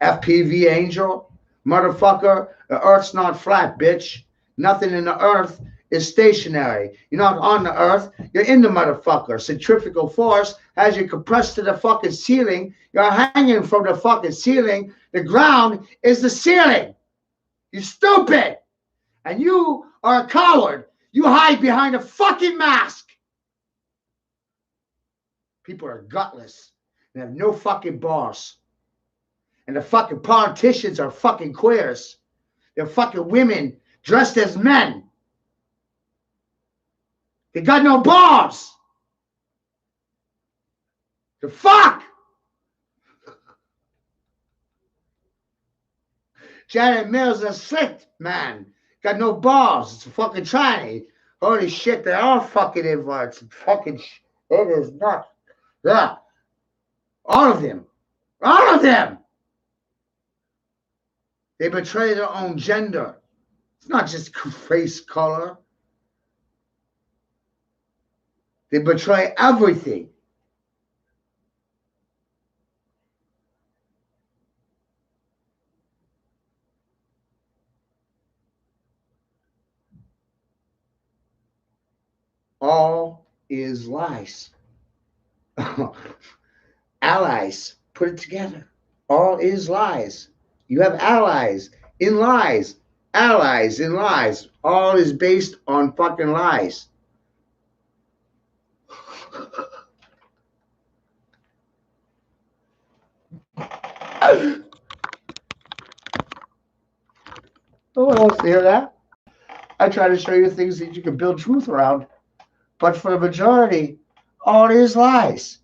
Speaker 5: FPV angel, motherfucker, the earth's not flat, bitch. Nothing in the earth is stationary. You're not on the earth, you're in the motherfucker. Centrifugal force has you compressed to the fucking ceiling. You're hanging from the fucking ceiling. The ground is the ceiling. You stupid. And you are a coward. You hide behind a fucking mask. People are gutless and have no fucking balls. And the fucking politicians are fucking queers. They're fucking women dressed as men. They got no balls. The fuck? Janet Mills is a slick man. Got no balls. It's a fucking tranny. Holy shit, they're all fucking invites. Fucking it is not. Yeah. All of them. All of them. They betray their own gender. It's not just race, color. They betray everything. All is lies. Allies. Put it together. All is lies. You have allies in lies. Allies in lies. All is based on fucking lies. No one wants to hear that. I try to show you things that you can build truth around. But for the majority, all is lies.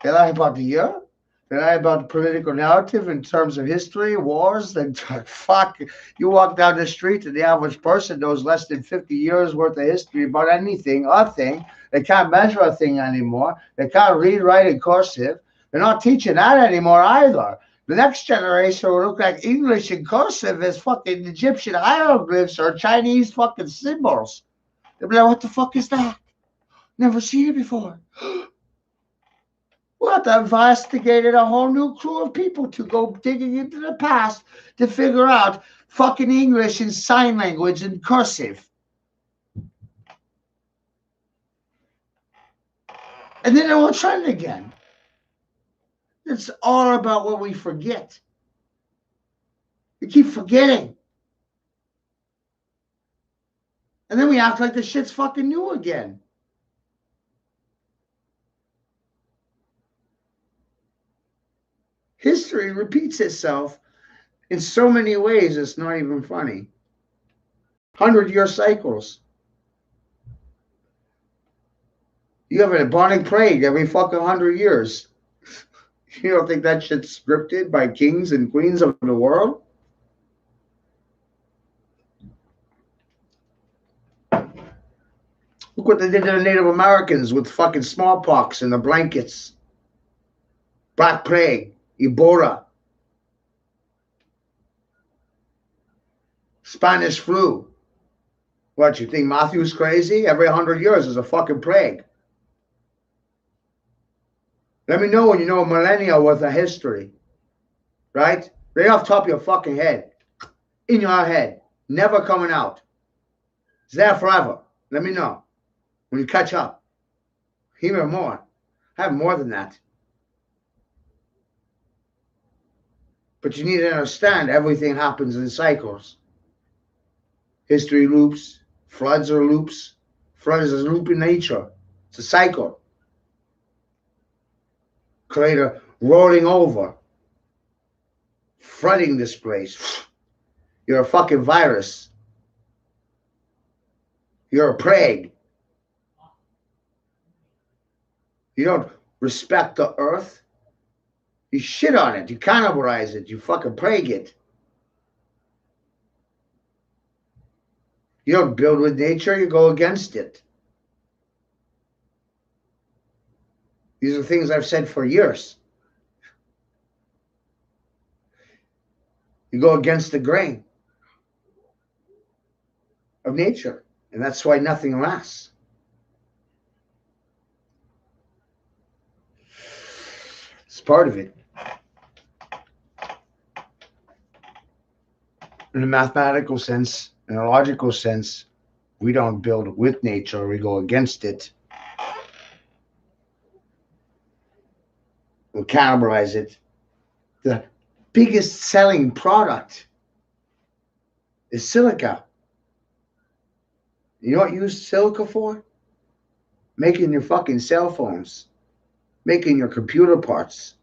Speaker 5: They lie about the year. They lie about the political narrative in terms of history, wars. And fuck, you walk down the street and the average person knows less than 50 years worth of history about anything, a thing. They can't measure a thing anymore. They can't read, write in cursive. They're not teaching that anymore either. The next generation will look like English in cursive as fucking Egyptian hieroglyphs or Chinese fucking symbols. They'll be like, what the fuck is that? Never seen it before. We'll have to investigate a whole new crew of people to go digging into the past to figure out fucking English in sign language and cursive. And then it will trend again. It's all about what we forget. We keep forgetting. And then we act like the shit's fucking new again. History repeats itself in so many ways, it's not even funny. 100-year cycles. You have an bubonic plague every fucking 100 years. You don't think that shit's scripted by kings and queens of the world? Look what they did to the Native Americans with fucking smallpox and the blankets. Black plague, Ebola, Spanish flu. What, you think Matthew's crazy? Every 100 years is a fucking plague. Let me know when you know a millennial worth of history. Right? Right off the top of your fucking head. In your head. Never coming out. It's there forever. Let me know. When you catch up. Even more. I have more than that. But you need to understand everything happens in cycles. History loops. Floods are loops. Flood is a loop in nature. It's a cycle. Create a rolling over. Flooding this place. You're a fucking virus. You're a plague. You don't respect the earth. You shit on it. You cannibalize it. You fucking plague it. You don't build with nature. You go against it. These are things I've said for years. You go against the grain of nature, and that's why nothing lasts. It's part of it. In a mathematical sense, in a logical sense, we don't build with nature, we go against it. We cannibalize it. The biggest selling product is silica. You know what you use silica for? Making your fucking cell phones, making your computer parts,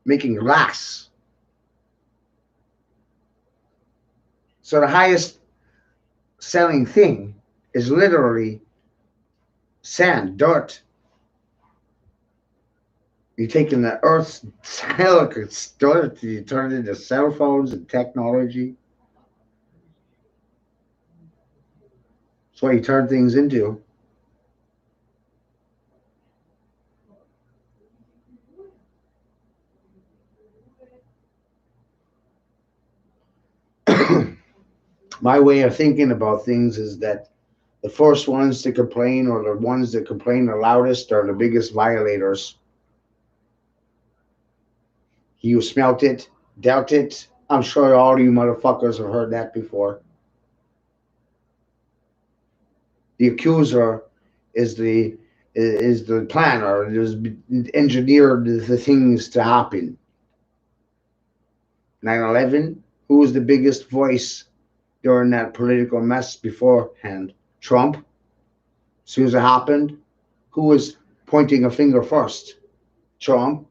Speaker 5: making glass. So the highest selling thing is literally sand, dirt. You're taking the earth's silica dirt, you turn it into cell phones and technology. That's what you turn things into. My way of thinking about things is that the first ones to complain, or the ones that complain the loudest, are the biggest violators. You smelt it, dealt it. I'm sure all you motherfuckers have heard that before. The accuser is the planner, has engineered the things to happen. 9/11, who was the biggest voice during that political mess beforehand? Trump. As soon as it happened, who was pointing a finger first? Trump.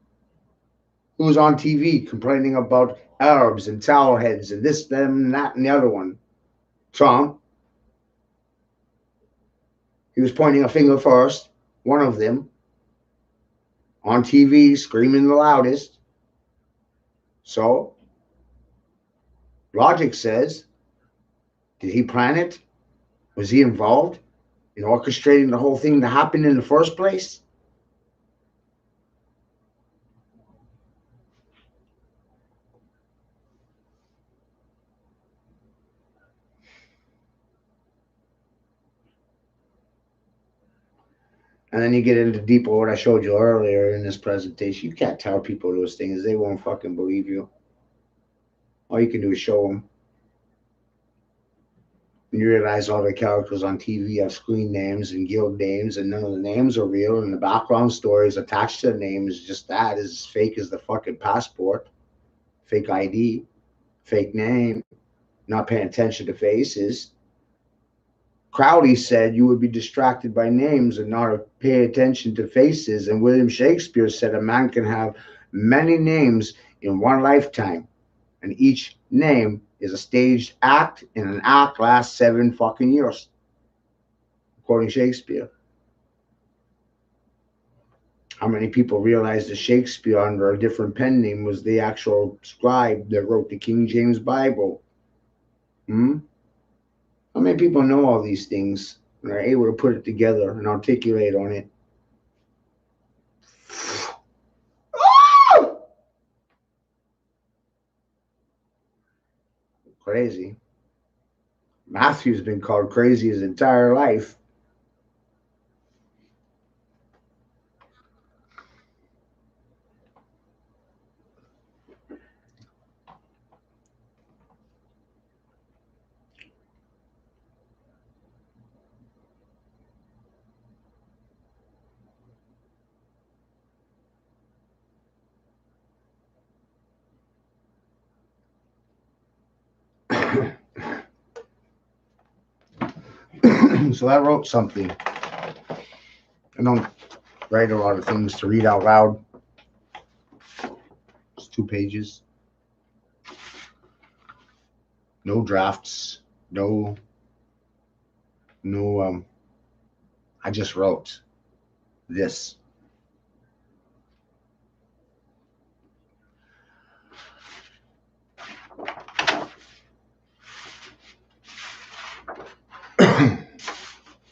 Speaker 5: Who was on TV complaining about Arabs and towel heads and this, them, that, and the other one? Trump. He was pointing a finger first, one of them, on TV, screaming the loudest. So, logic says, did he plan it? Was he involved in orchestrating the whole thing to happen in the first place? And then you get into deeper what I showed you earlier in this presentation. You can't tell people those things. They won't fucking believe you. All you can do is show them. And you realize all the characters on TV have screen names and guild names, and none of the names are real, and the background stories attached to the name is just that, is as fake as the fucking passport. Fake ID, fake name, not paying attention to faces. Crowley said you would be distracted by names and not pay attention to faces. And William Shakespeare said a man can have many names in one lifetime, and each name is a staged act, and an act lasts 7 fucking years, according to Shakespeare. How many people realize that Shakespeare, under a different pen name, was the actual scribe that wrote the King James Bible? How many people know all these things and are able to put it together and articulate on it? Crazy. Matthew's been called crazy his entire life. So I wrote something. I don't write a lot of things to read out loud. It's 2 pages. No drafts. No. I just wrote this.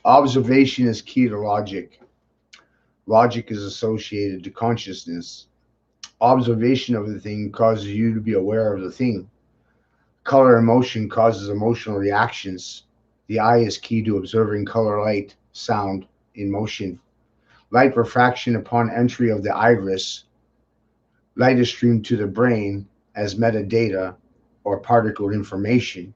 Speaker 5: Observation is key to logic.
Speaker 20: Logic is associated to consciousness. Observation of the thing causes you to be aware of the thing. Color and motion causes emotional reactions. The eye is key to observing color, light, sound, in motion. Light refraction upon entry of the iris. Light is streamed to the brain as metadata or particle information.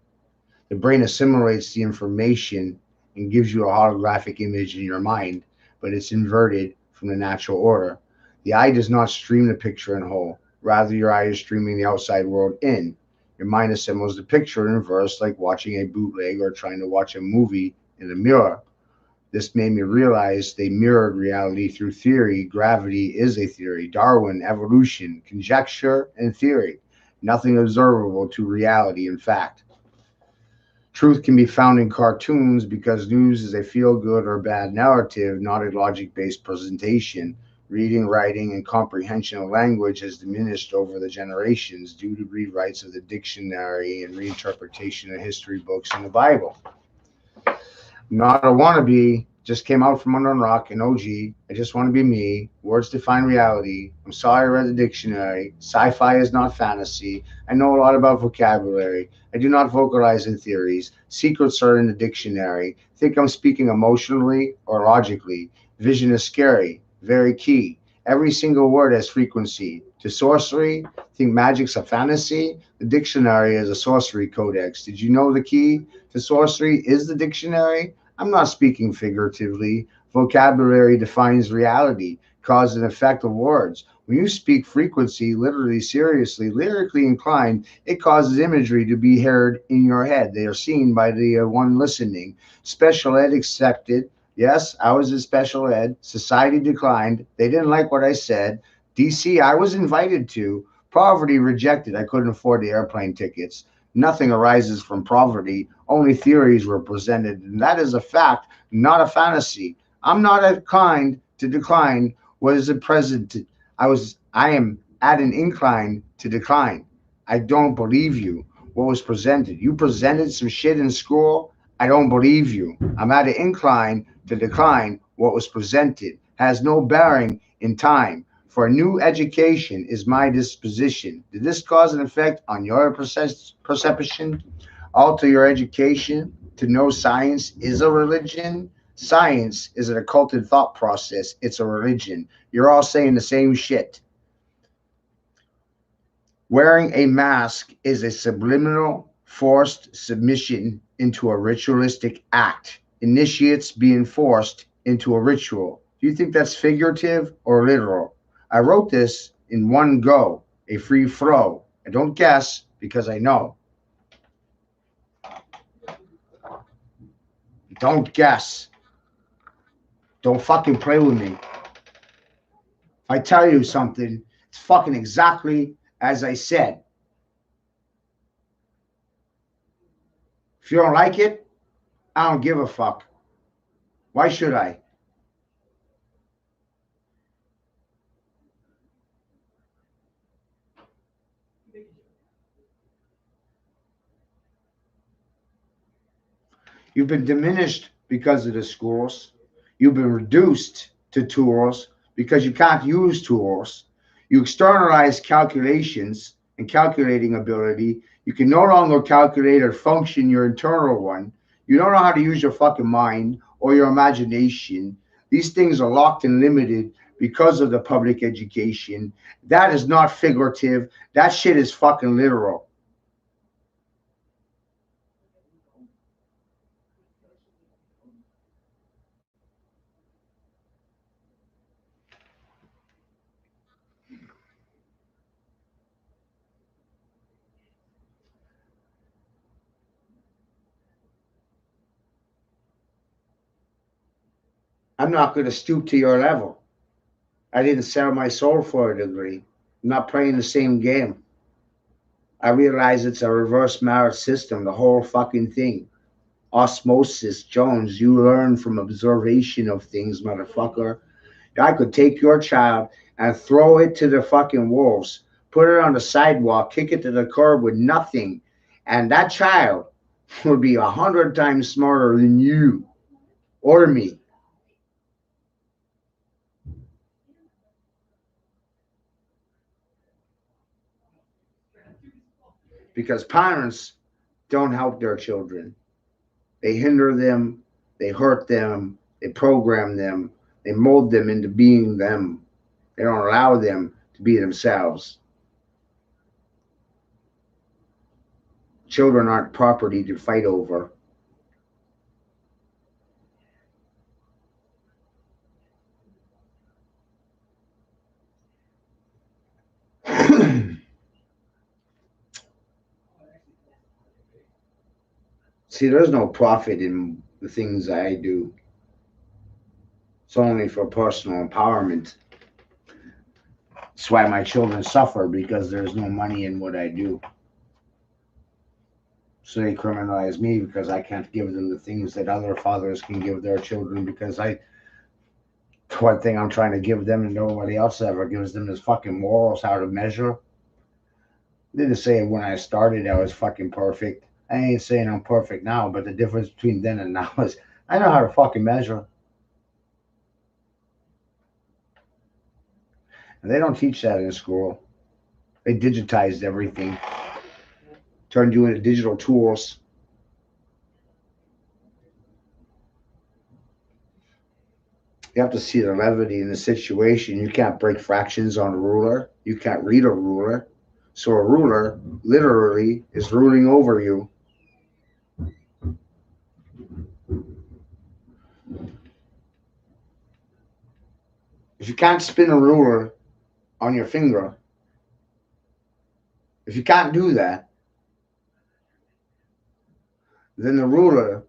Speaker 20: The brain assimilates the information and gives you a holographic image in your mind, but it's inverted from the natural order. The eye does not stream the picture in whole. Rather, your eye is streaming the outside world in. Your mind assembles the picture in reverse, like watching a bootleg or trying to watch a movie in a mirror. This made me realize they mirrored reality through theory. Gravity is a theory. Darwin, evolution, conjecture, and theory. Nothing observable to reality, in fact. Truth can be found in cartoons because news is a feel-good or bad narrative, not a logic-based presentation. Reading, writing, and comprehension of language has diminished over the generations due to rewrites of the dictionary and reinterpretation of history books and the Bible. Not a wannabe, just came out from under a rock, an OG. I just want to be me. Words define reality. I'm sorry I read the dictionary. Sci-fi is not fantasy. I know a lot about vocabulary. I do not vocalize in theories. Secrets are in the dictionary. Think I'm speaking emotionally or logically. Vision is scary, very key. Every single word has frequency. To sorcery, think magic's a fantasy. The dictionary is a sorcery codex. Did you know the key to sorcery is the dictionary? I'm not speaking figuratively. Vocabulary defines reality, cause and effect of words. When you speak frequency, literally, seriously, lyrically inclined, it causes imagery to be heard in your head. They are seen by the one listening. Special ed accepted. Yes, I was in special ed. Society declined. They didn't like what I said. DC, I was invited to. Poverty rejected. I couldn't afford the airplane tickets. Nothing arises from poverty. Only theories were presented. And that is a fact, not a fantasy. I'm not inclined to decline what is present. I am at an incline to decline. I don't believe you. What was presented? You presented some shit in school. I don't believe you. I'm at an incline to decline what was presented. Has no bearing in time. For a new education is my disposition. Did this cause an effect on your perception? Alter your education to know science is a religion? Science is an occulted thought process. It's a religion. You're all saying the same shit. Wearing a mask is a subliminal, forced submission into a ritualistic act. Initiates being forced into a ritual. Do you think that's figurative or literal? I wrote this in one go, a free flow. I don't guess because I know. Don't guess. Don't fucking play with me. If I tell you something, it's fucking exactly as I said. If you don't like it, I don't give a fuck. Why should I? You've been diminished because of the schools. You've been reduced to tools because you can't use tools. You externalize calculations and calculating ability. You can no longer calculate or function your internal one. You don't know how to use your fucking mind or your imagination. These things are locked and limited because of the public education. That is not figurative. That shit is fucking literal. I'm not going to stoop to your level. I didn't sell my soul for a degree. I'm not playing the same game. I realize it's a reverse merit system, the whole fucking thing. Osmosis, Jones, you learn from observation of things, motherfucker. I could take your child and throw it to the fucking wolves, put it on the sidewalk, kick it to the curb with nothing, and that child would be 100 times smarter than you or me. because parents don't help their children. They hinder them, they hurt them, they program them, they mold them into being them. They don't allow them to be themselves. Children aren't property to fight over. See, there's no profit in the things I do. It's only for personal empowerment. That's why my children suffer, because there's no money in what I do. So they criminalize me because I can't give them the things that other fathers can give their children, because one thing I'm trying to give them and nobody else ever gives them is fucking morals, how to measure. They didn't say when I started I was fucking perfect. I ain't saying I'm perfect now, but the difference between then and now is I know how to fucking measure. And they don't teach that in school. They digitized everything, turned you into digital tools. You have to see the levity in the situation. You can't break fractions on a ruler. You can't read a ruler. So a ruler literally is ruling over you. If you can't spin a ruler on your finger, if you can't do that, then the ruler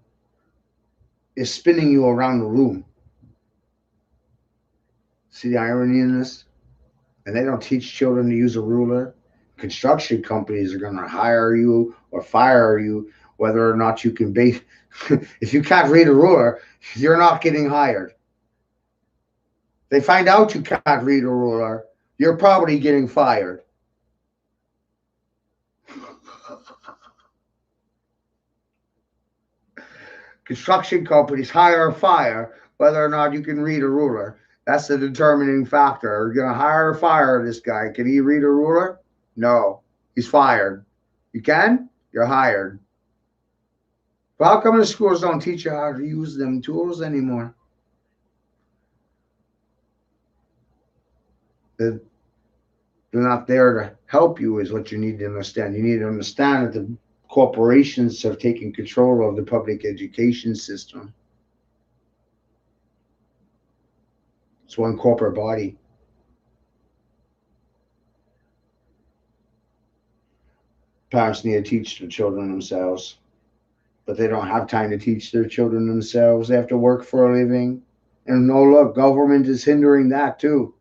Speaker 20: is spinning you around the room. See the irony in this? And they don't teach children to use a ruler. Construction companies are going to hire you or fire you whether or not you can base. If you can't read a ruler, you're not getting hired. They find out you can't read a ruler, you're probably getting fired. Construction companies hire or fire whether or not you can read a ruler. That's the determining factor. Are you going to hire or fire this guy? Can he read a ruler? No. He's fired. You can? You're hired. But how come the schools don't teach you how to use them tools anymore? They're not there to help you is what you need to understand. You need to understand that the corporations have taken control of the public education system. It's one corporate body. Parents need to teach their children themselves, but they don't have time to teach their children themselves. They have to work for a living. And no, look, government is hindering that too.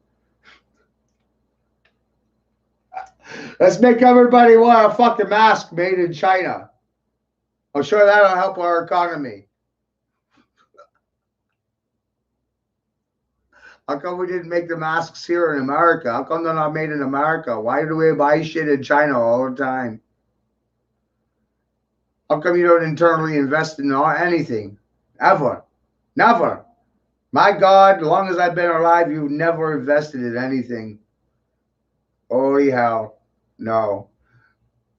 Speaker 20: Let's make everybody wear a fucking mask made in China. I'm sure that'll help our economy. How come we didn't make the masks here in America? How come they're not made in America? Why do we buy shit in China all the time? How come you don't internally invest in anything? Ever. Never. My God, as long as I've been alive, you've never invested in anything. Holy hell. No.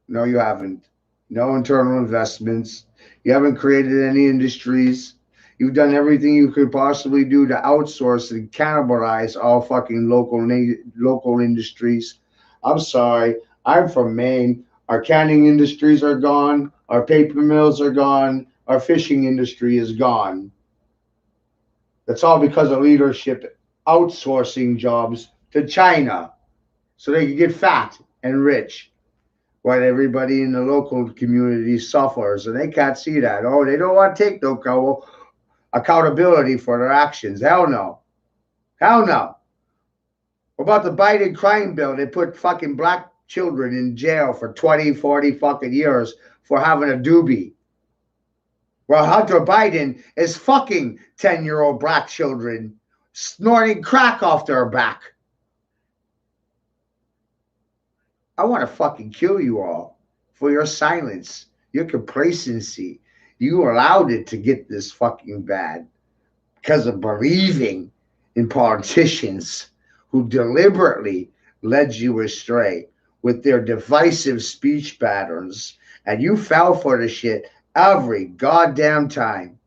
Speaker 20: No, you haven't. No internal investments. You haven't created any industries. You've done everything you could possibly do to outsource and cannibalize all fucking local industries. I'm sorry. I'm from Maine. Our canning industries are gone. Our paper mills are gone. Our fishing industry is gone. That's all because of leadership outsourcing jobs to China so they can get fat and rich, while everybody in the local community suffers, and they can't see that. Oh, they don't want to take no accountability for their actions. Hell no. Hell no. What about the Biden crime bill? They put fucking black children in jail for 20, 40 fucking years for having a doobie. Well, Hunter Biden is fucking 10-year-old black children snorting crack off their back. I want to fucking kill you all for your silence, your complacency. You allowed it to get this fucking bad because of believing in politicians who deliberately led you astray with their divisive speech patterns, and you fell for the shit every goddamn time.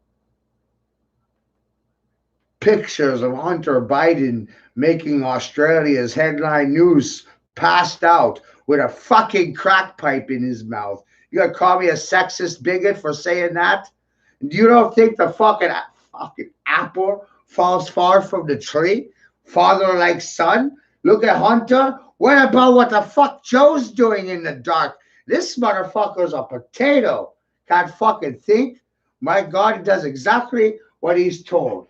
Speaker 20: Pictures of Hunter Biden making Australia's headline news, passed out with a fucking crack pipe in his mouth. You gonna call me a sexist bigot for saying that? You don't think the fucking apple falls far from the tree? Father like son? Look at Hunter. What about what the fuck Joe's doing in the dark? This motherfucker's a potato. Can't fucking think. My God, he does exactly what he's told.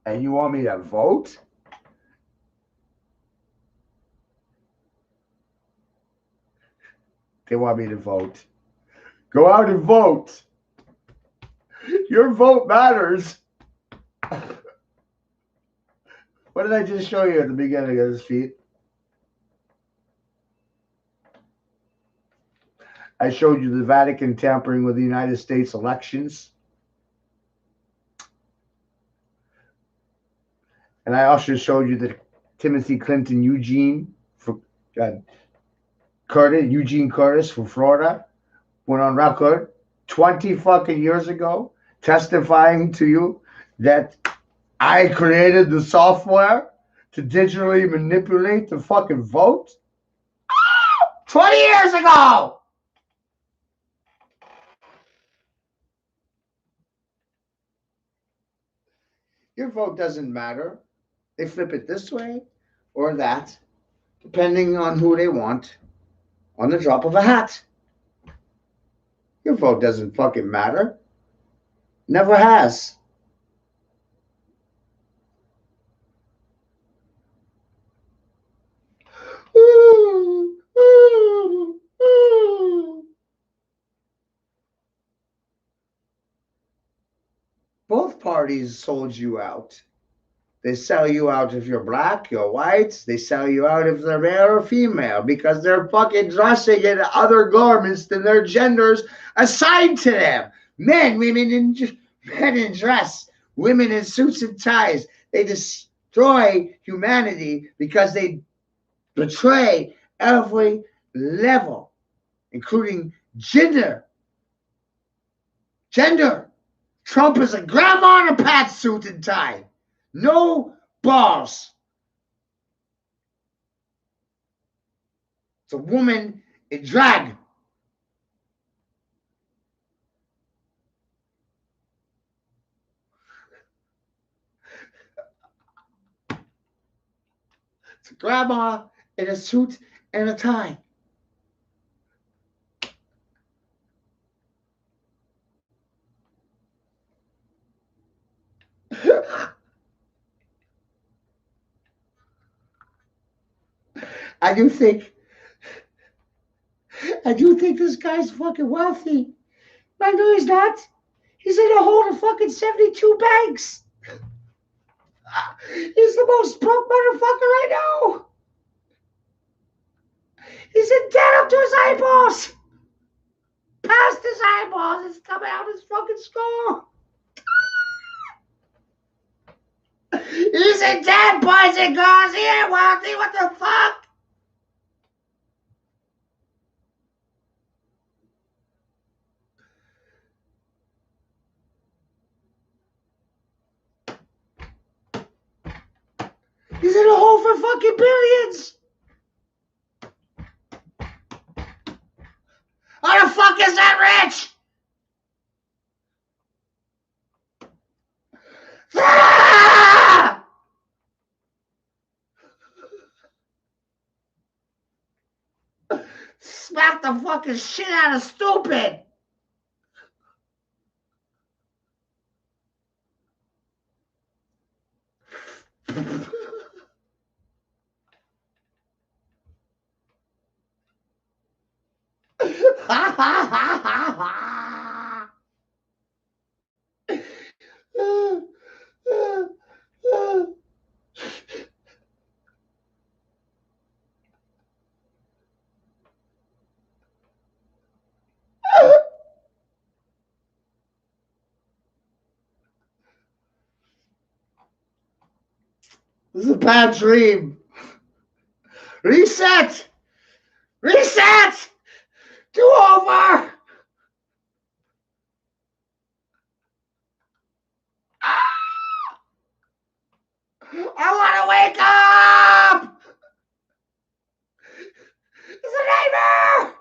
Speaker 20: And you want me to vote? They want me to vote. Go out and vote. Your vote matters. What did I just show you at the beginning of this feed? I showed you the Vatican tampering with the United States elections. And I also showed you that Timothy Clinton Eugene Curtis from Florida went on record 20 fucking years ago testifying to you that I created the software to digitally manipulate the fucking vote. 20 years ago! Your vote doesn't matter. They flip it this way or that, depending on who they want, on the drop of a hat. Your vote doesn't fucking matter. Never has. Both parties sold you out. They sell you out if you're black, you're white. They sell you out if they're male or female because they're fucking dressing in other garments than their genders assigned to them. Men, women in dress, women in suits and ties. They destroy humanity because they betray every level, including gender. Trump is a grandma in a pantsuit and tie. No balls. It's a woman in drag. It's a grandma in a suit and a tie. I do think this guy's fucking wealthy. I know he's not. He's in a hold of fucking 72 banks. He's the most broke motherfucker I know. He's in debt up to his eyeballs. Past his eyeballs. It's coming out his fucking skull. He's in debt, boys and girls. He ain't wealthy. What the fuck? He's in a hole for fucking billions. How the fuck is that rich? Ah! Smack the fucking shit out of stupid. This is a bad dream. Reset! Reset! Do over! I want to wake up! It's a nightmare!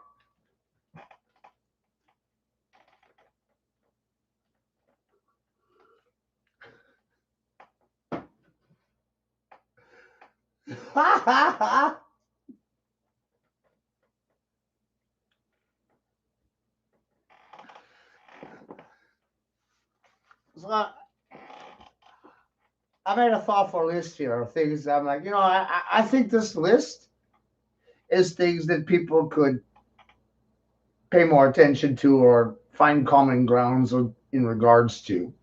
Speaker 20: Ha ha ha! So I made a thoughtful list here of things. I'm like, I think this list is things that people could pay more attention to or find common grounds in regards to.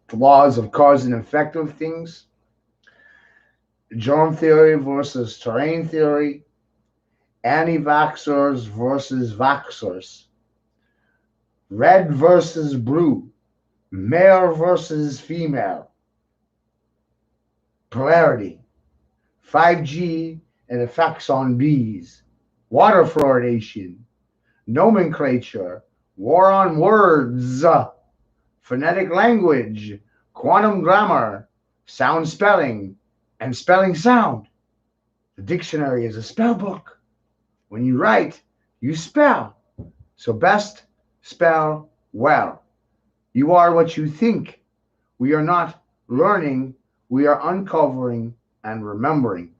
Speaker 20: The laws of cause and effect of things, germ theory versus terrain theory, anti-vaxxers versus vaxxers, red versus blue, male versus female, polarity, 5G and effects on bees, water fluoridation, nomenclature, war on words, phonetic language, quantum grammar, sound spelling, and spelling sound. The dictionary is a spell book. When you write, you spell. So best spell well. You are what you think. We are not learning, we are uncovering and remembering.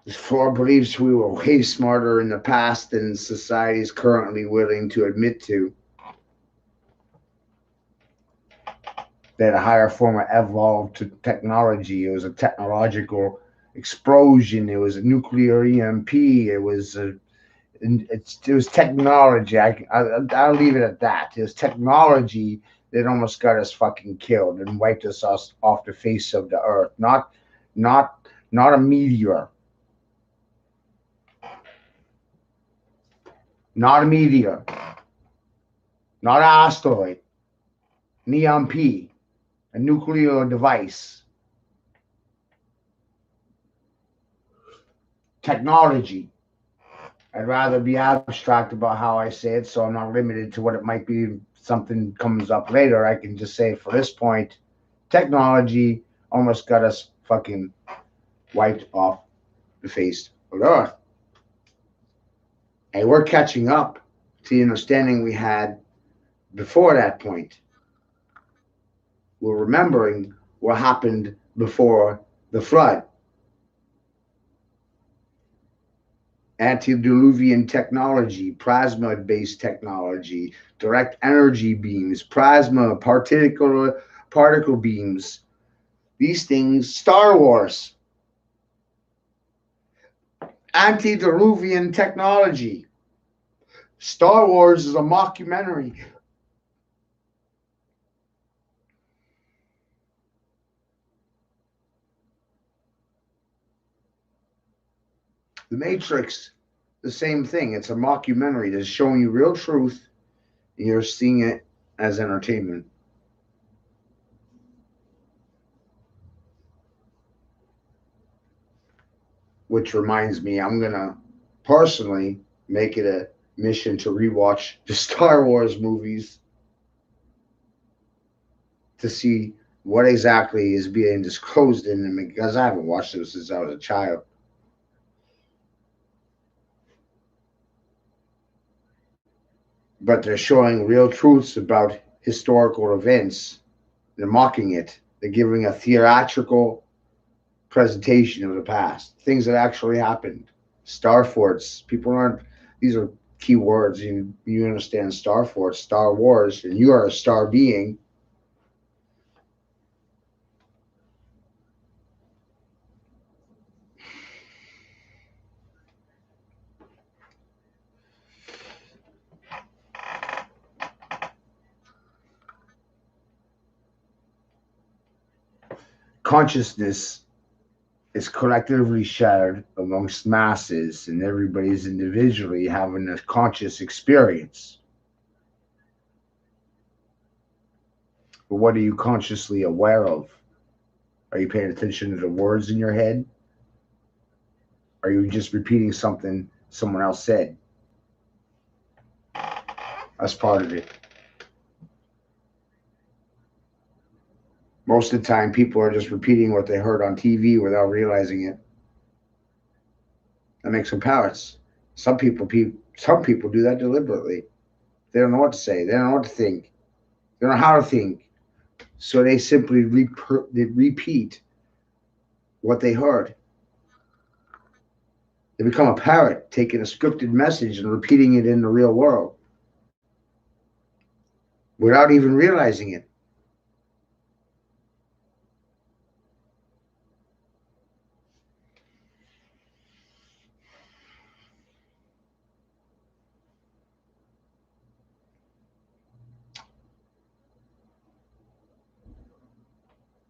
Speaker 20: This floor believes we were way smarter in the past than society is currently willing to admit to. That a higher form of evolved to technology. It was a technological explosion. It was a nuclear EMP. It was technology. I'll leave it at that. It was technology that almost got us fucking killed and wiped us off the face of the earth. Not a meteor. Not a meteor. Not an asteroid. An EMP. A nuclear device. Technology. I'd rather be abstract about how I say it, so I'm not limited to what it might be. If something comes up later, I can just say for this point, technology almost got us fucking wiped off the face of the earth. And we're catching up to the understanding we had before that point. We're remembering what happened before the flood. Antediluvian technology, plasma-based technology, direct energy beams, plasma, particle beams. These things, Star Wars. Antediluvian technology. Star Wars is a mockumentary. The Matrix, the same thing. It's a mockumentary that's showing you real truth, and you're seeing it as entertainment. Which reminds me, I'm going to personally make it a mission to rewatch the Star Wars movies to see what exactly is being disclosed in them, because I haven't watched them since I was a child. But they're showing real truths about historical events. They're mocking it. They're giving a theatrical presentation of the past, things that actually happened. Star forts. People aren't. These are key words. You understand Star forts, Star Wars, and you are a star being. Consciousness is collectively shared amongst masses, and everybody's individually having a conscious experience. But what are you consciously aware of? Are you paying attention to the words in your head? Are you just repeating something someone else said? That's part of it. Most of the time, people are just repeating what they heard on TV without realizing it. That makes them parrots. Some people do that deliberately. They don't know what to say. They don't know what to think. They don't know how to think. So they simply repeat what they heard. They become a parrot, taking a scripted message and repeating it in the real world without even realizing it.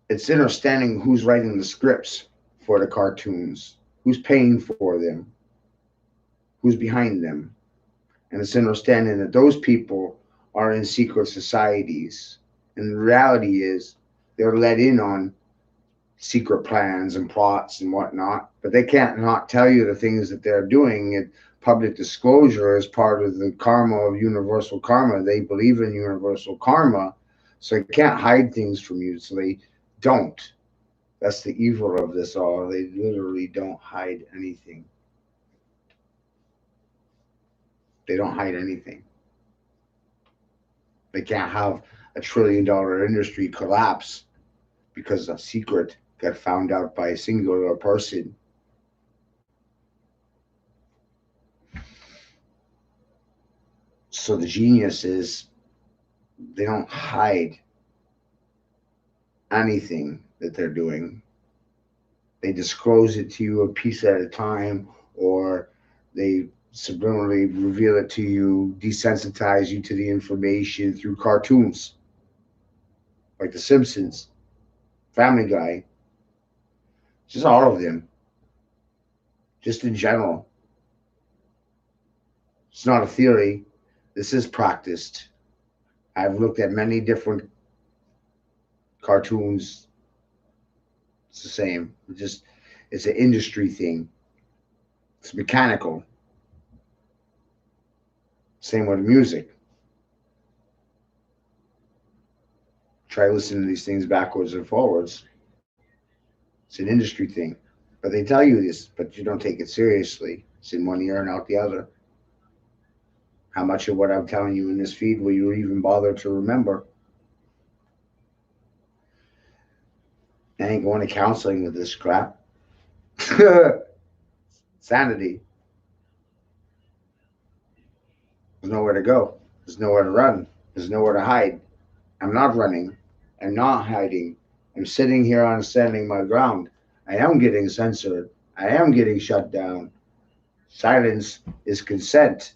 Speaker 20: It's understanding who's writing the scripts for the cartoons, who's paying for them, who's behind them. And it's understanding that those people are in secret societies. And the reality is they're let in on secret plans and plots and whatnot, but they can't not tell you the things that they're doing. And public disclosure is part of the karma of universal karma. They believe in universal karma, so they can't hide things from you. So they don't. That's the evil of this all. They literally don't hide anything. They don't hide anything. They can't have a $1 trillion industry collapse because a secret got found out by a singular person. So the genius is they don't hide anything that they're doing. They disclose it to you a piece at a time, or they subliminally reveal it to you, desensitize you to the information through cartoons like The Simpsons, Family Guy, just all of them, just in general. It's not a theory. This is practiced. I've looked at many different cartoons. It's the same. It's an industry thing. It's mechanical. Same with music. Try listening to these things backwards and forwards. It's an industry thing. But they tell you this, but you don't take it seriously. It's in one ear and out the other. How much of what I'm telling you in this feed will you even bother to remember? I ain't going to counseling with this crap. Sanity. There's nowhere to go. There's nowhere to run. There's nowhere to hide. I'm not running. I'm not hiding. I'm sitting here on standing my ground. I am getting censored. I am getting shut down. Silence is consent.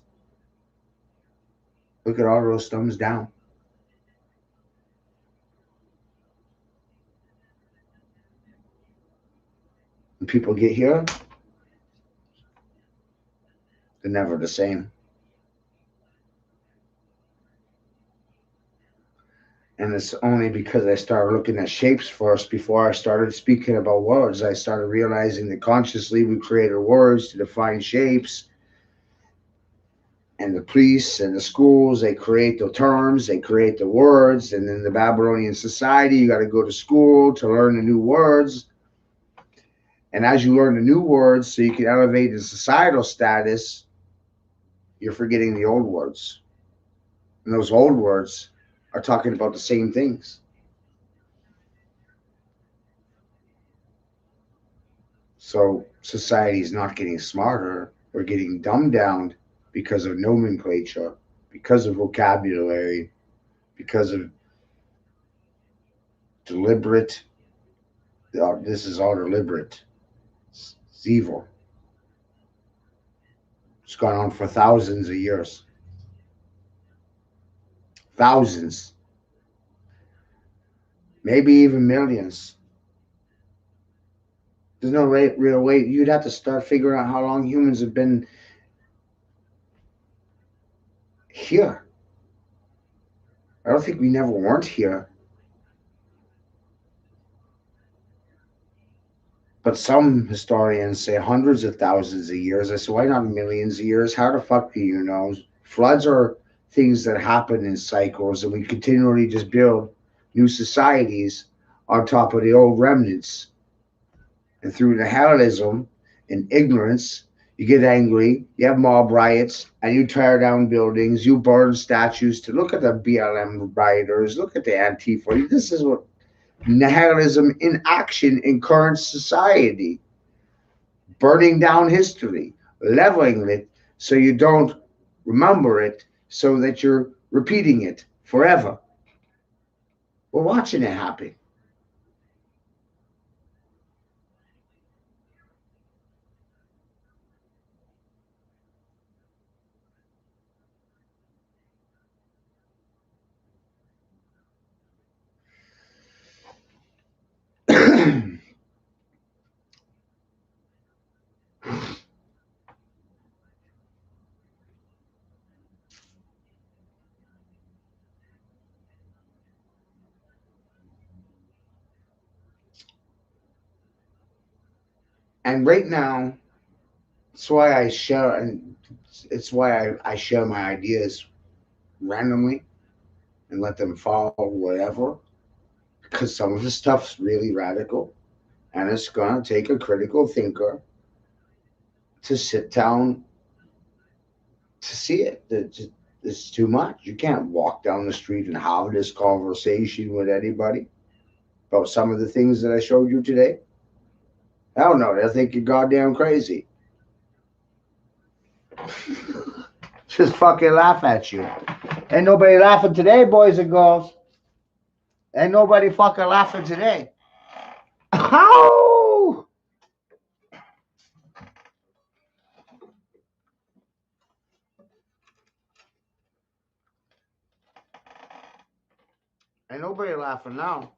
Speaker 20: Look at all those thumbs down. When people get here, they're never the same. And it's only because I started looking at shapes first before I started speaking about words. I started realizing that consciously we created words to define shapes. And the police and the schools, they create the terms, they create the words. And in the Babylonian society, you got to go to school to learn the new words. And as you learn the new words, so you can elevate the societal status, you're forgetting the old words. And those old words are talking about the same things. So society is not getting smarter. We're getting dumbed down because of nomenclature, because of vocabulary, because of deliberate. This is all deliberate. It's evil. It's gone on for thousands of years. Thousands. Maybe even millions. There's no real way. You'd have to start figuring out how long humans have been here. I don't think we never weren't here. But some historians say hundreds of thousands of years. I said, why not millions of years? How the fuck do you know? Floods are things that happen in cycles, and we continually just build new societies on top of the old remnants. And through nihilism and ignorance, you get angry, you have mob riots, and you tear down buildings, you burn statues. To look at the BLM rioters, look at the Antifa. This is what nihilism in action in current society. Burning down history, leveling it so you don't remember it, so that you're repeating it forever. We're watching it happen. And right now, it's why I share, and it's why I share my ideas randomly and let them fall wherever, because some of the stuff's really radical, and it's gonna take a critical thinker to sit down to see it. It's too much. You can't walk down the street and have this conversation with anybody about some of the things that I showed you today. Hell no, they'll think you're goddamn crazy. Just fucking laugh at you. Ain't nobody laughing today, boys and girls. Ain't nobody fucking laughing today. How? Ain't nobody laughing now.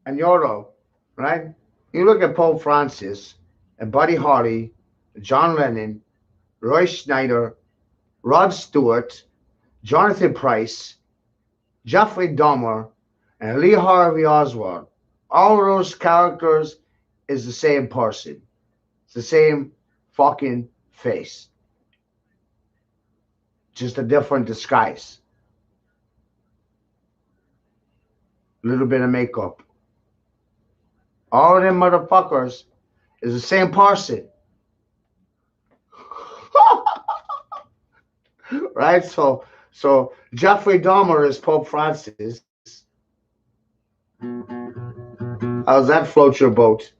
Speaker 20: And Yoro, right? You look at Pope Francis and Buddy Holly, John Lennon, Roy Schneider, Rod Stewart, Jonathan Price, Jeffrey Dahmer, and Lee Harvey Oswald. All those characters is the same person. It's the same fucking face. Just a different disguise. A little bit of makeup. All of them motherfuckers is the same person. Right? So Jeffrey Dahmer is Pope Francis. How's that float your boat?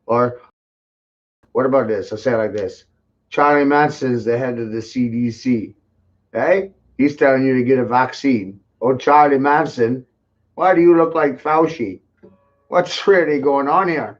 Speaker 20: Or what about this? I'll say it like this. Charlie Manson is the head of the CDC. Hey? He's telling you to get a vaccine. Oh, Charlie Manson, why do you look like Fauci? What's really going on here?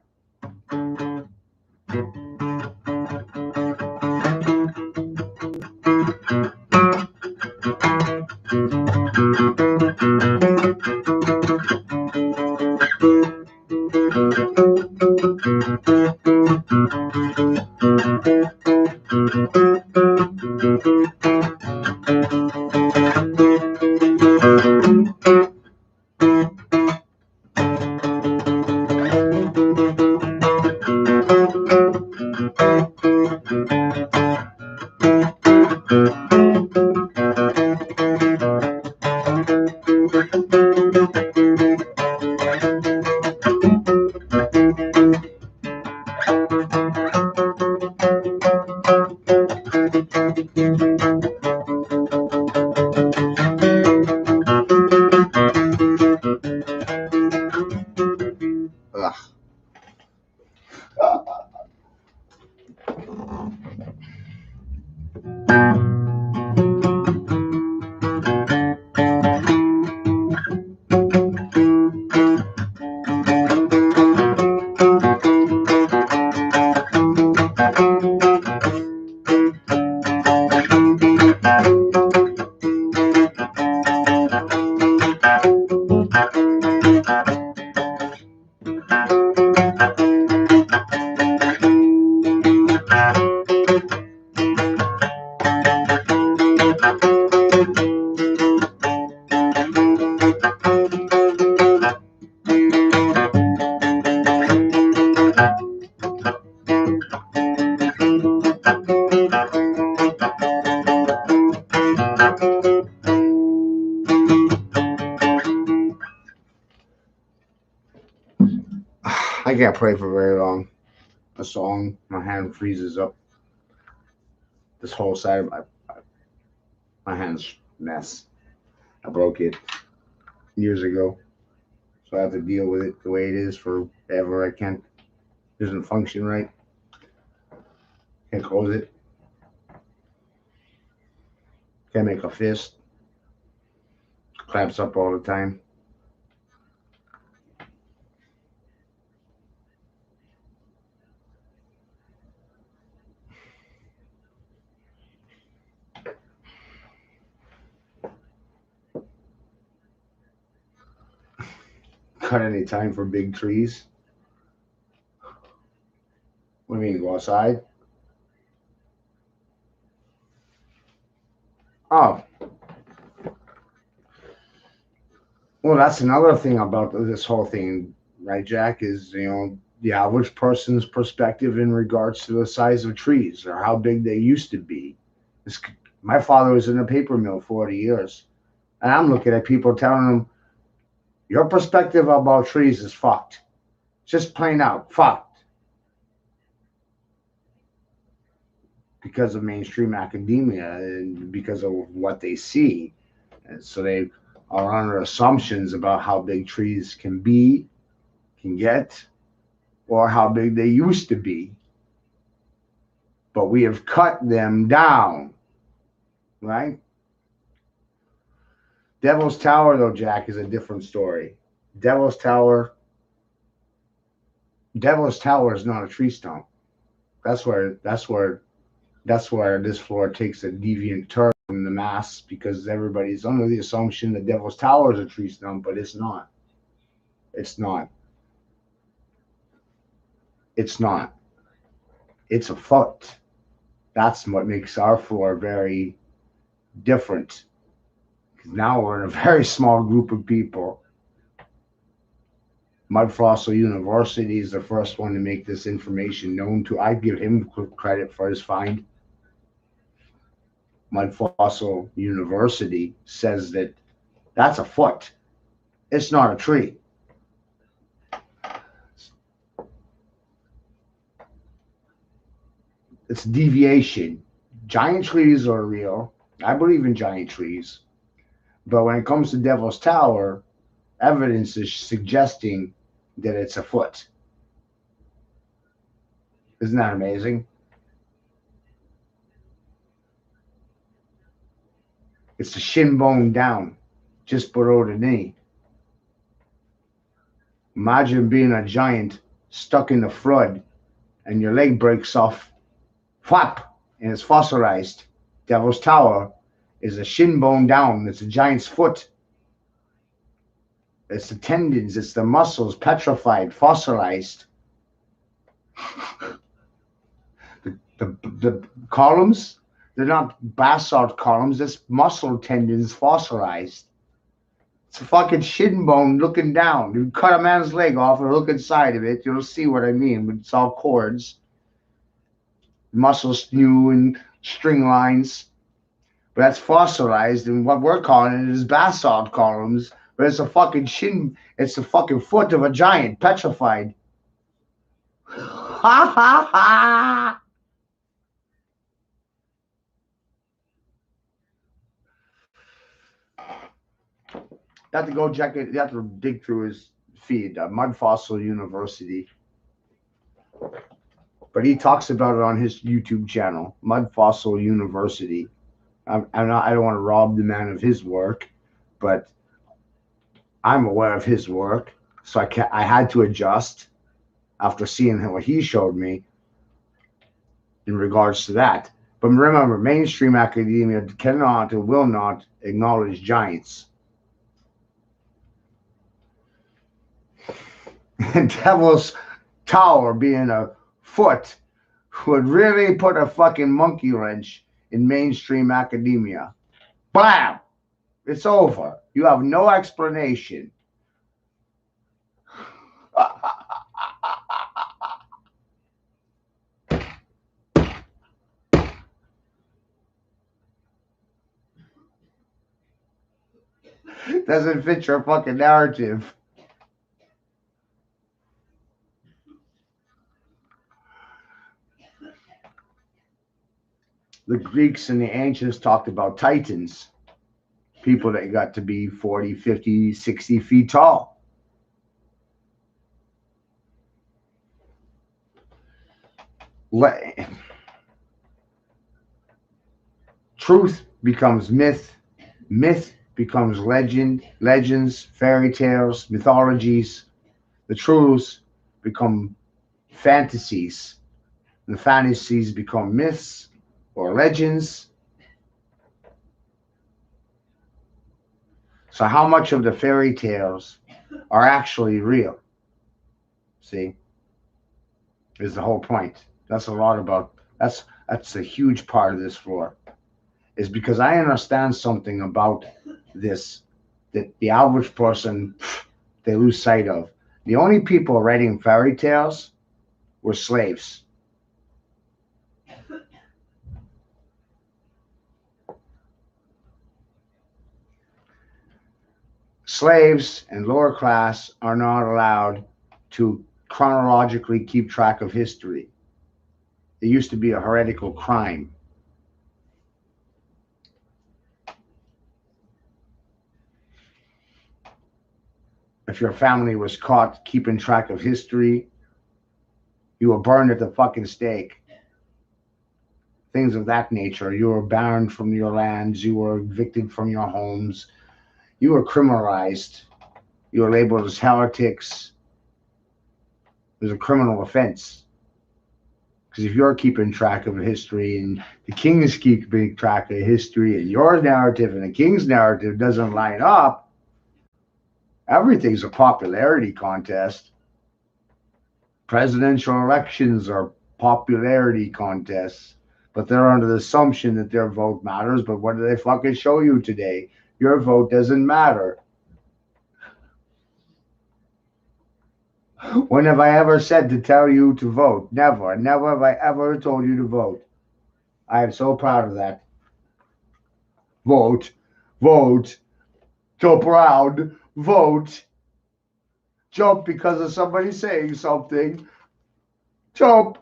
Speaker 20: can't play for very long. A song, my hand freezes up. This whole side of my hand's a mess. I broke it years ago, so I have to deal with it the way it is forever. I can't. It doesn't function right. Can't close it. Can't make a fist. Clamps up all the time. Got any time for big trees? What do you mean, go outside? Oh. Well, that's another thing about this whole thing, right, Jack, is, the average person's perspective in regards to the size of trees or how big they used to be. My father was in a paper mill 40 years, and I'm looking at people telling them, your perspective about trees is fucked. Just plain out fucked. Because of mainstream academia and because of what they see. And so they are under assumptions about how big trees can be, can get, or how big they used to be. But we have cut them down, right? Devil's Tower, though, Jack, is a different story. Devil's Tower is not a tree stump. That's where this floor takes a deviant turn from the mass, because everybody's under the assumption that Devil's Tower is a tree stump, but it's not. It's not. It's not. It's a foot. That's what makes our floor very different. Because now we're in a very small group of people. Mud Fossil University is the first one to make this information known to. I give him credit for his find. Mud Fossil University says that that's a foot. It's not a tree. It's deviation. Giant trees are real. I believe in giant trees. But when it comes to Devil's Tower, evidence is suggesting that it's a foot. Isn't that amazing? It's the shin bone down, just below the knee. Imagine being a giant stuck in the flood and your leg breaks off, flap, and it's fossilized. Devil's Tower is a shin bone down. It's a giant's foot. It's the tendons, it's the muscles, petrified, fossilized. The columns, they're not basalt columns, it's muscle tendons fossilized. It's a fucking shin bone looking down. You cut a man's leg off and look inside of it, you'll see what I mean, but it's all cords. Muscle sinew and string lines. But that's fossilized, and what we're calling it is basalt columns, but it's a fucking it's a fucking foot of a giant, petrified. Ha ha ha! You have to go check it. You have to dig through his feed, Mud Fossil University. But he talks about it on his YouTube channel, Mud Fossil University. I don't want to rob the man of his work, but I'm aware of his work, so I had to adjust after seeing what he showed me in regards to that. But remember, mainstream academia cannot and will not acknowledge giants. And Devil's Tower being a foot would really put a fucking monkey wrench in mainstream academia. Blam! It's over. You have no explanation. Doesn't fit your fucking narrative. The Greeks and the ancients talked about titans, people that got to be 40, 50, 60 feet tall. Truth becomes myth, myth becomes legend, legends, fairy tales, mythologies. The truths become fantasies. The fantasies become myths or legends. So how much of the fairy tales are actually real? See, is the whole point. That's a lot about, that's a huge part of this floor, is because I understand something about this that the average person, they lose sight of. The only people writing fairy tales were slaves. Slaves and lower class are not allowed to chronologically keep track of history. It used to be a heretical crime. If your family was caught keeping track of history, you were burned at the fucking stake. Things of that nature. You were banned from your lands. You were evicted from your homes. You were criminalized. You were labeled as heretics. It was a criminal offense. Because if you're keeping track of history and the kings keeping track of history and your narrative and the king's narrative doesn't line up, everything's a popularity contest. Presidential elections are popularity contests, but they're under the assumption that their vote matters. But what do they fucking show you today? Your vote doesn't matter. When have I ever said to tell you to vote? Never. Never have I ever told you to vote. I am so proud of that. Vote. Vote. So proud. Vote. Jump because of somebody saying something. Jump.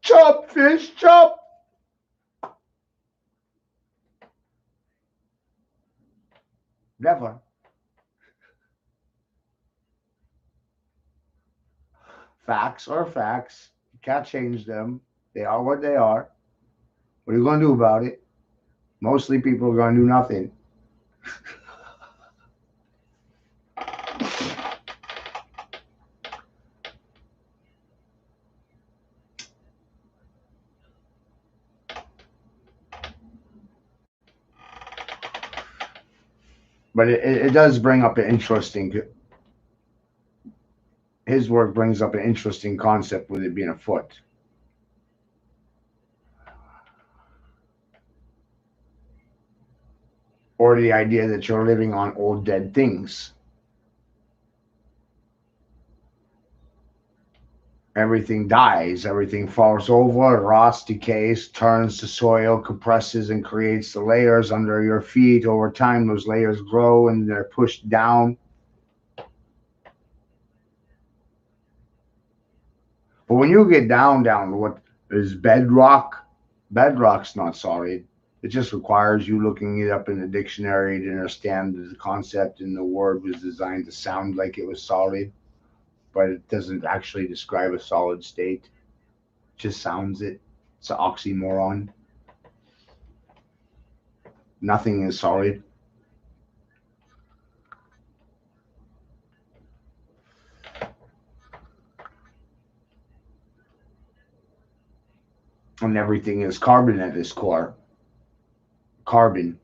Speaker 20: Jump, fish, jump. Never. Facts are facts. You can't change them. They are what they are. What are you going to do about it? Mostly people are going to do nothing. But it does bring up an interesting, his work brings up an interesting concept with it being a foot. Or the idea that you're living on old dead things. Everything dies, everything falls over, rots, decays, turns to soil, compresses, and creates the layers under your feet. Over time, those layers grow and they're pushed down. But when you get down to what is bedrock, bedrock's not solid. It just requires you looking it up in the dictionary to understand the concept, and the word was designed to sound like it was solid, but it doesn't actually describe a solid state. It just sounds it. It's an oxymoron. Nothing is solid. And everything is carbon at its core. Carbon.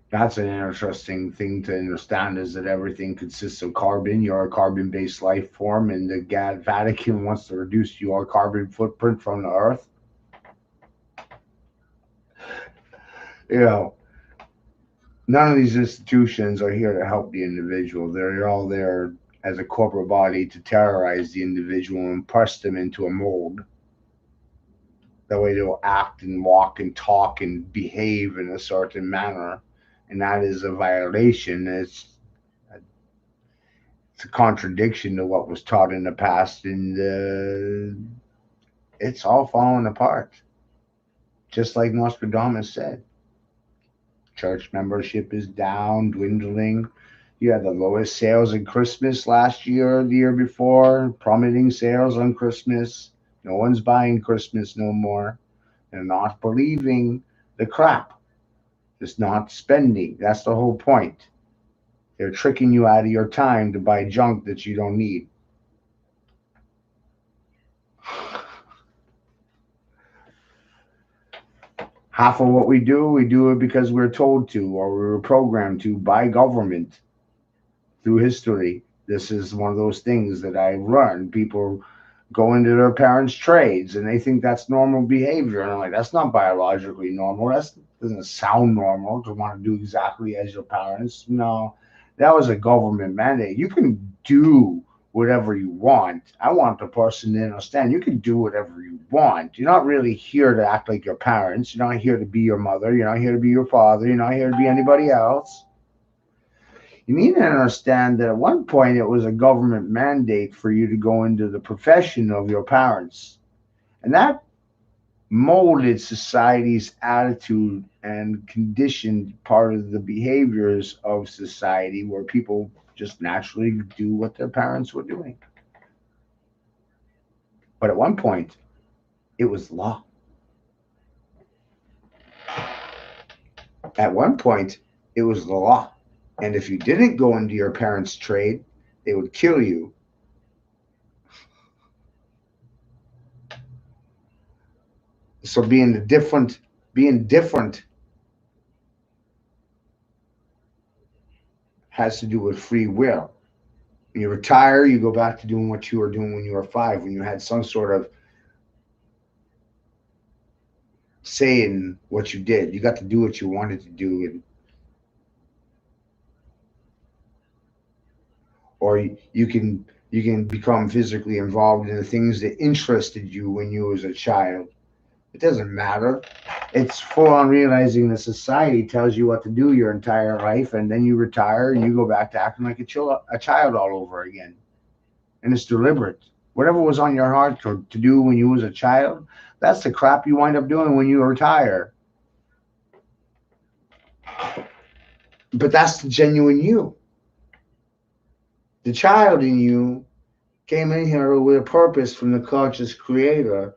Speaker 20: That's an interesting thing to understand, is that everything consists of carbon. You're a carbon-based life form, and the Vatican wants to reduce your carbon footprint from the Earth. You know, none of these institutions are here to help the individual. They're all there as a corporate body to terrorize the individual and press them into a mold. That way they'll act and walk and talk and behave in a certain manner. And that is a violation. It's a contradiction to what was taught in the past. And It's all falling apart. Just like Nostradamus said. Church membership is down, dwindling. You had the lowest sales in Christmas last year, the year before, plummeting sales on Christmas. No one's buying Christmas no more. They're not believing the crap. Just not spending. That's the whole point. They're tricking you out of your time to buy junk that you don't need. Half of what we do it because we're told to, or we were programmed to by government through history. This is one of those things that I've learned. People go into their parents' trades and they think that's normal behavior. And I'm like, that's not biologically normal. That doesn't sound normal to want to do exactly as your parents. No, that was a government mandate. You can do whatever you want. I want the person to understand you can do whatever you want. You're not really here to act like your parents. You're not here to be your mother. You're not here to be your father. You're not here to be anybody else. You need to understand that at one point it was a government mandate for you to go into the profession of your parents. And that molded society's attitude and conditioned part of the behaviors of society where people just naturally do what their parents were doing. But at one point, it was law. At one point, it was the law. And if you didn't go into your parents' trade, they would kill you. So being different has to do with free will. When you retire, you go back to doing what you were doing when you were 5, when you had some sort of say in what you did. You got to do what you wanted to do. Or you can become physically involved in the things that interested you when you was a child. It doesn't matter. It's full on realizing that society tells you what to do your entire life, and then you retire and you go back to acting like a child all over again. And it's deliberate. Whatever was on your heart to do when you was a child, that's the crap you wind up doing when you retire. But that's the genuine you. The child in you came in here with a purpose from the conscious creator,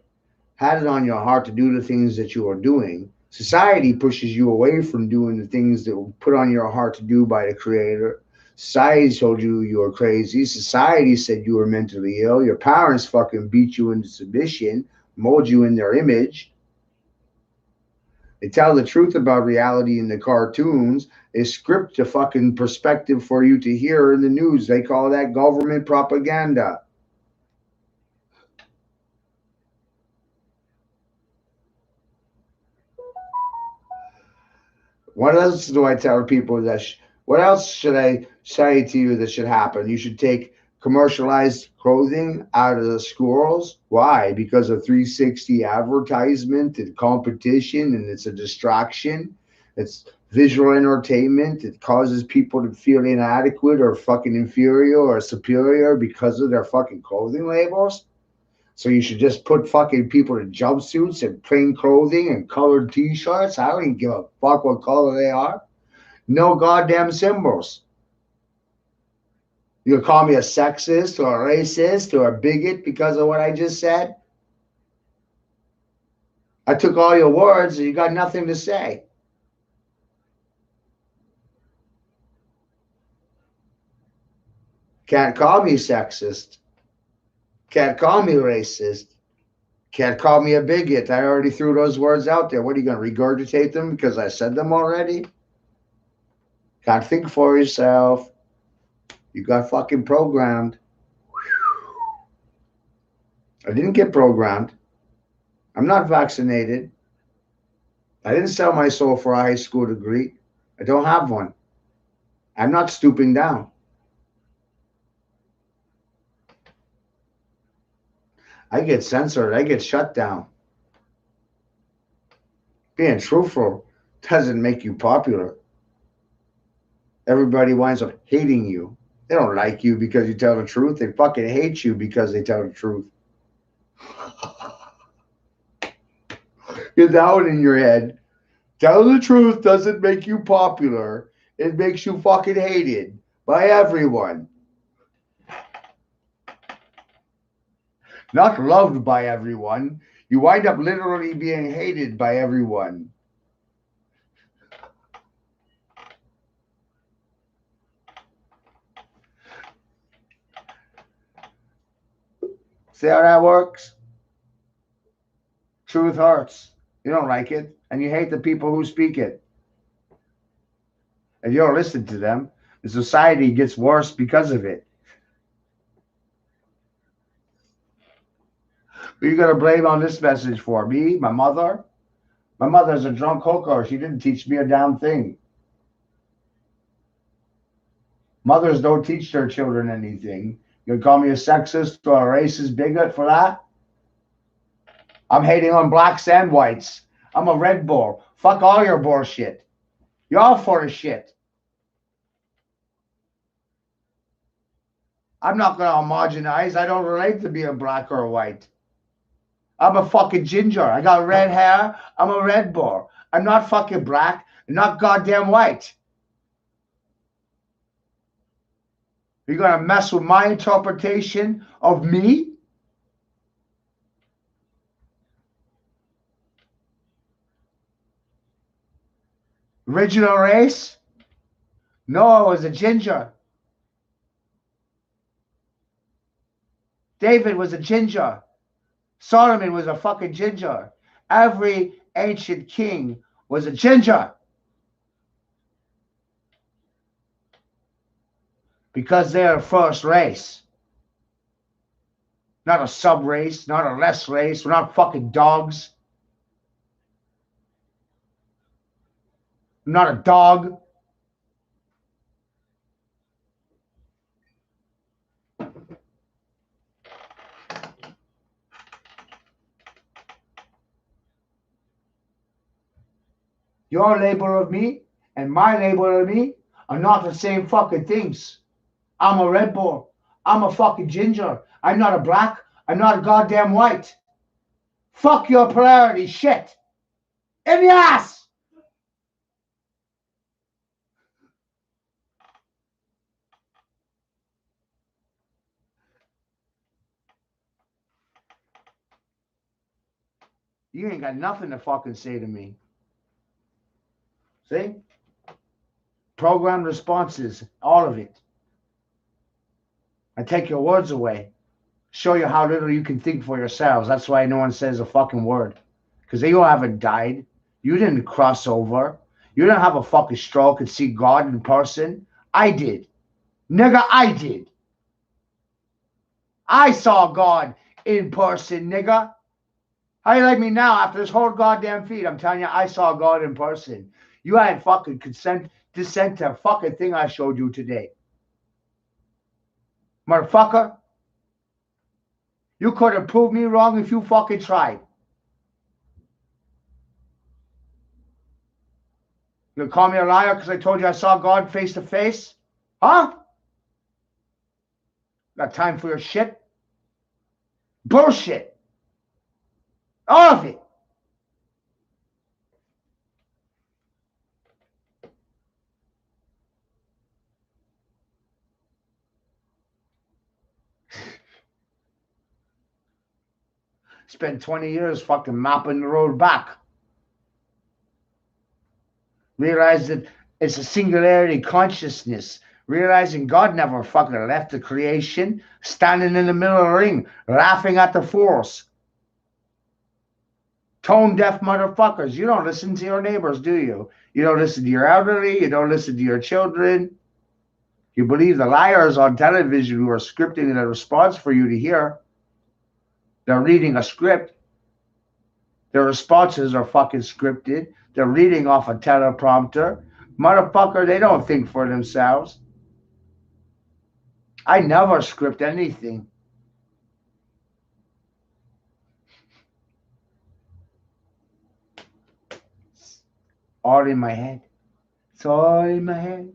Speaker 20: had it on your heart to do the things that you are doing. Society pushes you away from doing the things that were put on your heart to do by the creator. Society told you you were crazy. Society said you were mentally ill. Your parents fucking beat you into submission, mold you in their image. They tell the truth about reality in the cartoons. They script a fucking perspective for you to hear in the news. They call that government propaganda. What else do I tell people what else should I say to you that should happen? You should take commercialized clothing out of the schools. Why? Because of 360 advertisement and competition, and it's a distraction. It's visual entertainment. It causes people to feel inadequate or fucking inferior or superior because of their fucking clothing labels. So you should just put fucking people in jumpsuits and plain clothing and colored t-shirts. I don't even give a fuck what color they are. No goddamn symbols. You'll call me a sexist or a racist or a bigot because of what I just said? I took all your words and you got nothing to say. Can't call me sexist. Can't call me racist. Can't call me a bigot. I already threw those words out there. What, are you going to regurgitate them because I said them already? Can't think for yourself. You got fucking programmed. I didn't get programmed. I'm not vaccinated. I didn't sell my soul for a high school degree. I don't have one. I'm not stooping down. I get censored. I get shut down. Being truthful doesn't make you popular. Everybody winds up hating you. They don't like you because you tell the truth. They fucking hate you because they tell the truth. Get that one in your head. Telling the truth doesn't make you popular. It makes you fucking hated by everyone. Not loved by everyone. You wind up literally being hated by everyone. See how that works? Truth hurts. You don't like it, and you hate the people who speak it. And you don't listen to them. The society gets worse because of it. Who are you going to blame on this message for? Me? My mother? My mother's a drunk hooker. She didn't teach me a damn thing. Mothers don't teach their children anything. You gonna call me a sexist or a racist bigot for that? I'm hating on blacks and whites. I'm a Red Bull. Fuck all your bullshit. You're all full of shit. I'm not going to homogenize. I don't relate to being black or white. I'm a fucking ginger. I got red hair. I'm a Red Bull. I'm not fucking black. I'm not goddamn white. You're going to mess with my interpretation of me? Original race? Noah was a ginger. David was a ginger. Solomon was a fucking ginger. Every ancient king was a ginger. Because they're a first race. Not a sub-race, not a less race. We're not fucking dogs. I'm not a dog. Your label of me and my label of me are not the same fucking things. I'm a Red Bull. I'm a fucking ginger. I'm not a black. I'm not a goddamn white. Fuck your polarity shit. In the ass! You ain't got nothing to fucking say to me. See? Programmed responses, all of it. I take your words away. Show you how little you can think for yourselves. That's why no one says a fucking word. Because you haven't died. You didn't cross over. You didn't have a fucking stroke and see God in person. I did. Nigga, I did. I saw God in person, nigga. How you like me now after this whole goddamn feed? I'm telling you, I saw God in person. You had fucking dissent to fucking thing I showed you today. Motherfucker. You could have proved me wrong if you fucking tried. You gonna call me a liar because I told you I saw God face to face? Huh? Got time for your shit? Bullshit. All of it. Spent 20 years fucking mapping the road back. Realize that it's a singularity consciousness. Realizing God never fucking left the creation, standing in the middle of the ring, laughing at the force. Tone deaf motherfuckers. You don't listen to your neighbors, do you? You don't listen to your elderly. You don't listen to your children. You believe the liars on television who are scripting a response for you to hear. They're reading a script. Their responses are fucking scripted. They're reading off a teleprompter. Motherfucker, they don't think for themselves. I never script anything. All in my head. It's all in my head.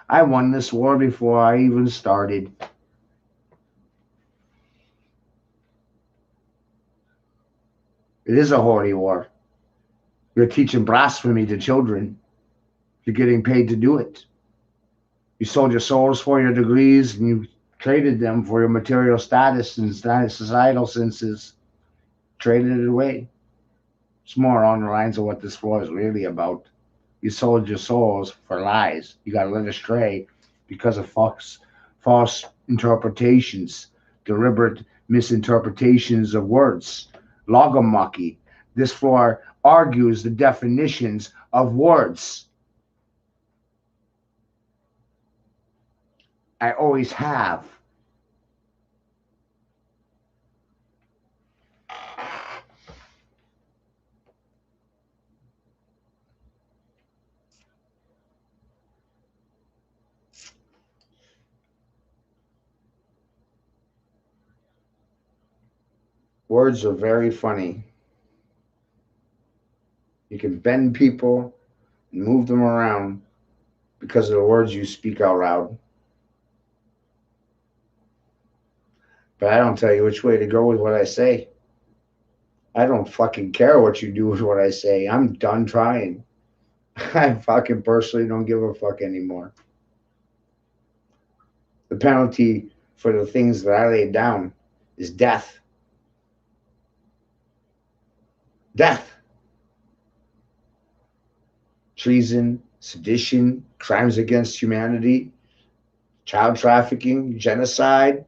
Speaker 20: I won this war before I even started. It is a holy war. You're teaching blasphemy to children. You're getting paid to do it. You sold your souls for your degrees, and you traded them for your material status and societal senses. Traded it away. It's more on the lines of what this war is really about. You sold your souls for lies. You got led astray because of false interpretations, deliberate misinterpretations of words. Logomachy. This floor argues the definitions of words. I always have. Words are very funny. You can bend people and move them around because of the words you speak out loud. But I don't tell you which way to go with what I say. I don't fucking care what you do with what I say. I'm done trying. I fucking personally don't give a fuck anymore. The penalty for the things that I laid down is death. Death. Treason, sedition, crimes against humanity, child trafficking, genocide,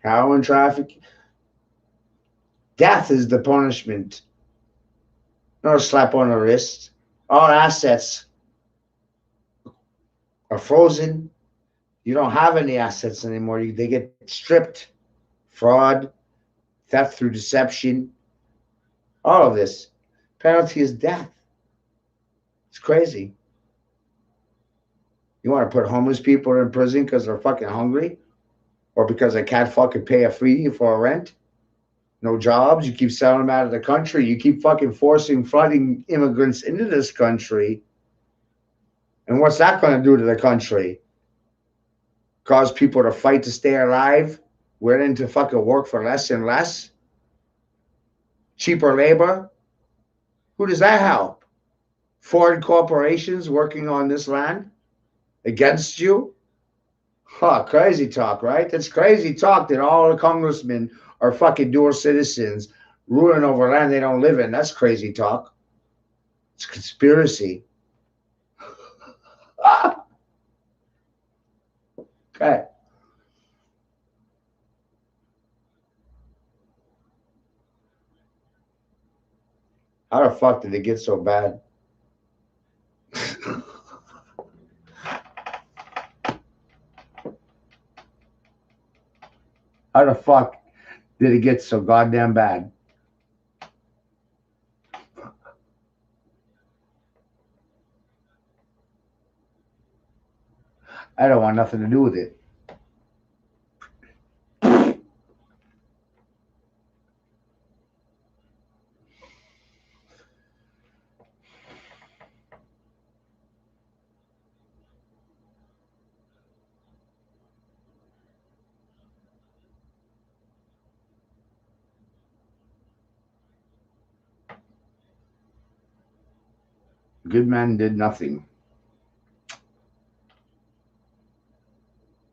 Speaker 20: heroin trafficking. Death is the punishment. Not a slap on the wrist. All assets are frozen. You don't have any assets anymore. They get stripped. Fraud, theft through deception, all of this. Penalty is death. It's crazy. You want to put homeless people in prison because they're fucking hungry? Or because they can't fucking pay a fee for a rent? No jobs? You keep selling them out of the country. You keep fucking flooding immigrants into this country. And what's that going to do to the country? Cause people to fight to stay alive? Willing to fucking work for less and less? Cheaper labor? Who does that help? Foreign corporations working on this land against you? Huh, crazy talk, right? That's crazy talk that all the congressmen are fucking dual citizens ruling over land they don't live in. That's crazy talk. It's conspiracy. Okay. How the fuck did it get so bad? How the fuck did it get so goddamn bad? I don't want nothing to do with it. Good men did nothing.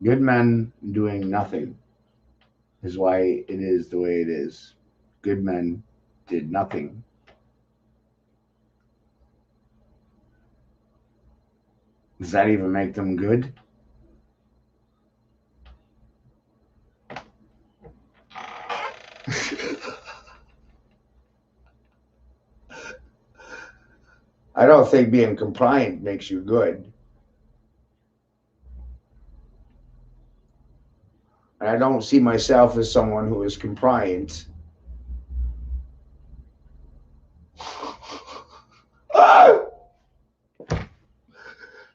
Speaker 20: Good men doing nothing is why it is the way it is. Good men did nothing. Does that even make them good? I don't think being compliant makes you good. And I don't see myself as someone who is compliant.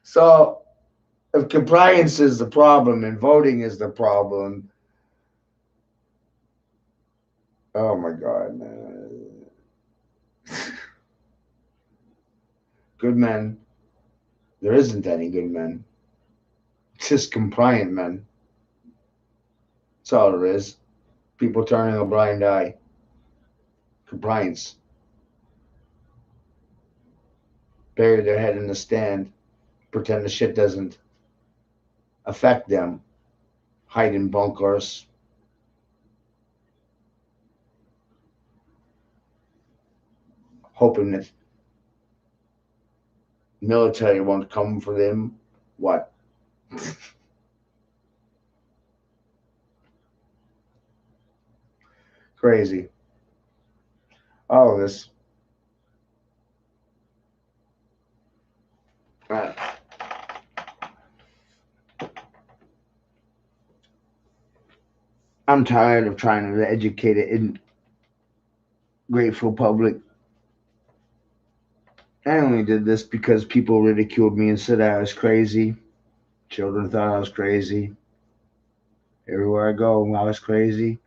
Speaker 20: So if compliance is the problem and voting is the problem, oh my God, man. Good men, there isn't any good men. It's just compliant men. That's all there is. People turning a blind eye. Compliance. bury their head in the stand, pretend the shit doesn't affect them, hide in bunkers. Hoping that military won't come for them. What? Crazy. All of this. I'm tired of trying to educate an grateful public. I only did this because people ridiculed me and said I was crazy. Children thought I was crazy. Everywhere I go, I was crazy.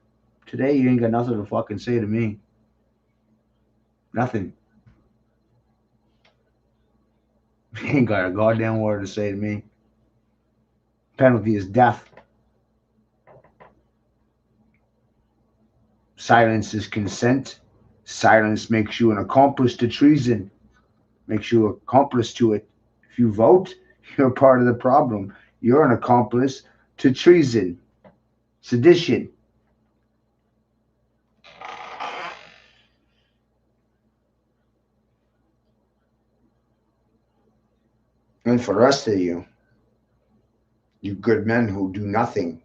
Speaker 20: Today, you ain't got nothing to fucking say to me. Nothing. You ain't got a goddamn word to say to me. Penalty is death. Silence is consent. Silence makes you an accomplice to treason. Makes you an accomplice to it. If you vote, you're part of the problem. You're an accomplice to treason. Sedition. And for the rest of you good men who do nothing,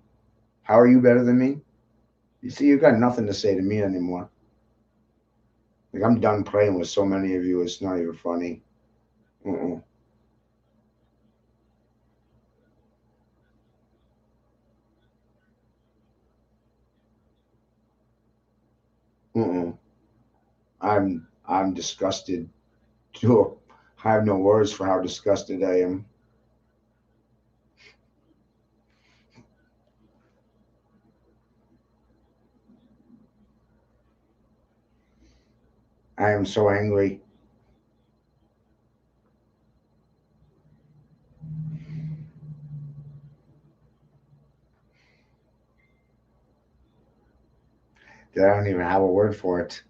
Speaker 20: how are you better than me? You see, you got nothing to say to me anymore. Like, I'm done playing with so many of you, it's not even funny. Mm-mm. Mm-mm. I'm disgusted. I have no words for how disgusted I am. I am so angry. That I don't even have a word for it.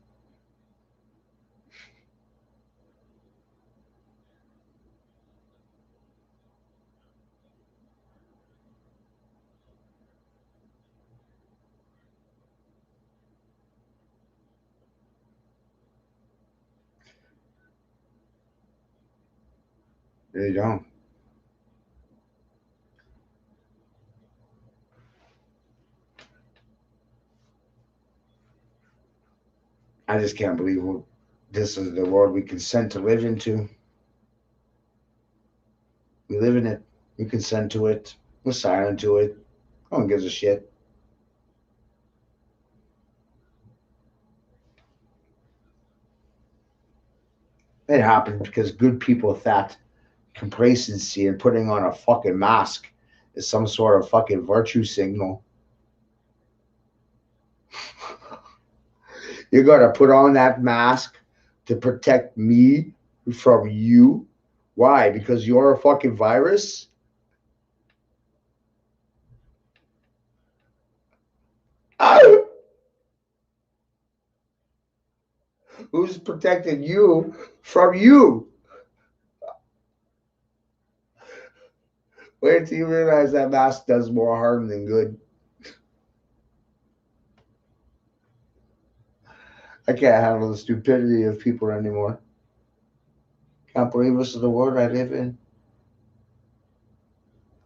Speaker 20: Really don't. I just can't believe this is the world we consent to live into. We live in it. We consent to it. We're silent to it. No one gives a shit. It happens because good people thought complacency and putting on a fucking mask is some sort of fucking virtue signal. You gotta put on that mask to protect me from you. Why? Because you're a fucking virus? Who's protecting you from you? Wait till you realize that mask does more harm than good. I can't handle the stupidity of people anymore. Can't believe this is the world I live in.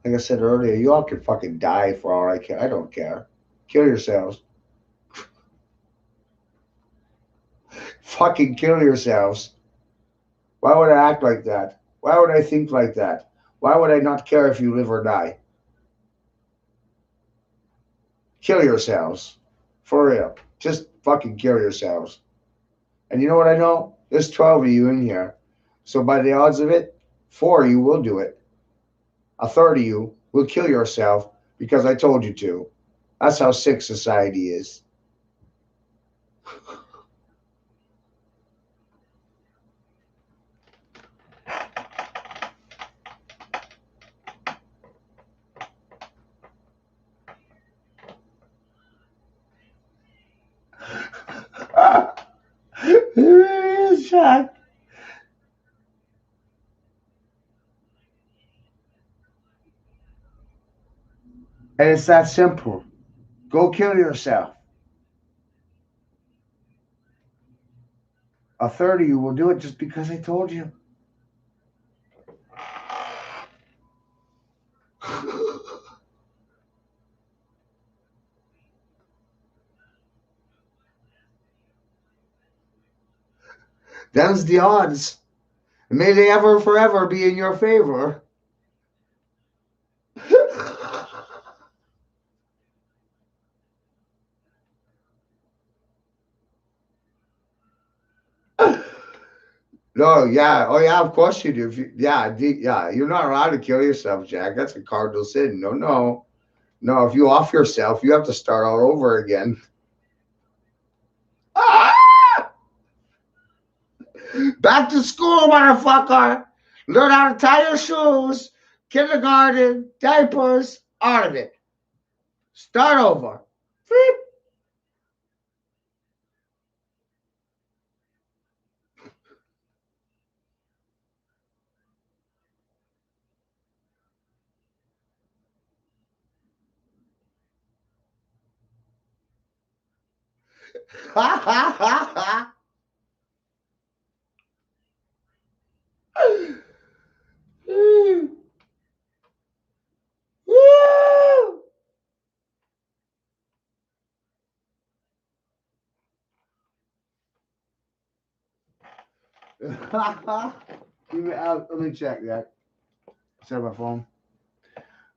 Speaker 20: Like I said earlier, you all can fucking die for all I care. I don't care. Kill yourselves. Fucking kill yourselves. Why would I act like that? Why would I think like that? Why would I not care if you live or die? Kill yourselves. For real. Just fucking kill yourselves. And you know what I know? There's 12 of you in here. So by the odds of it, 4 of you will do it. A third of you will kill yourself because I told you to. That's how sick society is. It really is shocked. And it's that simple. Go kill yourself. A third of you will do it just because I told you. Them's the odds. May they ever forever be in your favor. No, yeah. Oh, yeah, of course you do. Yeah, you're not allowed to kill yourself, Jack. That's a cardinal sin. No, no. No, if you off yourself, you have to start all over again. Ah! Back to school, motherfucker. Learn how to tie your shoes. Kindergarten, diapers, all of it. Start over. Beep. Ha ha ha ha. Woo! Let me check that. Set my phone.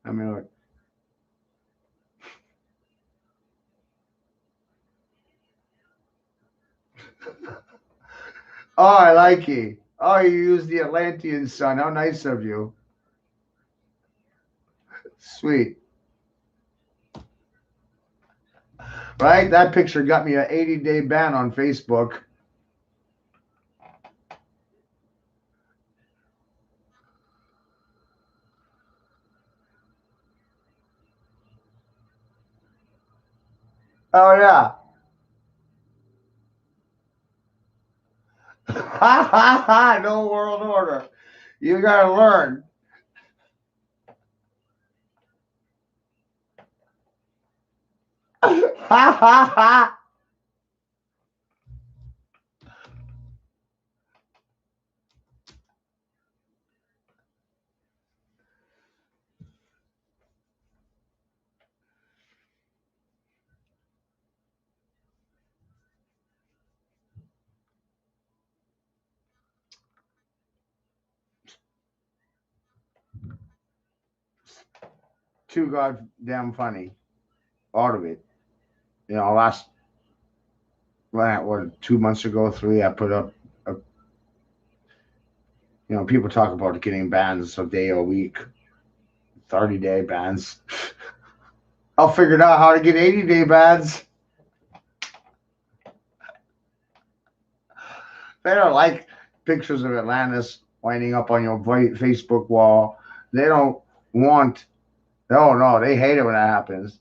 Speaker 20: I mean, look. Oh, I like you. Oh, you used the Atlantean sun. How nice of you. Sweet. Right? That picture got me an 80-day ban on Facebook. Oh, yeah. Ha ha ha. No world order. You got to learn. Ha ha ha. Too goddamn funny. All of it. You know, what, 2 months ago, 3, I put up, people talk about getting bans a day a week, 30-day bans. I'll figure out how to get 80-day bans. They don't like pictures of Atlantis winding up on your Facebook wall. They don't want, no, they hate it when that happens.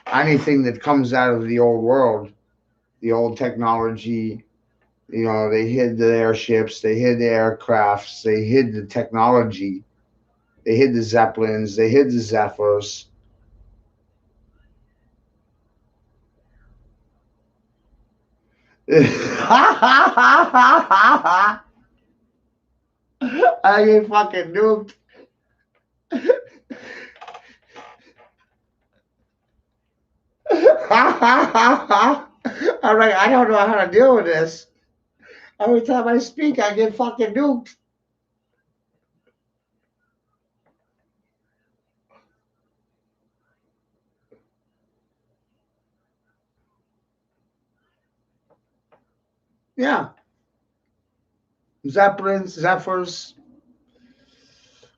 Speaker 20: Anything that comes out of the old world, the old technology, they hid the airships, they hid the aircrafts, they hid the technology, they hid the Zeppelins, they hid the Zephyrs. I get fucking nuked. I'm like, I don't know how to deal with this. Every time I speak, I get fucking nuked. Yeah. Zeppelins, Zephyrs,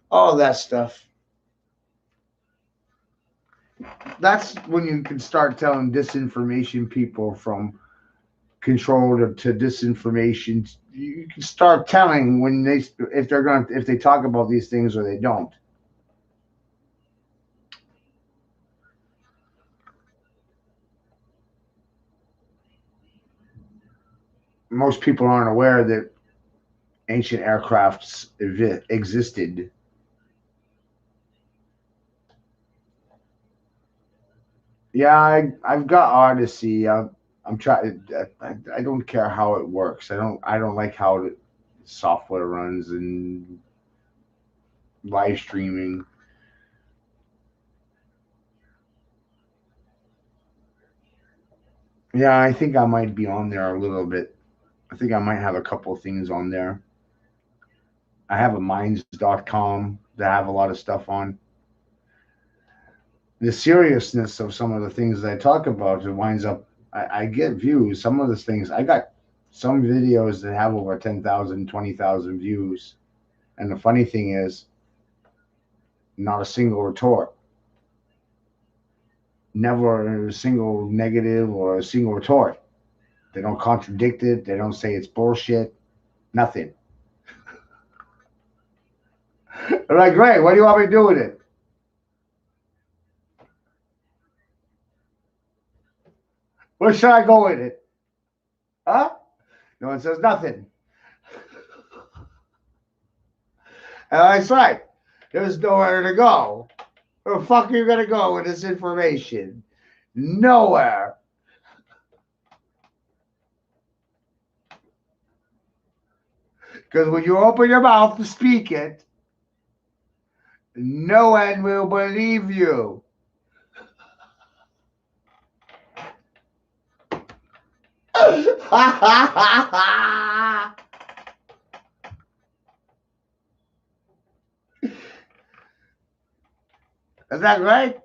Speaker 20: all that stuff. That's when you can start telling disinformation people from control to disinformation. You can start telling when if they talk about these things or they don't. Most people aren't aware that ancient aircrafts existed. Yeah, I've got Odyssey. I'm trying. I don't care how it works. I don't like how the software runs and live streaming. Yeah, I think I might be on there a little bit. I think I might have a couple of things on there. I have a minds.com that I have a lot of stuff on. The seriousness of some of the things that I talk about, it winds up, I get views. Some of those things, I got some videos that have over 10,000, 20,000 views. And the funny thing is, not a single retort. Never a single negative or a single retort. They don't contradict it. They don't say it's bullshit. Nothing. They're like, great, what do you want me to do with it? Where should I go with it? Huh? No one says nothing. And I say, there's nowhere to go. Where the fuck are you going to go with this information? Nowhere. Because when you open your mouth to speak it, no one will believe you. Is that right?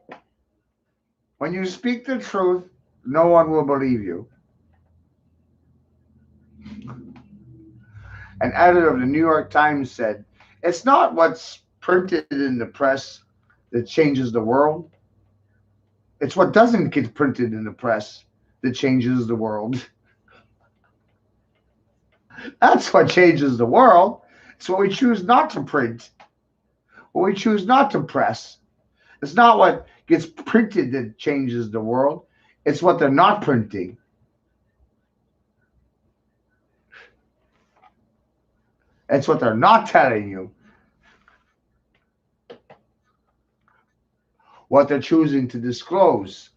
Speaker 20: When you speak the truth, no one will believe you. An editor of the New York Times said, it's not what's printed in the press that changes the world. It's what doesn't get printed in the press that changes the world. That's what changes the world. It's what we choose not to print, what we choose not to press. It's not what gets printed that changes the world. It's what they're not printing. It's what they're not telling you. What they're choosing to disclose,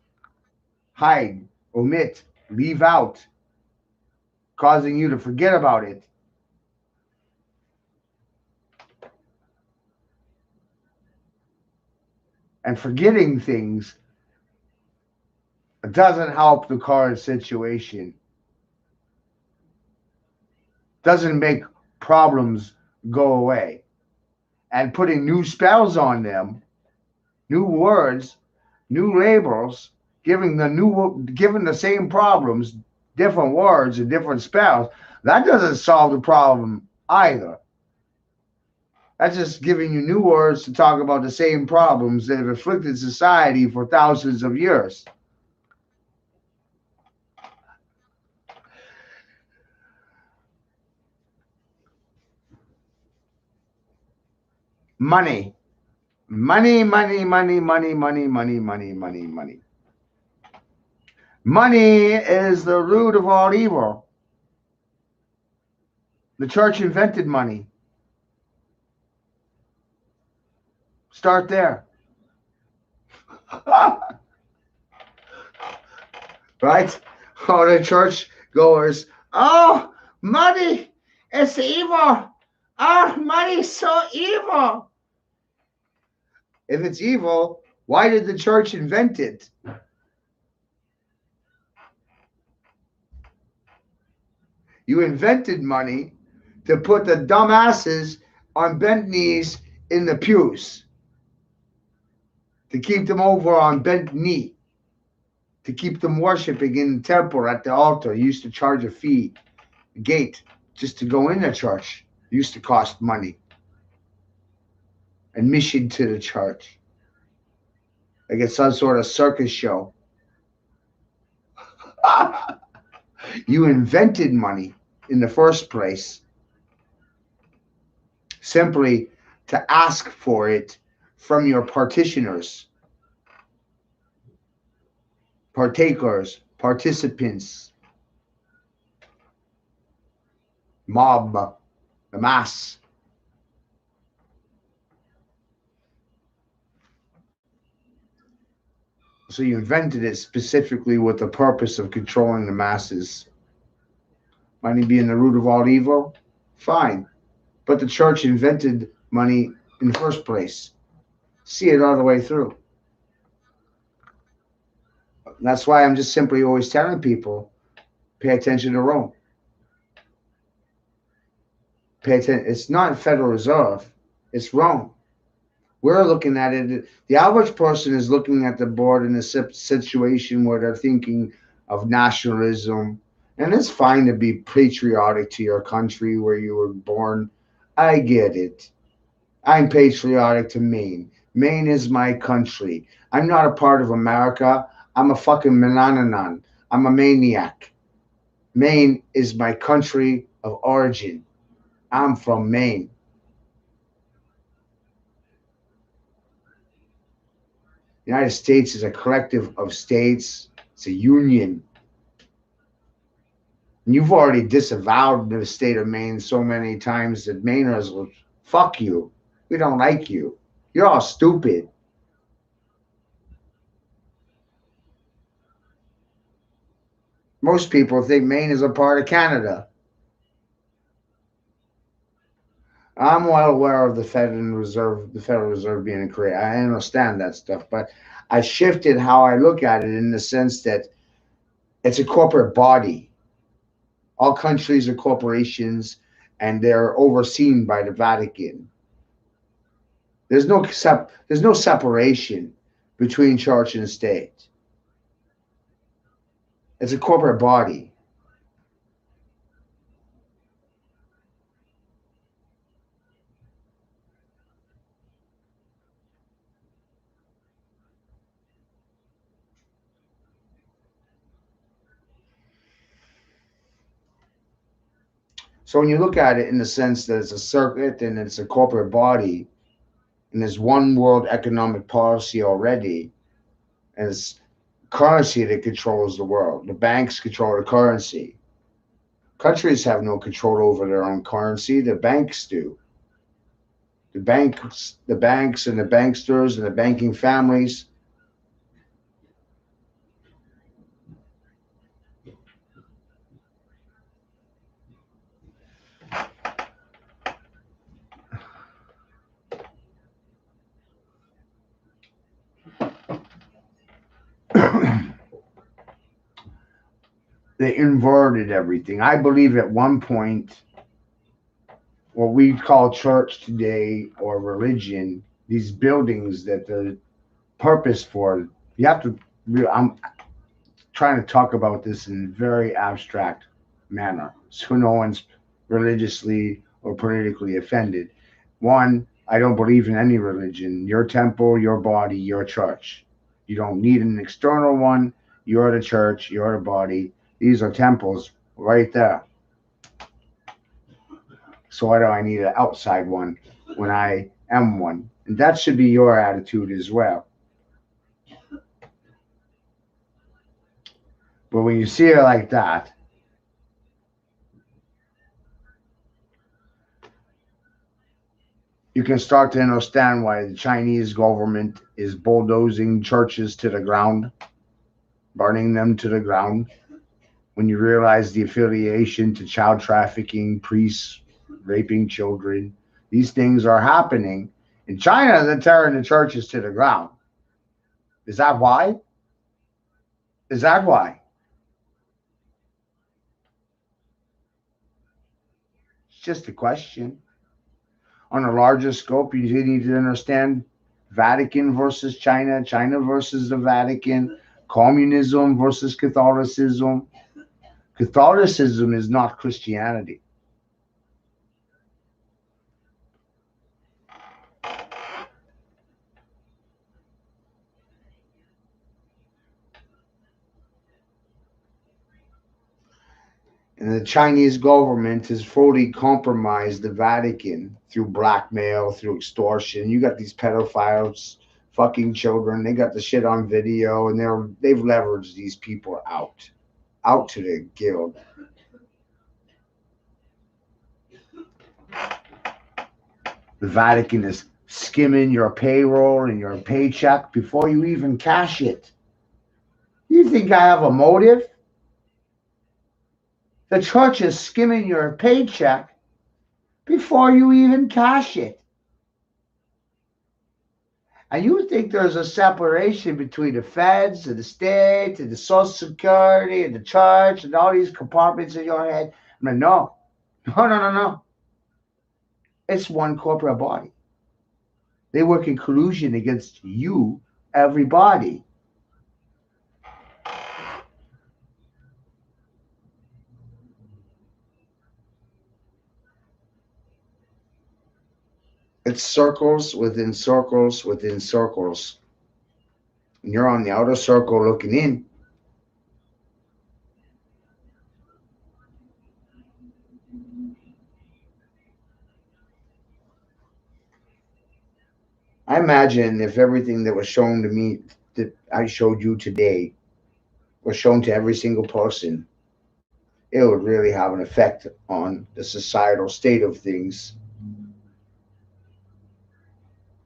Speaker 20: hide, omit, leave out, causing you to forget about it. And forgetting things doesn't help the current situation. Doesn't make problems go away. And putting new spells on them, new words, new labels, giving the same problems, different words and different spells, that doesn't solve the problem either. That's just giving you new words to talk about the same problems that have afflicted society for thousands of years. Money. Money, money, money, money, money, money, money, money, money. Money is the root of all evil. The church invented money. Start there. Right? Oh, the church goers. Oh, money, it's evil. Oh, money's so evil. If it's evil, why did the church invent it? You invented money to put the dumbasses on bent knees in the pews, to keep them over on bent knee, to keep them worshiping in the temple at the altar. You used to charge a fee, a gate, just to go in the church. It used to cost money. Admission to the church. Like it's some sort of circus show. You invented money in the first place simply to ask for it from your partitioners, partakers, participants, mob, the mass. So you invented it specifically with the purpose of controlling the masses. Money being the root of all evil? Fine. But the church invented money in the first place. See it all the way through. That's why I'm just simply always telling people, pay attention to Rome. Pay attention. It's not Federal Reserve. It's Rome. We're looking at it. The average person is looking at the board in a situation where they're thinking of nationalism. And it's fine to be patriotic to your country where you were born. I get it. I'm patriotic to Maine. Maine is my country. I'm not a part of America. I'm a fucking Menananan. I'm a maniac. Maine is my country of origin. I'm from Maine. The United States is a collective of states. It's a union. And you've already disavowed the state of Maine so many times that Mainers will, fuck you. We don't like you. You're all stupid. Most people think Maine is a part of Canada. I'm well aware of the Federal Reserve being in Korea. I understand that stuff, but I shifted how I look at it in the sense that it's a corporate body. All countries are corporations, and they're overseen by the Vatican. There's no separation between church and state. It's a corporate body. So when you look at it in the sense that it's a circuit and it's a corporate body, and there's one world economic policy already, and it's currency that controls the world. The banks control the currency. Countries have no control over their own currency. The banks do. The banks and the banksters and the banking families. They inverted everything. I believe at one point, what we call church today or religion, these buildings that the purpose for, you have to, I'm trying to talk about this in a very abstract manner so no one's religiously or politically offended. One, I don't believe in any religion. Your temple, your body, your church. You don't need an external one. You're the church, you're the body. These are temples right there. So why do I need an outside one when I am one? And that should be your attitude as well. But when you see it like that, you can start to understand why the Chinese government is bulldozing churches to the ground, burning them to the ground. When you realize the affiliation to child trafficking, priests raping children, these things are happening. In China, they're tearing the churches to the ground. Is that why? Is that why? It's just a question. On a larger scope, you need to understand Vatican versus China, China versus the Vatican, communism versus Catholicism. Catholicism is not Christianity. And the Chinese government has fully compromised the Vatican through blackmail, through extortion. You got these pedophiles fucking children. They got the shit on video, and they've leveraged these people out to the guild. The Vatican is skimming your payroll and your paycheck before you even cash it. You think I have a motive? The church is skimming your paycheck before you even cash it. And you think there's a separation between the feds and the state and the Social Security and the church and all these compartments in your head? I mean, no. No. It's one corporate body. They work in collusion against you, everybody. It's circles within circles within circles. And you're on the outer circle looking in. I imagine if everything that was shown to me, that I showed you today, was shown to every single person, it would really have an effect on the societal state of things.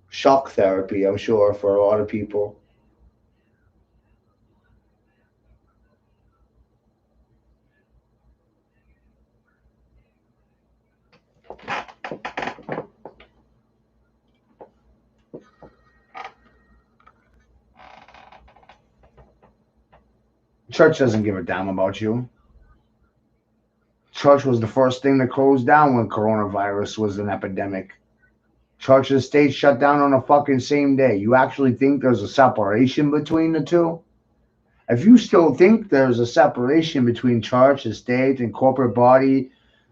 Speaker 20: Shock therapy, I'm sure, for a lot of people. Church doesn't give a damn about you. Church was the first thing to close down when coronavirus was an epidemic. Church and state shut down on the fucking same day. You actually think there's a separation between the two? If you still think there's a separation between church and state and corporate body,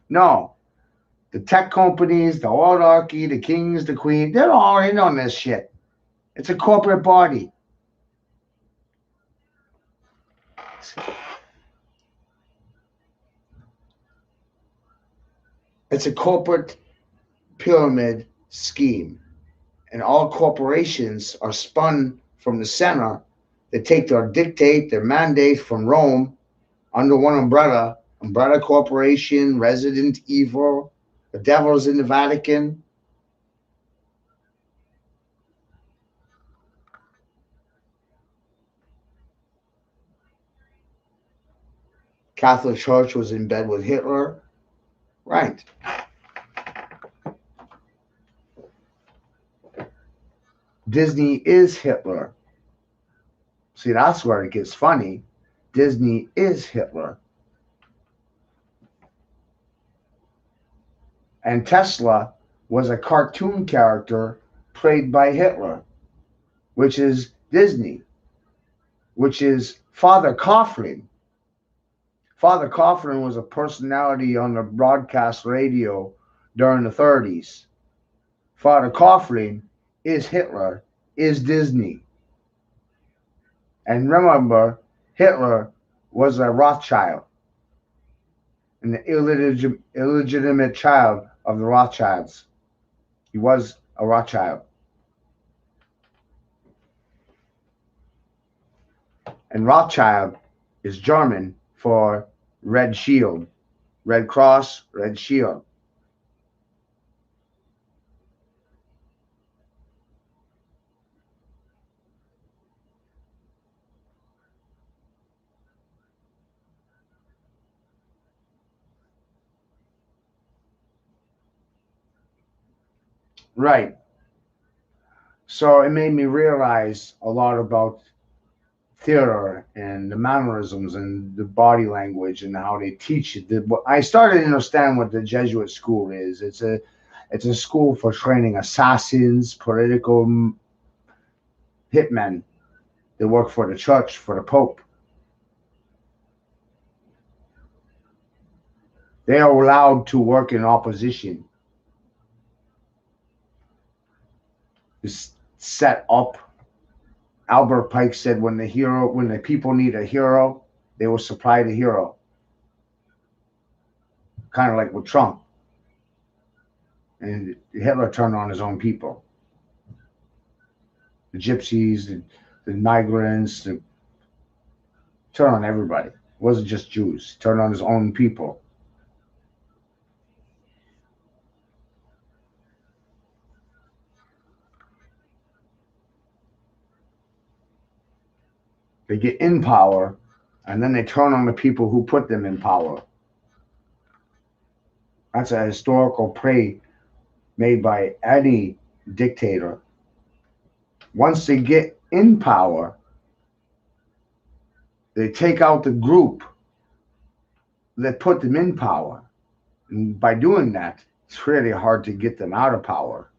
Speaker 20: no. The tech companies, the oligarchy, the kings, the queen, they're all in on this shit. It's a corporate body. It's a corporate pyramid scheme. And all corporations are spun from the center. They take their dictate, their mandate from Rome under one umbrella corporation, resident evil, the devil's in the Vatican. Catholic Church was in bed with Hitler. Right. Disney is Hitler. See, that's where it gets funny. Disney is Hitler. And Tesla was a cartoon character played by Hitler, which is Disney, which is Father Coughlin. Father Coughlin was a personality on the broadcast radio during the 30s. Father Coughlin is Hitler, is Disney. And remember, Hitler was a Rothschild, an illegitimate child of the Rothschilds. He was a Rothschild. And Rothschild is German for Red Shield, Red Cross, Red Shield. Right. So it made me realize a lot about theater and the mannerisms and the body language and how they teach it. I started to understand what the Jesuit school is. It's a school for training assassins, political hitmen that work for the church, for the Pope. They are allowed to work in opposition. It's set up. Albert Pike said when the people need a hero, they will supply the hero. Kind of like with Trump. And Hitler turned on his own people. The gypsies, the migrants, turned on everybody. It wasn't just Jews. He turned on his own people. They get in power, and then they turn on the people who put them in power. That's a historical play made by any dictator. Once they get in power, they take out the group that put them in power. And by doing that, it's really hard to get them out of power.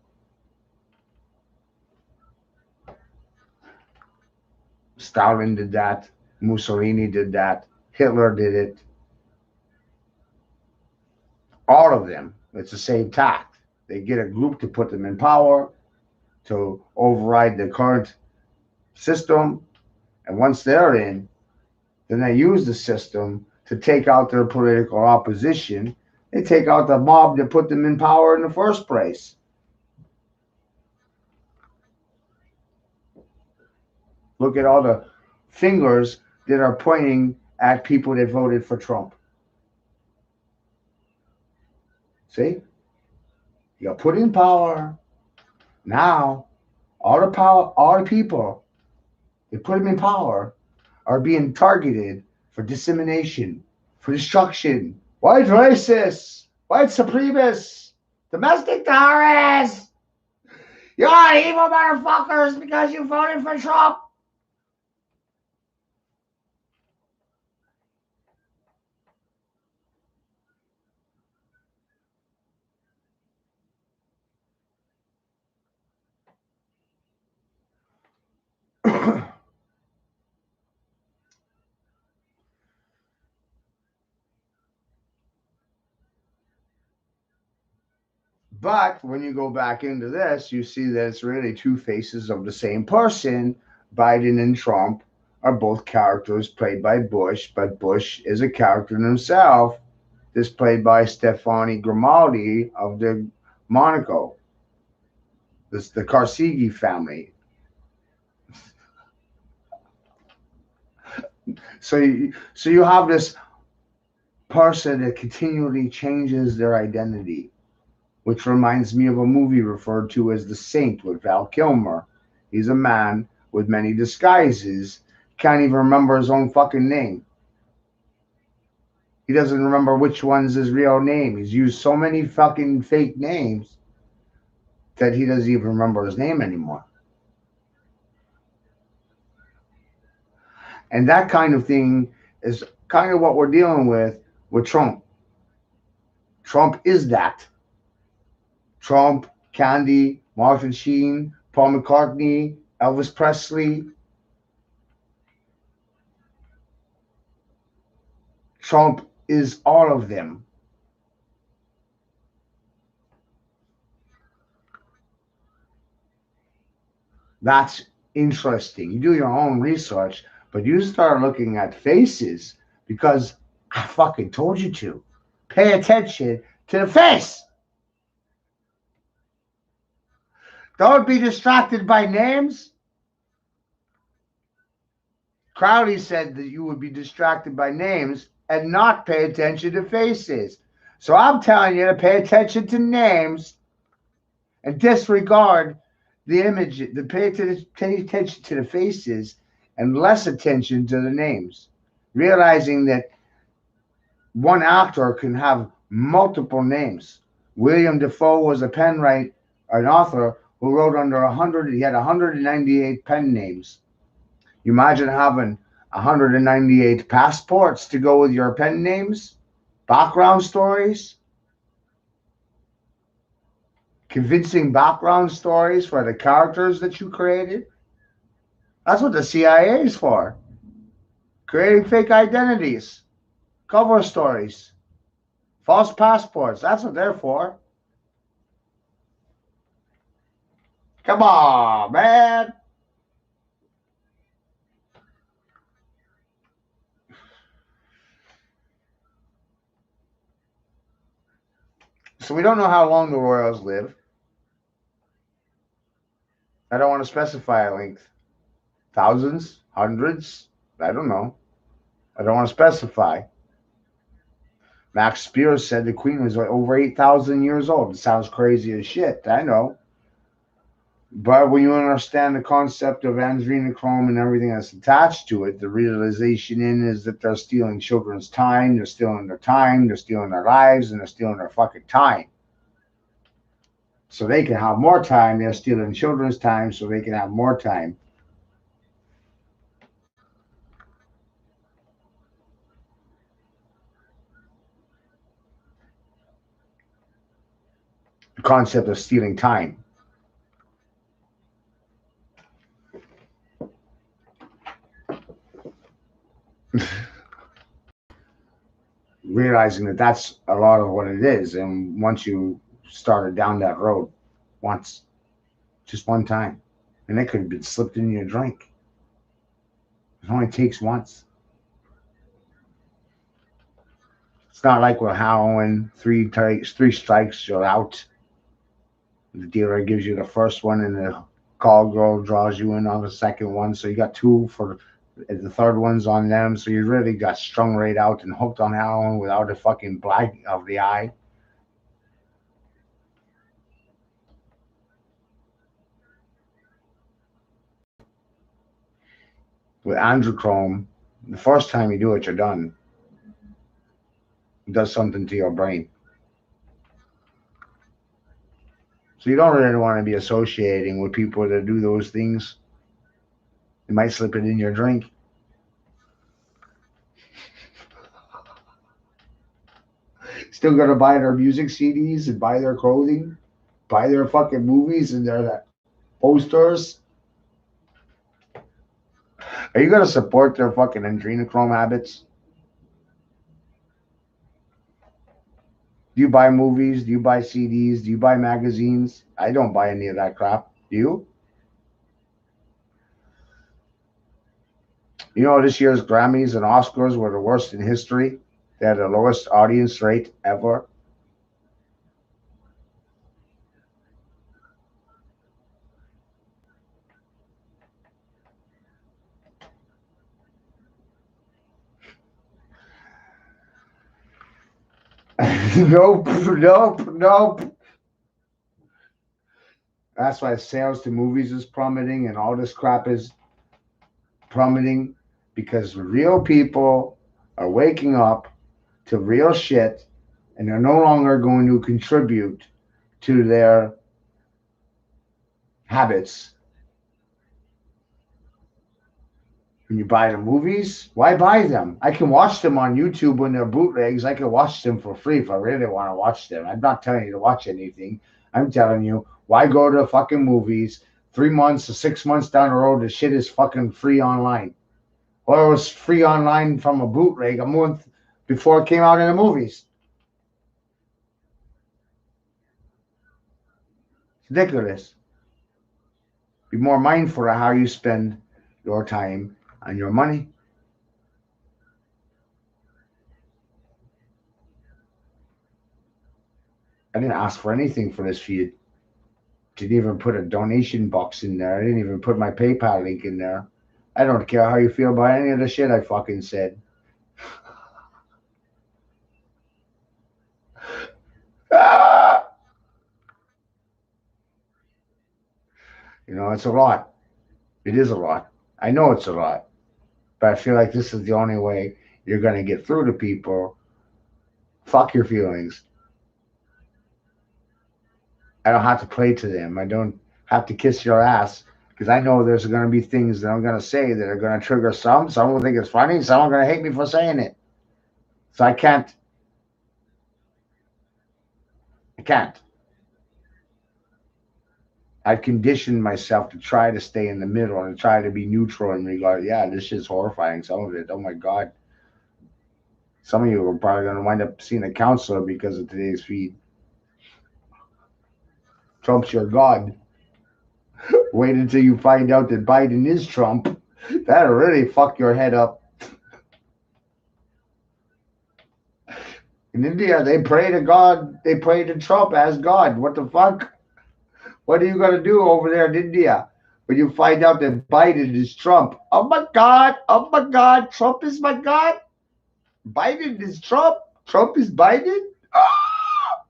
Speaker 20: Stalin did that. Mussolini did that. Hitler did it. All of them. It's the same tact. They get a group to put them in power, to override the current system. And once they're in, then they use the system to take out their political opposition. They take out the mob that put them in power in the first place. Look at all the fingers that are pointing at people that voted for Trump. See? You got put in power. Now, all the people that put them in power are being targeted for dissemination, for destruction. White racists, white supremacists, domestic terrorists. You're evil motherfuckers because you voted for Trump. But when you go back into this, you see that it's really two faces of the same person. Biden and Trump are both characters played by Bush, but Bush is a character in himself. This played by Stefani Grimaldi of the Monaco. This the Karsigi family. So you have this person that continually changes their identity, which reminds me of a movie referred to as The Saint with Val Kilmer. He's a man with many disguises, can't even remember his own fucking name. He doesn't remember which one's his real name. He's used so many fucking fake names that he doesn't even remember his name anymore. And that kind of thing is kind of what we're dealing with Trump. Trump is that. Trump, Candy, Martin Sheen, Paul McCartney, Elvis Presley. Trump is all of them. That's interesting. You do your own research, but you start looking at faces because I fucking told you to. Pay attention to the face. Don't be distracted by names. Crowley said that you would be distracted by names and not pay attention to faces. So I'm telling you to pay attention to names and disregard the image, pay attention to the faces and less attention to the names. Realizing that one actor can have multiple names. William Dafoe was an author who wrote under 100, he had 198 pen names. You imagine having 198 passports to go with your pen names, background stories, convincing background stories for the characters that you created. That's what the CIA is for. Creating fake identities, cover stories, false passports. That's what they're for. Come on, man. So we don't know how long the royals live. I don't want to specify a length. Thousands? Hundreds? I don't know. I don't want to specify. Max Spears said the Queen was over 8,000 years old. It sounds crazy as shit. I know. But when you understand the concept of adrenochrome and everything that's attached to it, the realization is that they're stealing children's time, they're stealing their time, they're stealing their lives, and they're stealing their fucking time. So they can have more time. They're stealing children's time so they can have more time. The concept of stealing time. Realizing that that's a lot of what it is. And once you started down that road once, just one time, and it could have been slipped in your drink. It only takes once. It's not like with heroin, three strikes, you're out. The dealer gives you the first one, and the call girl draws you in on the second one. So you got two for the third one's on them. So you really got strung right out and hooked on heroin without a fucking black of the eye. With adrenochrome, the first time you do it, you're done. It does something to your brain. So you don't really want to be associating with people that do those things. You might slip it in your drink. Still got to buy their music CDs and buy their clothing, buy their fucking movies and their posters. Are you going to support their fucking adrenochrome habits? Do you buy movies? Do you buy CDs? Do you buy magazines? I don't buy any of that crap. Do you? You know, this year's Grammys and Oscars were the worst in history. They had the lowest audience rate ever. Nope. That's why sales to movies is plummeting and all this crap is plummeting, because real people are waking up to real shit and they're no longer going to contribute to their habits. When you buy the movies, why buy them? I can watch them on YouTube when they're bootlegs. I can watch them for free if I really want to watch them. I'm not telling you to watch anything. I'm telling you, why go to the fucking movies 3 months or 6 months down the road? The shit is fucking free online. Or it was free online from a bootleg a month before it came out in the movies. It's ridiculous. Be more mindful of how you spend your time and your money. I didn't ask for anything for this feed. Didn't even put a donation box in there. I didn't even put my PayPal link in there. I don't care how you feel about any of the shit I fucking said. You know, it's a lot. It is a lot. I know it's a lot. But I feel like this is the only way you're going to get through to people. Fuck your feelings. I don't have to play to them. I don't have to kiss your ass, because I know there's going to be things that I'm going to say that are going to trigger some. Some will think it's funny. Some are going to hate me for saying it. So I can't. I've conditioned myself to try to stay in the middle and try to be neutral in regard. Yeah, this shit's horrifying. Some of it. Oh my God. Some of you are probably going to wind up seeing a counselor because of today's feed. Trump's your God. Wait until you find out that Biden is Trump. That'll really fuck your head up. In India, they pray to God. They pray to Trump as God. What the fuck? What are you going to do over there in India when you find out that Biden is Trump? Oh my God. Oh my God. Trump is my God. Biden is Trump. Trump is Biden. Ah!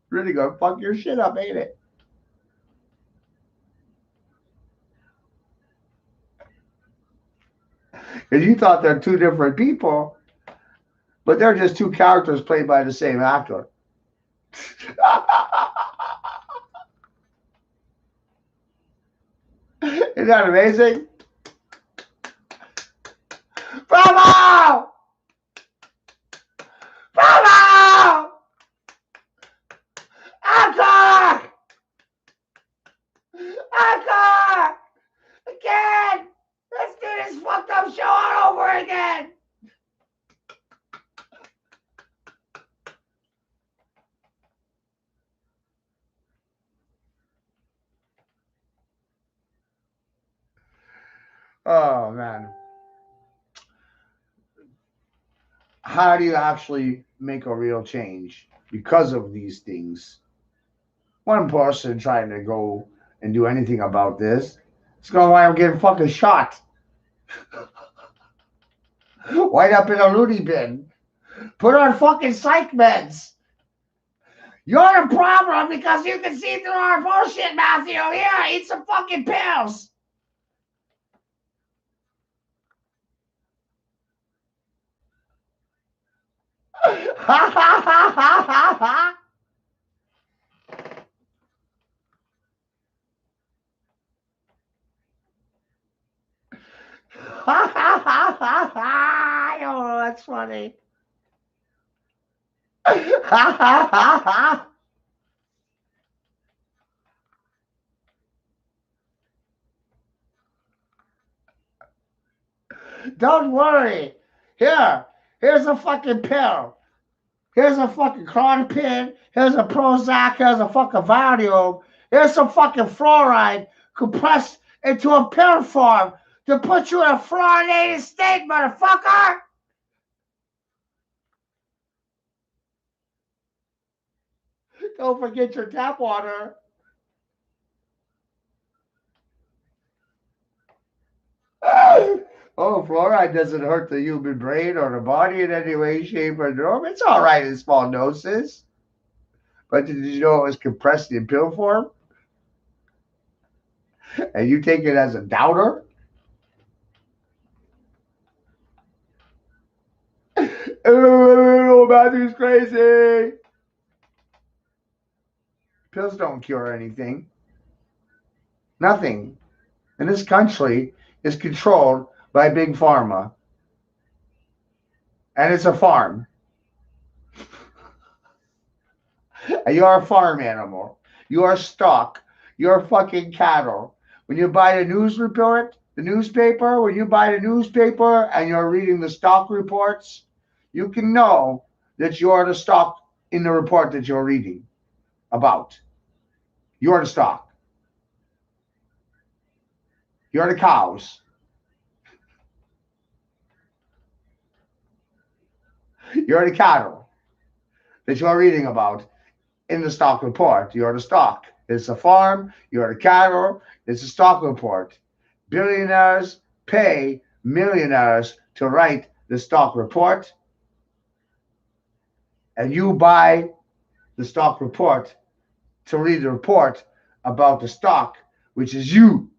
Speaker 20: Really going to fuck your shit up, ain't it? And you thought they're two different people, but they're just two characters played by the same actor. Isn't that amazing? Bravo! Bravo! Encore! Encore! Again! Let's do this fucked up show all over again! Oh, man. How do you actually make a real change because of these things? One person trying to go and do anything about this is going to wind up getting fucking shot. Wind up in a loony bin. Put on fucking psych meds. You're the problem because you can see through our bullshit, Matthew. Here, eat some fucking pills. Ha ha ha ha ha ha. Ha ha ha ha ha. Oh, that's funny. Ha ha ha ha. Don't worry. Here's a fucking pill. Here's a fucking Clonopin. Here's a Prozac. Here's a fucking Valium. Here's some fucking fluoride compressed into a pill form to put you in a fluoridated state, motherfucker. Don't forget your tap water. Oh, fluoride doesn't hurt the human brain or the body in any way, shape, or form. It's all right in small doses. But did you know it was compressed in pill form? And you take it as a doubter? Oh, Matthew's crazy. Pills don't cure anything. Nothing. And this country is controlled by Big Pharma. And it's a farm. And you're a farm animal. You are stock. You're fucking cattle. When you buy the news report, the newspaper, when you buy the newspaper and you're reading the stock reports, you can know that you're the stock in the report that you're reading about. You're the stock. You're the cows. You're the cattle that you're reading about in the stock report. You're the stock. It's a farm. You're the cattle. It's a stock report. Billionaires pay millionaires to write the stock report. And you buy the stock report to read the report about the stock, which is you.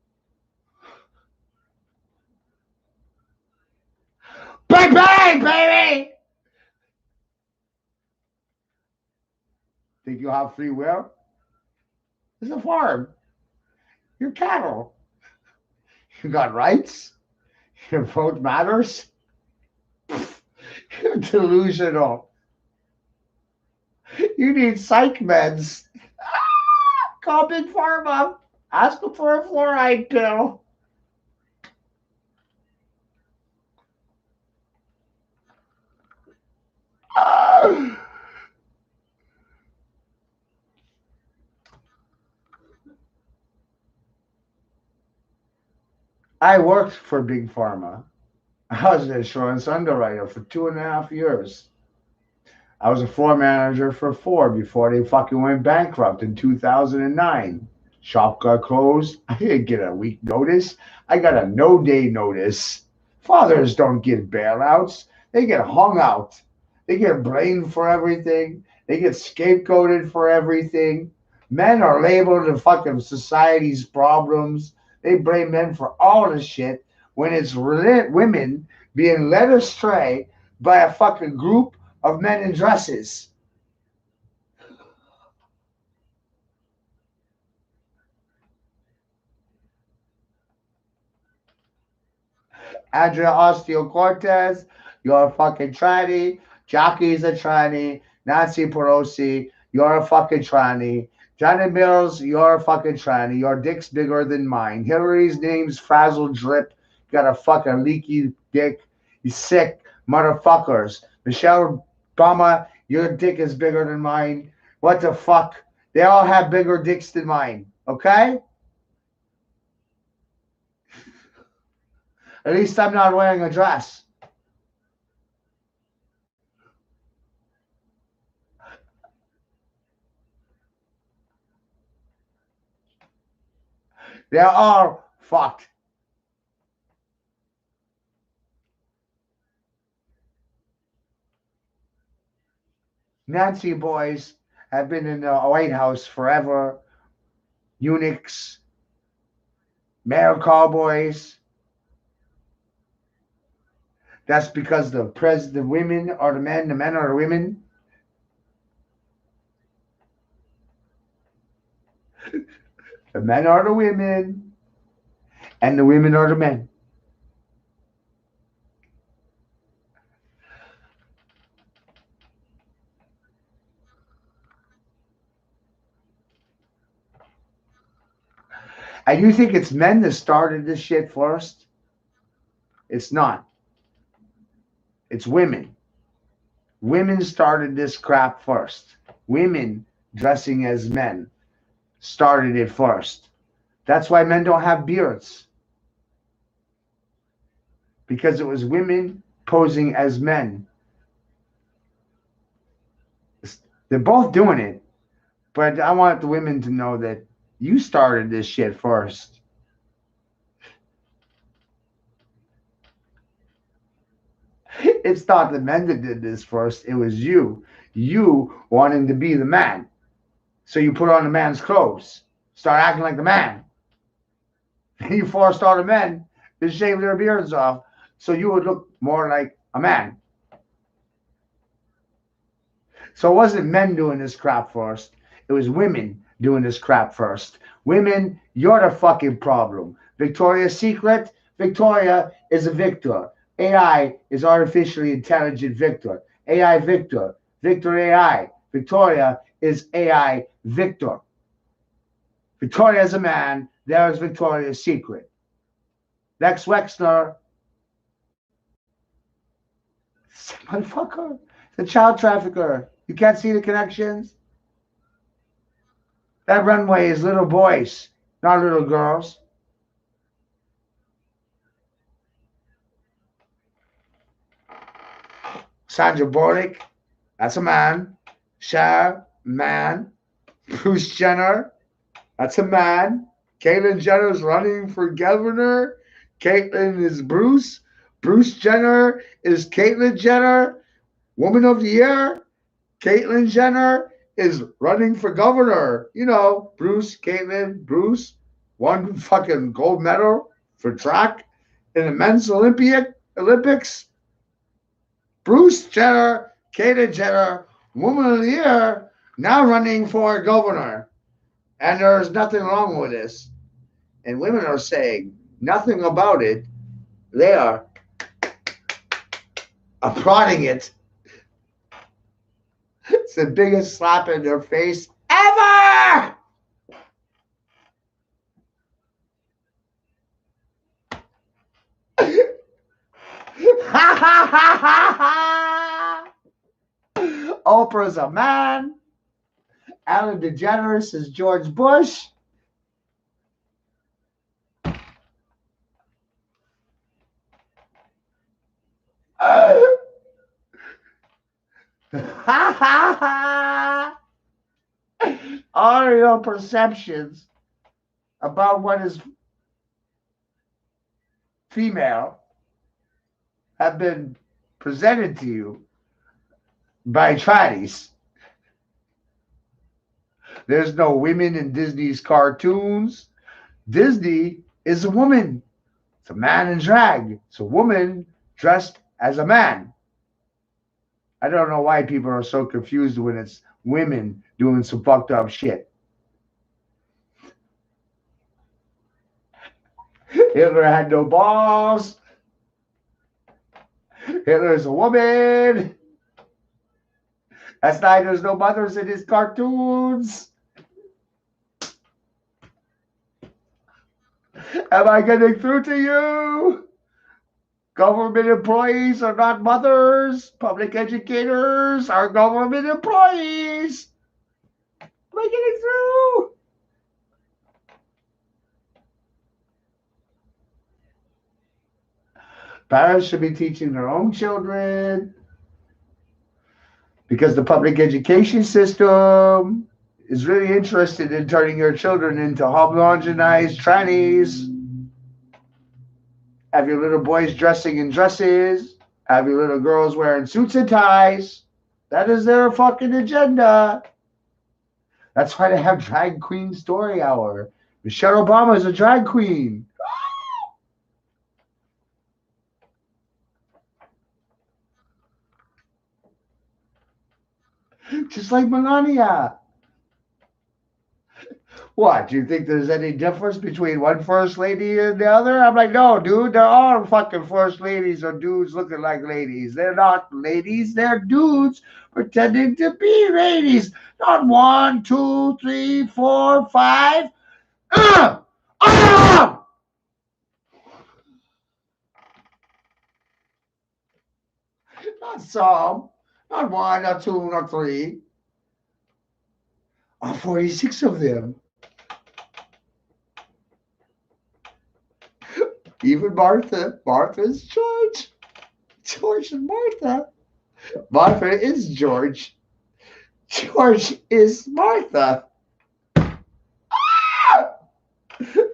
Speaker 20: Bang, bang, baby! Think you have free will? It's a farm. You're cattle. You got rights. Your vote matters. You're delusional. You need psych meds. Call Big Pharma. Ask them for a fluoride pill. I worked for Big Pharma. I was an insurance underwriter for 2.5 years. I was a floor manager for 4 before they fucking went bankrupt in 2009. Shop got closed. I didn't get a week notice. I got a no-day notice. Fathers don't get bailouts. They get hung out. They get blamed for everything. They get scapegoated for everything. Men are labeled in fucking society's problems. They blame men for all the shit. when it's women being led astray by a fucking group of men in dresses. Andrea Osteo-Cortez, you're a fucking tranny. Jackie's a tranny. Nancy Pelosi, you're a fucking tranny. Janet Mills, you're a fucking tranny. Your dick's bigger than mine. Hillary's name's Frazzle Drip. You got a fucking leaky dick. You sick motherfuckers. Michelle Obama, your dick is bigger than mine. What the fuck? They all have bigger dicks than mine. Okay? At least I'm not wearing a dress. They're all fucked. Nancy boys have been in the White House forever. Eunuchs, male cowboys. That's because the women are the men are the women. The men are the women, and the women are the men. And you think it's men that started this shit first? It's not. It's women. Women started this crap first. Women dressing as men started it first. That's why men don't have beards. Because it was women posing as men. They're both doing it. But I want the women to know that you started this shit first. It's not the men that did this first. It was you. You wanting to be the man. So you put on the man's clothes. Start acting like the man. You forced all the men to shave their beards off so you would look more like a man. So it wasn't men doing this crap first. It was women doing this crap first. Women, you're the fucking problem. Victoria's Secret, Victoria is a victor. AI is artificially intelligent Victor. AI Victor. Victor AI. Victoria is AI Victor. Victoria is a man. There is Victoria's Secret. Lex Wexner. Motherfucker. The child trafficker. You can't see the connections? That runway is little boys, not little girls. Sandra Bullock, that's a man. Cher, man. Bruce Jenner, that's a man. Caitlyn Jenner's running for governor. Caitlyn is Bruce. Bruce Jenner is Caitlyn Jenner. Woman of the Year. Caitlyn Jenner is running for governor. You know, Bruce, Caitlyn, Bruce won fucking gold medal for track in the men's Olympics. Bruce Jenner, Caitlyn Jenner, Woman of the Year, now running for governor. And there's nothing wrong with this. And women are saying nothing about it. They are applauding it. It's the biggest slap in their face ever! Oprah's a man. Ellen DeGeneres is George Bush. All your perceptions about what is female have been presented to you by trannies. There's no women in Disney's cartoons. Disney is a woman. It's a man in drag. It's a woman dressed as a man. I don't know why people are so confused when it's women doing some fucked up shit. Hitler had no balls. Hitler's a woman. That's why there's no mothers in his cartoons. Am I getting through to you? Government employees are not mothers. Public educators are government employees. Am I getting through? Parents should be teaching their own children because the public education system is really interested in turning your children into homogenized trannies. Have your little boys dressing in dresses. Have your little girls wearing suits and ties. That is their fucking agenda. That's why they have Drag Queen Story Hour. Michelle Obama is a drag queen. Just like Melania. What, do you think there's any difference between one first lady and the other? I'm like, no, dude, they're all fucking first ladies or dudes looking like ladies. They're not ladies, they're dudes pretending to be ladies. Not 1, 2, 3, 4, 5. Not some. Not 1, not 2, not 3. All 46 of them. Even Martha. Martha's George. George and Martha. Martha is George. George is Martha.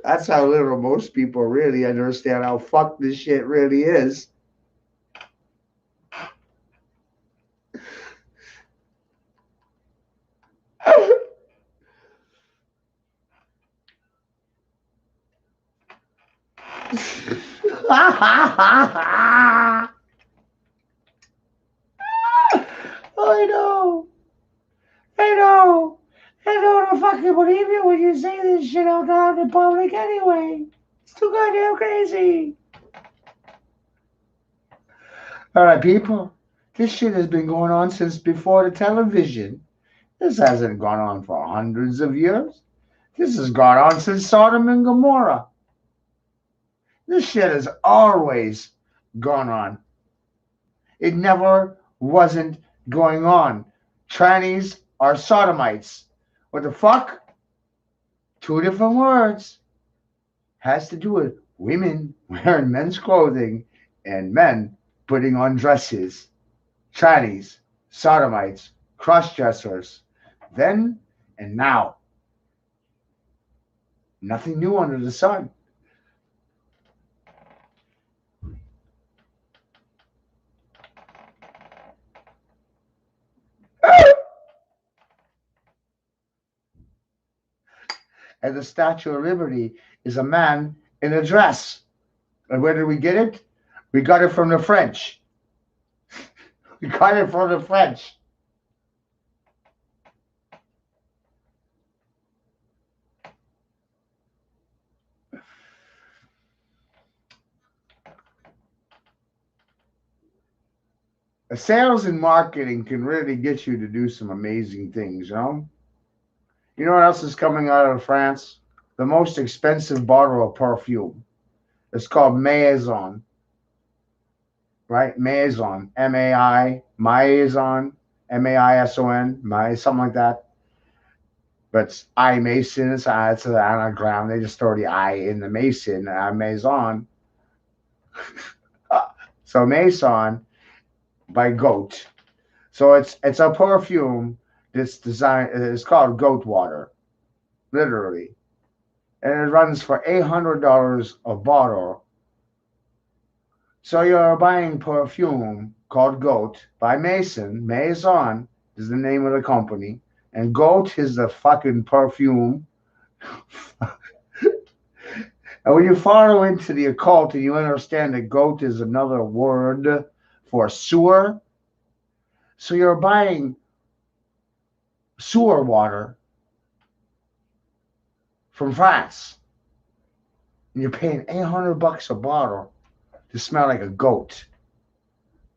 Speaker 20: That's how little most people really understand how fucked this shit really is. I know. I know. I don't fucking believe you when you say this shit out loud in public anyway. It's too goddamn crazy. All right, people. This shit has been going on since before the television. This hasn't gone on for hundreds of years. This has gone on since Sodom and Gomorrah. This shit has always gone on. It never wasn't going on. Trannies are sodomites. What the fuck? Two different words. Has to do with women wearing men's clothing and men putting on dresses. Trannies, sodomites, cross-dressers. Then and now. Nothing new under the sun. And the Statue of Liberty is a man in a dress. And where did we get it? We got it from the French. We got it from the French. Sales and marketing can really get you to do some amazing things, you know? You know what else is coming out of France? The most expensive bottle of perfume. It's called Maison. Right? Maison. M-A-I. Maison. M-A-I-S-O-N. Something like that. But it's I Mason. It's an anagram. They just throw the I in the Mason. Maison. So Maison by Goat. So it's a perfume that's designed. It's called Goat Water, literally, and it runs for $800 a bottle. So you're buying perfume called Goat by Mason. Maison is the name of the company, and Goat is the fucking perfume. And when you follow into the occult and you understand that goat is another word for sewer, so you're buying sewer water from France. And you're paying $800 a bottle to smell like a goat,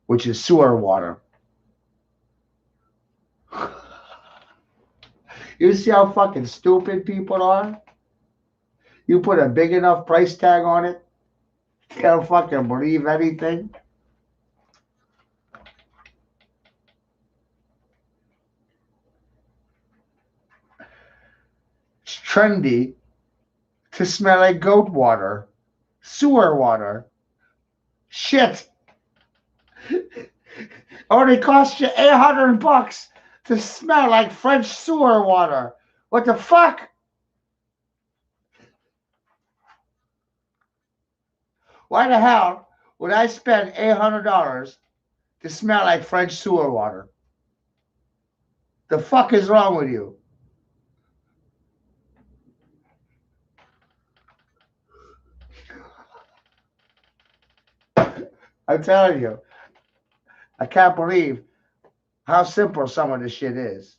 Speaker 20: which is sewer water. You see how fucking stupid people are? You put a big enough price tag on it, they don't fucking believe anything. It's trendy to smell like goat water, sewer water. Shit. Only cost you $800 to smell like French sewer water. What the fuck? Why the hell would I spend $800 to smell like French sewer water? The fuck is wrong with you? I'm telling you, I can't believe how simple some of this shit is.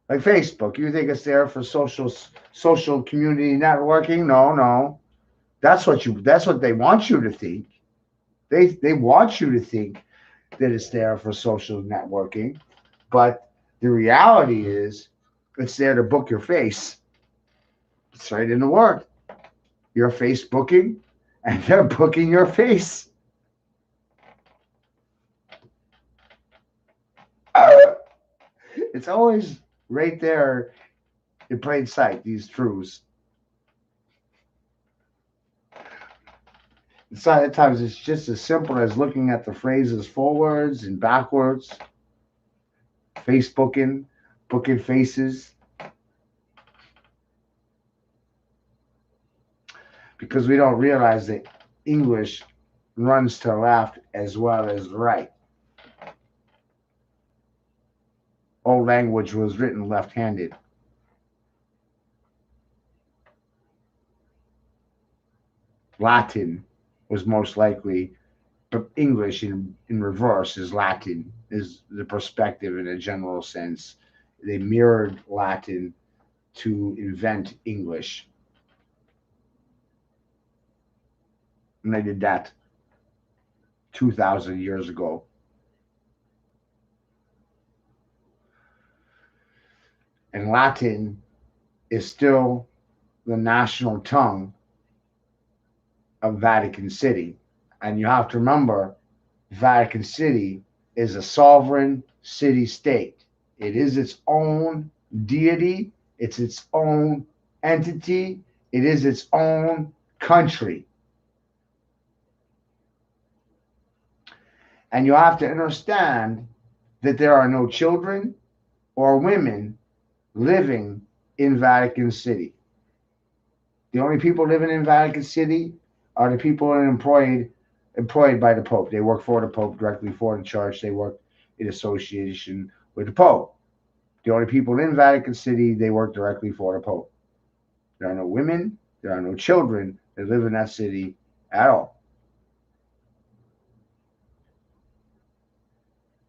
Speaker 20: Like Facebook, you think it's there for social community networking? No. That's what they want you to think. They want you to think that it's there for social networking, but the reality is it's there to book your face. It's right in the word. You're Facebooking, and they're booking your face. It's always right there in plain sight, these truths. Sometimes it's just as simple as looking at the phrases forwards and backwards. Facebooking, booking faces. Because we don't realize that English runs to left as well as right. Old language was written left-handed. Latin was most likely, but English in reverse is Latin, is the perspective in a general sense. They mirrored Latin to invent English. And they did that 2,000 years ago. And Latin is still the national tongue of Vatican City. And you have to remember, Vatican City is a sovereign city-state. It is its own deity. It's its own entity. It is its own country. And you have to understand that there are no children or women living in Vatican City. The only people living in Vatican City are the people employed by the Pope. They work for the Pope, directly for the church. They work in association with the Pope. The only people in Vatican City, they work directly for the Pope. There are no women, there are no children that live in that city at all.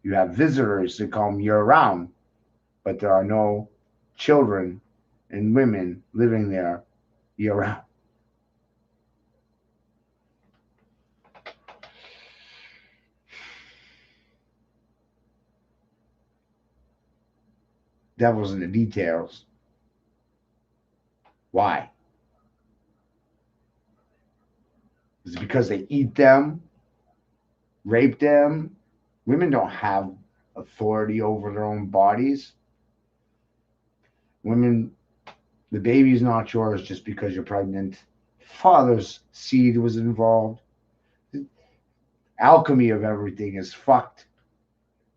Speaker 20: You have visitors that come year-round, but there are no children and women living there year-round. Devil's in the details. Why? Is it because they eat them, rape them? Women don't have authority over their own bodies. Women, the baby's not yours just because you're pregnant. Father's seed was involved. The alchemy of everything is fucked.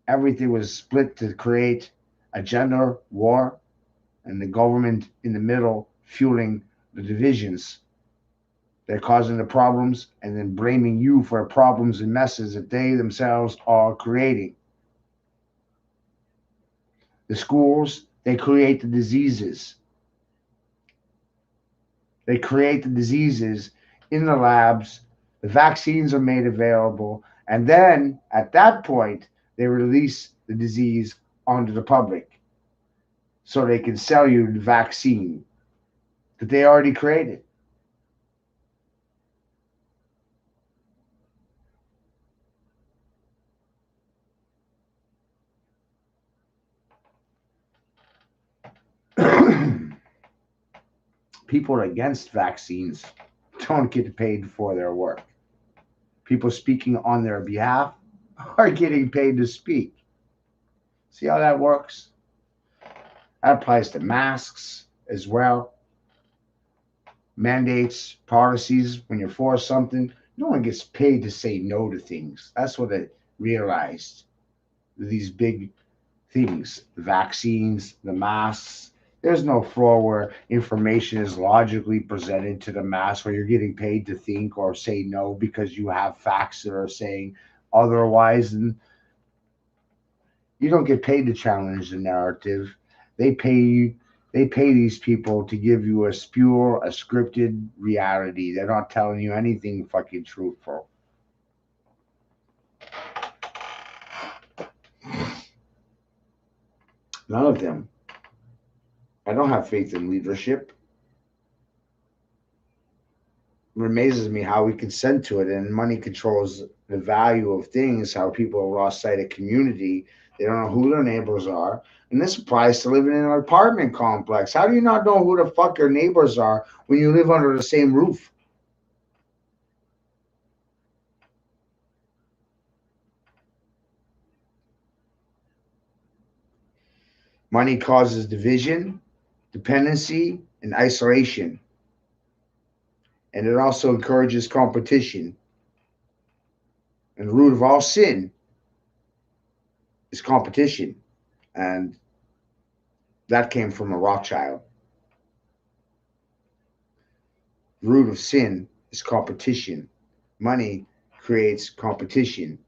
Speaker 20: Everything was split to create a gender war, and the government in the middle fueling the divisions. They're causing the problems and then blaming you for problems and messes that they themselves are creating. The schools, they create the diseases. They create the diseases in the labs. The vaccines are made available. And then at that point, they release the disease onto the public so they can sell you the vaccine that they already created. People against vaccines don't get paid for their work. People speaking on their behalf are getting paid to speak. See how that works? That applies to masks as well. Mandates, policies, when you're for something, no one gets paid to say no to things. That's what I realized. These big things, the vaccines, the masks, there's no floor where information is logically presented to the mass where you're getting paid to think or say no because you have facts that are saying otherwise. And you don't get paid to challenge the narrative. They pay these people to give you a scripted reality. They're not telling you anything fucking truthful. None of them. I don't have faith in leadership. It amazes me how we consent to it, and money controls the value of things, how people have lost sight of community. They don't know who their neighbors are. And this applies to living in an apartment complex. How do you not know who the fuck your neighbors are when you live under the same roof? Money causes division, dependency, and isolation. And it also encourages competition. And the root of all sin is competition. And that came from a Rothschild. The root of sin is competition. Money creates competition.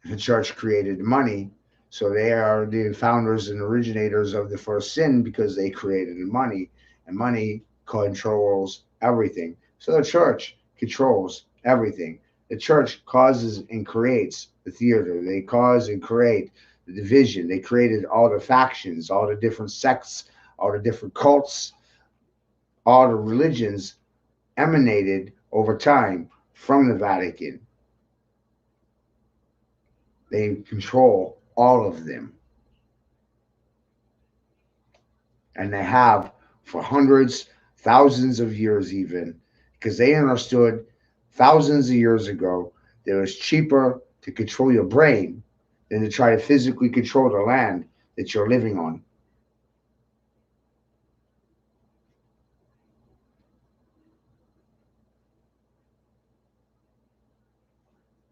Speaker 20: The church created money, so they are the founders and originators of the first sin because they created money, and money controls everything. So the church controls everything. The church causes and creates the theater. They cause and create the division. They created all the factions, all the different sects, all the different cults, all the religions emanated over time from the Vatican. They control all of them. And they have for hundreds, thousands of years even, because they understood thousands of years ago that it was cheaper to control your brain than to try to physically control the land that you're living on.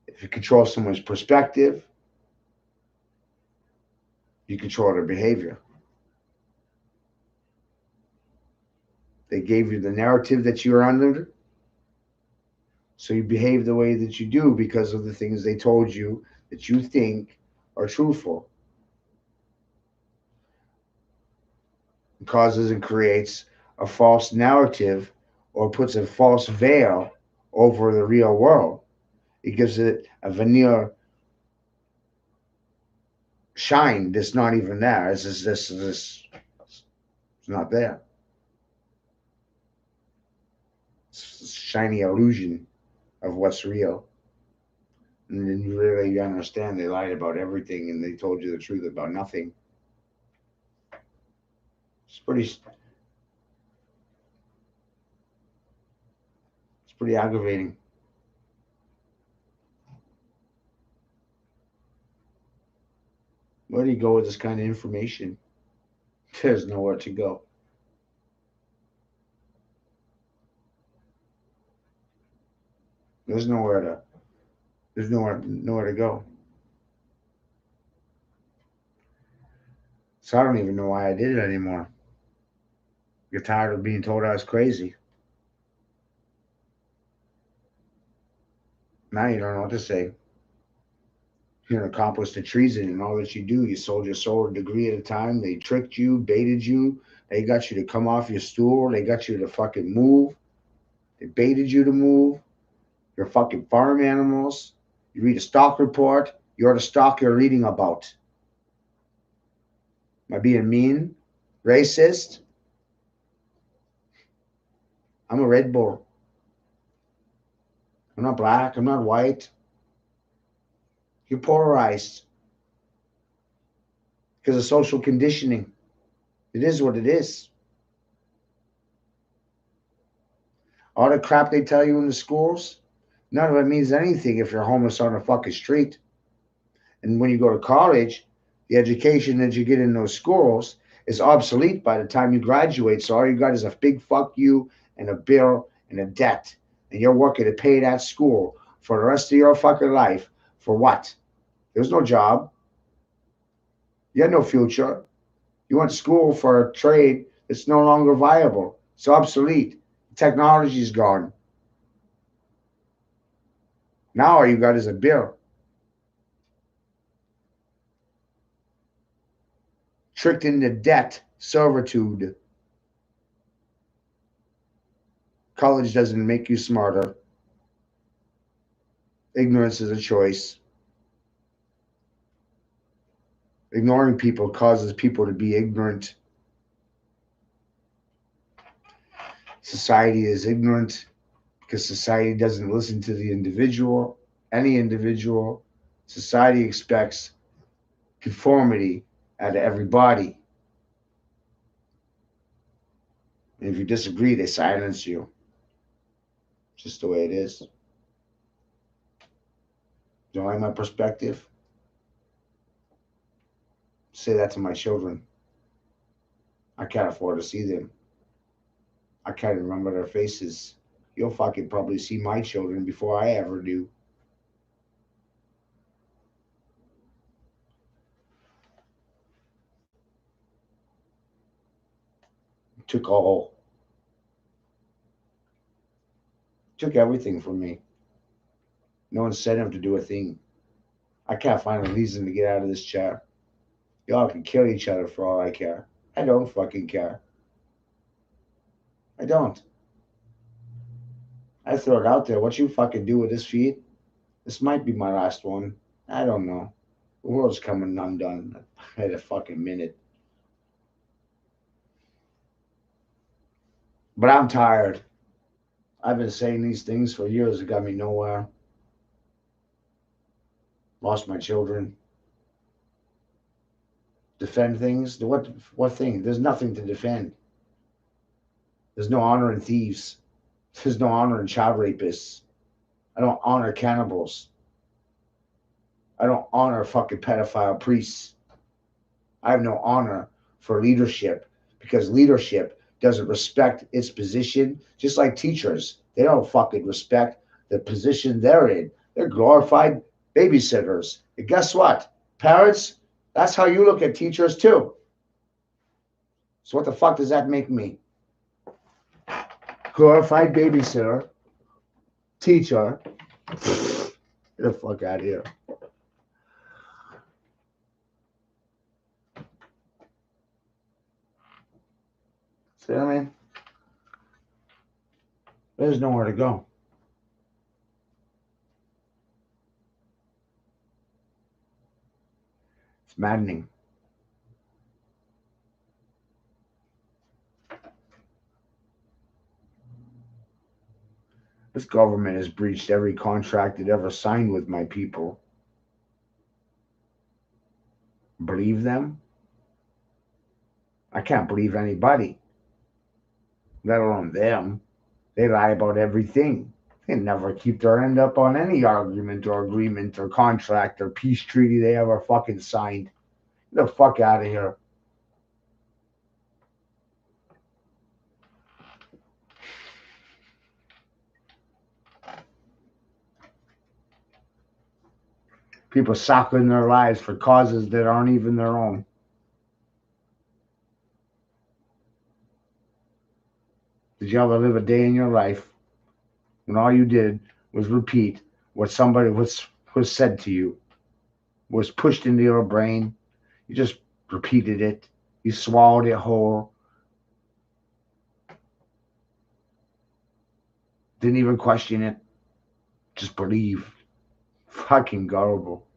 Speaker 20: If you control someone's perspective, you control their behavior. They gave you the narrative that you're under, so you behave the way that you do because of the things they told you that you think are truthful. It causes and creates a false narrative or puts a false veil over the real world. It gives it a veneer shine that's not even there. It's not there. It's a shiny illusion of what's real. And then you really understand they lied about everything and they told you the truth about nothing. It's pretty aggravating. Where do you go with this kind of information? There's nowhere to go. There's nowhere to go. So I don't even know why I did it anymore. You're tired of being told I was crazy. Now you don't know what to say. You're an accomplice to treason and all that you do. You sold your soul a degree at a time. They tricked you, baited you. They got you to come off your stool. They got you to fucking move. They baited you to move. You're fucking farm animals. You read a stock report. You're the stock you're reading about. Am I being mean? Racist? I'm a Red Bull. I'm not black. I'm not white. You're polarized because of social conditioning. It is what it is. All the crap they tell you in the schools, none of it means anything if you're homeless on the fucking street. And when you go to college, the education that you get in those schools is obsolete by the time you graduate. So all you got is a big fuck you and a bill and a debt. And you're working to pay that school for the rest of your fucking life. For what? There's no job. You had no future. You went to school for a trade that's no longer viable. It's obsolete. Technology's gone. Now all you got is a bill. Tricked into debt, servitude. College doesn't make you smarter. Ignorance is a choice. Ignoring people causes people to be ignorant. Society is ignorant because society doesn't listen to the individual, any individual. Society expects conformity out of everybody. And if you disagree, they silence you. Just the way it is. Don't like my perspective? Say that to my children. I can't afford to see them. I can't remember their faces. You'll fucking probably see my children before I ever do. Took everything from me. No incentive to do a thing. I can't find a reason to get out of this chair. Y'all can kill each other for all I care. I don't fucking care. I don't. I throw it out there. What you fucking do with this feed? This might be my last one. I don't know. The world's coming undone at a fucking minute. But I'm tired. I've been saying these things for years. It got me nowhere. Lost my children. Defend things? What thing? There's nothing to defend. There's no honor in thieves. There's no honor in child rapists. I don't honor cannibals. I don't honor fucking pedophile priests. I have no honor for leadership because leadership doesn't respect its position, just like teachers. They don't fucking respect the position they're in. They're glorified babysitters. And guess what? Parents, that's how you look at teachers too. So what the fuck does that make me? Glorified babysitter, teacher. Get the fuck out of here. See what I mean? There's nowhere to go. It's maddening. This government has breached every contract it ever signed with my people. Believe them? I can't believe anybody, let alone them. They lie about everything. They never keep their end up on any argument or agreement or contract or peace treaty they ever fucking signed. Get the fuck out of here. People suckling their lives for causes that aren't even their own. Did you ever live a day in your life when all you did was repeat what somebody was said to you, was pushed into your brain? You just repeated it. You swallowed it whole. Didn't even question it. Just believe. Fucking gullible.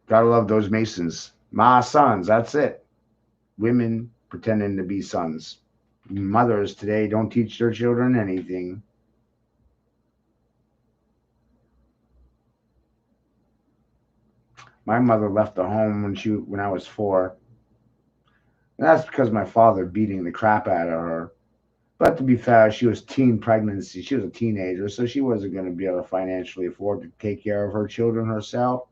Speaker 20: Gotta love those Masons. My sons, that's it. Women pretending to be sons. Mothers today don't teach their children anything. My mother left the home when I was 4. And that's because my father beating the crap out of her. But to be fair, she was teen pregnancy. She was a teenager, so she wasn't going to be able to financially afford to take care of her children herself,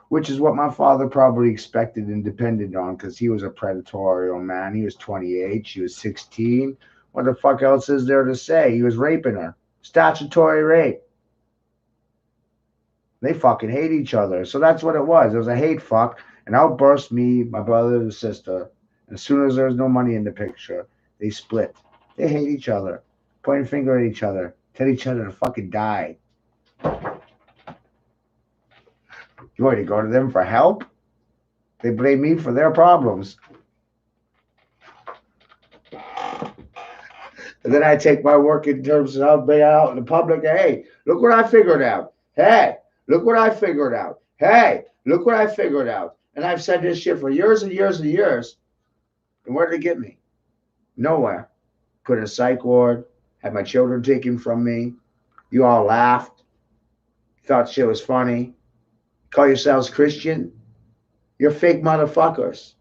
Speaker 20: which is what my father probably expected and depended on because he was a predatorial man. He was 28. She was 16. What the fuck else is there to say? He was raping her. Statutory rape. They fucking hate each other. So that's what it was. It was a hate fuck. And outburst me, my brother and sister. As soon as there's no money in the picture, they split. They hate each other. Point a finger at each other. Tell each other to fucking die. You want to go to them for help? They blame me for their problems. And then I take my work in terms of I'll be out in the public. Hey, look what I figured out. Hey, look what I figured out. Hey, look what I figured out. And I've said this shit for years and years and years. And where did it get me? Nowhere. Put in a psych ward. Had my children taken from me. You all laughed. Thought shit was funny. Call yourselves Christian? You're fake motherfuckers.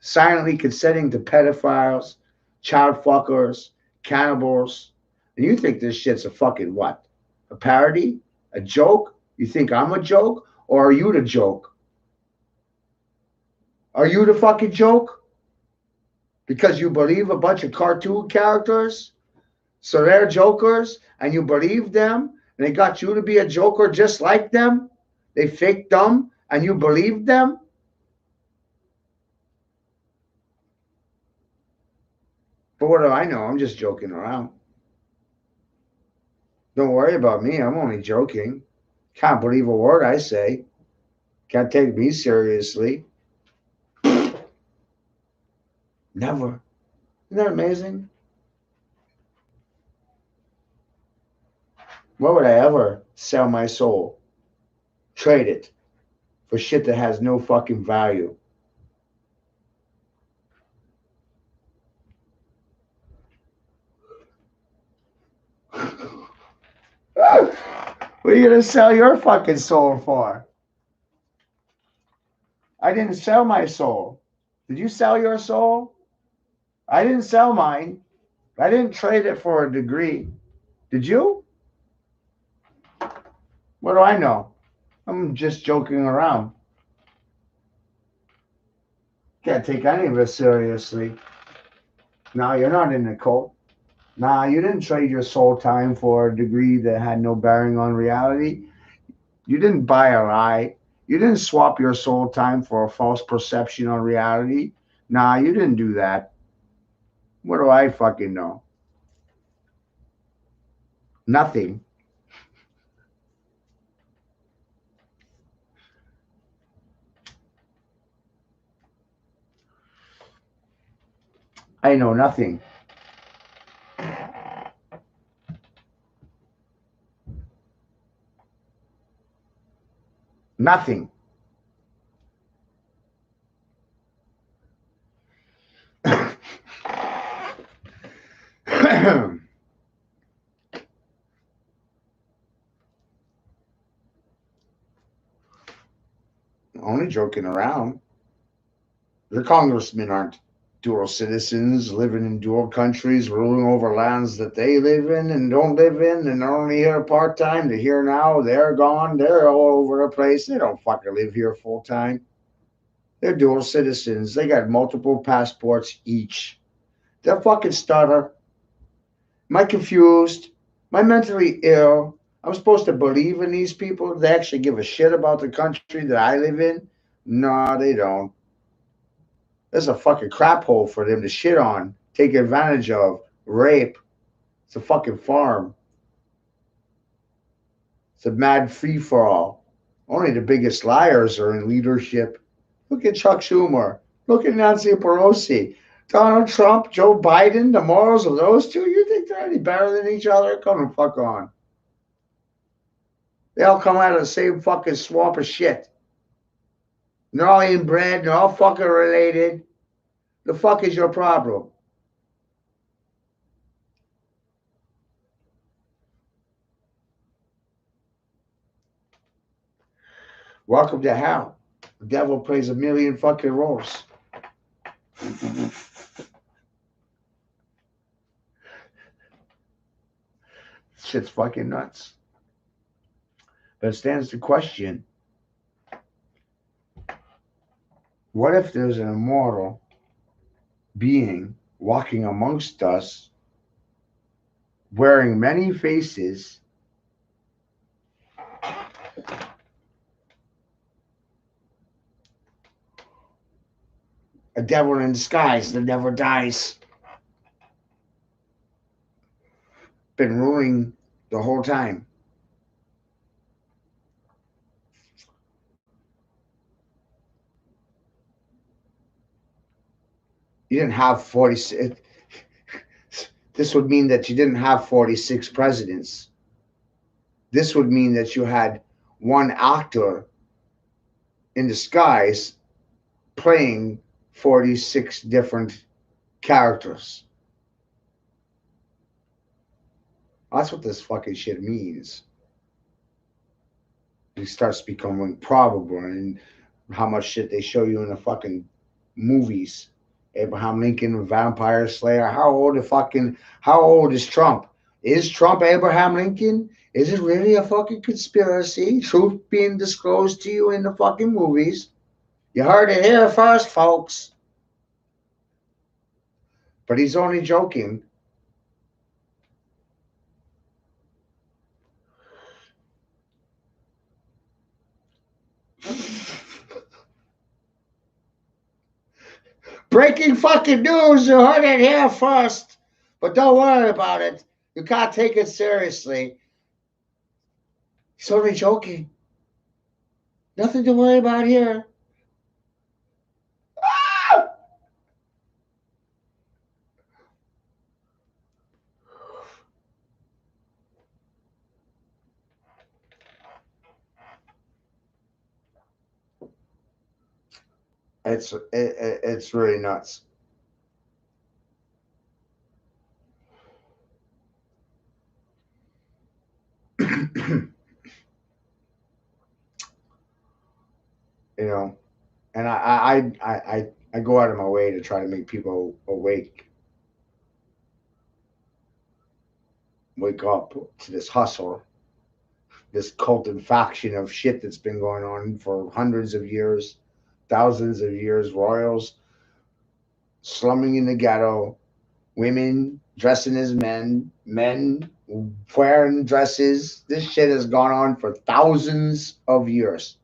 Speaker 20: Silently consenting to pedophiles, child fuckers, cannibals. And you think this shit's a fucking what? A parody? A joke? You think I'm a joke? Or are you the joke? Are you the fucking joke? Because you believe a bunch of cartoon characters? So they're jokers and you believe them and they got you to be a joker just like them? They fake dumb and you believe them? But what do I know? I'm just joking around. Don't worry about me. I'm only joking. Can't believe a word I say. Can't take me seriously. Never. Isn't that amazing? Why would I ever sell my soul? Trade it for shit that has no fucking value. What are you gonna sell your fucking soul for? I didn't sell my soul. Did you sell your soul? I didn't sell mine. I didn't trade it for a degree. Did you? What do I know? I'm just joking around. Can't take any of it seriously. No, you're not in a cult. Nah, you didn't trade your soul time for a degree that had no bearing on reality. You didn't buy a lie. You didn't swap your soul time for a false perception on reality. Nah, you didn't do that. What do I fucking know? Nothing. I know nothing. Nothing. Only joking around. The congressmen aren't dual citizens living in dual countries, ruling over lands that they live in and don't live in, and they're only here part time. They're here now, they're gone, they're all over the place. They don't fucking live here full time. They're dual citizens. They got multiple passports each. They're fucking stutter. Am I confused? Am I mentally ill? I'm supposed to believe in these people? They actually give a shit about the country that I live in? No, they don't. There's a fucking crap hole for them to shit on, take advantage of, rape. It's a fucking farm. It's a mad free-for-all. Only the biggest liars are in leadership. Look at Chuck Schumer. Look at Nancy Pelosi. Donald Trump, Joe Biden, the morals of those two, you think they're any better than each other? Come the fuck on. They all come out of the same fucking swamp of shit. They're all inbred, they're all fucking related. The fuck is your problem? Welcome to hell. The devil plays a million fucking roles. Shit's fucking nuts. But it stands to question, what if there's an immortal being walking amongst us, wearing many faces, a devil in disguise that never dies, been ruling the whole time? You didn't have 46. This would mean that you didn't have 46 presidents. This would mean that you had one actor in disguise playing 46 different characters. That's what this fucking shit means. It starts becoming probable, and how much shit they show you in the fucking movies. Abraham Lincoln, Vampire Slayer. How old is Trump? Is Trump Abraham Lincoln? Is it really a fucking conspiracy? Truth being disclosed to you in the fucking movies. You heard it here first, folks. But he's only joking. Breaking fucking news, you heard it here first. But don't worry about it. You can't take it seriously. He's only joking. Nothing to worry about here. Ah! It's really nuts. You know, and I go out of my way to try to make people wake up to this hustle, this cult and faction of shit that's been going on for hundreds of years, thousands of years. Royals slumming in the ghetto, women dressing as men, men wearing dresses. This shit has gone on for thousands of years.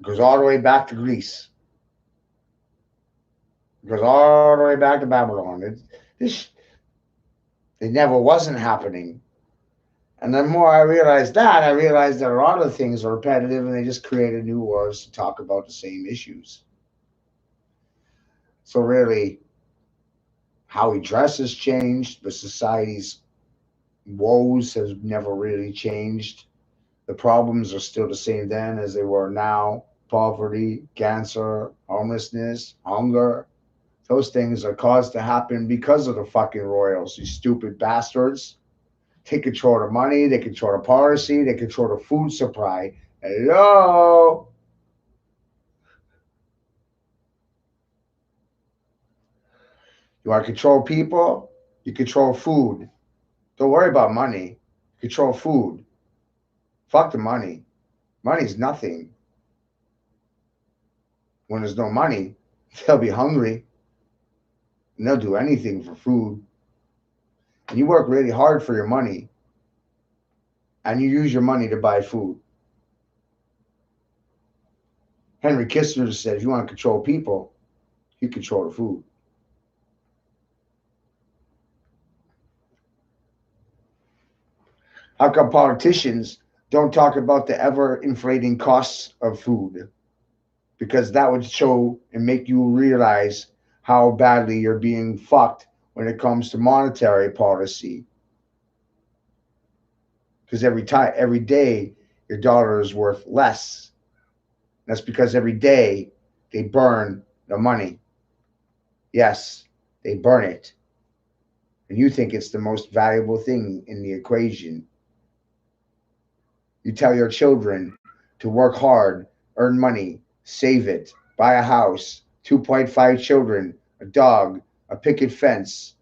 Speaker 20: Goes all the way back to Greece. Goes all the way back to Babylon. It never wasn't happening. And the more I realized that, I realized that a lot of things are repetitive and they just created new wars to talk about the same issues. So really, how we dress has changed, but society's woes has never really changed. The problems are still the same then as they were now. Poverty, cancer, homelessness, hunger. Those things are caused to happen because of the fucking royals, these stupid bastards. They control the money, they control the policy, they control the food supply. Hello? You want to control people? You control food. Don't worry about money. Control food. Fuck the money. Money's nothing. When there's no money, they'll be hungry. And they'll do anything for food. and you work really hard for your money, and you use your money to buy food. Henry Kissinger said, if you want to control people, you control the food. How come politicians don't talk about the ever-inflating costs of food? Because that would show and make you realize how badly you're being fucked when it comes to monetary policy. Because every day, your dollar is worth less. That's because every day they burn the money. Yes, they burn it. And you think it's the most valuable thing in the equation. You tell your children to work hard, earn money, save it, buy a house, 2.5 children, a dog, a picket fence.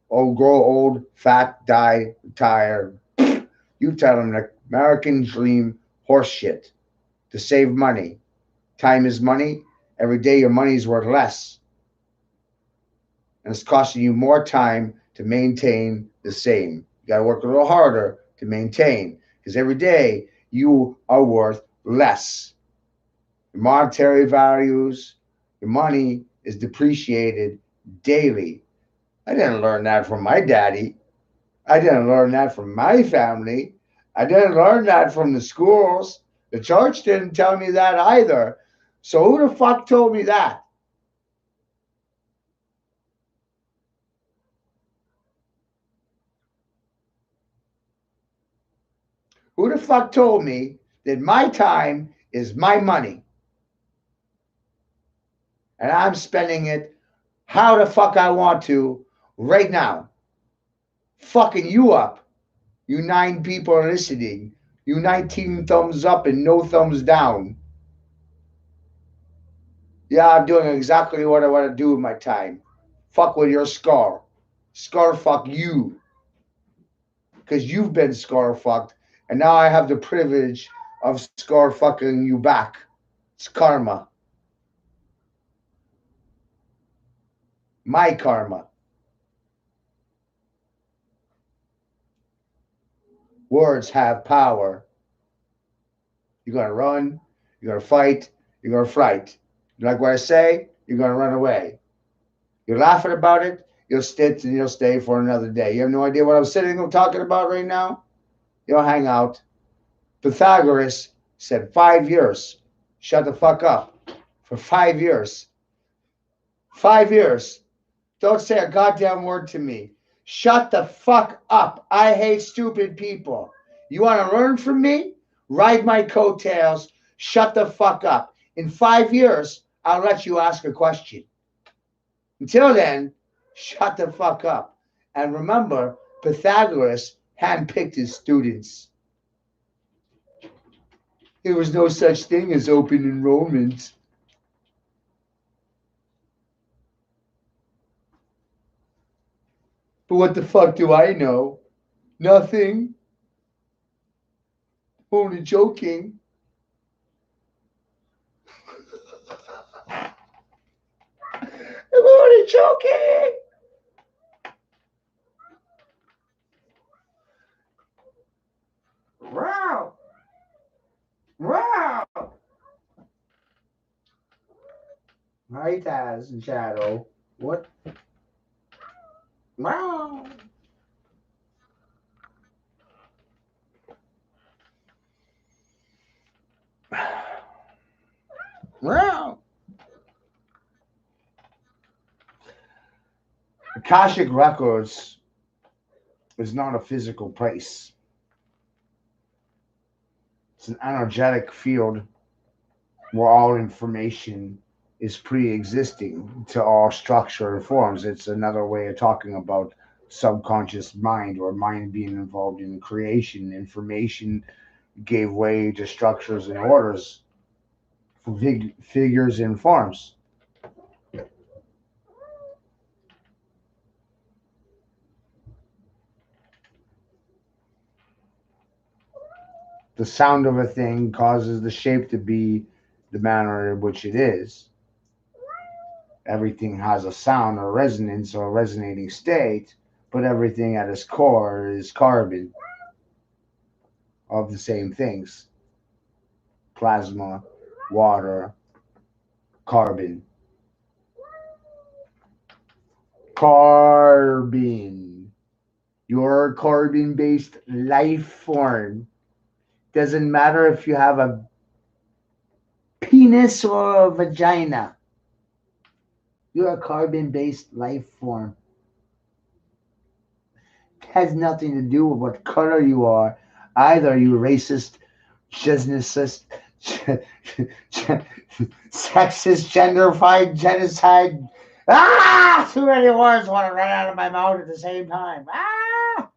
Speaker 20: Oh, grow old, fat, die, retire. You tell them the American dream horse shit. To save money. Time is money. Every day your money is worth less. And it's costing you more time to maintain the same. You got to work a little harder to maintain. Because every day you are worth less. Your monetary values, your money is depreciated daily. I didn't learn that from my daddy. I didn't learn that from my family. I didn't learn that from the schools. The church didn't tell me that either. So who the fuck told me that? Who the fuck told me that my time is my money? And I'm spending it how the fuck I want to right now. Fucking you up. You 9 people are listening. You 19 thumbs up and no thumbs down. Yeah, I'm doing exactly what I want to do with my time. Fuck with your scar. Scar fuck you. Because you've been scar fucked. And now I have the privilege of scar fucking you back. It's karma. My karma. Words have power. You're going to run. You're going to fight. You're going to fight. You like what I say? You're going to run away. You're laughing about it. You'll sit and you'll stay for another day. You have no idea what I'm sitting and talking about right now? You'll hang out. Pythagoras said 5 years. Shut the fuck up. For 5 years. 5 years. Don't say a goddamn word to me. Shut the fuck up. I hate stupid people. You want to learn from me? Ride my coattails. Shut the fuck up. In 5 years, I'll let you ask a question. Until then, shut the fuck up. And remember, Pythagoras handpicked his students. There was no such thing as open enrollment. But what the fuck do I know? Nothing. Only joking. I'm only joking. Wow. Wow. Right as in shadow. What? Wow. Wow. Akashic Records is not a physical place. It's an energetic field where all information is pre-existing to all structure and forms. It's another way of talking about subconscious mind or mind being involved in creation. Information gave way to structures and orders, figures and forms. The sound of a thing causes the shape to be the manner in which it is. Everything has a sound or resonance or a resonating state, but everything at its core is carbon of the same things. Plasma, water, carbon. Carbon. Your carbon-based life form. Doesn't matter if you have a penis or a vagina. You're a carbon-based life form. It has nothing to do with what color you are. Either you racist, genocist, sexist, genderfied, genocide. Ah! Too many words want to run out of my mouth at the same time. Ah!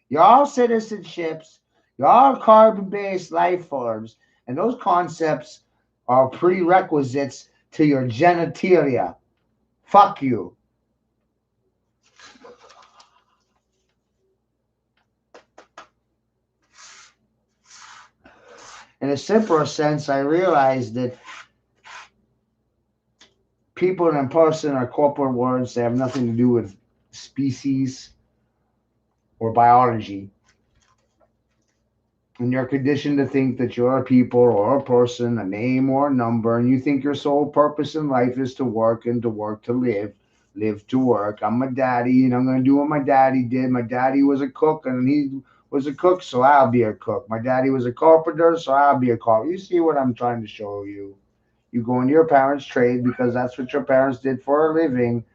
Speaker 20: You're all citizenships. You're all carbon-based life forms. And those concepts are prerequisites to your genitalia. Fuck you. In a simpler sense, I realized that people and person are corporate words. They have nothing to do with species or biology. And you're conditioned to think that you're a people or a person, a name or a number, and you think your sole purpose in life is to work and to work to live to work. I'm a daddy, and I'm going to do what my daddy did. My daddy was a cook, and he was a cook, so I'll be a cook. My daddy was a carpenter, so I'll be a carpenter. You see what I'm trying to show you? You go into your parents' trade because that's what your parents did for a living,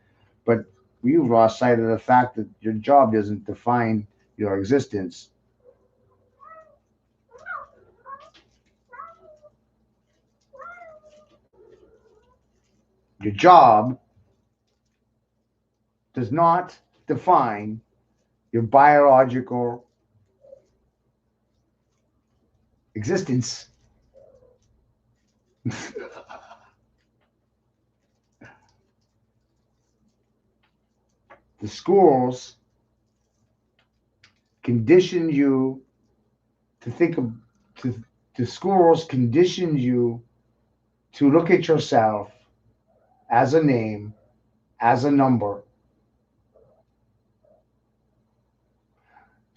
Speaker 20: but you've lost sight of the fact that your job doesn't define your existence. Your job does not define your biological existence. The schools condition you to think of, the schools condition you to look at yourself as a name, as a number.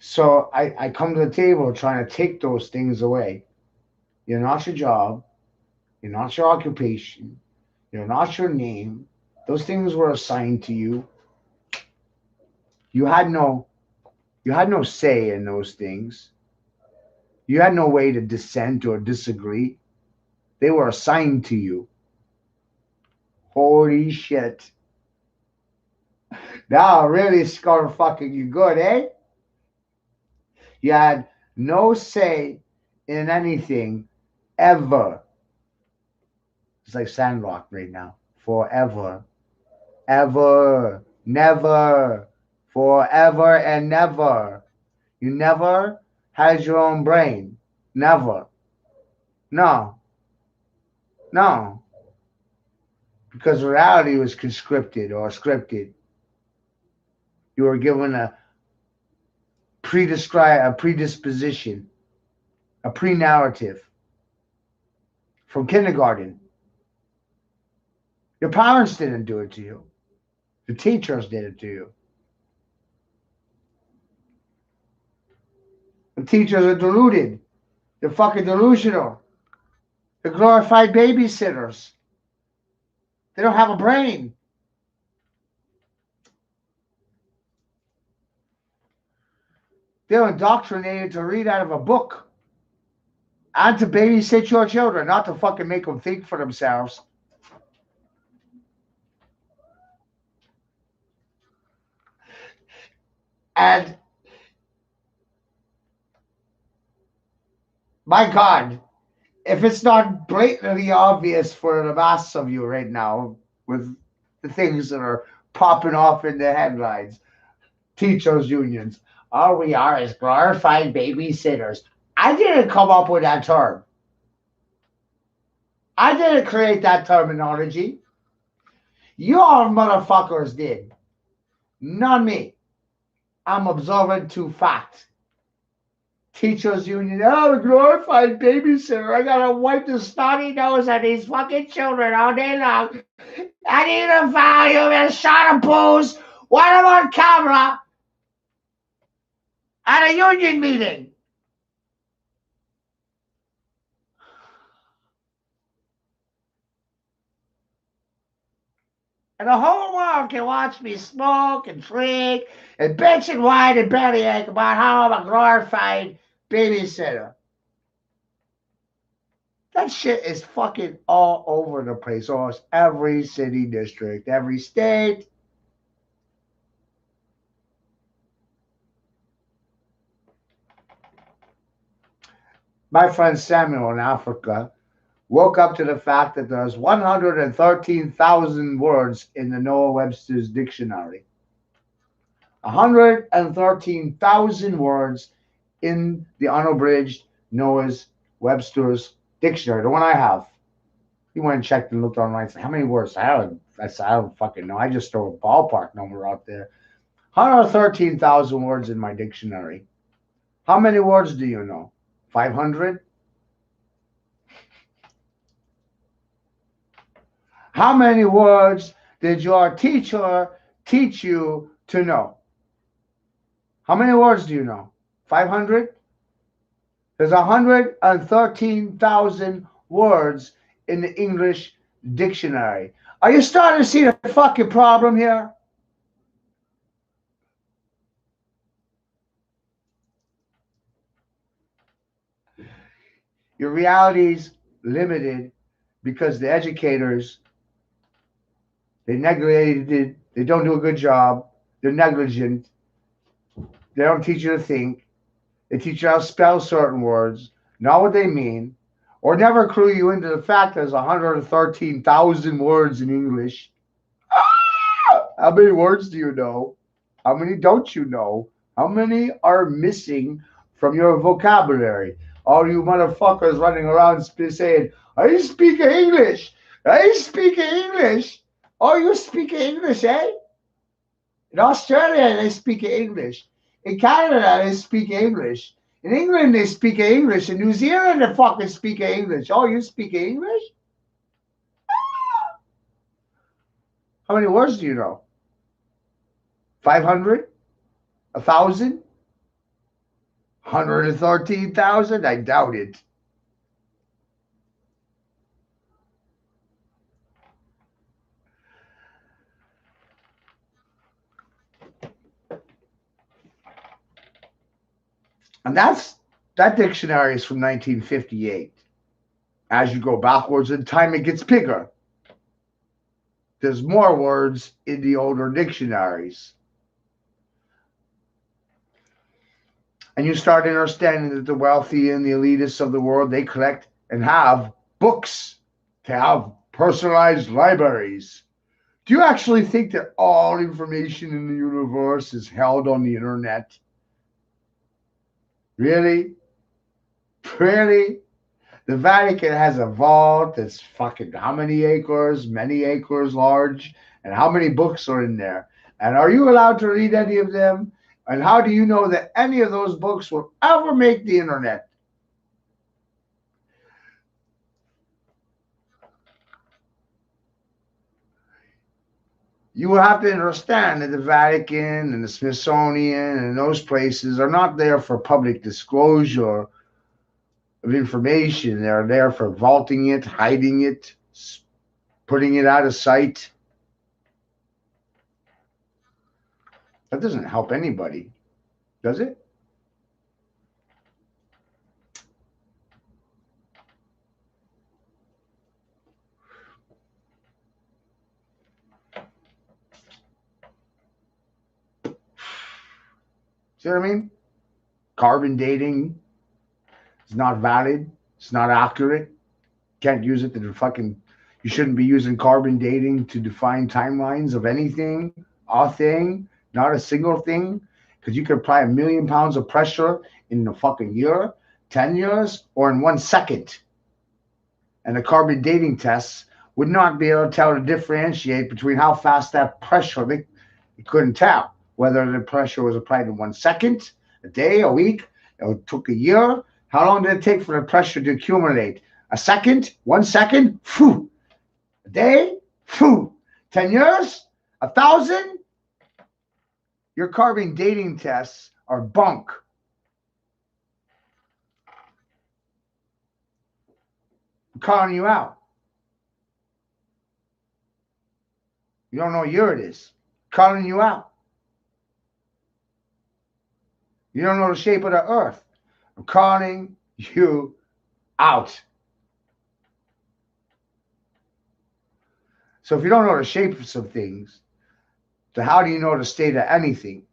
Speaker 20: So I come to the table trying to take those things away. You're not your job. You're not your occupation. You're not your name. Those things were assigned to you. You had no say in those things. You had no way to dissent or disagree. They were assigned to you. Holy shit. Now really scar fucking you good, eh? You had no say in anything ever. It's like Sandrock right now. Forever. Ever. Never. Forever and never. You never had your own brain. Never. No. No. Because reality was conscripted or scripted. You were given a predisposition, a pre-narrative from kindergarten. Your parents didn't do it to you. The teachers did it to you. The teachers are deluded. They're fucking delusional. They're glorified babysitters. They don't have a brain. They're indoctrinated to read out of a book and to babysit your children, not to fucking make them think for themselves. And my God, if it's not blatantly obvious for the mass of you right now with the things that are popping off in the headlines, teachers' unions, all we are is glorified babysitters. I didn't come up with that term. I didn't create that terminology. You all motherfuckers did. Not me. I'm observant to fact. Teachers union, oh, glorified babysitter. I gotta wipe the snotty nose of these fucking children all day long. I need a volume and shot of booze
Speaker 5: when I'm on camera at a union meeting. And the whole world can watch me smoke and drink and bitch and whine and bellyache about how I'm a glorified babysitter. That shit is fucking all over the place. Almost every city district, every state. My friend Samuel in Africa woke up to the fact that there's 113,000 words in the Noah Webster's dictionary. 113,000 words in the unabridged Noah's Webster's dictionary, the one I have. He went and checked and looked online and said, how many words? I don't fucking know. I just throw a ballpark number out there. 113,000 words in my dictionary. How many words do you know? 500? How many words did your teacher teach you to know? How many words do you know? 500? There's 113,000 words in the English dictionary. Are you starting to see the fucking problem here? Your reality's limited because the educators, they neglected, they don't do a good job, they're negligent, they don't teach you to think, they teach you how to spell certain words, not what they mean, or never clue you into the fact there's 113,000 words in English. How many words do you know? How many don't you know? How many are missing from your vocabulary? All you motherfuckers running around saying, I speak English. I speak English. Oh, you speak English, eh? In Australia, they speak English. In Canada, they speak English. In England, they speak English. In New Zealand, they fucking speak English. Oh, you speak English? How many words do you know? 500? 1,000? 113,000? I doubt it. And that dictionary is from 1958. As you go backwards in time, it gets bigger. There's more words in the older dictionaries. And you start understanding that the wealthy and the elitists of the world, they collect and have books to have personalized libraries. Do you actually think that all information in the universe is held on the internet? Really? Really? The Vatican has a vault that's fucking how many acres, many acres large, and how many books are in there? And are you allowed to read any of them? And how do you know that any of those books will ever make the internet? You will have to understand that the Vatican and the Smithsonian and those places are not there for public disclosure of information. They're there for vaulting it, hiding it, putting it out of sight. That doesn't help anybody, does it? See what I mean? Carbon dating is not valid. It's not accurate. Can't use it to fucking... You shouldn't be using carbon dating to define timelines of anything, a thing, not a single thing, because you could apply 1,000,000 pounds of pressure in a fucking year, 10 years, or in 1 second. And the carbon dating tests would not be able to tell to differentiate between how fast that pressure, they couldn't tell whether the pressure was applied in 1 second, a day, a week, it took a year. How long did it take for the pressure to accumulate? A second? 1 second? Phew. A day? Phew. 10 years? 1,000?
Speaker 20: Your carbon dating tests are bunk. I'm calling you out. You don't know what year it is. I'm calling you out. You don't know the shape of the earth. I'm calling you out. So if you don't know the shapes of things, then how do you know the state of anything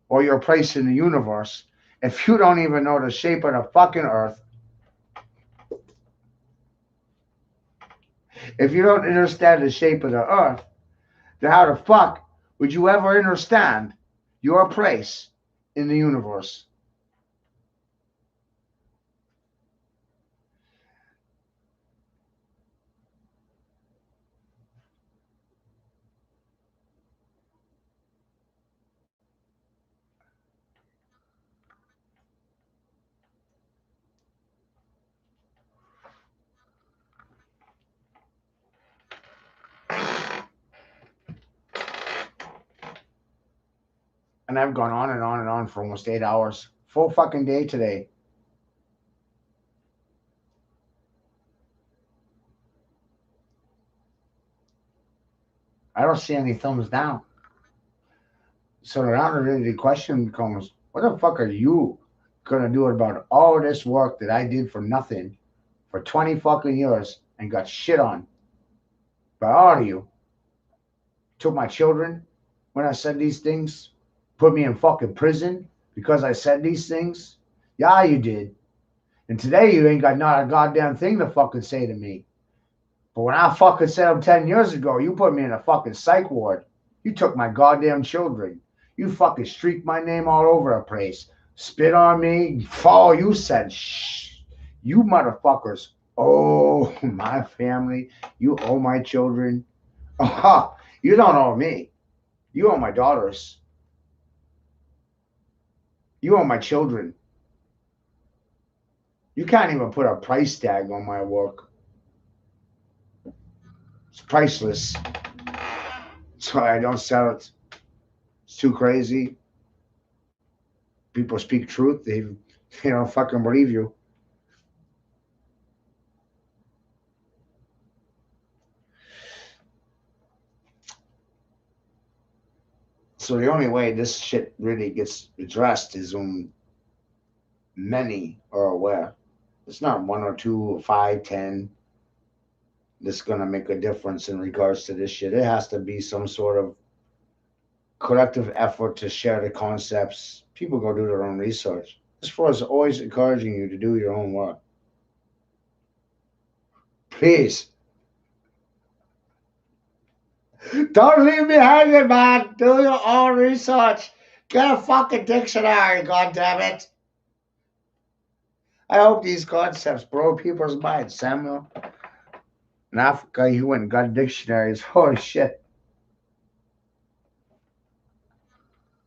Speaker 20: or your place in the universe if you don't even know the shape of the fucking earth? If you don't understand the shape of the earth, then how the fuck would you ever understand your place in the universe? And I've gone on and on and on for almost 8 hours. Full fucking day today. I don't see any thumbs down. So now the question becomes, what the fuck are you gonna do about all this work that I did for nothing for 20 fucking years and got shit on by all of you? Took my children when I said these things, put me in fucking prison because I said these things. Yeah, you did. And today you ain't got not a goddamn thing to fucking say to me. But when I fucking said them 10 years ago, you put me in a fucking psych ward. You took my goddamn children. You fucking streaked my name all over the place. Spit on me. Fall, you said, shh. You motherfuckers owe my family. You owe my children. Oh, you don't owe me. You owe my daughters. You owe my children. You can't even put a price tag on my work. It's priceless. That's why I don't sell it. It's too crazy. People speak truth. They don't fucking believe you. So the only way this shit really gets addressed is when many are aware. It's not 1 or 2 or 5, 10 that's going to make a difference in regards to this shit. It has to be some sort of collective effort to share the concepts. People go do their own research. As far as always encouraging you to do your own work. Please. Don't leave me hanging, man. Do your own research. Get a fucking dictionary, goddammit. I hope these concepts blow people's minds, Samuel. In Africa, you went and got dictionaries. Holy shit.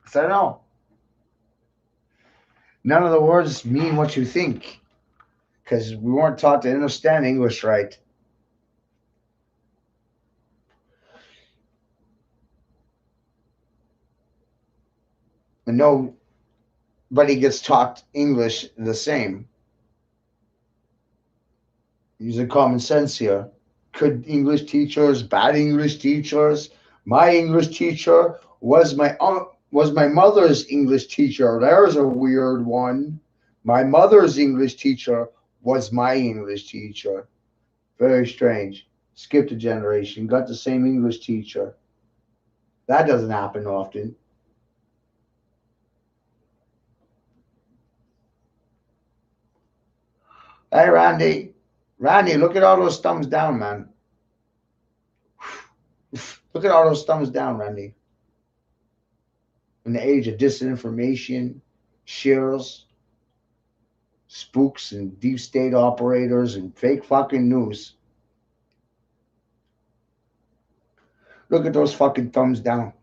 Speaker 20: So no. None of the words mean what you think. Because we weren't taught to understand English right. And nobody gets taught English the same. Using common sense here. Good English teachers, bad English teachers. My English teacher was my mother's English teacher. There's a weird one. My mother's English teacher was my English teacher. Very strange. Skipped a generation, got the same English teacher. That doesn't happen often. Hey, Randy. Randy, look at all those thumbs down, man. Look at all those thumbs down, Randy. In the age of disinformation, shares, spooks, and deep state operators, and fake fucking news. Look at those fucking thumbs down.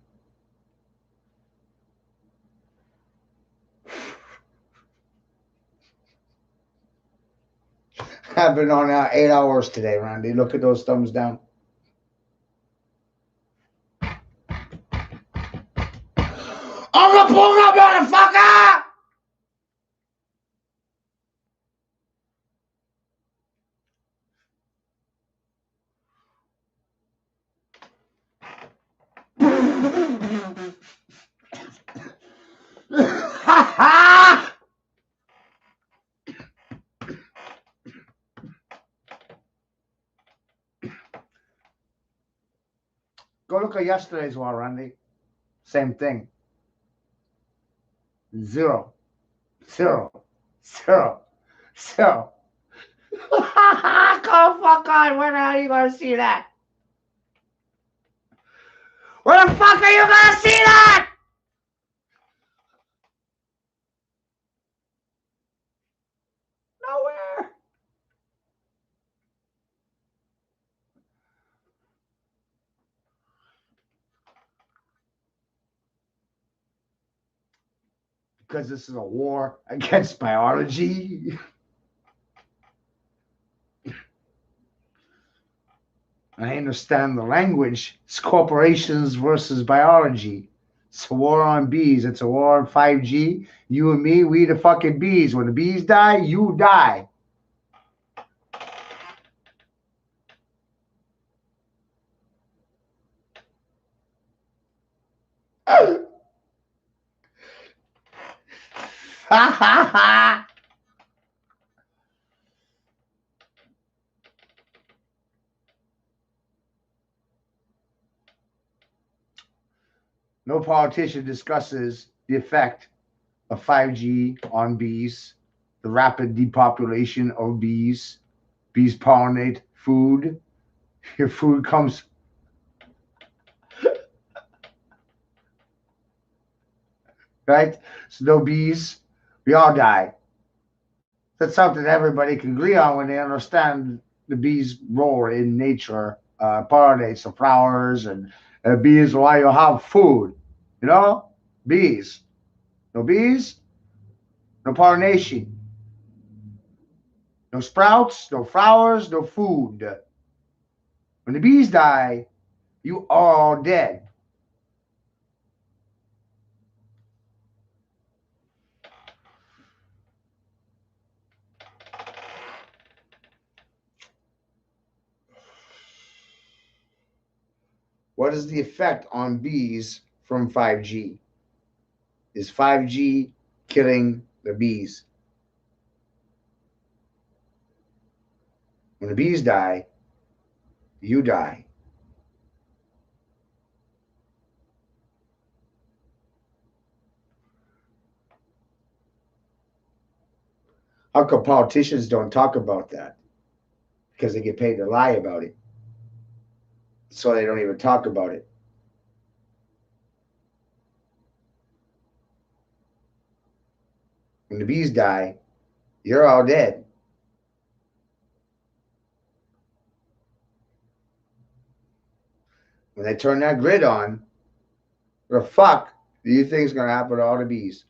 Speaker 20: I've been on 8 hours today, Randy. Look at those thumbs down. Oh Go look at yesterday's war, Randy. Same thing. 0, 0, 0, 0. Go fuck on. Where the hell are you going to see that? Where the fuck are you going to see that? Nowhere. Because this is a war against biology. I understand the language. It's corporations versus biology. It's a war on bees. It's a war on 5G. You and me, we the fucking bees. When the bees die, you die. Ha ha ha. No politician discusses the effect of 5G on bees, the rapid depopulation of bees. Bees pollinate food. Your food comes. Right? So no bees, we all die. That's something everybody can agree on when they understand the bees' role in nature. Pollinates the flowers, and bees are why you have food. You know? Bees. No bees, no pollination. No sprouts, no flowers, no food. When the bees die, you are all dead. What is the effect on bees from 5G? Is 5G killing the bees? When the bees die, you die. How come politicians don't talk about that? Because they get paid to lie about it. So they don't even talk about it. When the bees die, you're all dead. When they turn that grid on, what the fuck do you think is going to happen to all the bees?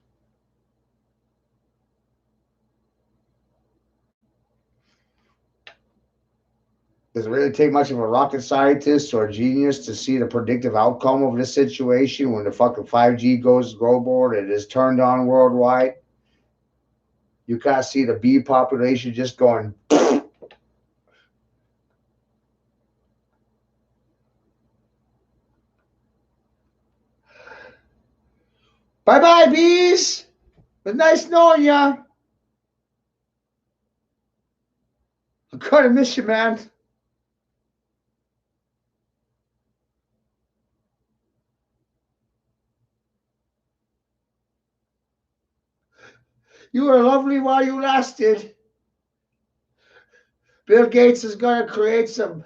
Speaker 20: Does it really take much of a rocket scientist or a genius to see the predictive outcome of this situation when the fucking 5G goes global and it is turned on worldwide? You can't see the bee population just going. Bye-bye, bees. It was nice knowing ya. I'm gonna miss you, man. You were lovely while you lasted. Bill Gates is going to create some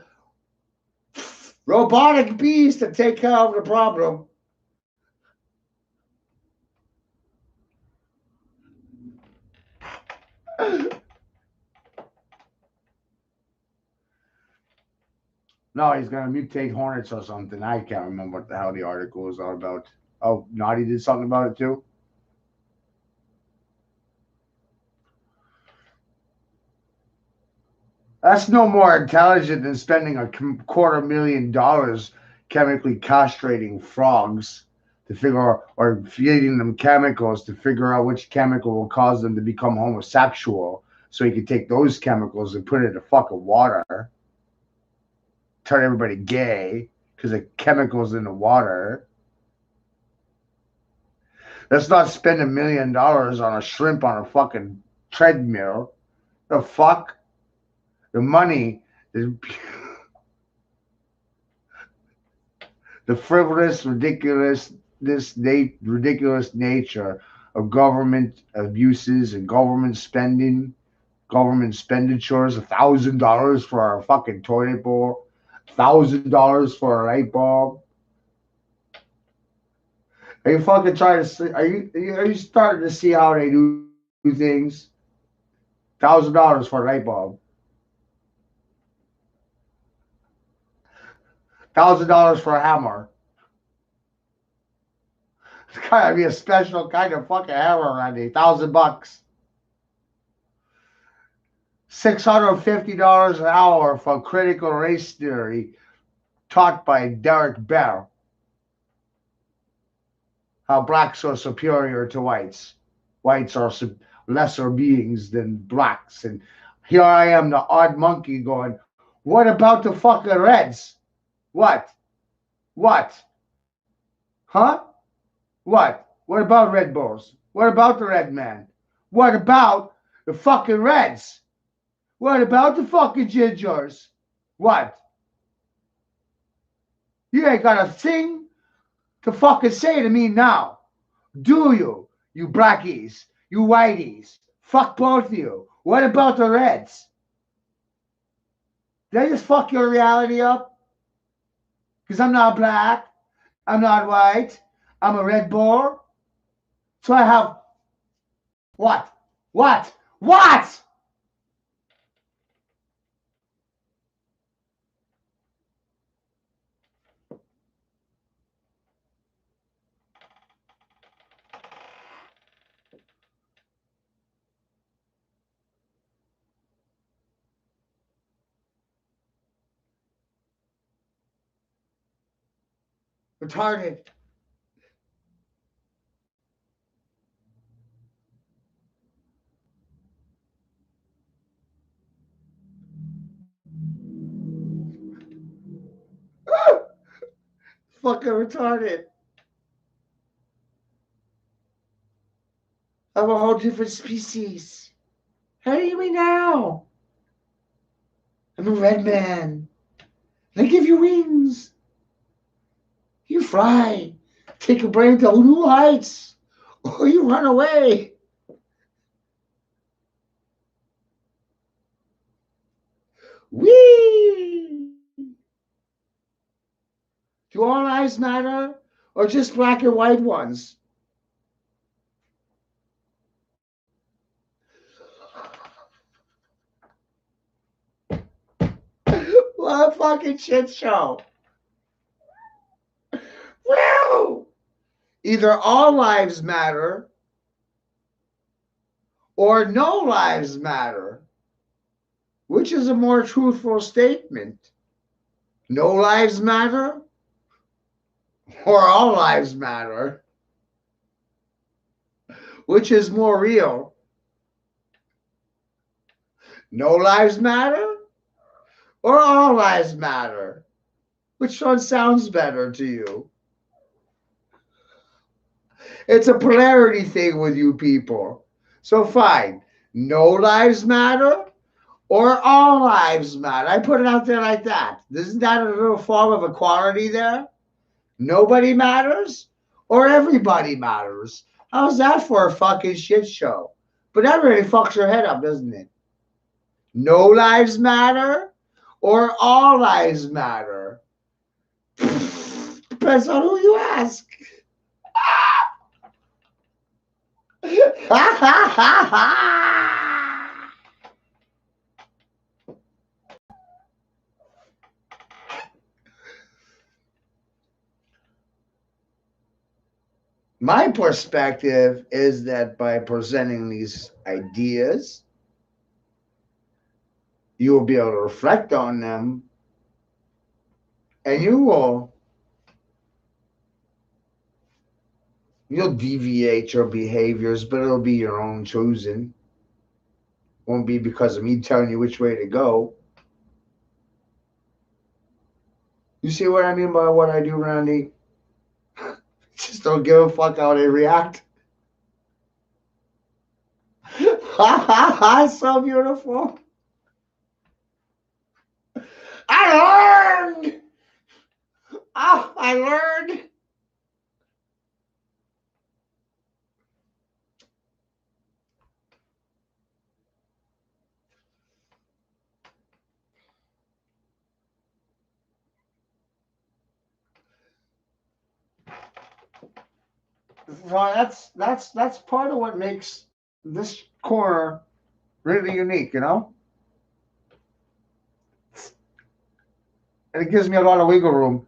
Speaker 20: robotic bees to take care of the problem. No, he's going to mutate hornets or something. I can't remember what the hell the article was all about. Oh, Naughty did something about it too? That's no more intelligent than spending $250,000 chemically castrating frogs to figure out, or feeding them chemicals to figure out which chemical will cause them to become homosexual, so you can take those chemicals and put it in the fucking water, turn everybody gay because the chemicals in the water. Let's not spend $1 million on a shrimp on a fucking treadmill. The fuck? The money, the frivolous, ridiculous nature of government abuses and government spending, government expenditures, $1,000 for a fucking toilet bowl, $1,000 for a light bulb. Are you fucking trying to see? Are you starting to see how they do things? $1,000 for a light bulb. $1,000 for a hammer. It's gotta be a special kind of fucking hammer, Randy. $1,000. $650 an hour for critical race theory taught by Derek Bell. How blacks are superior to whites. Whites are lesser beings than blacks. And here I am, the odd monkey, going, what about the fucking Reds? What? What? Huh? What? What about Red Bulls? What about the Red Man? What about the fucking Reds? What about the fucking Gingers? What? You ain't got a thing to fucking say to me now. Do you? You blackies. You whiteys. Fuck both of you. What about the Reds? Did I just fuck your reality up? Because I'm not black. I'm not white. I'm a Red Bull. So I have what? What? What? Retarded. Fucking retarded. I'm a whole different species. How do you mean now? I'm a red man. They give you wings. You fly. Take your brain to new heights. Or you run away. Whee! Do all lives matter? Or just black and white ones? What a fucking shit show. Woo! Either all lives matter or no lives matter. Which is a more truthful statement? No lives matter or all lives matter? Which is more real? No lives matter or all lives matter? Which one sounds better to you? It's a polarity thing with you people. So fine. No lives matter or all lives matter. I put it out there like that. Isn't that a little form of equality there? Nobody matters or everybody matters. How's that for a fucking shit show? But that really fucks your head up, doesn't it? No lives matter or all lives matter? Depends on who you ask. Ha ha ha ha! My perspective is that by presenting these ideas, you will be able to reflect on them and you'll deviate your behaviors, but it'll be your own choosing. Won't be because of me telling you which way to go. You see what I mean by what I do, Randy? Just don't give a fuck how they react.
Speaker 5: So beautiful. I learned. Oh, I learned. So that's part of what makes this corner really unique, you know? And it gives me a lot of wiggle room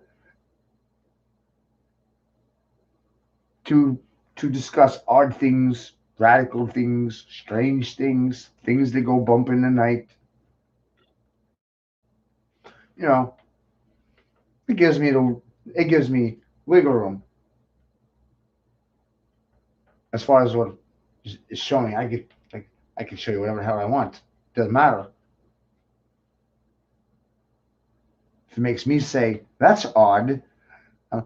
Speaker 5: to discuss odd things, radical things, strange things, things that go bump in the night. You know, it gives me wiggle room as far as what is showing. I can show you whatever the hell I want. Doesn't matter. If it makes me say that's odd, I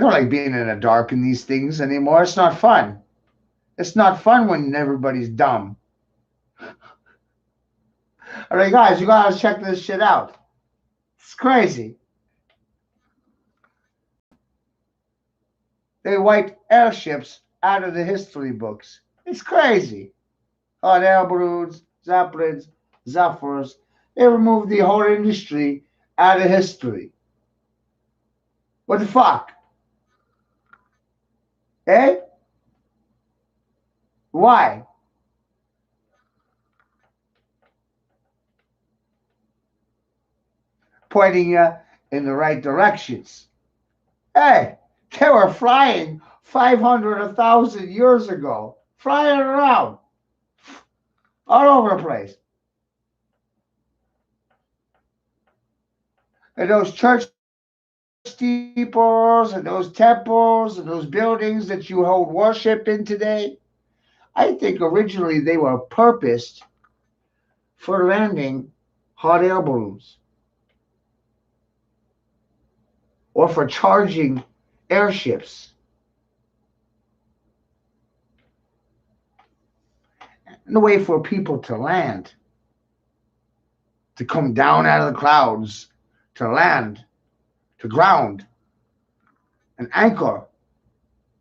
Speaker 5: don't like being in the dark in these things anymore. It's not fun. It's not fun when everybody's dumb. All right, guys, you gotta check this shit out. It's crazy. They wiped airships out of the history books. It's crazy. Hot air balloons, Zeppelins, Zephyrs. They removed the whole industry out of history. What the fuck? Eh? Why? Pointing you in the right directions. Hey, they were flying 500, 1,000 years ago, flying around all over the place. And those church steeples and those temples and those buildings that you hold worship in today, I think originally they were purposed for landing hot air balloons or for charging airships. And a way for people to land, to come down out of the clouds, to land, to ground. An anchor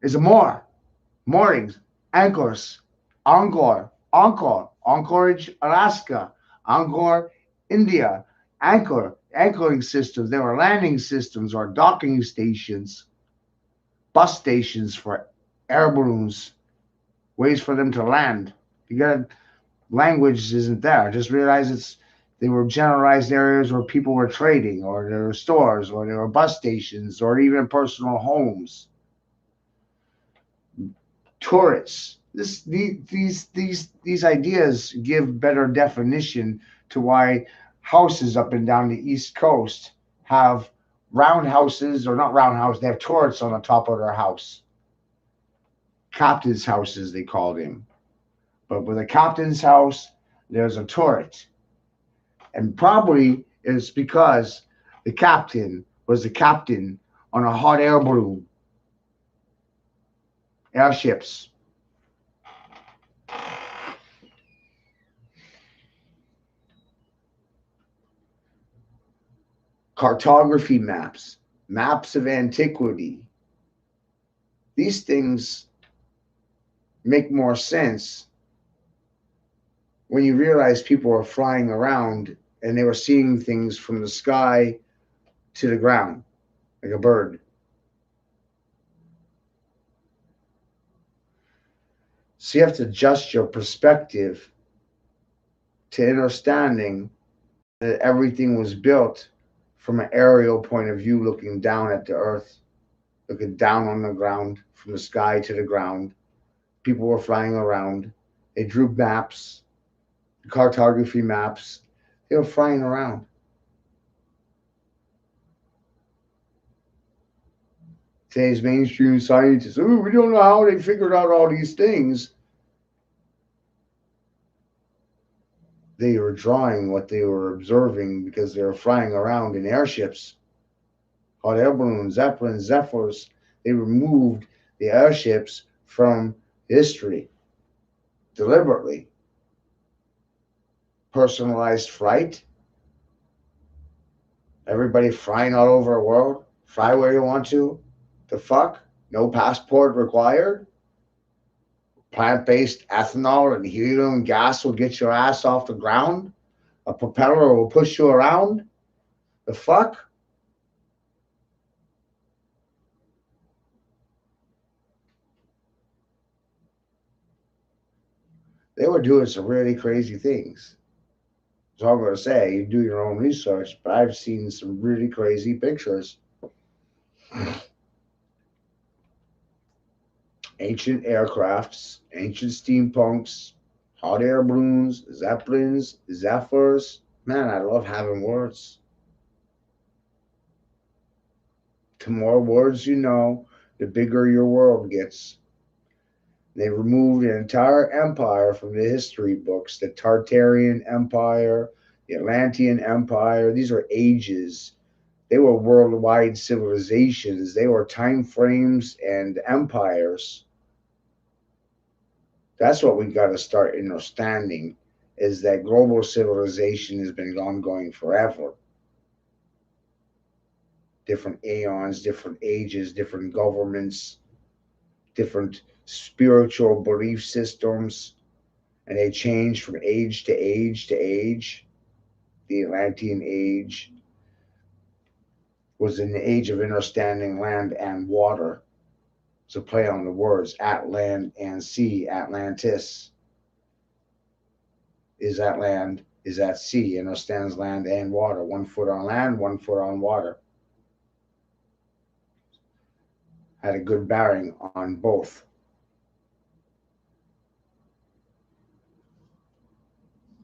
Speaker 5: is a moorings, anchors, Anchorage, Alaska, Angkor, India, anchoring systems. There were landing systems or docking stations, bus stations for air balloons, ways for them to land. You got language isn't there. Just realize they were generalized areas where people were trading, or there were stores, or there were bus stations, or even personal homes. Tourists. These ideas give better definition to why houses up and down the East Coast have round houses, or not round houses, they have turrets on the top of their house. Captain's houses, they call them. But with a captain's house, there's a turret. And probably it's because the captain was the captain on a hot air balloon. Airships. Cartography maps, maps of antiquity. These things make more sense when you realize people were flying around and they were seeing things from the sky to the ground, like a bird. So you have to adjust your perspective to understanding that everything was built from an aerial point of view, looking down at the earth, looking down on the ground, from the sky to the ground. People were flying around. They drew maps, cartography maps. They were flying around. Today's mainstream scientists, oh, we don't know how they figured out all these things. They were drawing what they were observing because they were flying around in airships. Hot air balloons, Zeppelins, Zephyrs. They removed the airships from history.
Speaker 20: deliberately. Personalized flight. Everybody flying all over the world. Fly where you want to. The fuck? No passport required. Plant-based ethanol and helium gas will get your ass off the ground. A propeller will push you around. The fuck? They were doing some really crazy things. So I'm going to say, you do your own research, but I've seen some really crazy pictures. Ancient aircrafts, ancient steampunks, hot air balloons, zeppelins, zephyrs. Man, I love having words. The more words you know, the bigger your world gets. They removed an entire empire from the history books. The Tartarian Empire, the Atlantean Empire. These are ages. They were worldwide civilizations. They were time frames and empires. That's what we got to start understanding, is that global civilization has been ongoing forever. Different aeons, different ages, different governments, different spiritual belief systems, and they change from age to age to age. The Atlantean age was an age of understanding land and water. It's a play on the words, at land and sea. Atlantis is at land, is at sea, understands land and water. 1 foot on land, 1 foot on water. Had a good bearing on both.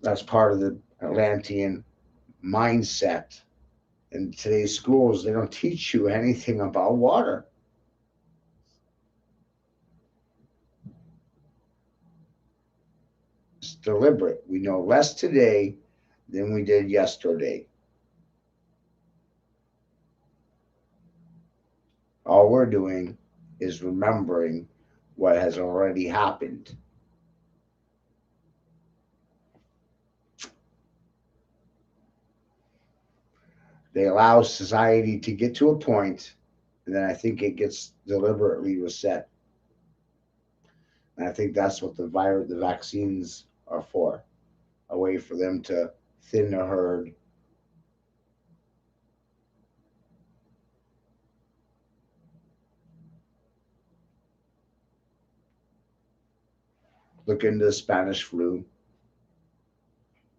Speaker 20: That's part of the Atlantean mindset. In today's schools, they don't teach you anything about water. It's deliberate. We know less today than we did yesterday. All we're doing is remembering what has already happened. They allow society to get to a point, and then I think it gets deliberately reset. And I think that's what the vaccines are for, a way for them to thin the herd. Look into the Spanish flu.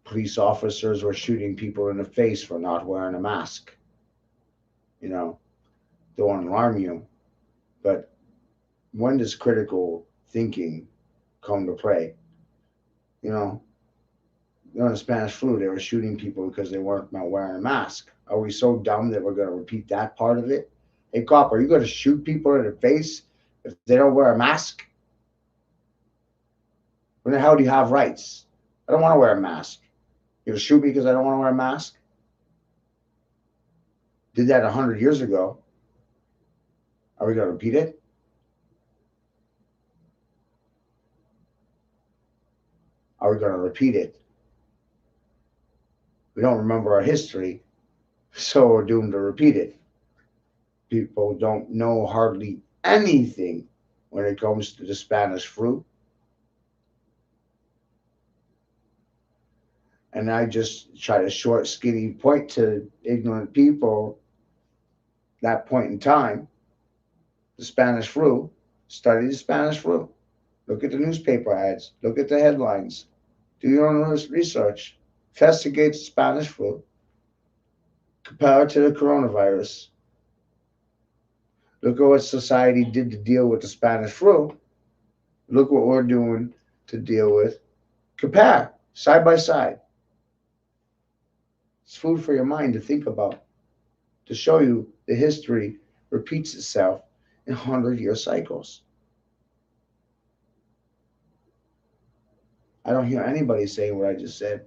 Speaker 20: Police officers were shooting people in the face for not wearing a mask. You know, don't alarm you, but when does critical thinking come to play? You know, during the Spanish flu, they were shooting people because they weren't wearing a mask. Are we so dumb that we're going to repeat that part of it? Hey, cop, are you going to shoot people in the face if they don't wear a mask? When the hell do you have rights? I don't want to wear a mask. You're going to shoot me because I don't want to wear a mask? Did that 100 years ago. Are we going to repeat it? Are we going to repeat it? We don't remember our history, so we're doomed to repeat it. People don't know hardly anything when it comes to the Spanish flu. And I just try to short, skinny point to ignorant people that point in time. The Spanish flu, study the Spanish flu. Look at the newspaper ads. Look at the headlines. Do your own research. Investigate the Spanish flu. Compare it to the coronavirus. Look at what society did to deal with the Spanish flu. Look what we're doing to deal with. Compare, side by side. It's food for your mind to think about, to show you the history repeats itself in 100-year cycles. I don't hear anybody saying what I just said.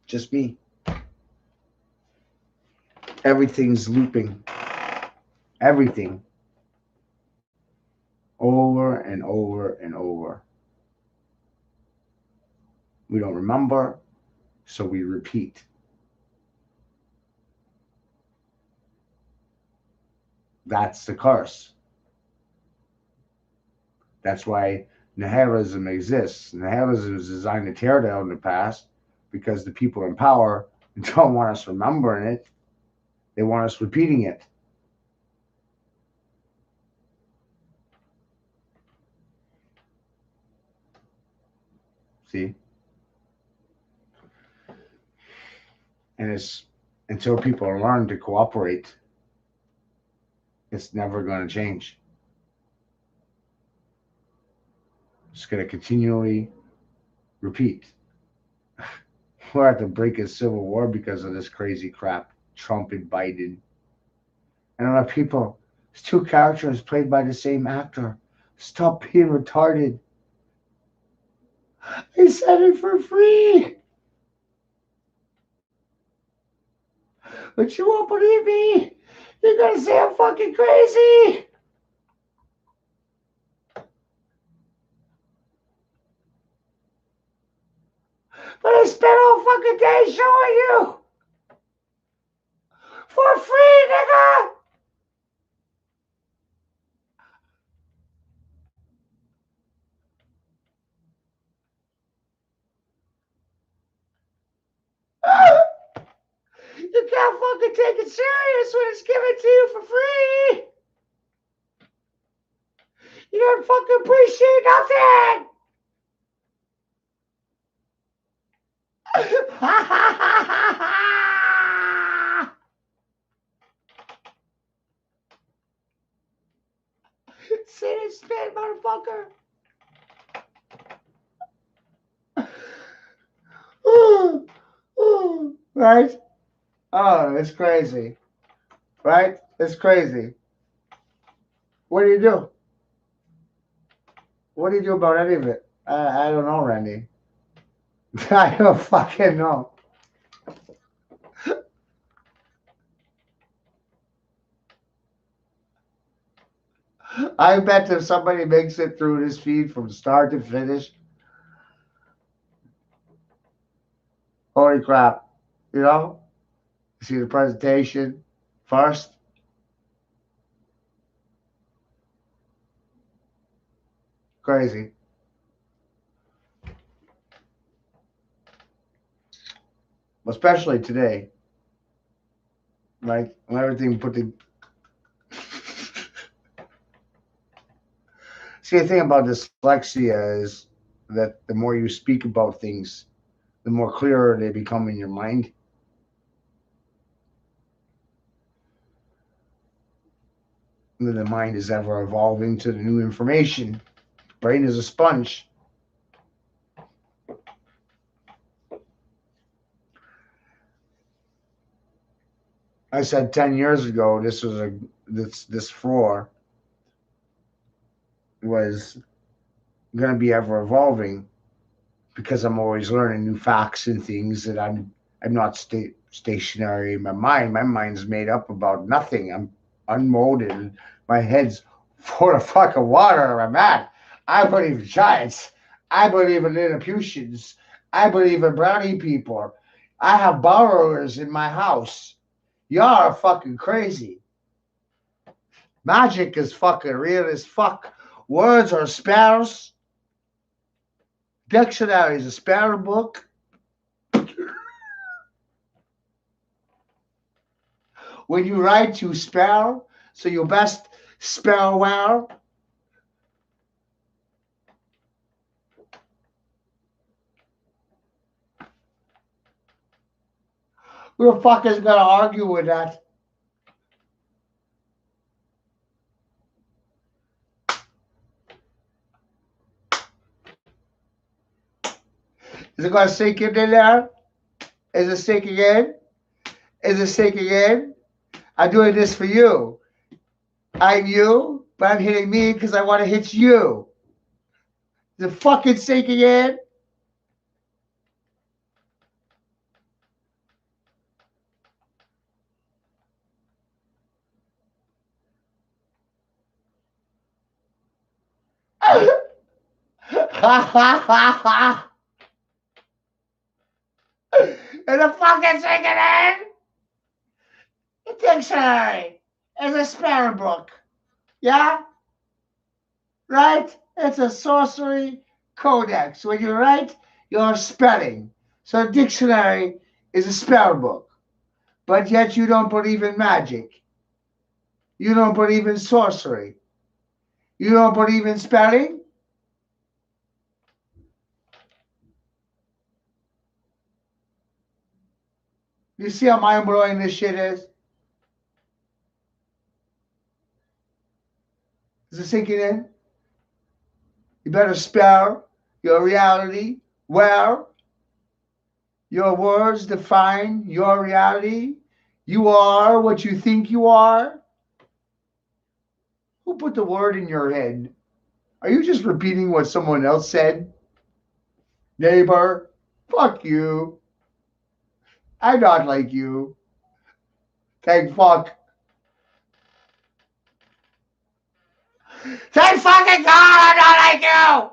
Speaker 20: Just me. Everything's looping. Everything. over and over and over. We don't remember, so we repeat. That's the curse. That's why nihilism exists. Nihilism is designed to tear down the past because the people in power don't want us remembering it. They want us repeating it. See? And it's until people learn to cooperate, it's never going to change. It's going to continually repeat. We're at the brink of civil war because of this crazy crap. Trump and Biden. And a lot of people, it's two characters played by the same actor. Stop being retarded. I said it for free. But you won't believe me. You're going to say I'm fucking crazy. But I spent all fucking day showing you. For free, nigga. You can't fucking take it serious when it's given to you for free. You don't fucking appreciate nothing. Sit and spin, motherfucker. Right? Oh, it's crazy. Right? It's crazy. What do you do? What do you do about any of it? I don't know, Randy. I don't fucking know. I bet if somebody makes it through this feed from start to finish, holy crap, you know? See the presentation first. Crazy. Especially today. Like, when everything put the... See, the thing about dyslexia is that the more you speak about things, the more clearer they become in your mind. And then the mind is ever evolving to the new information. Brain is a sponge. I said 10 years ago, this floor was going to be ever evolving because I'm always learning new facts and things that I'm not stationary in my mind. My mind's made up about nothing. I'm unmolded. My head's full of fucking water. I'm at. I believe in giants. I believe in Lilliputians. I believe in brownie people. I have borrowers in my house. Y'all are fucking crazy. Magic is fucking real as fuck. Words are spells. Dictionary is a spell book. When you write, you spell, so you best spell well. Who the fuck is gonna argue with that? Is it gonna sink in there? Is it sinking in? Is it sinking in? I'm doing this for you. I'm you, but I'm hitting me because I want to hit you. Is it fucking sinking in?
Speaker 5: And the fucking second the dictionary is a spelling book. Yeah? Right? It's a sorcery codex. When you write, you're spelling. So a dictionary is a spell book. But yet you don't believe in magic. You don't believe in sorcery. You don't believe in spelling? You see how mind-blowing this shit is? Is it sinking in? You better spell your reality well. Your words define your reality. You are what you think you are. Who put the word in your head? Are you just repeating what someone else said? Neighbor, fuck you. I'm not like you. Thank fuck. Thank fucking God I'm not like you!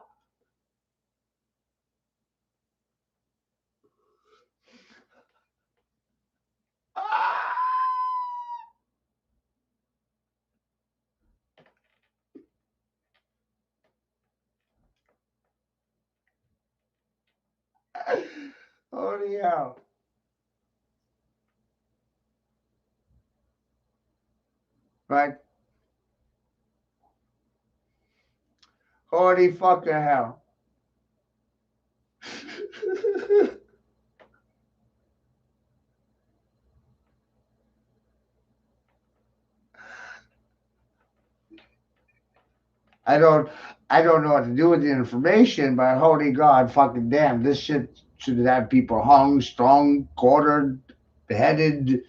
Speaker 5: Holy hell. Right? Holy fucking hell. I don't know what to do with the information, but holy God, fucking damn, this shit should have people hung, strung, quartered, beheaded,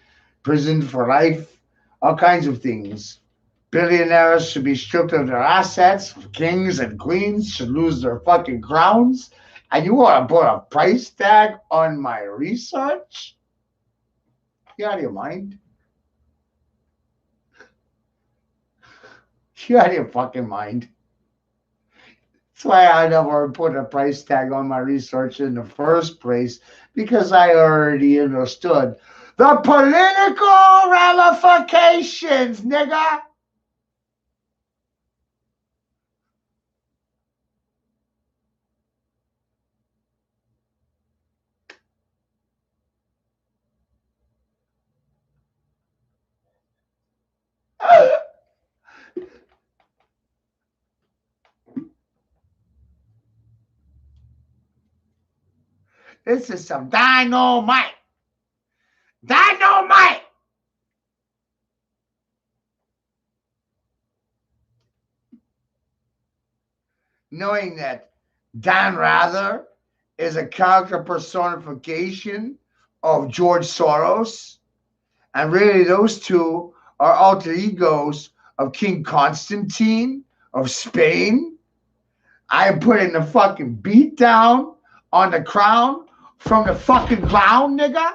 Speaker 5: prisoned for life, all kinds of things. Billionaires should be stripped of their assets. Kings and queens should lose their fucking crowns. And you want to put a price tag on my research? You out of your mind? You out of your fucking mind? That's why I never put a price tag on my research in the first place, because I already understood the political ramifications, nigga. This is some dynamite. Dynamite! Knowing that Dan Rather is a character personification of George Soros, and really those two are alter egos of King Constantine of Spain. I am putting the fucking beat down on the crown from the fucking ground, nigga.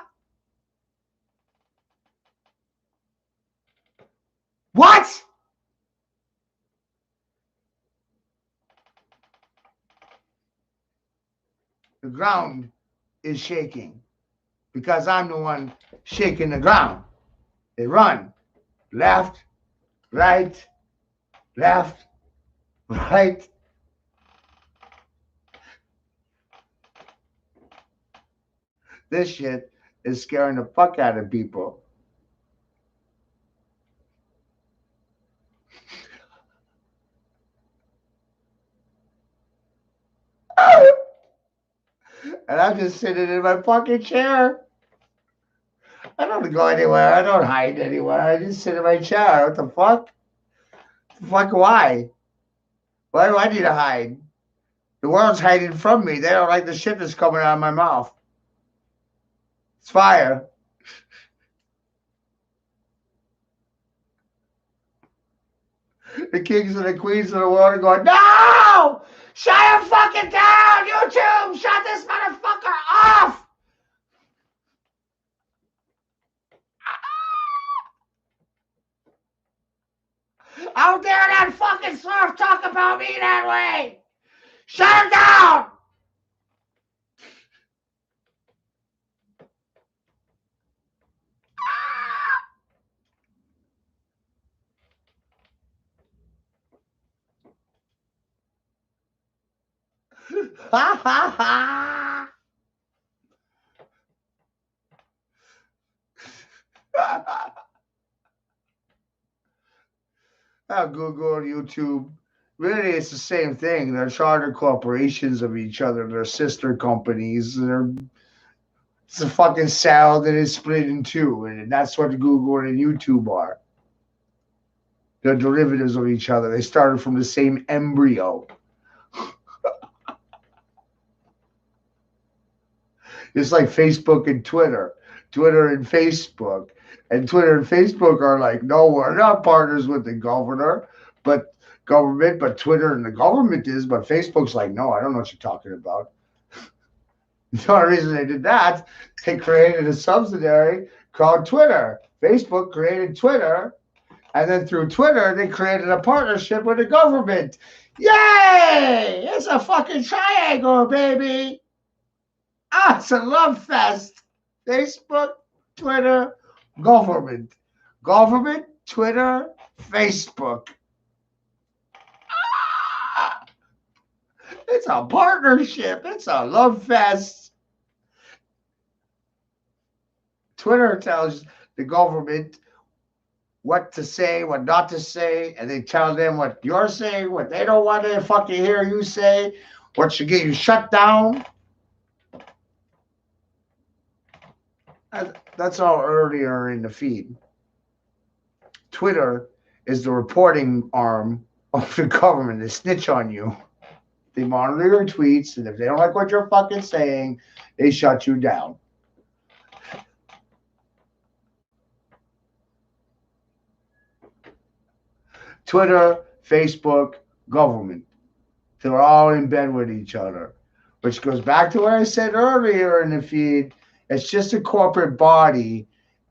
Speaker 5: What? The ground is shaking because I'm the one shaking the ground. They run left, right, left, right. This shit is scaring the fuck out of people. And I'm just sitting in my fucking chair. I don't go anywhere. I don't hide anywhere. I just sit in my chair. What the fuck? The fuck, why? Why do I need to hide? The world's hiding from me. They don't like the shit that's coming out of my mouth. It's fire. The kings and the queens of the world are going, no! Shut him fucking down, YouTube! Shut this motherfucker off! How dare that fucking surf talk about me that way? Shut her down! Ha ha ha! Google and YouTube. Really, it's the same thing. They're charter corporations of each other. They're sister companies. It's a fucking cell that is split in two, and that's what Google and YouTube are. They're derivatives of each other. They started from the same embryo. It's like Facebook and Twitter. Twitter and Facebook. And Twitter and Facebook are like, no, we're not partners with the government, but Twitter and the government is, but Facebook's like, no, I don't know what you're talking about. The only reason they did that, they created a subsidiary called Twitter. Facebook created Twitter, and then through Twitter, they created a partnership with the government. Yay! It's a fucking triangle, baby. Ah, it's a love fest. Facebook, Twitter, government. Government, Twitter, Facebook. Ah, it's a partnership. It's a love fest. Twitter tells the government what to say, what not to say, and they tell them what you're saying, what they don't want to fucking hear you say, what should get you shut down. That's all earlier in the feed. Twitter is the reporting arm of the government. They snitch on you. They monitor your tweets, and if they don't like what you're fucking saying, they shut you down. Twitter, Facebook, government. They're all in bed with each other, which goes back to what I said earlier in the feed. It's just a corporate body.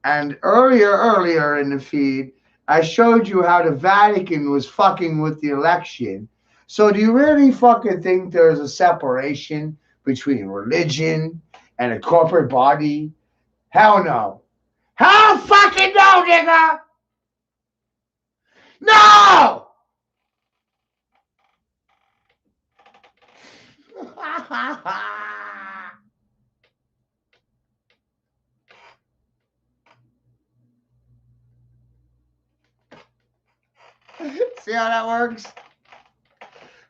Speaker 5: And earlier in the feed, I showed you how the Vatican was fucking with the election. So do you really fucking think there's a separation between religion and a corporate body? Hell no. Hell fucking no, nigga! No! See how that works?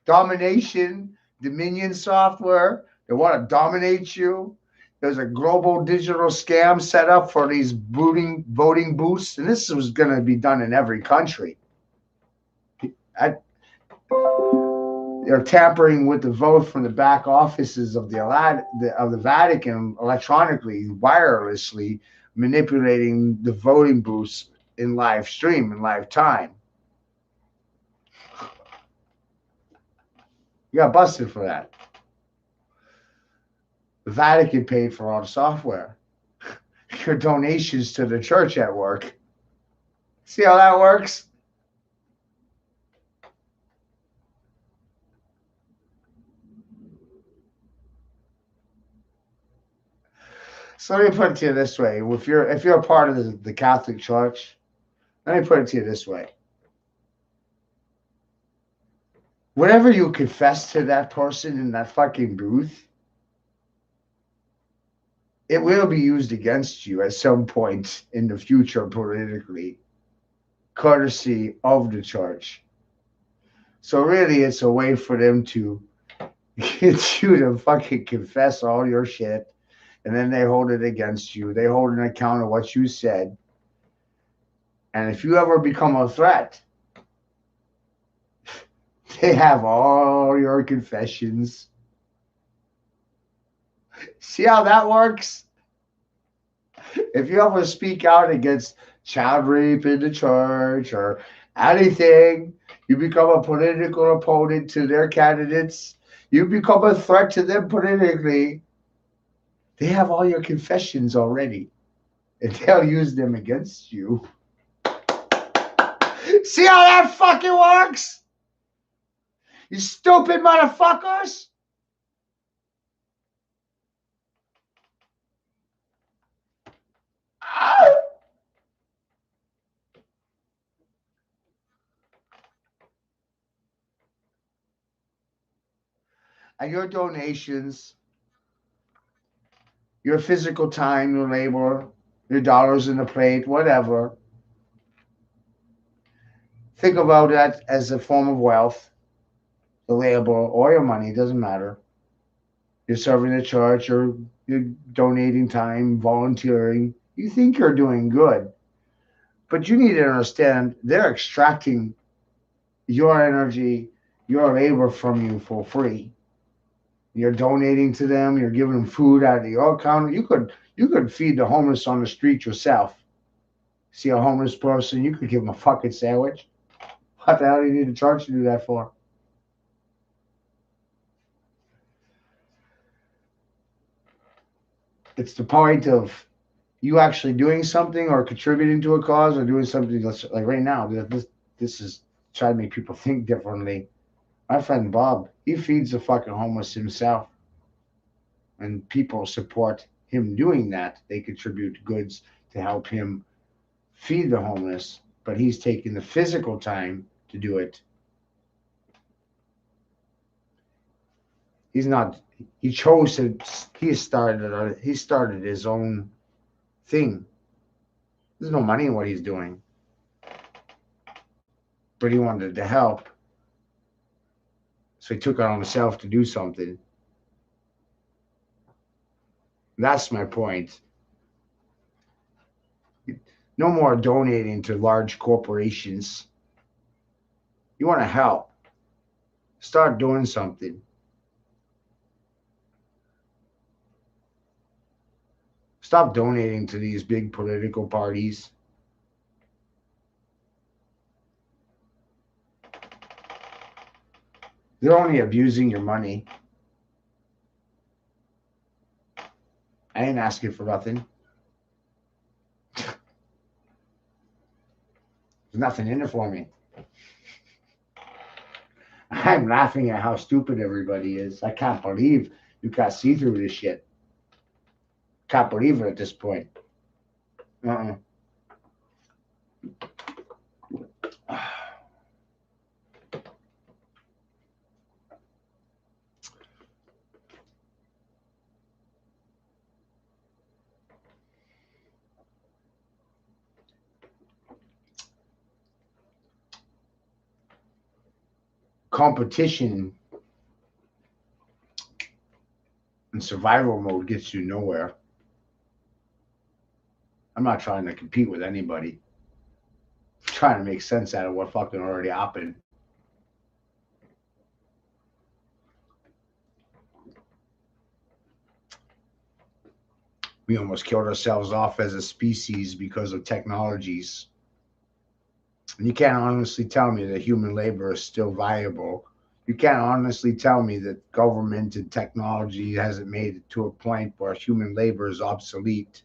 Speaker 5: Domination, Dominion software. They want to dominate you. There's a global digital scam set up for these voting booths, and this was going to be done in every country. They're tampering with the vote from the back offices of the Vatican electronically, wirelessly, manipulating the voting booths in live stream, in live time. You got busted for that. The Vatican paid for all the software. Your donations to the church at work. See how that works? So let me put it to you this way. If you're a part of the Catholic Church, let me put it to you this way. Whatever you confess to that person in that fucking booth, it will be used against you at some point in the future politically, courtesy of the church. So really, it's a way for them to get you to fucking confess all your shit, and then they hold it against you. They hold an account of what you said. And if you ever become a threat, they have all your confessions. See how that works? If you ever speak out against child rape in the church or anything, you become a political opponent to their candidates, you become a threat to them politically, they have all your confessions already, and they'll use them against you. See how that fucking works?
Speaker 20: You stupid motherfuckers! And your donations, your physical time, your labor, your dollars in the plate, whatever. Think about that as a form of wealth, the labor or your money, doesn't matter. You're serving the church, you're donating time, volunteering. You think you're doing good, but you need to understand they're extracting your energy, your labor from you for free. You're donating to them. You're giving them food out of your account. You could feed the homeless on the street yourself. See a homeless person, you could give them a fucking sandwich. What the hell do you need a church to do that for? It's the point of you actually doing something or contributing to a cause or doing something that's like right now. This is trying to make people think differently. My friend Bob, he feeds the fucking homeless himself. And people support him doing that. They contribute goods to help him feed the homeless, but he's taking the physical time to do it. He's not, he chose to, he started his own thing. There's no money in what he's doing. But he wanted to help. So he took it on himself to do something. That's my point. No more donating to large corporations. You want to help. Start doing something. Stop donating to these big political parties. They're only abusing your money. I ain't asking for nothing. There's nothing in it for me. I'm laughing at how stupid everybody is. I can't believe you can't see through this shit. Can't believe it at this point. Competition and survival mode gets you nowhere. I'm not trying to compete with anybody. I'm trying to make sense out of what fucking already happened. We almost killed ourselves off as a species because of technologies. And you can't honestly tell me that human labor is still viable. You can't honestly tell me that government and technology hasn't made it to a point where human labor is obsolete.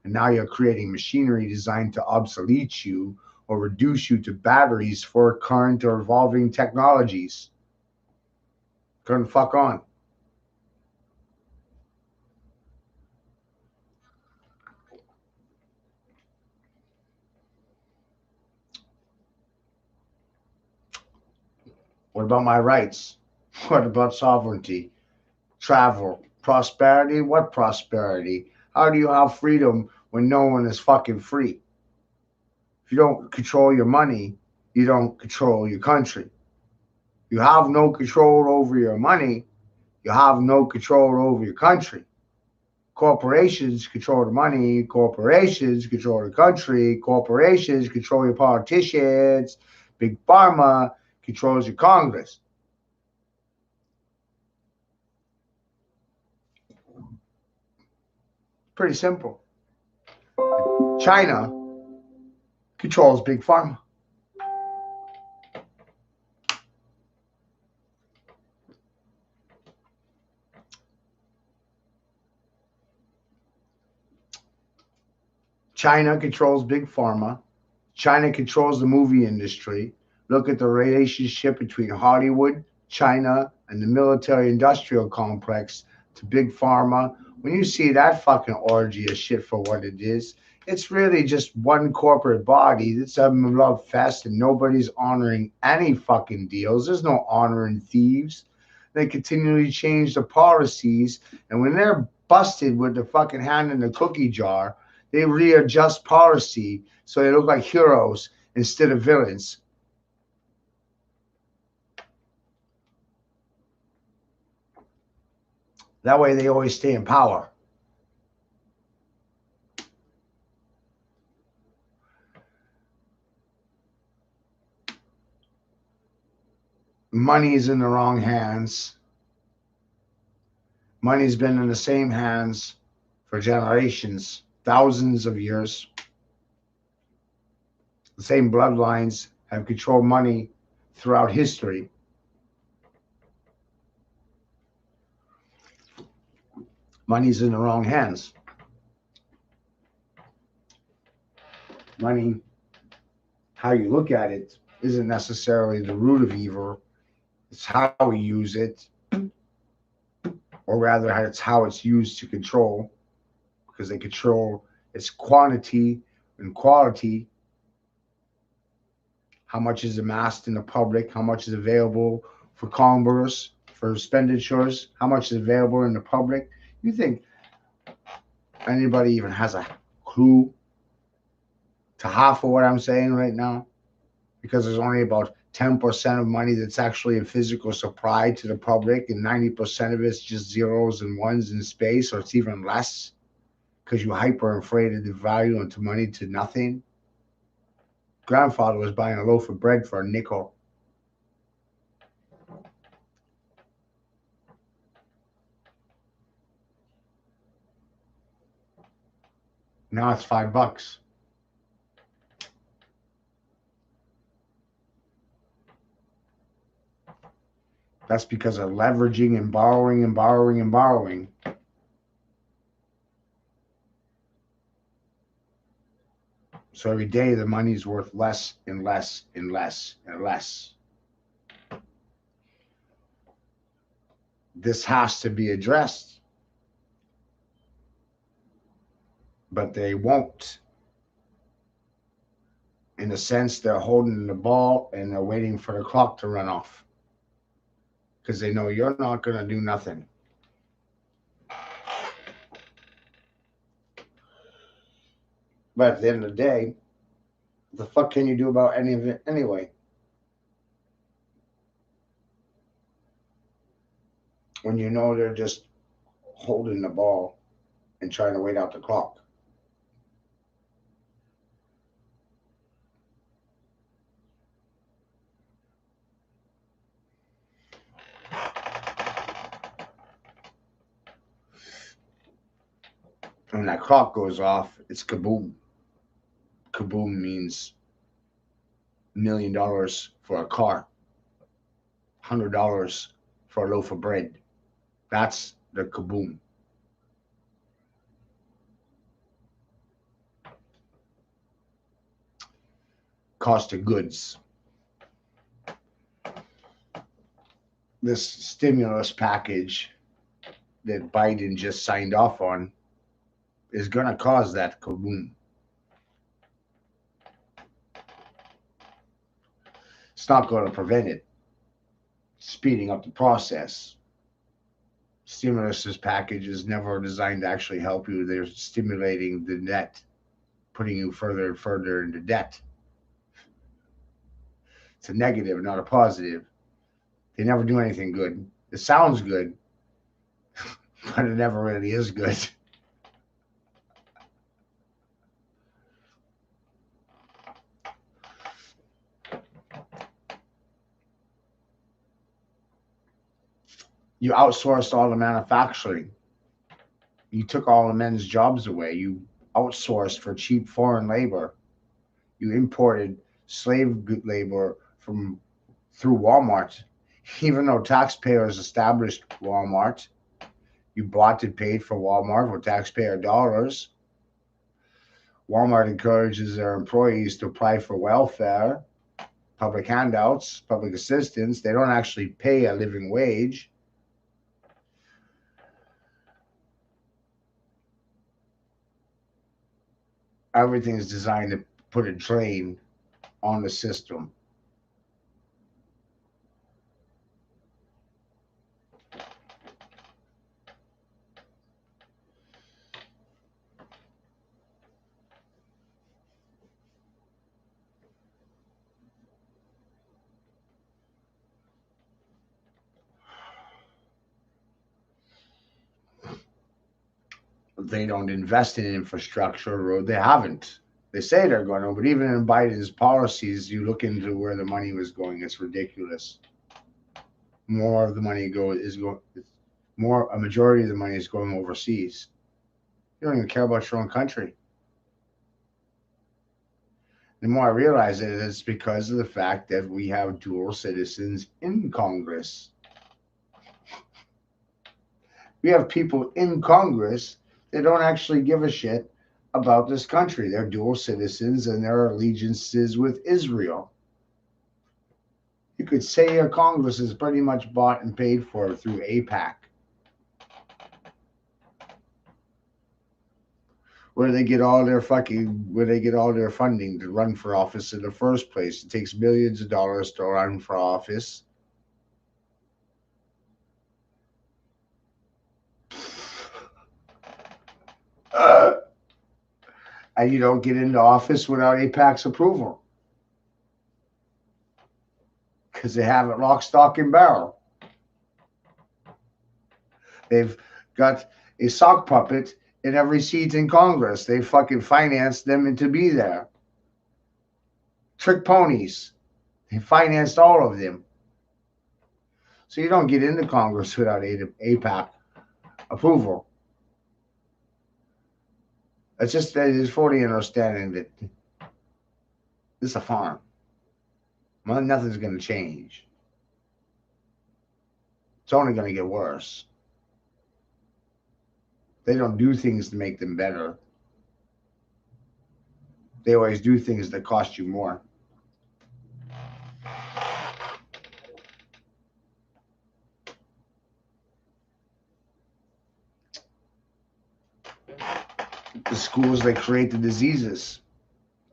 Speaker 20: And now you're creating machinery designed to obsolete you or reduce you to batteries for current or evolving technologies. Couldn't fuck on. What about my rights? What about sovereignty? Travel? Prosperity? What prosperity? How do you have freedom when no one is fucking free? If you don't control your money, you don't control your country. You have no control over your money, you have no control over your country. Corporations control the money, corporations control the country, corporations control your politicians, big pharma controls your Congress. Pretty simple. China controls big pharma. China controls big pharma. China controls the movie industry. Look at the relationship between Hollywood China, and the military-industrial complex to big pharma, when you see that fucking orgy of shit for what it is, it's really just one corporate body that's having a love fest and nobody's honoring any fucking deals. There's no honoring thieves. They continually change the policies, and when they're busted with the fucking hand in the cookie jar, they readjust policy so they look like heroes instead of villains. That way they always stay in power. Money's in the wrong hands. Money's been in the same hands for generations, thousands of years. The same bloodlines have controlled money throughout history. Money's in the wrong hands. Money, how you look at it, isn't necessarily the root of evil. It's how we use it, or rather, it's how it's used to control, because they control its quantity and quality. How much is amassed in the public? How much is available for commerce, for expenditures? How much is available in the public? You think anybody even has a clue to half of what I'm saying right now? Because there's only about 10% of money that's actually in physical supply to the public, and 90% of it's just zeros and ones in space, or it's even less because you hyperinflated the value into money to nothing. Grandfather was buying a loaf of bread for a nickel. Now it's $5. That's because of leveraging and borrowing and borrowing and borrowing. So every day the money's worth less and less and less and less. This has to be addressed. But they won't. In a sense, they're holding the ball and they're waiting for the clock to run off. Because they know you're not going to do nothing. But at the end of the day, what the fuck can you do about any of it anyway? When you know they're just holding the ball and trying to wait out the clock. When that clock goes off, it's kaboom. Kaboom means $1 million for a car, $100 for a loaf of bread. That's the kaboom. Cost of goods. This stimulus package that Biden just signed off on is going to cause that kaboom. It's not going to prevent it. Speeding up the process. Stimulus package is never designed to actually help you. They're stimulating the debt, putting you further and further into debt. It's a negative, not a positive. They never do anything good. It sounds good, but it never really is good. You outsourced all the manufacturing. You took all the men's jobs away. You outsourced for cheap foreign labor. You imported slave labor through Walmart. Even though taxpayers established Walmart, you bought and paid for Walmart with taxpayer dollars. Walmart encourages their employees to apply for welfare. public handouts, public assistance. They don't actually pay a living wage. Everything is designed to put a drain on the system. They don't invest in infrastructure, or they haven't. They say they're going to, but even in Biden's policies, you look into where the money was going, it's ridiculous. More of the money a majority of the money is going overseas. You don't even care about your own country. The more I realize it, it's because of the fact that we have dual citizens in Congress. We have people in Congress that don't actually give a shit about this country. They're dual citizens and their allegiances with Israel. You could say your Congress is pretty much bought and paid for through AIPAC. Where they get all their funding to run for office in the first place. It takes millions of dollars to run for office. And you don't get into office without AIPAC's approval. Because they have it lock, stock, and barrel. They've got a sock puppet in every seat in Congress. They fucking financed them to be there. Trick ponies. They financed all of them. So you don't get into Congress without AIPAC approval. It's just that it's fully understanding that this is a farm. Well, nothing's going to change. It's only going to get worse. They don't do things to make them better. They always do things that cost you more. The schools, they create the diseases.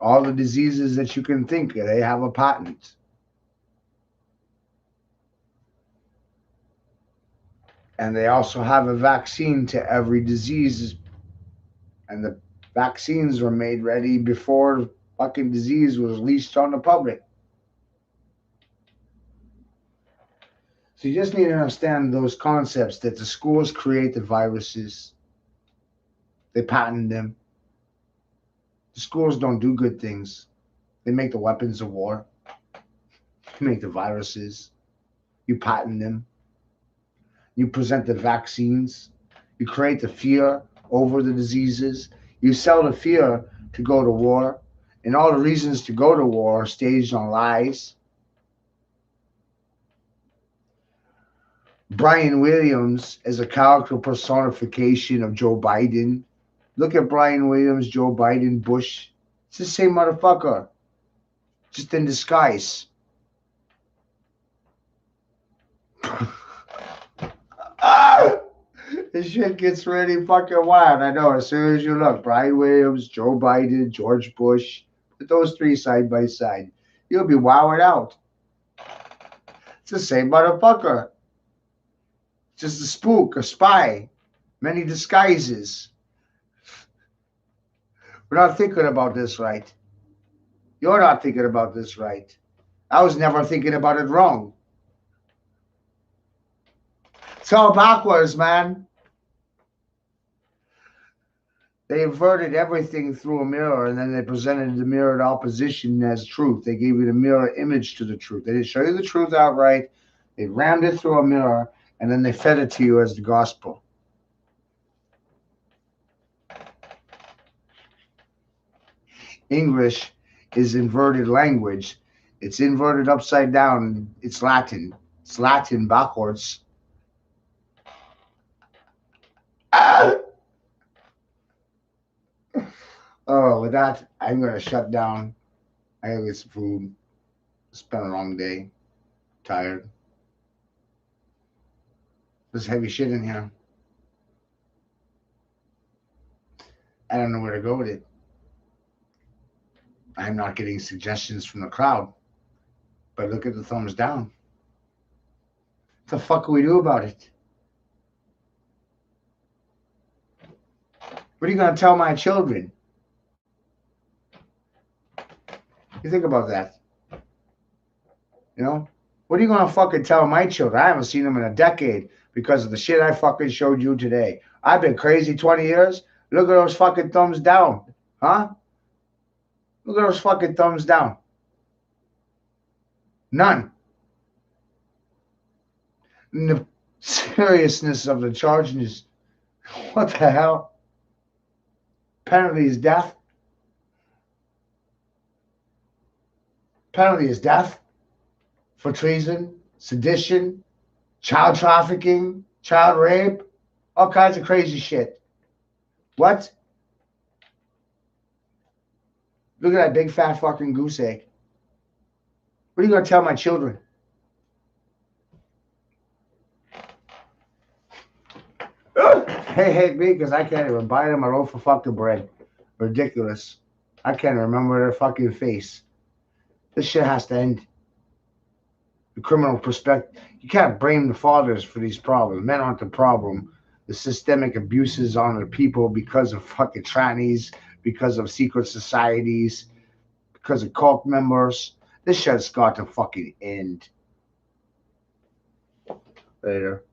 Speaker 20: All the diseases that you can think of, they have a patent. And they also have a vaccine to every disease. And the vaccines were made ready before fucking disease was released on the public. So you just need to understand those concepts that the schools create the viruses. They patent them. The schools don't do good things. They make the weapons of war. You make the viruses. You patent them. You present the vaccines. You create the fear over the diseases. You sell the fear to go to war. And all the reasons to go to war are staged on lies. Brian Williams is a character personification of Joe Biden. Look at Brian Williams, Joe Biden, Bush. It's the same motherfucker, just in disguise. This shit gets really fucking wild. I know. As soon as you look, Brian Williams, Joe Biden, George Bush, put those three side by side, you'll be wowed out. It's the same motherfucker. Just a spook, a spy, many disguises. We're not thinking about this right. You're not thinking about this right. I was never thinking about it wrong. It's all backwards, man. They inverted everything through a mirror, and then they presented the mirrored opposition as truth. They gave you the mirror image to the truth. They didn't show you the truth outright. They rammed it through a mirror, and then they fed it to you as the gospel. English is inverted language. It's inverted upside down. It's Latin. It's Latin backwards. Oh, with that, I'm going to shut down. I gotta get some food. It's been a long day. Tired. There's heavy shit in here. I don't know where to go with it. I'm not getting suggestions from the crowd. But look at the thumbs down. What the fuck do we do about it? What are you going to tell my children? You think about that. You know? What are you going to fucking tell my children? I haven't seen them in a decade because of the shit I fucking showed you today. I've been crazy 20 years. Look at those fucking thumbs down. Huh? Look at those fucking thumbs down. None. And the seriousness of the charges. What the hell? Penalty is death. Penalty is death for treason, sedition, child trafficking, child rape, all kinds of crazy shit. What? Look at that big fat fucking goose egg. What are you going to tell my children? Hey, hate me because I can't even buy them a loaf of fucking bread. Ridiculous. I can't remember their fucking face. This shit has to end. The criminal perspective. You can't blame the fathers for these problems. Men aren't the problem. The systemic abuses on the people because of fucking trannies, because of secret societies, because of cult members. This shit's got to fucking end. Later.